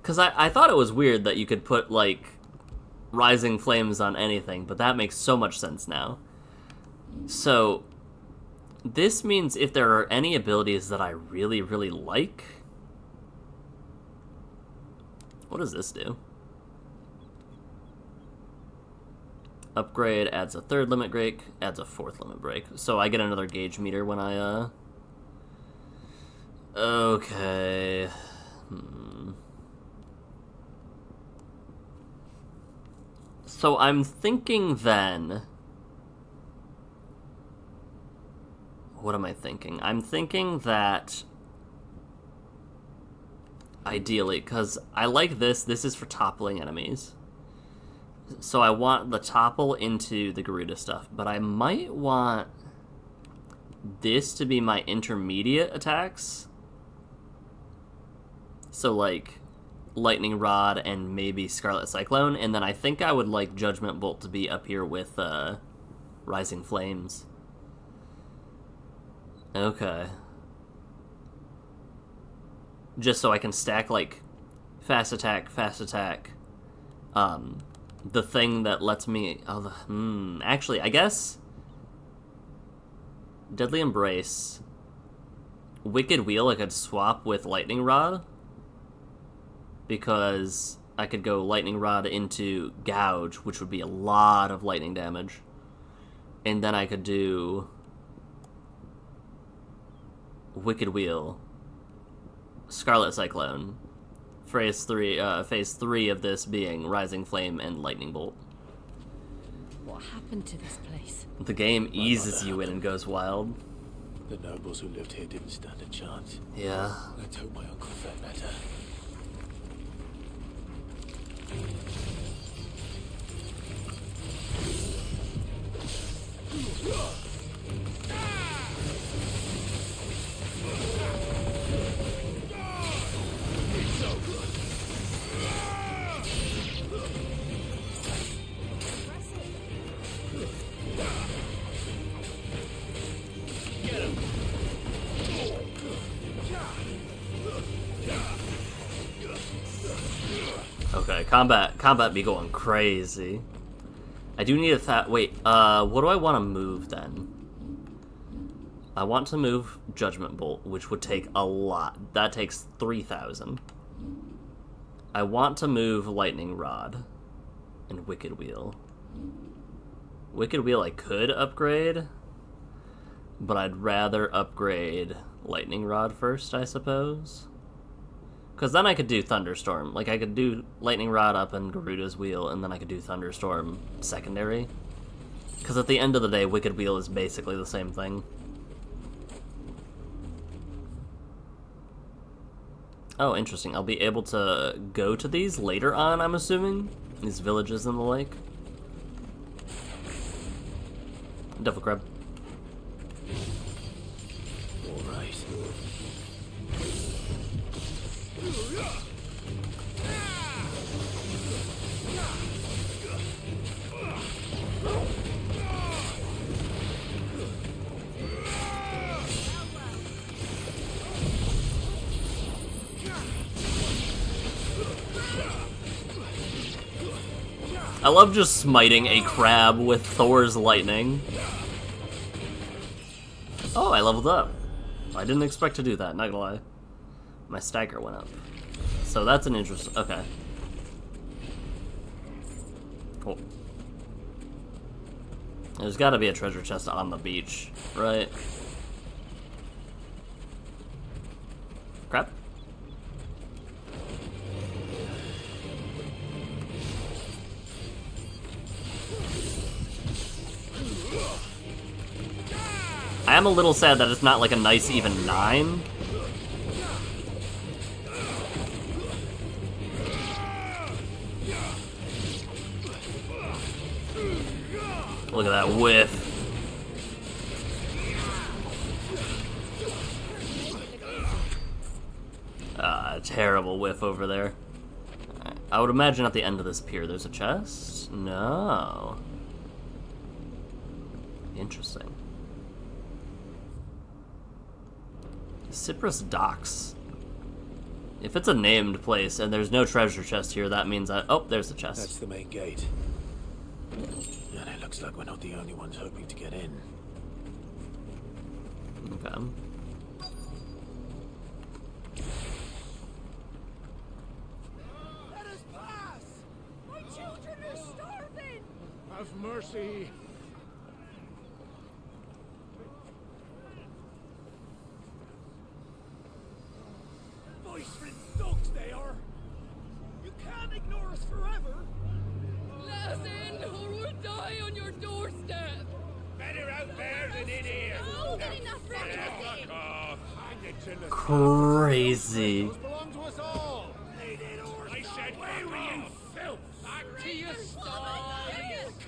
Because I thought it was weird that you could put, like, Rising Flames on anything, but that makes so much sense now. So... this means if there are any abilities that I really, really like... What does this do? Upgrade adds a 3rd limit break, adds a 4th limit break. So I get another gauge meter when I, Okay... So I'm thinking then... What am I thinking? I'm thinking that... Ideally, because I like this. This is for toppling enemies. So I want the topple into the Garuda stuff. But I might want this to be my intermediate attacks. So, like, Lightning Rod and maybe Scarlet Cyclone. And then I think I would like Judgment Bolt to be up here with Rising Flames. Okay. Just so I can stack, like, fast attack, the thing that lets me... actually, I guess... Deadly Embrace. Wicked Wheel I could swap with Lightning Rod. Because I could go Lightning Rod into Gouge, which would be a lot of lightning damage. And then I could do... Wicked Wheel, Scarlet Cyclone, phase 3 of this being Rising Flame and Lightning Bolt. What happened to this place? The game eases you in and goes wild. The nobles who lived here didn't stand a chance. Yeah. Let's hope my uncle fared better. Okay, combat be going crazy. I do need a wait, what do I want to move then? I want to move Judgment Bolt, which would take a lot. That takes 3,000. I want to move Lightning Rod and Wicked Wheel. Wicked Wheel I could upgrade, but I'd rather upgrade Lightning Rod first, I suppose. Because then I could do Thunderstorm. Like, I could do Lightning Rod up in Garuda's Wheel, and then I could do Thunderstorm secondary. Because at the end of the day, Wicked Wheel is basically the same thing. Oh, interesting. I'll be able to go to these later on, I'm assuming? These villages and the like. Devil Crab. Alright. I love just smiting a crab with Thor's lightning. Oh, I leveled up. I didn't expect to do that, not gonna lie. My stagger went up. So that's an interest. Okay. Cool. There's gotta be a treasure chest on the beach, right? Crap. I am a little sad that it's not like a nice even 9. Look at that whiff. Terrible whiff over there. I would imagine at the end of this pier there's a chest? No. Interesting. Cyprus Docks. If it's a named place and there's no treasure chest here, that means that... Oh, there's the chest. That's the main gate. And it looks like we're not the only ones hoping to get in. Okay. Let us pass! My children are starving! Have mercy! Voice-rid dogs they are! You can't ignore us forever! Let us in, or we'll die on your doorstep! Better out there than in here! Oh, get enough Fuck off! Hang it till the Crazy. belong to us all! I said, away with you, filth! Back to your stall!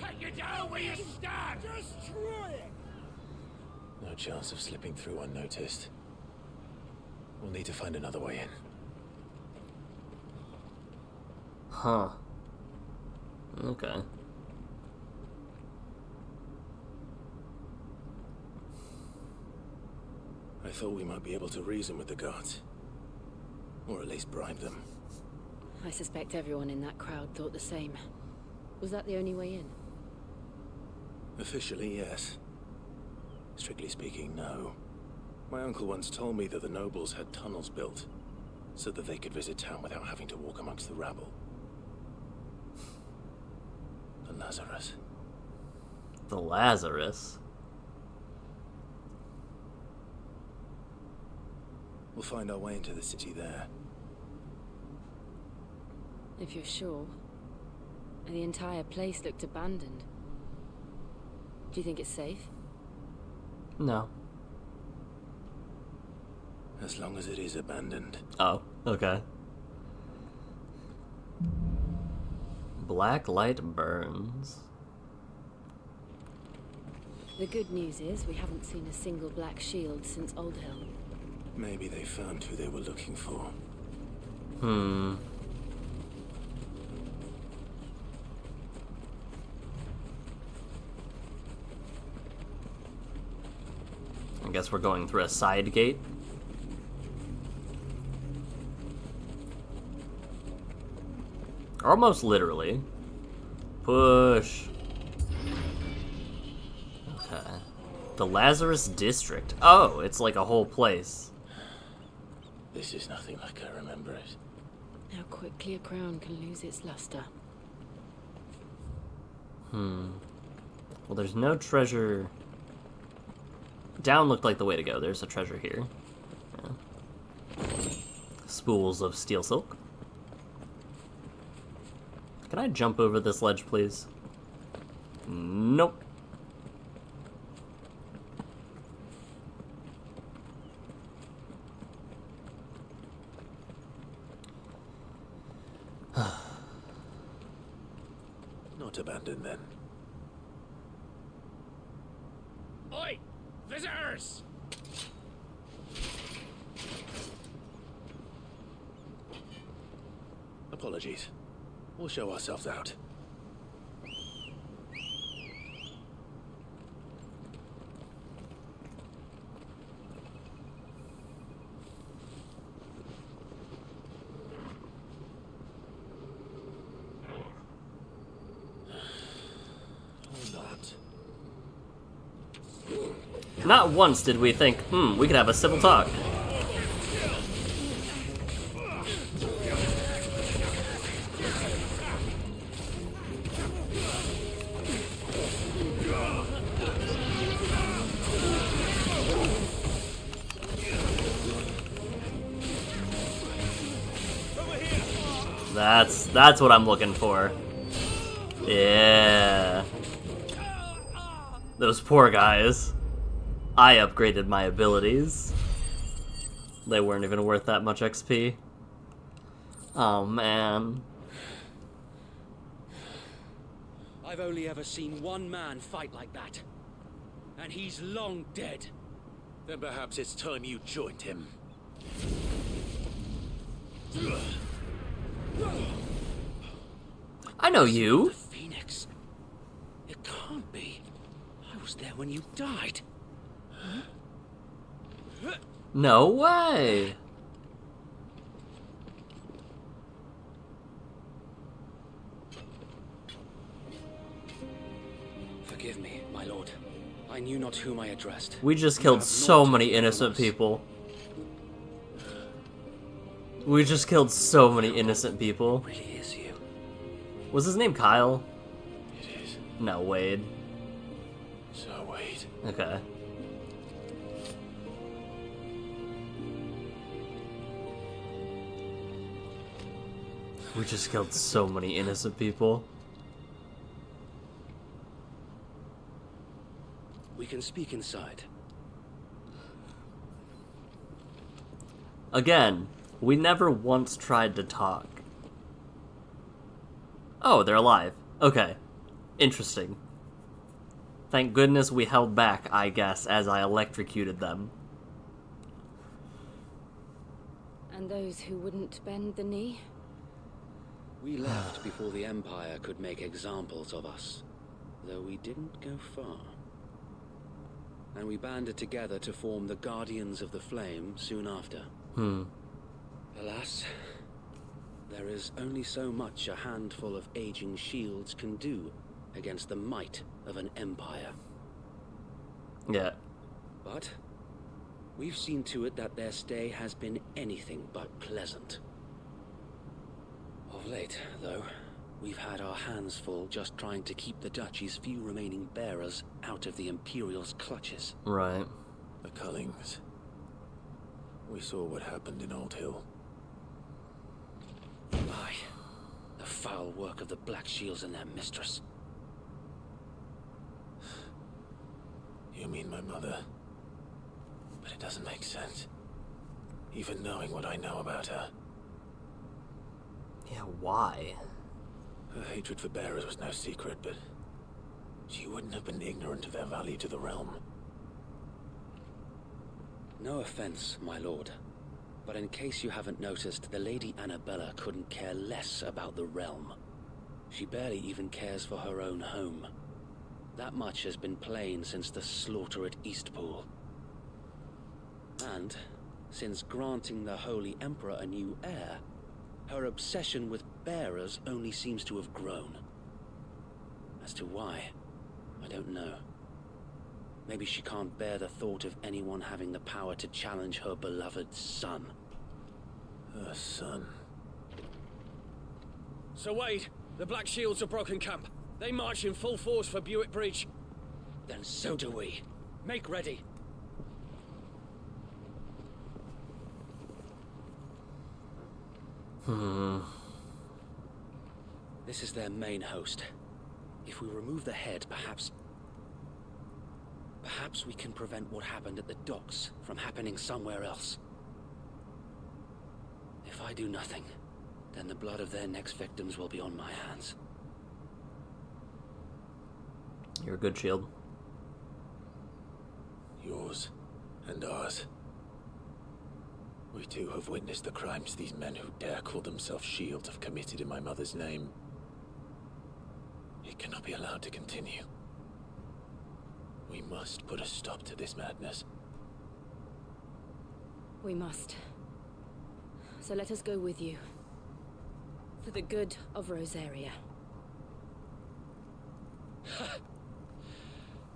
Cut you down where you stand! Destroy it! No chance of slipping through unnoticed. We'll need to find another way in. Huh. Okay. I thought we might be able to reason with the guards. Or at least bribe them. I suspect everyone in that crowd thought the same. Was that the only way in? Officially, yes. Strictly speaking, no. My uncle once told me that the nobles had tunnels built, so that they could visit town without having to walk amongst the rabble. The Lazarus. The Lazarus? We'll find our way into the city there. If you're sure. The entire place looked abandoned. Do you think it's safe? No. As long as it is abandoned. Oh, okay. Black light burns. The good news is we haven't seen a single black shield since Old Hill. Maybe they found who they were looking for. Hmm. I guess we're going through a side gate. Almost literally. Push. Okay. The Lazarus District. Oh, it's like a whole place. This is nothing like I remember it. How quickly a crown can lose its luster. Well, there's no treasure. Down looked like the way to go. There's a treasure here. Yeah. Spools of steel silk. Can I jump over this ledge, please? Nope. Not abandoned then. Oi! Visitors! Apologies. We'll show ourselves out. Not once did we think, we could have a civil talk. That's what I'm looking for. Yeah. Those poor guys. I upgraded my abilities. They weren't even worth that much XP. Oh, man. I've only ever seen one man fight like that. And he's long dead. Then perhaps it's time you joined him. I know you. The Phoenix. It can't be. I was there when you died. No way. Forgive me, my lord. I knew not whom I addressed. We just killed so many innocent people. We just killed so many innocent people. It really is you. Was his name Kyle? It is. No, Wade. So Wade. Okay. We just killed so many innocent people. We can speak inside. Again, we never once tried to talk. Oh, they're alive. Okay. Interesting. Thank goodness we held back, I guess, as I electrocuted them. And those who wouldn't bend the knee? We left before the Empire could make examples of us, though we didn't go far. And we banded together to form the Guardians of the Flame soon after. Alas, there is only so much a handful of aging shields can do against the might of an empire. Yeah. But we've seen to it that their stay has been anything but pleasant. Of late, though, we've had our hands full just trying to keep the Duchy's few remaining bearers out of the Imperial's clutches. Right. The Cullings. We saw what happened in Old Hill. Aye. The foul work of the Black Shields and their mistress. You mean my mother? But it doesn't make sense. Even knowing what I know about her. Yeah, why? Her hatred for bearers was no secret, but she wouldn't have been ignorant of their value to the realm. No offense, my lord, but in case you haven't noticed, the Lady Annabella couldn't care less about the realm. She barely even cares for her own home. That much has been plain since the slaughter at Eastpool. And, since granting the Holy Emperor a new heir, her obsession with bearers only seems to have grown. As to why, I don't know. Maybe she can't bear the thought of anyone having the power to challenge her beloved son. Her son. Sir Wade, the Black Shields have broken camp. They march in full force for Buick Bridge. Then so do we. Make ready. This is their main host. If we remove the head, perhaps we can prevent what happened at the docks from happening somewhere else. If I do nothing, then the blood of their next victims will be on my hands. You're a good shield. Yours and ours. We too have witnessed the crimes these men who dare call themselves shields have committed in my mother's name. It cannot be allowed to continue. We must put a stop to this madness. We must. So let us go with you. For the good of Rosaria.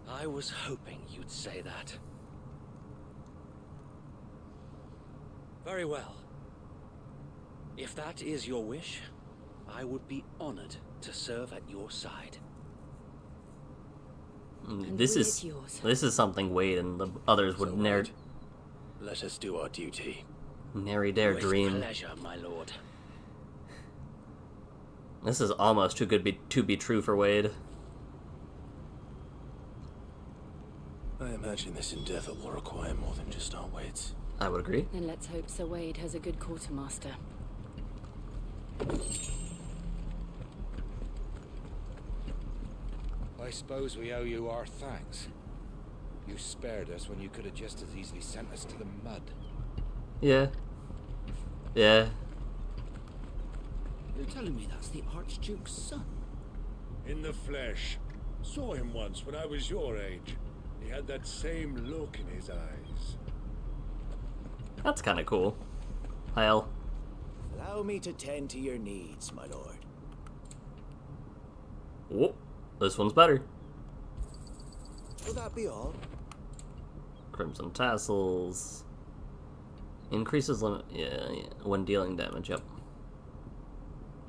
I was hoping you'd say that. Very well. If that is your wish, I would be honored to serve at your side. This is something Wade and the others would never. Let us do our duty. Nary dare dream. With pleasure, my lord. This is almost too good to be true for Wade. I imagine this endeavor will require more than just our wits. I would agree. Then let's hope Sir Wade has a good quartermaster. I suppose we owe you our thanks. You spared us when you could have just as easily sent us to the mud. Yeah. Yeah. You're telling me that's the Archduke's son? In the flesh. Saw him once when I was your age. He had that same look in his eyes. That's kind of cool. Hell. Allow me to tend to your needs, my lord. Whoop. This one's better. Will that be all? Crimson tassels. Increases limit. Yeah, when dealing damage. Yep.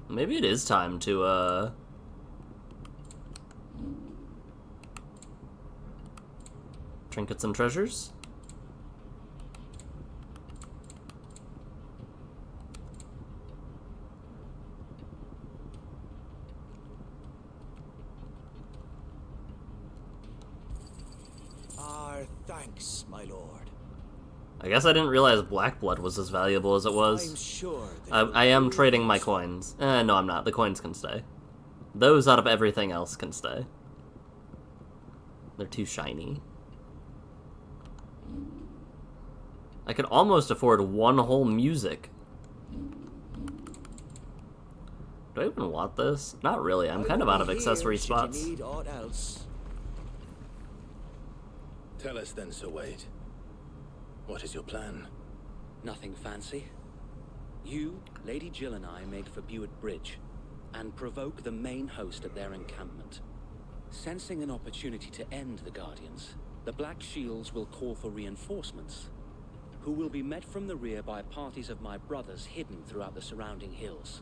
Maybe it is time to trinkets and treasures. Our thanks, my lord. I guess I didn't realize black blood was as valuable as it was. I'm sure I am trading my coins. No, I'm not. The coins can stay. Those out of everything else can stay. They're too shiny. I could almost afford one whole music. Do I even want this? Not really. I'm kind of out of accessory spots. Need aught else. Tell us then, Sir Wade. What is your plan? Nothing fancy. You, Lady Jill and I make for Buick Bridge and provoke the main host at their encampment. Sensing an opportunity to end the Guardians, the Black Shields will call for reinforcements, who will be met from the rear by parties of my brothers hidden throughout the surrounding hills.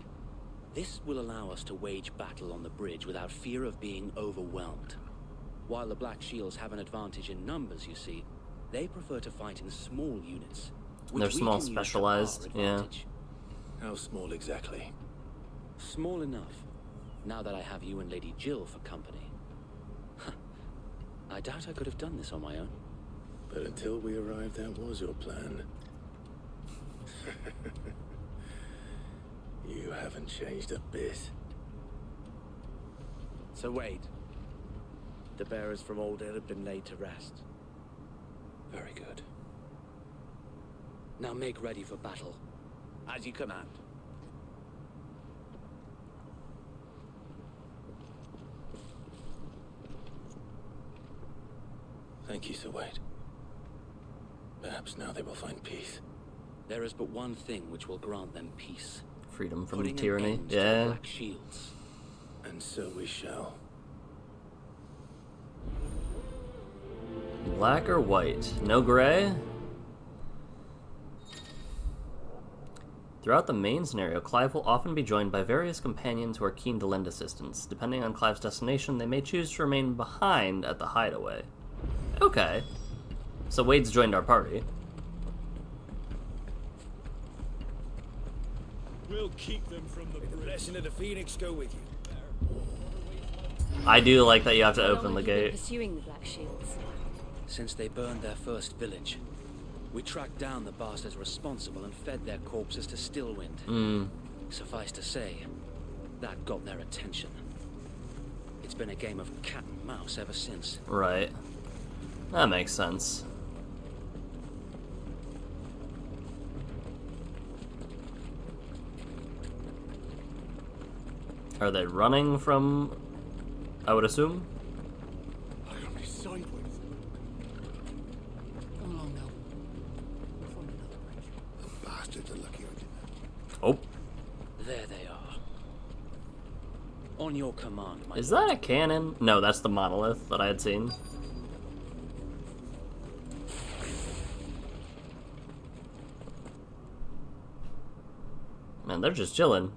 This will allow us to wage battle on the bridge without fear of being overwhelmed. While the Black Shields have an advantage in numbers, you see, they prefer to fight in small units. They're small, specialized, yeah. How small exactly? Small enough, now that I have you and Lady Jill for company. I doubt I could have done this on my own. But until we arrived, that was your plan. You haven't changed a bit. So Wade, the bearers from Old Hill have been laid to rest. Very good. Now make ready for battle. As you command. Thank you, Sir Wade. Perhaps now they will find peace. There is but one thing which will grant them peace. Freedom from Putting tyranny. an end to Yeah. the Black Shields. And so we shall. Black or white? No gray? Throughout the main scenario, Clive will often be joined by various companions who are keen to lend assistance. Depending on Clive's destination, they may choose to remain behind at the hideaway. Okay. So Wade's joined our party. We'll keep them from the blessing of the Phoenix go with you. I do like that you have to How long open the have you been gate. pursuing the Black Shields? Since they burned their first village, we tracked down the bastards responsible and fed their corpses to Stillwind. Suffice to say, that got their attention. It's been a game of cat and mouse ever since. Right. That makes sense. Are they running from... I would assume? I got me sideways. Come along now. We'll find another bridge. The bastards are lucky I didn't. Oh. There they are. On your command, my Is that a cannon? No, that's the monolith that I had seen. Man, they're just chilling.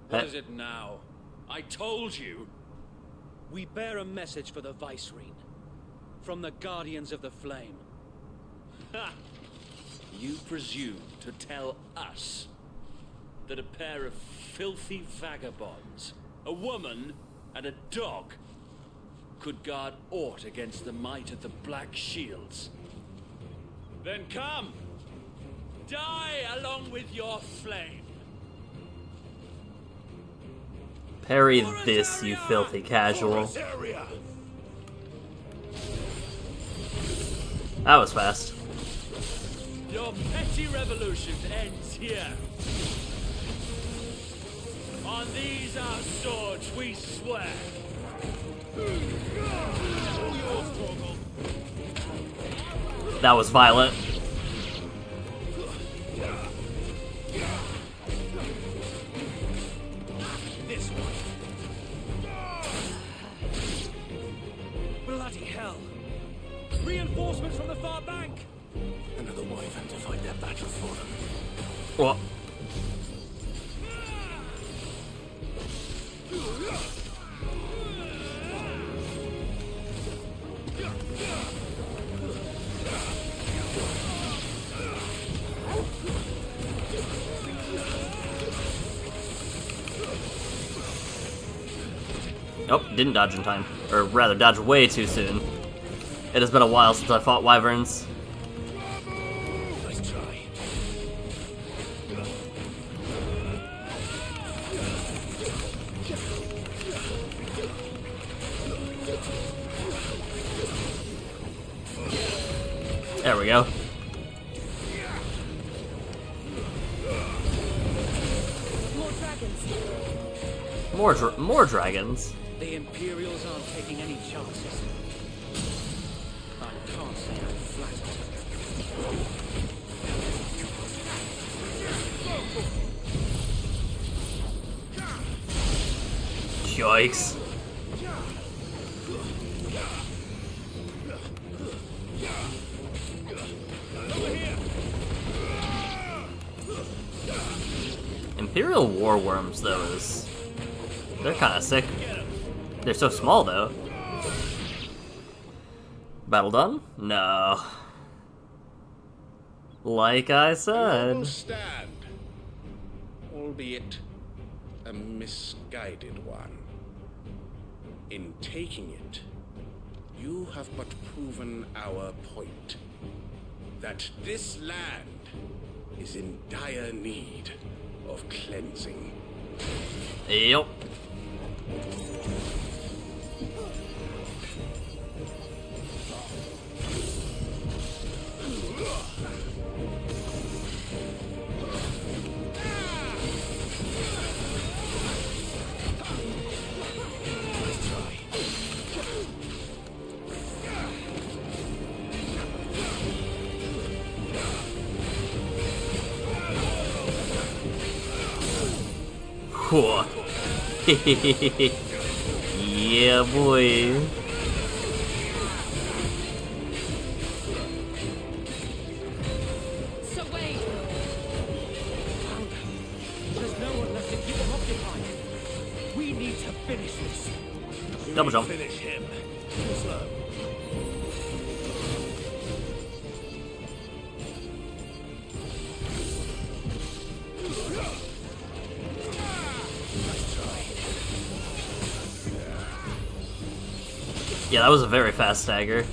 What is it now? I told you! We bear a message for the Vicereine. From the Guardians of the Flame. Ha! You presume to tell us that a pair of filthy vagabonds, a woman and a dog, could guard aught against the might of the Black Shields? Then come! Die along with your flame! Parry this, you filthy casual. That was fast. Your petty revolution ends here. On these our swords we swear. That was violent. This one. Bloody hell! Reinforcements from the far bank! Another wyvern to fight their battle for them. What? Nope, didn't dodge in time. Or rather, dodged way too soon. It has been a while since I fought wyverns. Nice try. There we go. More dragons. More dragons. The Imperials aren't taking any chances. I can't say I'm flattered. Yikes. Imperial warworms, though, they're kind of sick. They're so small, though. Battle done? No. Like I said. Stand, albeit a misguided one. In taking it, you have but proven our point. That this land is in dire need of cleansing. Yep. Cool. Yeah, boy. finish this. Double jump. Finish him. Slow. Yeah, that was a very fast stagger.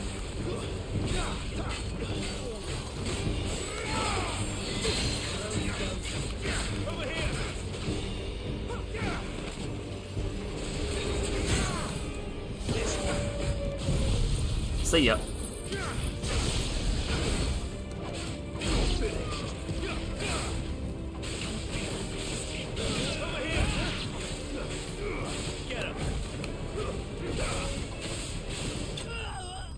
See ya.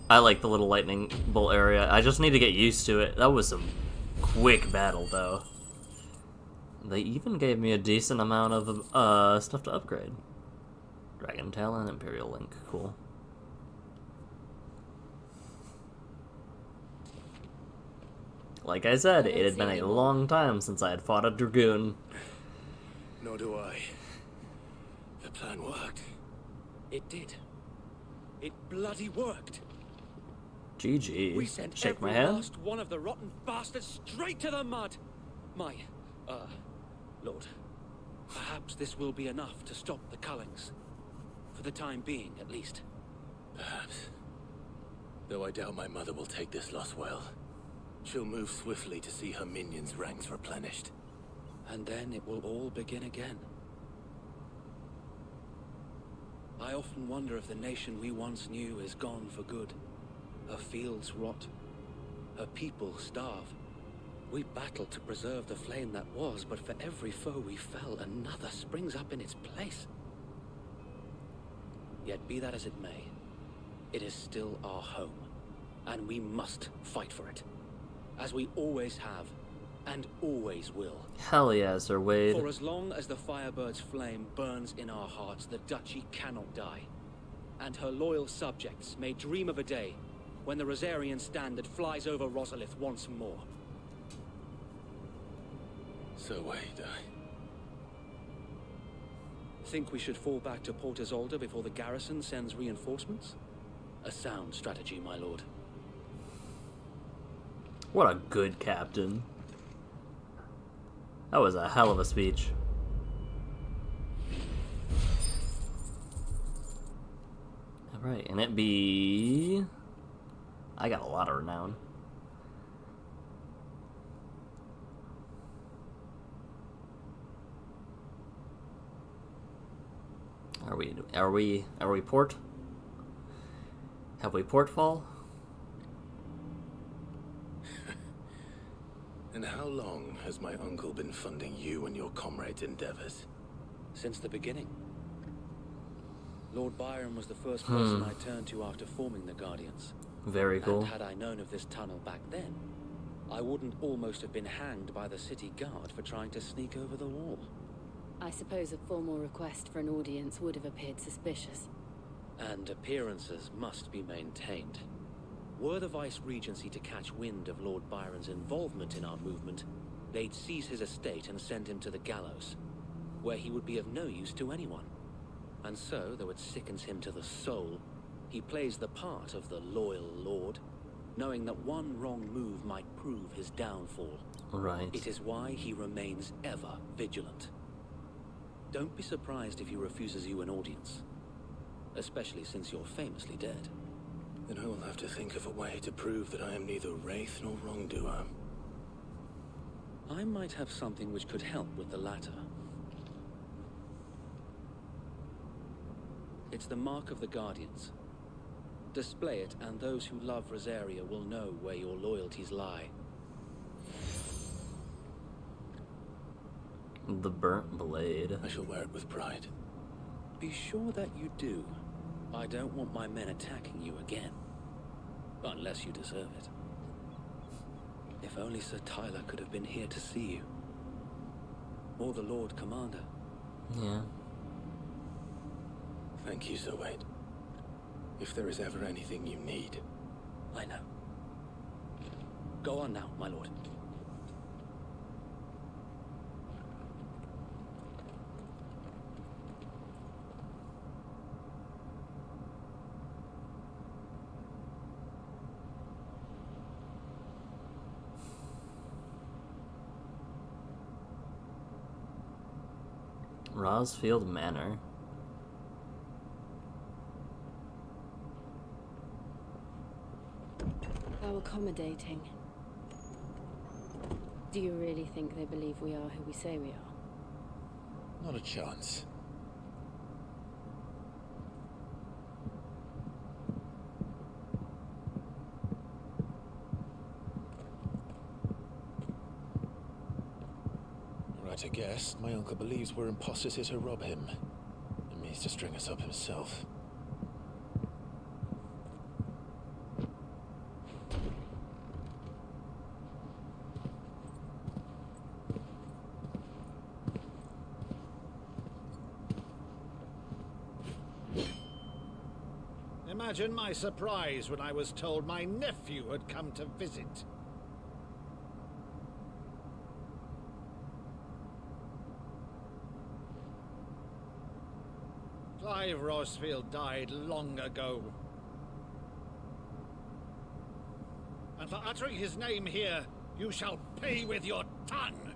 I like the little lightning bolt area. I just need to get used to it. That was a quick battle, though. They even gave me a decent amount of stuff to upgrade. Dragon Talon, Imperial Link, cool. Like I said, it had been a long time since I had fought a Dragoon. Nor do I. The plan worked. It did. It bloody worked. GG. We sent Shake every my hand. last one of the rotten bastards straight to the mud. My, Lord, perhaps this will be enough to stop the Cullings. For the time being, at least. Perhaps. Though I doubt my mother will take this loss well. She'll move swiftly to see her minions' ranks replenished. And then it will all begin again. I often wonder if the nation we once knew is gone for good. Her fields rot. Her people starve. We battled to preserve the flame that was, but for every foe we fell, another springs up in its place. Yet be that as it may, it is still our home, and we must fight for it. As we always have, and always will. Hell yeah, Sir Wade. For as long as the Firebird's flame burns in our hearts, the Duchy cannot die. And her loyal subjects may dream of a day when the Rosarian standard flies over Rosalith once more. So wait, Think we should fall back to Port Isolde before the garrison sends reinforcements? A sound strategy, my lord. What a good captain. That was a hell of a speech. Alright, and it be... I got a lot of renown. Are we port? Have we portfall? And how long has my uncle been funding you and your comrades' endeavors? Since the beginning. Lord Byron was the first person I turned to after forming the Guardians. Very cool. And had I known of this tunnel back then, I wouldn't almost have been hanged by the city guard for trying to sneak over the wall. I suppose a formal request for an audience would have appeared suspicious. And appearances must be maintained. Were the Vice-Regency to catch wind of Lord Byron's involvement in our movement, they'd seize his estate and send him to the gallows, where he would be of no use to anyone. And so, though it sickens him to the soul, he plays the part of the loyal lord, knowing that one wrong move might prove his downfall. Right. It is why he remains ever vigilant. Don't be surprised if he refuses you an audience, especially since you're famously dead. Then I will have to think of a way to prove that I am neither wraith nor wrongdoer. I might have something which could help with the latter. It's the mark of the Guardians. Display it, and those who love Rosaria will know where your loyalties lie. The burnt blade. I shall wear it with pride. Be sure that you do. I don't want my men attacking you again. Unless you deserve it. If only Sir Tyler could have been here to see you. Or the Lord Commander. Yeah. Thank you, Sir Wade. If there is ever anything you need. I know. Go on now, my lord. Rosfield Manor. How accommodating. Do you really think they believe we are who we say we are? Not a chance. Right, I guess. My uncle believes we're imposters here to rob him. And means to string us up himself. Imagine my surprise when I was told my nephew had come to visit. Clive Rosfield died long ago. And for uttering his name here, you shall pay with your tongue!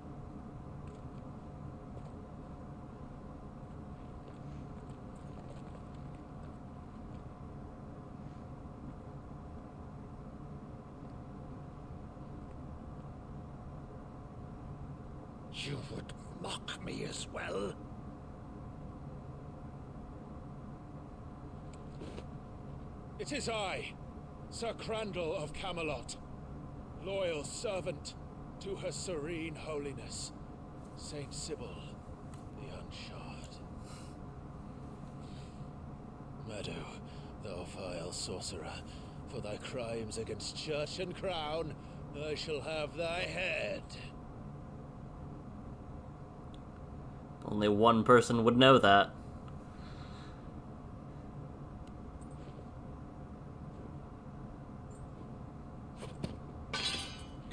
You would mock me as well? It is I, Sir Crandall of Camelot, loyal servant to Her Serene Holiness, Saint Sybil the Unshod. Meadow, thou vile sorcerer, for thy crimes against church and crown, I shall have thy head. Only one person would know that.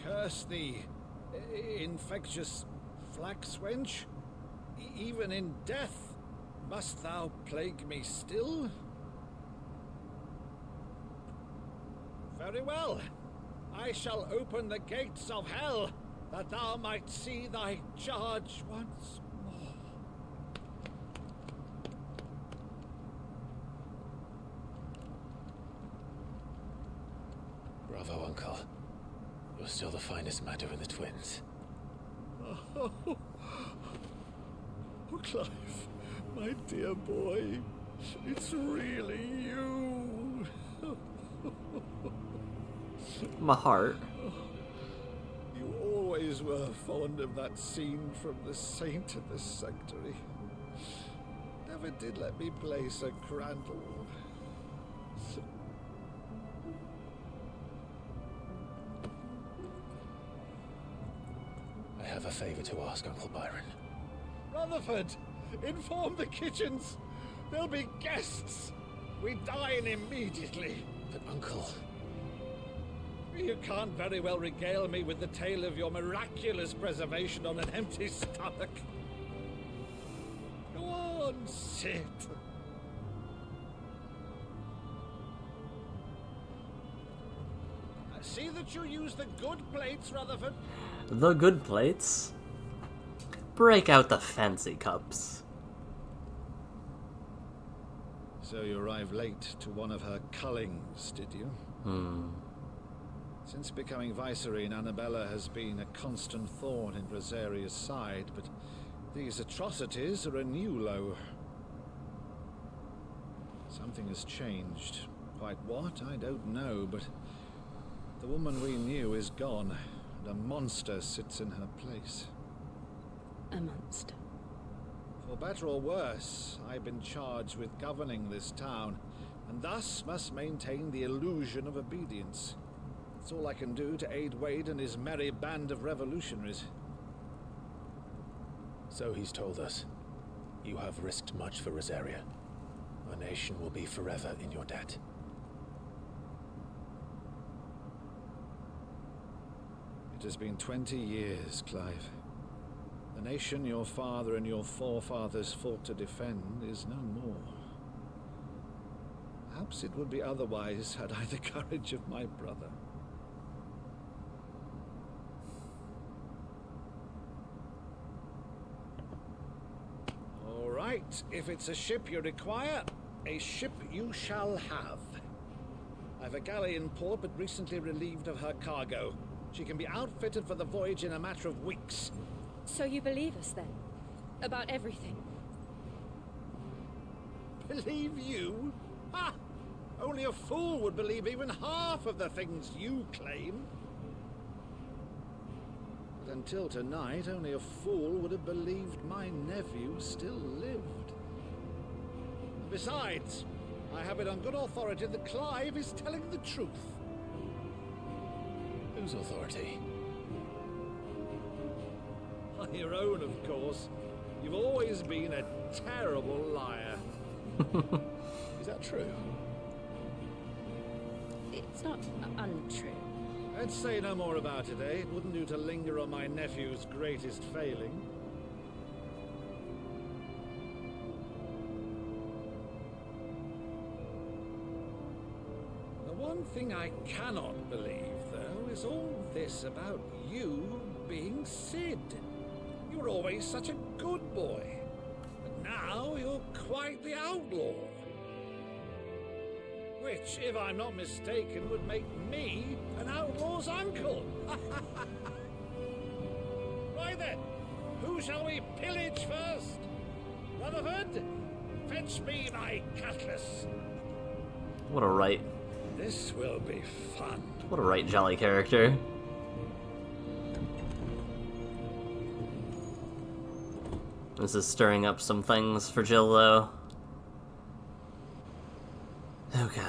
Curse thee, infectious flax wench. Even in death, must thou plague me still? Very well. I shall open the gates of hell, that thou might see thy charge once more. Bravo, Uncle. You're still the finest Meadow in the twins. Oh, Clive, my dear boy, it's really you. My heart. You always were fond of that scene from The Saint at the Sanctuary. Never did let me play Sir Crandall. I have a favor to ask, Uncle Byron. Rutherford, inform the kitchens. There'll be guests. We dine immediately. But, Uncle... You can't very well regale me with the tale of your miraculous preservation on an empty stomach. Go on, sit. See that you use the good plates, Rutherford. The good plates? Break out the fancy cups. So you arrived late to one of her cullings, did you? Since becoming Vicereine, Annabella has been a constant thorn in Rosaria's side, but these atrocities are a new low. Something has changed. Quite what, I don't know, but the woman we knew is gone, and a monster sits in her place. A monster. For better or worse, I've been charged with governing this town, and thus must maintain the illusion of obedience. It's all I can do to aid Wade and his merry band of revolutionaries. So he's told us. You have risked much for Rosaria. Our nation will be forever in your debt. It has been 20 years, Clive. The nation your father and your forefathers fought to defend is no more. Perhaps it would be otherwise had I the courage of my brother. All Right, if it's a ship you require, a ship you shall have. I've a galley in port, but recently relieved of her cargo. She can be outfitted for the voyage in a matter of weeks. So you believe us then? About everything? Believe you? Ha! Only a fool would believe even half of the things you claim. But until tonight, only a fool would have believed my nephew still lived. Besides, I have it on good authority that Clive is telling the truth. Whose authority? On your own, of course. You've always been a terrible liar. Is that true? It's not untrue. Let's say no more about it, eh? It wouldn't do to linger on my nephew's greatest failing. The one thing I cannot believe, though, is all this about you being Sid. You were always such a good boy. But now you're quite the outlaw. Which, if I'm not mistaken, would make me an outlaw's uncle. Right then, who shall we pillage first? Rutherford, fetch me my cutlass. What a right. This will be fun. What a right jolly character. This is stirring up some things for Jill, though. Okay.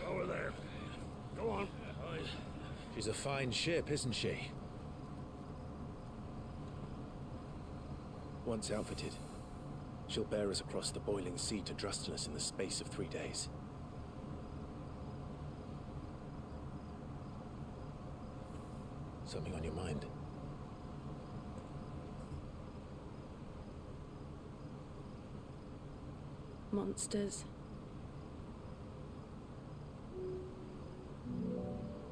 Over there. Go on. She's a fine ship, isn't she? Once outfitted, she'll bear us across the boiling sea to Drustinus in the space of 3 days. Something on your mind? Monsters.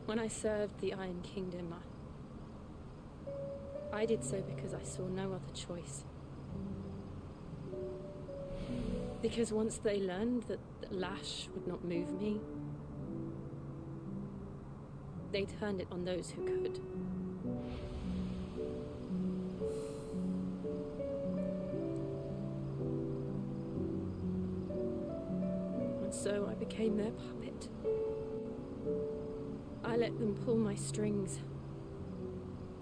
When I served the Iron Kingdom, I did so because I saw no other choice. Because once they learned that the lash would not move me, they turned it on those who could. And so I became their puppet. I let them pull my strings,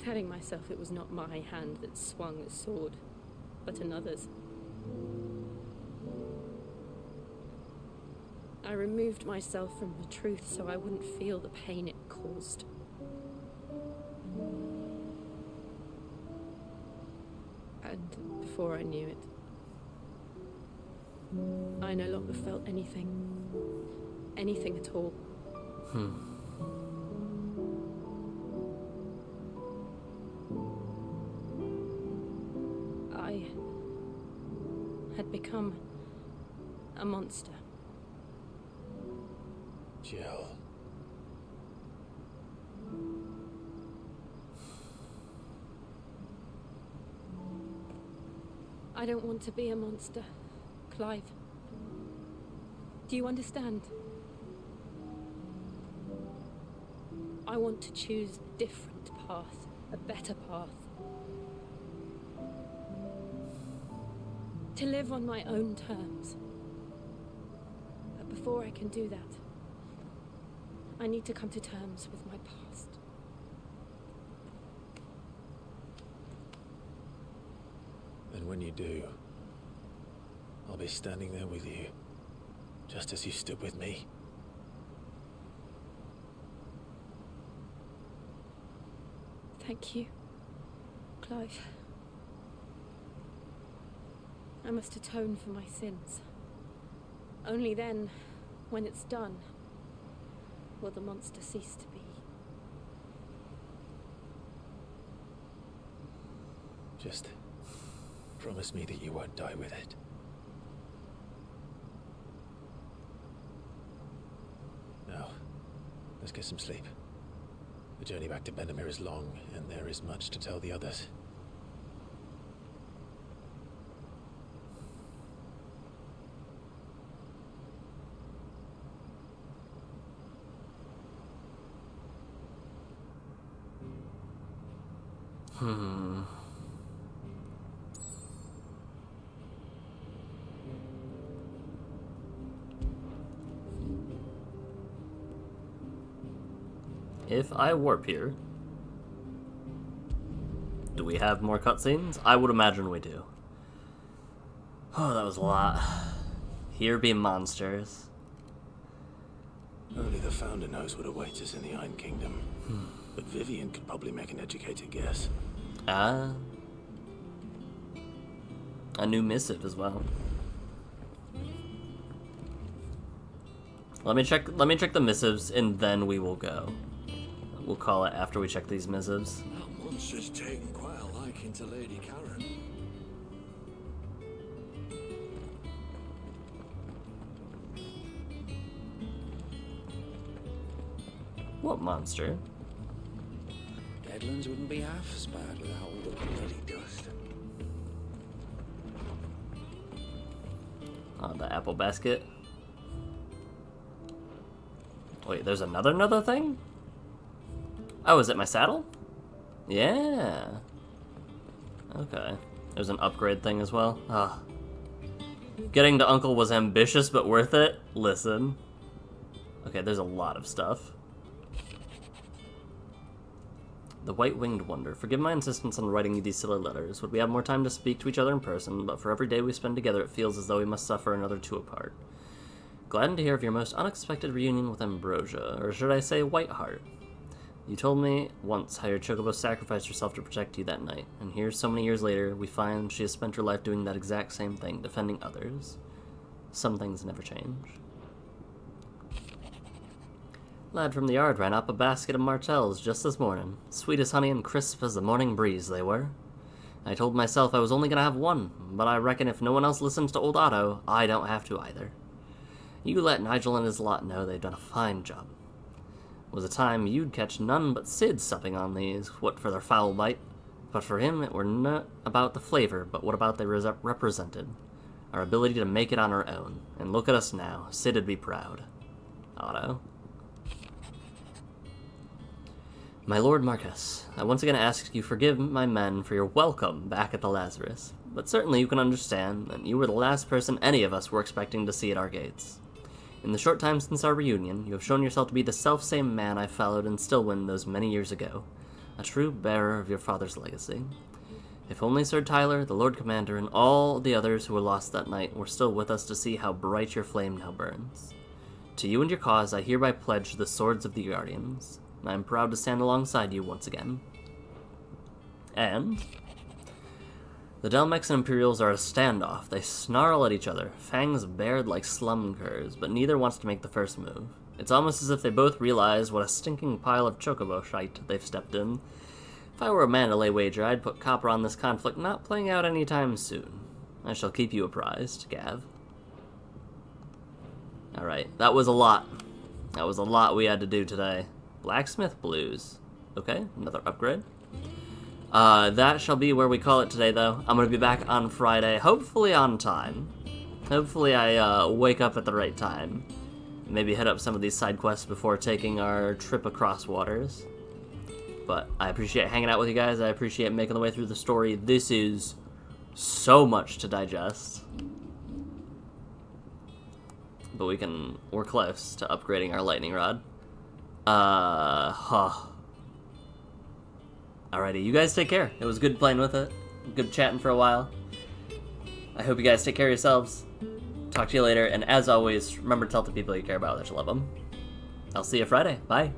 telling myself it was not my hand that swung the sword, but another's. I removed myself from the truth so I wouldn't feel the pain it caused. And before I knew it, I no longer felt anything. Anything at all. I had become a monster. Jill. I don't want to be a monster, Clive. Do you understand? I want to choose a different path, a better path. To live on my own terms. But before I can do that, I need to come to terms with my past. And when you do, I'll be standing there with you, just as you stood with me. Thank you, Clive. I must atone for my sins. Only then, when it's done, will the monster cease to be. Just promise me that you won't die with it. Now, let's get some sleep. The journey back to Benamir is long, and there is much to tell the others. If I warp here, do we have more cutscenes? I would imagine we do. Oh, that was a lot. Here be monsters. Only the Founder knows what awaits us in the Iron Kingdom. But Vivian could probably make an educated guess. Ah. A new missive as well. Let me check the missives and then we will go. We'll call it after we check these missives. That monster's taken quite a liking to Lady Karen. What monster? Deadlands wouldn't be half as bad without all the bloody dust. The apple basket. Wait, there's another thing? Oh, is it my saddle? Yeah. Okay. There's an upgrade thing as well. Ah. Getting to Uncle was ambitious but worth it? Listen. Okay, there's a lot of stuff. The White-Winged Wonder. Forgive my insistence on writing you these silly letters. Would we have more time to speak to each other in person, but for every day we spend together it feels as though we must suffer another two apart. Gladdened to hear of your most unexpected reunion with Ambrosia, or should I say Whiteheart. You told me once how your chocobo sacrificed herself to protect you that night, and here, so many years later, we find she has spent her life doing that exact same thing, defending others. Some things never change. Lad from the yard ran up a basket of martels just this morning. Sweet as honey and crisp as the morning breeze they were. I told myself I was only gonna have one, but I reckon if no one else listens to old Otto, I don't have to either. You let Nigel and his lot know they've done a fine job. Was a time you'd catch none but Sid supping on these, what for their foul bite. But for him, it were not about the flavor, but what about they represented. Our ability to make it on our own. And look at us now. Sid'd be proud. Otto. My Lord Marquess, I once again ask you forgive my men for your welcome back at the Lazarus. But certainly you can understand that you were the last person any of us were expecting to see at our gates. In the short time since our reunion, you have shown yourself to be the self-same man I followed in Stillwind those many years ago, a true bearer of your father's legacy. If only Sir Tyler, the Lord Commander, and all the others who were lost that night were still with us to see how bright your flame now burns. To you and your cause I hereby pledge the swords of the Guardians, and I am proud to stand alongside you once again. And the Delmex and Imperials are a standoff. They snarl at each other, fangs bared like slum curs, but neither wants to make the first move. It's almost as if they both realize what a stinking pile of chocobo shite they've stepped in. If I were a man to lay wager, I'd put copper on this conflict not playing out anytime soon. I shall keep you apprised, Gav. Alright, that was a lot. That was a lot we had to do today. Blacksmith Blues. Okay, another upgrade. That shall be where we call it today, though. I'm going to be back on Friday, hopefully on time. Hopefully I wake up at the right time. Maybe hit up some of these side quests before taking our trip across waters. But I appreciate hanging out with you guys. I appreciate making the way through the story. This is so much to digest. But we're close to upgrading our lightning rod. Alrighty, you guys take care. It was good playing with it. Good chatting for a while. I hope you guys take care of yourselves. Talk to you later, and as always, remember to tell the people you care about that you love them. I'll see you Friday. Bye.